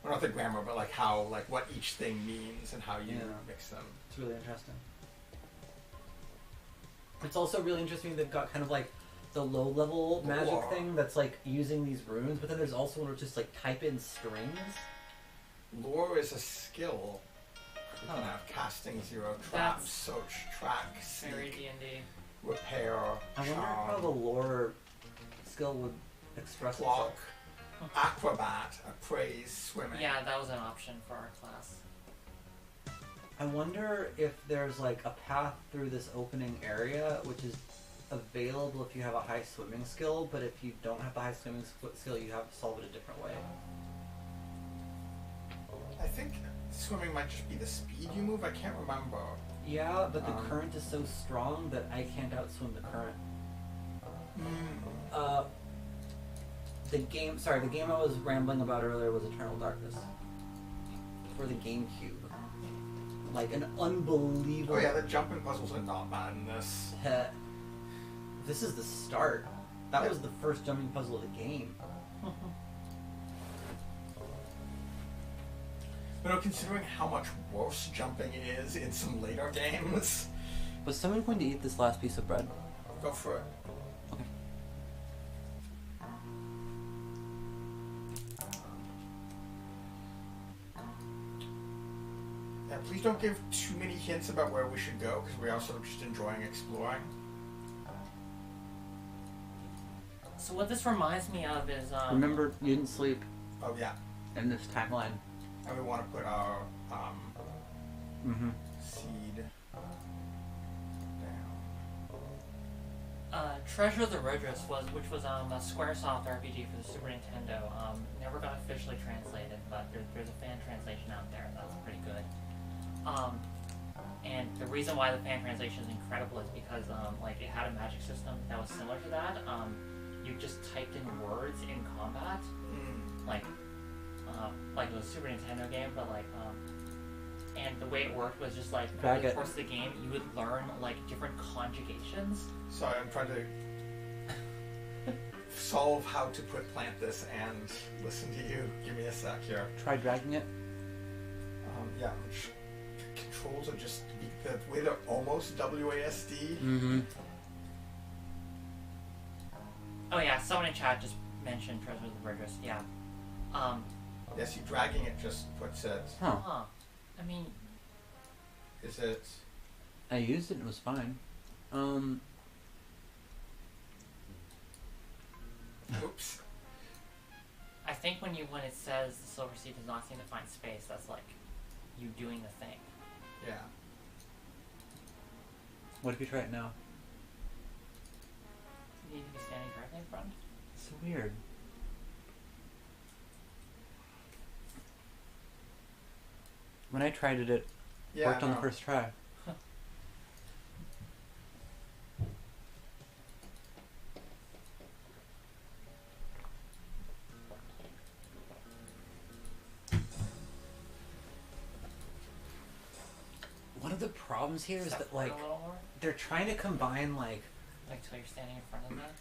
A: Well, not the grammar, but like how, like what each thing means and how you mix them.
B: It's really interesting. It's also really interesting they've got kind of like the low-level magic thing that's like using these runes, but then there's also one where just like type in strings.
A: Lore is a skill. You can have casting, zero traps, search, track,
C: Very
A: sneak,
C: D&D.
A: repair,
B: I wonder how the
A: charm,
B: lore skill would express
A: clock,
B: itself.
A: acrobat, appraise, swimming.
C: Yeah, that was an option for our class.
B: I wonder if there's like a path through this opening area which is available if you have a high swimming skill, but if you don't have the high swimming skill, you have to solve it a different way.
A: I think swimming might just be the speed you move. I can't remember.
B: Yeah, but the current is so strong that I can't outswim the current. The game I was rambling about earlier was Eternal Darkness for the GameCube. Like an unbelievable.
A: Oh yeah, the jumping puzzles are not bad in this.
B: This is the start. That was the first jumping puzzle of the game.
A: But no, considering how much worse jumping is in some later games.
B: Was someone going to eat this last piece of bread?
A: Go for it.
B: Okay.
A: Yeah, please don't give too many hints about where we should go, because we are sort of just enjoying exploring.
C: So what this reminds me of is
B: Remember, you didn't sleep
A: Oh yeah,
B: in this timeline.
A: and we want to put our seed down.
C: Treasure of the Rodrus which was a Squaresoft RPG for the Super Nintendo. Never got officially translated, but there's a fan translation out there that's pretty good. And the reason why the fan translation is incredible is because like it had a magic system that was similar to that. You just typed in words in combat, like it was a Super Nintendo game, but like and the way it worked was just like
B: Back
C: over the
B: it.
C: course of the game, you would learn like different conjugations.
A: Sorry, I'm trying to solve how to plant this and listen to you. Give me a sec here.
B: Try dragging it.
A: Yeah, controls are just the way they're almost WASD.
B: Mm-hmm.
C: Oh yeah, someone in chat just mentioned Treasure of the Burgess. Yeah.
A: Yes, you dragging it just puts it.
C: Huh. I mean,
A: Is it?
B: I used it and it was fine.
A: Oops.
C: I think when it says the Silver Sea does not seem to find space, that's like you doing the thing.
A: Yeah.
B: What if you try it now?
C: You need to be standing directly in front.
B: So weird. When I tried it, it
A: Yeah.
B: worked on the
A: no.
B: first try. One of the problems here is
C: Step
B: that
C: forward
B: like
C: a little more,
B: they're trying to combine like
C: till you're standing in front of that.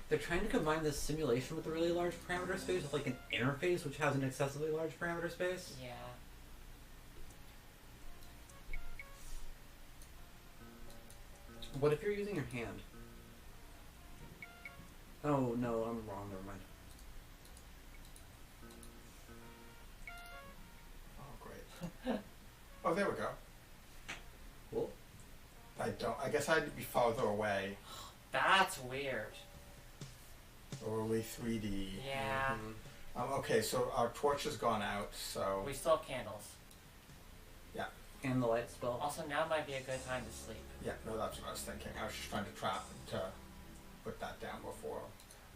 B: they're trying to combine this simulation with a really large parameter space with like an interface which has an excessively large parameter space.
C: Yeah.
B: What if you're using your hand? Oh no, I'm wrong. Never mind.
A: Oh great. Oh, there we go.
B: Cool.
A: I guess I had to be farther away.
C: That's weird.
A: Early 3D.
C: Yeah.
A: Okay, so our torch has gone out, so
C: We still have candles.
B: And the light spell.
C: Also, now might be a good time to sleep.
A: yeah, no, that's what I was thinking. I was just trying to put that down before.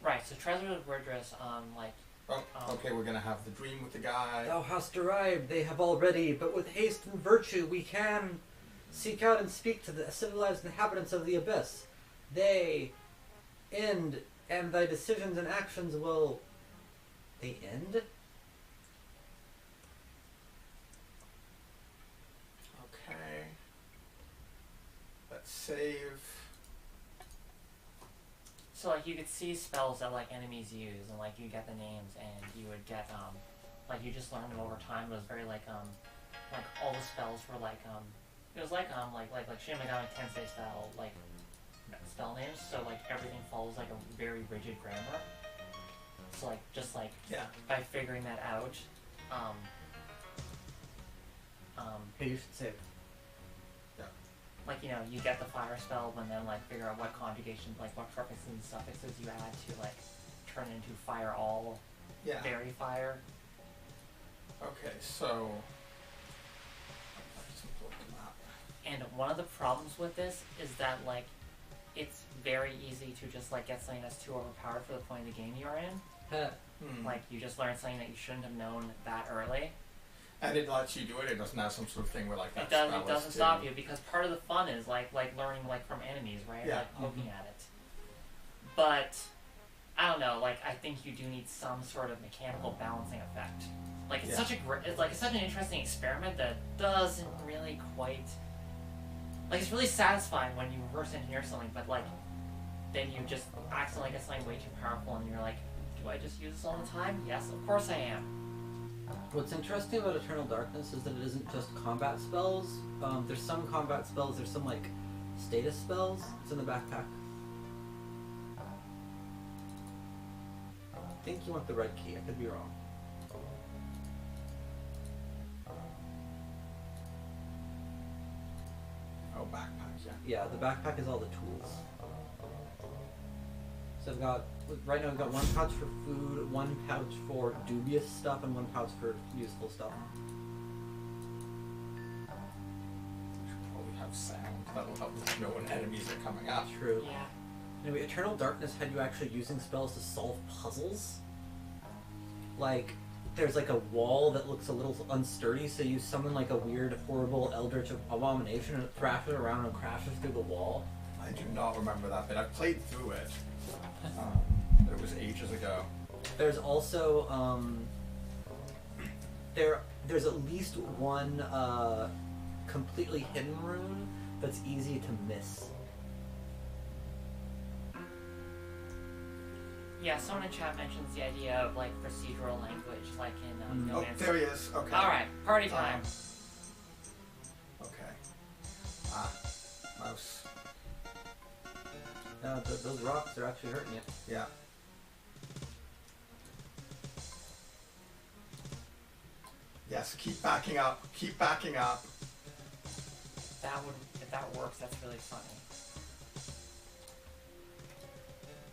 C: Right. So Treasure of the Burgess, like.
A: Oh, okay, we're gonna have the dream with the guy.
B: Thou hast arrived, they have already, but with haste and virtue we can seek out and speak to the civilized inhabitants of the abyss. They end, and thy decisions and actions will... They end?
A: Okay. Let's save.
C: So like you could see spells that like enemies use, and like you get the names, and you would get like you just learn them over time. It was very like all the spells were like it was like Shin Megami Tensei style like spell names. So like everything follows like a very rigid grammar. So like just like
A: Yeah.
C: by figuring that out,
B: Hey, you should save.
C: like, you know, you get the fire spell and then like figure out what conjugation, like what prefixes and suffixes you add to like turn into fire all,
A: Yeah.
C: fairy fire.
A: Okay, so. Let's import the map.
C: And one of the problems with this is that like it's very easy to just like get something that's too overpowered for the point of the game you're in. Like you just learn something that you shouldn't have known that early.
A: And it lets you do it. It doesn't have some sort of thing where like that.
C: It doesn't.
A: spell
C: It
A: is
C: doesn't
A: too-
C: stop you because part of the fun is like learning like from enemies, right?
A: Yeah.
C: Like poking at it. But I don't know. Like I think you do need some sort of mechanical balancing effect. Like it's
A: Yeah.
C: such a it's such an interesting experiment that doesn't really quite. Like it's really satisfying when you reverse engineer something, but like then you just accidentally get something way too powerful, and you're like, do I just use this all the time? Yes, of course I am.
B: What's interesting about Eternal Darkness is that it isn't just combat spells. There's some combat spells, there's some like status spells. It's in the backpack. I think you want the red key, I could be wrong.
A: Oh, backpack, yeah.
B: Yeah, the backpack is all the tools. So I've got, right now I've got one pouch for food, one pouch for dubious stuff, and one pouch for useful stuff.
A: We should probably have sound. That'll help us know when enemies are coming up.
B: True.
C: Yeah.
B: Anyway, Eternal Darkness had you actually using spells to solve puzzles. Like, there's like a wall that looks a little unsturdy, so you summon like a weird, horrible eldritch abomination and it thrashes around and crashes through the wall.
A: I do not remember that bit. I played through it. It was ages ago.
B: There's also, there there's at least one completely hidden rune that's easy to miss.
C: Yeah, someone in chat mentions the idea of like procedural language, like in No
A: Oh,
C: Man's
A: there he is. Okay.
C: All right, party time.
A: Okay. Mouse.
B: Those rocks are actually hurting you.
A: Yeah. Yes, keep backing up. Keep backing up.
C: If that works, that's really funny.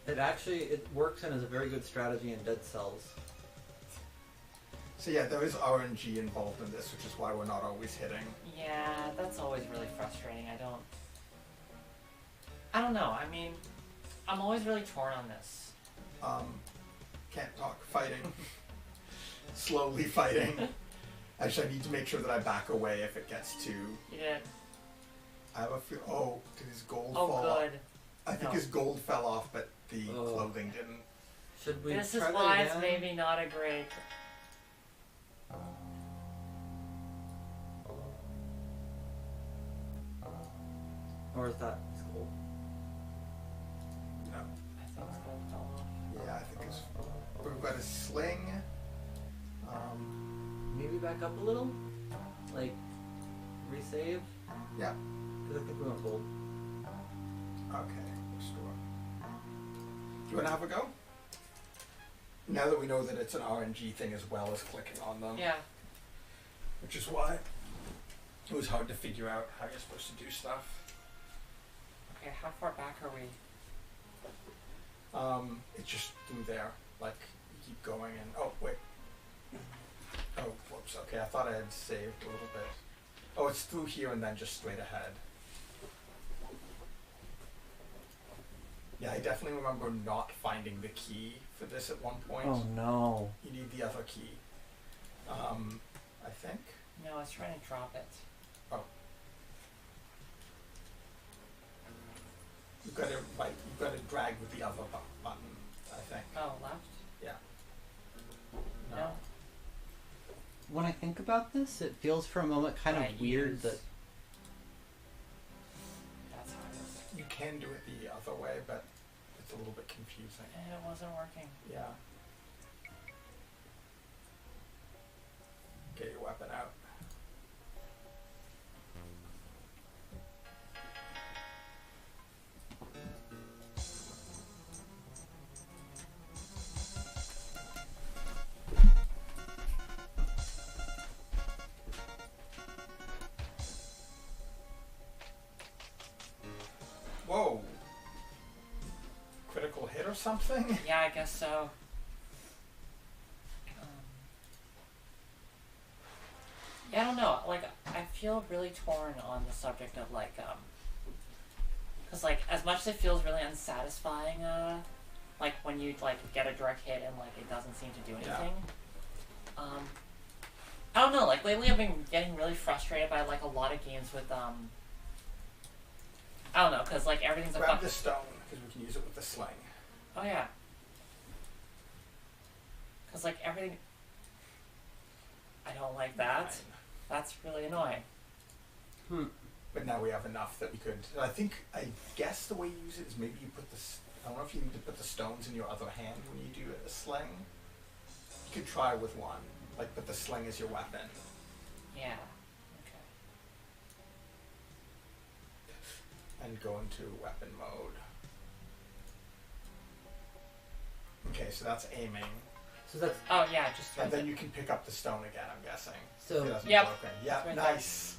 B: It works and is a very good strategy in Dead Cells.
A: So yeah, there is RNG involved in this, which is why we're not always hitting.
C: Yeah, that's always really frustrating. I don't know. I mean, I'm always really torn on this.
A: Can't talk. Fighting. Slowly fighting. Actually, I need to make sure that I back away if it gets too...
C: You did.
A: I have a feel... Oh, did his gold
C: Oh,
A: fall
C: good.
A: off? I think his gold fell off, but the clothing didn't.
B: Should we
C: This is
B: try that
C: why
B: again?
C: it's maybe not a great...
B: Or is that his gold?
A: No.
C: I think his gold fell off.
A: Yeah, I think it's... We've got a sling.
B: Maybe back up a little? Like, resave?
A: Yeah.
B: Because I think we went gold.
A: Okay, restore. Do you want to have a go? Now that we know that it's an RNG thing as well as clicking on them.
C: Yeah.
A: Which is why it was hard to figure out how you're supposed to do stuff.
C: Okay, how far back are we?
A: It's just through there. Like, you keep going and... Oh, wait. Oh, whoops. Okay, I thought I had saved a little bit. Oh, it's through here and then just straight ahead. Yeah, I definitely remember not finding the key for this at one point.
B: Oh no.
A: You need the other key. I think.
C: No, I was trying to drop it.
A: Oh. You've got to drag with the other button, I think.
C: Oh, left?
A: Yeah.
C: No.
B: When I think about this, it feels for a moment kind of
C: Right,
B: weird
C: use-
B: that...
C: That's how it is.
A: You can do it the other way, but it's a little bit confusing.
C: It wasn't working.
A: Yeah. Get your weapon out. Whoa. Critical hit or something?
C: Yeah, I guess so. Yeah, I don't know. Like, I feel really torn on the subject of like, because like as much as it feels really unsatisfying, like when you like get a direct hit and like it doesn't seem to do anything. I don't know. Like lately, I've been getting really frustrated by like a lot of games with I don't know, because like everything's a
A: Grab
C: fuck.
A: the stone, because we can use it with the sling.
C: Oh yeah. Because like everything. I don't like that.
A: Fine.
C: That's really annoying.
A: But now we have enough that we could. I guess the way you use it is maybe you put I don't know if you need to put the stones in your other hand when you do a sling. You could try with one, but the sling is your weapon.
C: Yeah. Okay.
A: And go into weapon mode. Okay, so that's aiming.
B: So that's...
C: Oh yeah, just.
A: And then you can pick up the stone again, I'm guessing.
B: So...
A: If it hasn't
C: Yep.
A: broken. Yeah,
C: Right
A: nice.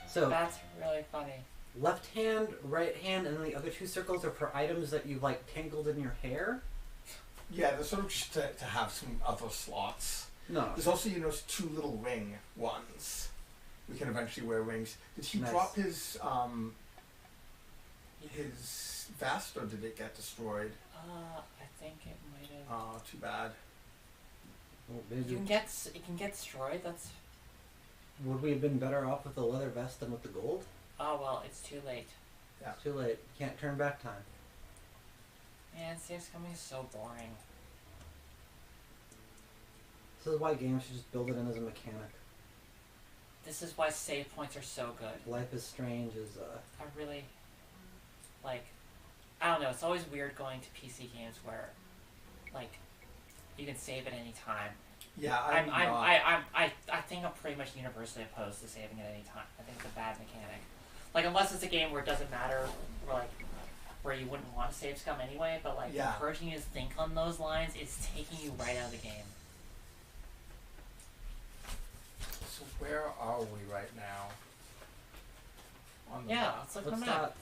B: So...
C: That's really funny.
B: Left hand, right hand, and then the other two circles are for items that you like tangled in your hair?
A: Yeah, they're sort of just to have some other slots.
B: No.
A: There's also, two little ring ones. We can eventually wear rings. Did he
B: Nice.
A: drop his vest, or did it get destroyed?
C: I think it might have.
A: Oh, too bad.
B: Well,
C: It
B: maybe...
C: can get destroyed. That's.
B: Would we have been better off with the leather vest than with the gold?
C: Oh well, it's too late.
A: Yeah.
B: It's too late. Can't turn back time.
C: Man, Saves Coming is so boring.
B: This is why games should just build it in as a mechanic.
C: This is why save points are so good.
B: Life is Strange is
C: I really like. I don't know. It's always weird going to PC games where, like, you can save at any time.
A: Yeah,
C: I think I'm pretty much universally opposed to saving at any time. I think it's a bad mechanic. Like, unless it's a game where it doesn't matter, where you wouldn't want to save scum anyway. But like, encouraging you to think on those lines is taking you right out of the game.
A: So where are we right now? On the
C: Yeah,
A: map?
C: let's look at
B: what's
C: the map.
B: that?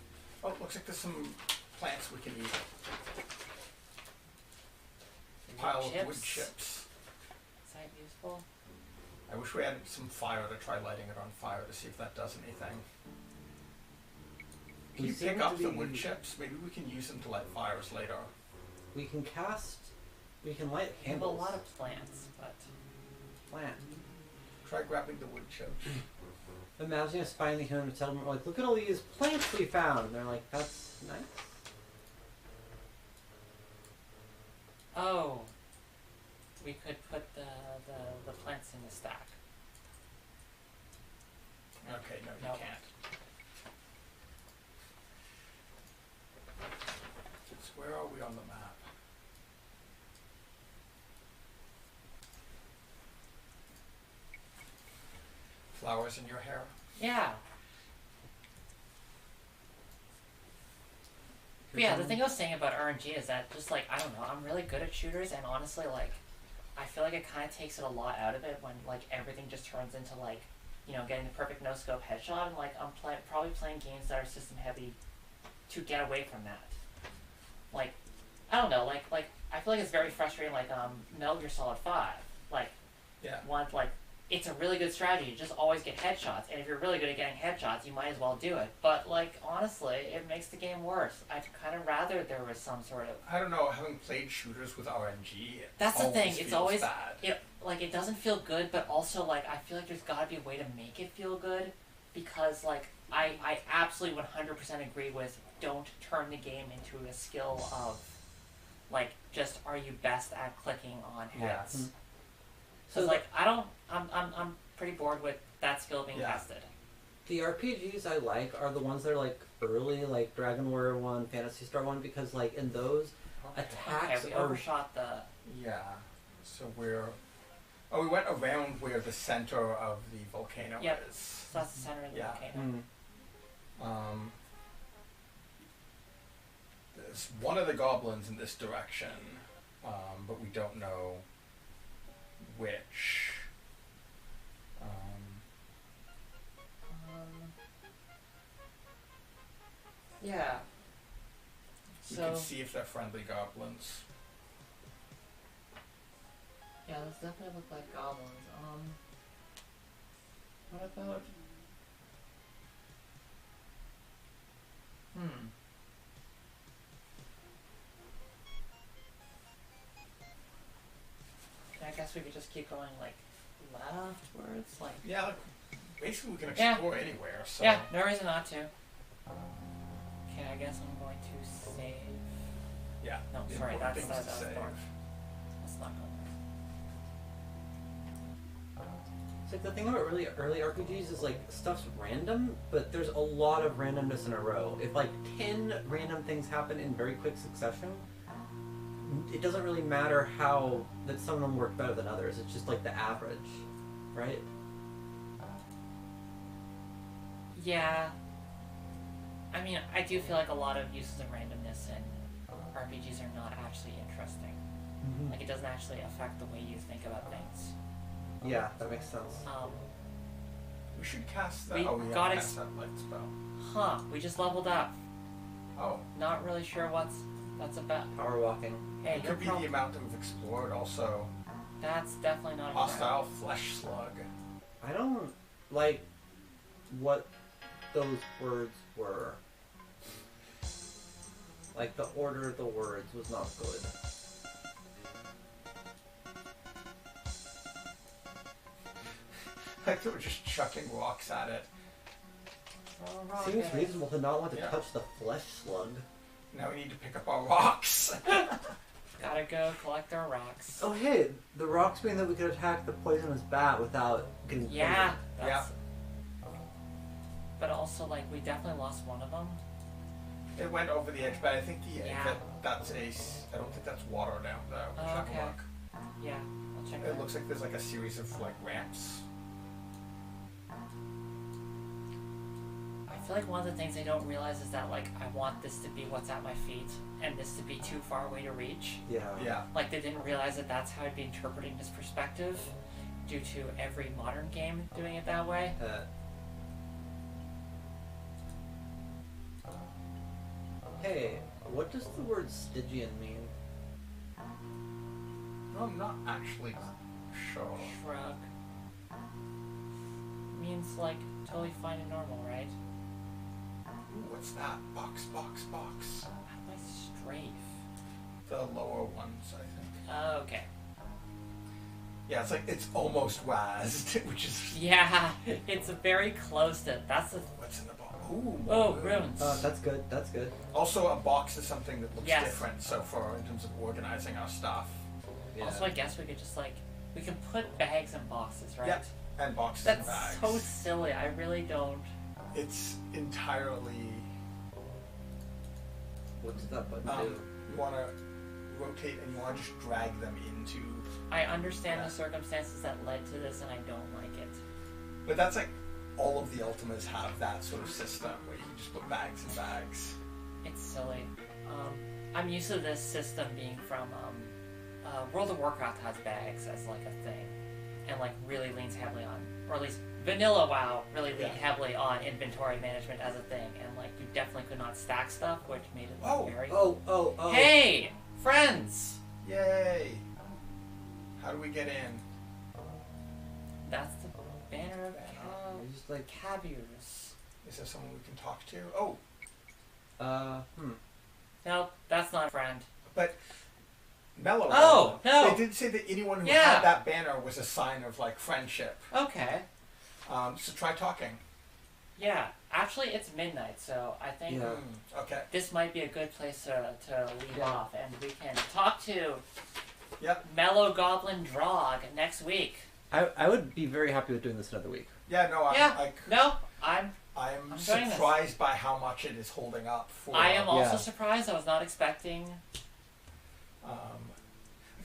A: Oh, looks like there's some plants we can eat. Pile of wood chips.
C: Is that useful?
A: I wish we had some fire to try lighting it on fire to see if that does anything. Can
B: We
A: you
B: seem
A: pick
B: to
A: up the
B: be-
A: wood chips? Maybe we can use them to light fires later.
B: We can cast. We can light
C: We have a
B: candles.
C: lot of plants, but
B: plant.
A: Try grabbing the wood chips.
B: Imagine us finding the human settlement. We're like, look at all these plants we found. And they're like, that's nice.
C: oh, we could put the plants in the stack.
A: Okay, no, you
C: Nope.
A: can't. So where are we on the map? Flowers in your hair?
C: Yeah. But yeah, the thing I was saying about RNG is that just like, I don't know, I'm really good at shooters, and honestly, like, I feel like it kind of takes it a lot out of it when like everything just turns into like, you know, getting the perfect no scope headshot, and like I'm probably playing games that are system heavy to get away from that. Like, I don't know, like I feel like it's very frustrating. Like Metal Gear Solid 5, like
A: Yeah.
C: like it's a really good strategy to just always get headshots, and if you're really good at getting headshots, you might as well do it. But like honestly, it makes the game worse. I'd kind of rather there was some sort of.
A: I don't know, having played shooters with RNG,
C: That's the thing. It's
A: feels
C: always
A: bad.
C: it doesn't feel good, but also like I feel like there's got to be a way to make it feel good, because like I absolutely 100% agree with don't turn the game into a skill of like just are you best at clicking on heads.
B: Mm-hmm.
C: So like I'm pretty bored with that skill being tested.
B: The RPGs I like are the ones that are like early, like Dragon Warrior 1, Phantasy Star 1, because like in those, attacks
C: Okay, we
B: are...
C: overshot the.
A: Yeah. So we went around where the center of the volcano
C: Yep.
A: is.
C: So that's the center of the volcano.
B: Mm.
A: There's one of the goblins in this direction, but we don't know which.
C: Yeah.
A: We
C: So
A: can see if they're friendly goblins.
C: yeah, those definitely look like goblins. What about? I guess we could just keep going like leftwards, like.
A: Yeah, like, basically we can
C: Yeah.
A: explore anywhere. So
C: Yeah, no reason not to. Okay, I guess I'm going to save.
A: yeah.
C: No,
A: the
C: sorry,
A: important
C: that's
A: things to
C: north.
A: save.
C: That's not going
B: It's like the thing about really early RPGs is like stuff's random, but there's a lot of randomness in a row. If like 10 random things happen in very quick succession, it doesn't really matter how that some of them work better than others. It's just like the average, right?
C: Yeah. I mean, I do feel like a lot of uses of randomness in RPGs are not actually interesting.
B: Mm-hmm.
C: Like, it doesn't actually affect the way you think about things.
B: Yeah, that makes sense.
A: We should cast that.
C: We
A: Oh, we
C: got
A: haven't cast that light spell.
C: We just leveled up.
A: Oh.
C: Not really sure what's that's about.
B: Power walking.
C: Hey,
A: It
C: you're
A: could be the amount that we've explored. Also,
C: That's definitely not a
A: hostile flesh slug.
B: I don't like what those words were. Like the order of the words was not good.
A: Like they were just chucking rocks at it.
B: Seems reasonable to not want to
A: Yeah.
B: touch the flesh slug.
A: Now we need to pick up our rocks.
C: Gotta go collect our rocks.
B: Oh hey, the rocks mean that we could attack the poisonous bat without getting
C: Yeah.
B: poisoned.
C: That's, but also, like, we definitely lost one of them.
A: It went over the edge, but I think
C: Yeah.
A: that's I don't think that's water down there. We'll
C: Oh,
A: check
C: okay.
A: a look.
C: Yeah, I'll check
A: It looks like there's like a series of like ramps.
C: I feel like one of the things they don't realize is that, like, I want this to be what's at my feet and this to be too far away to reach.
A: Yeah.
C: Like, they didn't realize that that's how I'd be interpreting this perspective due to every modern game doing it that way.
B: Hey, what does the word Stygian mean?
A: No, I'm not actually sure.
C: Shrug. Means, like, totally fine and normal, right?
A: Ooh, what's that? Box.
C: How do I strafe?
A: The lower ones, I think.
C: Oh, okay.
A: Yeah, it's like it's almost WASD, which is
C: Yeah, it's very close to. That's the.
A: what's in the box. Ooh, more
C: Oh,
A: runes.
C: runes.
B: That's good. That's good.
A: Also, a box is something that looks
C: Yes.
A: different. So for in terms of organizing our stuff.
C: Also, I guess we could just, like, we can put bags in boxes, right?
A: Yep. And boxes
C: That's
A: and bags.
C: so silly. I really don't.
A: It's entirely.
B: What does that button do?
A: You want to rotate and you want to just drag them into.
C: I understand
A: Yeah.
C: the circumstances that led to this, and I don't like it.
A: But that's like all of the Ultimas have that sort of system where you can just put bags and bags.
C: It's silly. I'm used to this system being from World of Warcraft has bags as like a thing, and like really leans heavily on, or at least vanilla WoW really leaned heavily on inventory management as a thing, and like you definitely could not stack stuff, which made it look very.
B: Oh.
C: Hey, friends!
A: Yay! How do we get in?
C: That's the banner of
B: You just like
C: Caviers.
A: Is there someone we can talk to? Oh,
C: Nope, that's not a friend.
A: but Mellow.
C: Oh, no.
A: They did say that anyone who
C: Yeah.
A: had that banner was a sign of like friendship.
C: Okay.
A: So try talking.
C: Yeah, actually it's midnight, so I think
B: Yeah.
A: Okay.
C: this might be a good place to lead off, and we can talk to
A: Yep.
C: Mellow Goblin Drog next week.
B: I would be very happy with doing this another week.
A: Yeah. No. I'm
C: Yeah.
A: like
C: No, I'm
A: I'm
C: enjoying this.
A: surprised by how much it is holding up for.
C: I am also
B: Yeah.
C: surprised. I was not expecting.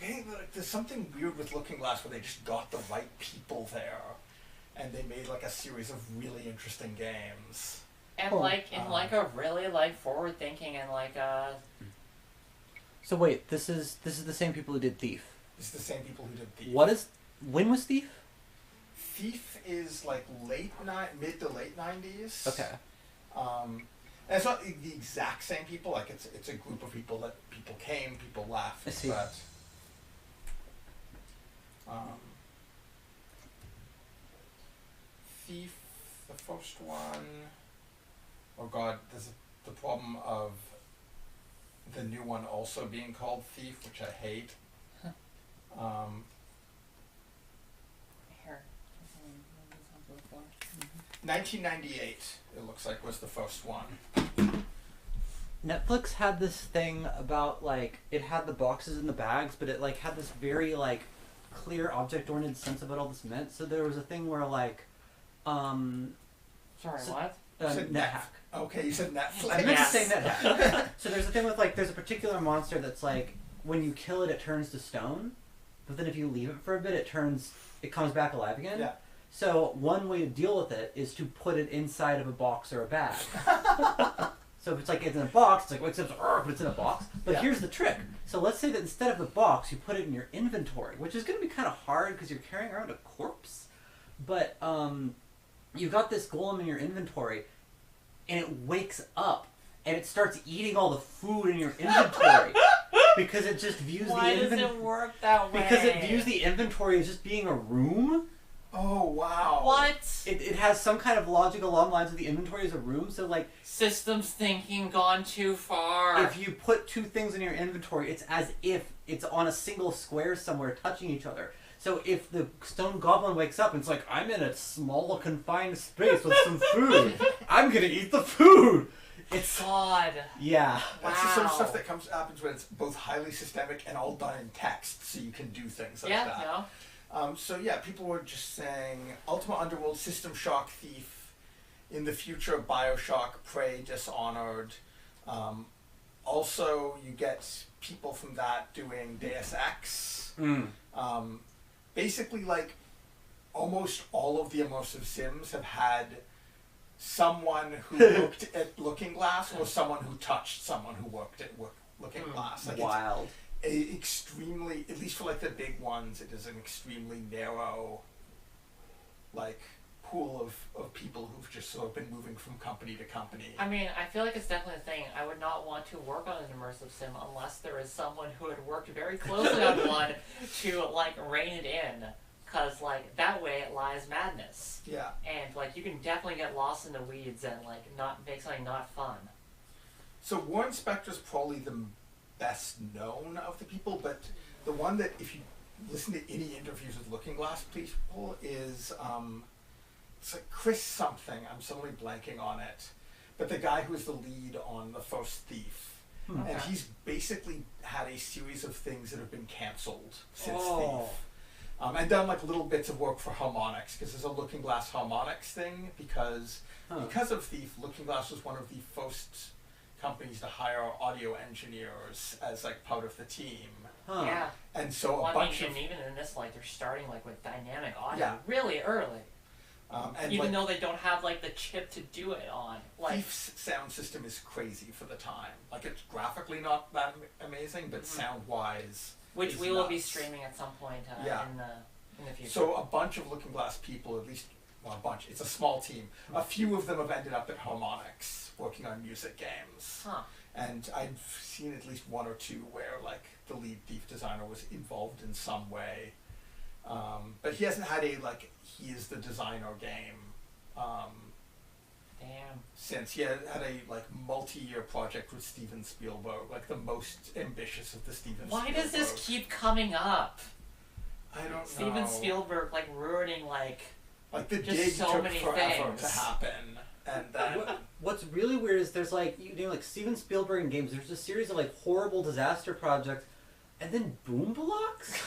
A: Okay, look, there's something weird with Looking Glass where they just got the right people there, and they made like a series of really interesting games.
C: And
B: Oh.
C: like in like a really like forward thinking and like
B: So wait, this is the same people who did Thief.
A: It's the same people who did Thief.
B: When was Thief?
A: Thief is like mid to late 90s.
B: Okay.
A: And it's not the exact same people. Like it's a group of people that people came, people left.
B: I see.
A: But Thief, the first one. Oh God, there's the problem of the new one also being called Thief, which I hate.
C: here.
A: 1998, it looks like, was the first one.
B: Netflix had this thing about like it had the boxes and the bags, but it like had this very like clear object-oriented sense of what all this meant. So there was a thing where like,
C: Sorry,
B: So-
C: what?
A: You said
B: NetHack.
A: Okay, you said Netflix.
B: I meant
C: Yes.
B: to say NetHack. So there's a thing with like there's a particular monster that's like when you kill it, it turns to stone, but then if you leave it for a bit, it comes back alive again.
A: Yeah.
B: So one way to deal with it is to put it inside of a box or a bag. So if it's like it's in a box, it's like, well, except but it's in a box. But
A: Yeah.
B: here's the trick. So let's say that instead of the box, you put it in your inventory, which is going to be kind of hard because you're carrying around a corpse. But you've got this golem in your inventory, and it wakes up, and it starts eating all the food in your inventory. Because it just views
C: Why
B: the
C: does it work that way?
B: Because it views the inventory as just being a room.
A: Oh wow.
C: What?
B: It has some kind of logic along the lines of the inventory as a room. So like,
C: Systems thinking gone too far.
B: if you put two things in your inventory, it's as if it's on a single square somewhere touching each other. So if the stone goblin wakes up and it's like, I'm in a small confined space with some food, I'm gonna eat the food. It's
C: God.
B: yeah.
A: That's the sort of
C: Wow.
A: stuff that happens when it's both highly systemic and all done in text, so you can do things like
C: Yeah,
A: that.
C: no.
A: So yeah, people were just saying Ultima Underworld, System Shock, Thief, in the future Bioshock, Prey, Dishonored. Also, you get people from that doing Deus Ex. Basically, like almost all of the immersive sims have had someone who looked at Looking Glass or someone who touched someone who worked at Looking Glass. Like
B: Wild.
A: it's extremely, at least for like the big ones, it is an extremely narrow, like, pool of people who've just sort of been moving from company to company.
C: I mean, I feel like it's definitely a thing. I would not want to work on an immersive sim unless there is someone who had worked very closely on one to, like, rein it in. Because, like, that way it lies madness.
A: Yeah.
C: And, like, you can definitely get lost in the weeds and, like, not make something not fun.
A: So Warren Spector's probably the best known of the people, but the one that, if you listen to any interviews with Looking Glass people, is it's like Chris something. I'm suddenly blanking on it, but the guy who was the lead on the first Thief, and he's basically had a series of things that have been canceled since Thief. And done like little bits of work for Harmonix, because there's a Looking Glass Harmonix thing, because of Thief, Looking Glass was one of the first companies to hire audio engineers as like part of the team.
C: Yeah.
A: And so
C: Well,
A: a bunch
C: and
A: of
C: even in this, like, they're starting, like, with dynamic audio
A: Yeah.
C: really early.
A: and
C: Even
A: like,
C: though they don't have, like, the chip to do it on. Like,
A: Thief's sound system is crazy for the time. Like, it's graphically not that amazing, but sound wise,
C: which
A: is
C: we will be
A: nuts.
C: streaming at some point
A: Yeah.
C: in the future.
A: So a bunch of Looking Glass people, at least, well, a bunch, it's a small team. A few of them have ended up at Harmonix working on music games.
C: Huh.
A: And I've seen at least one or two where like the lead Thief designer was involved in some way. But he hasn't had a like he is the designer game
C: Damn.
A: since. He had a like multi-year project with Steven Spielberg, like the most ambitious of the Steven
C: Why
A: Spielberg.
C: does this keep coming up?
A: I don't know.
C: Steven Spielberg, like, ruining, like
A: Like the
C: just
A: dig
C: so
A: took
C: many
A: forever
C: things.
A: to happen, and then
B: What's really weird is there's like like Steven Spielberg in games. There's a series of like horrible disaster projects, and then Boom Blocks.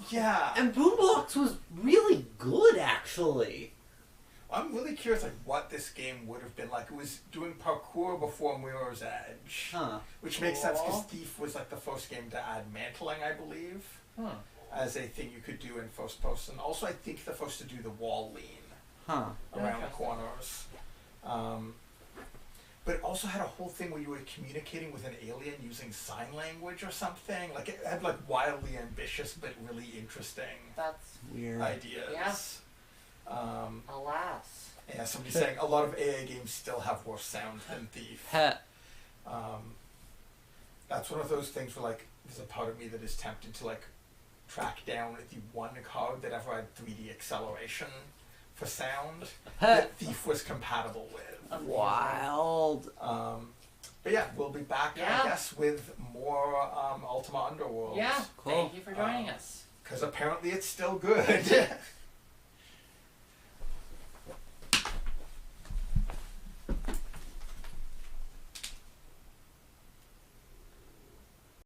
A: yeah.
B: And Boom Blocks was really good, actually.
A: I'm really curious, like, what this game would have been like. It was doing parkour before Mirror's Edge, which makes sense because Thief was like the first game to add mantling, I believe, as a thing you could do in first person. Also, I think the first to do the wall lean around the
C: Interesting.
A: corners. But it also had a whole thing where you were communicating with an alien using sign language or something. Like, it had like wildly ambitious but really interesting
C: That's
B: Weird.
A: ideas.
C: Yeah.
A: Um,
C: alas.
A: Yeah, somebody's saying a lot of AA games still have worse sound than Thief. That's one of those things where, like, there's a part of me that is tempted to, like, track down the one card that ever had 3D acceleration for sound that Thief was compatible with.
B: Wild.
A: But yeah, we'll be back,
C: Yeah.
A: I guess, with more Ultima Underworld.
C: Yeah.
B: Cool.
C: Thank you for joining us.
A: Because apparently it's still good.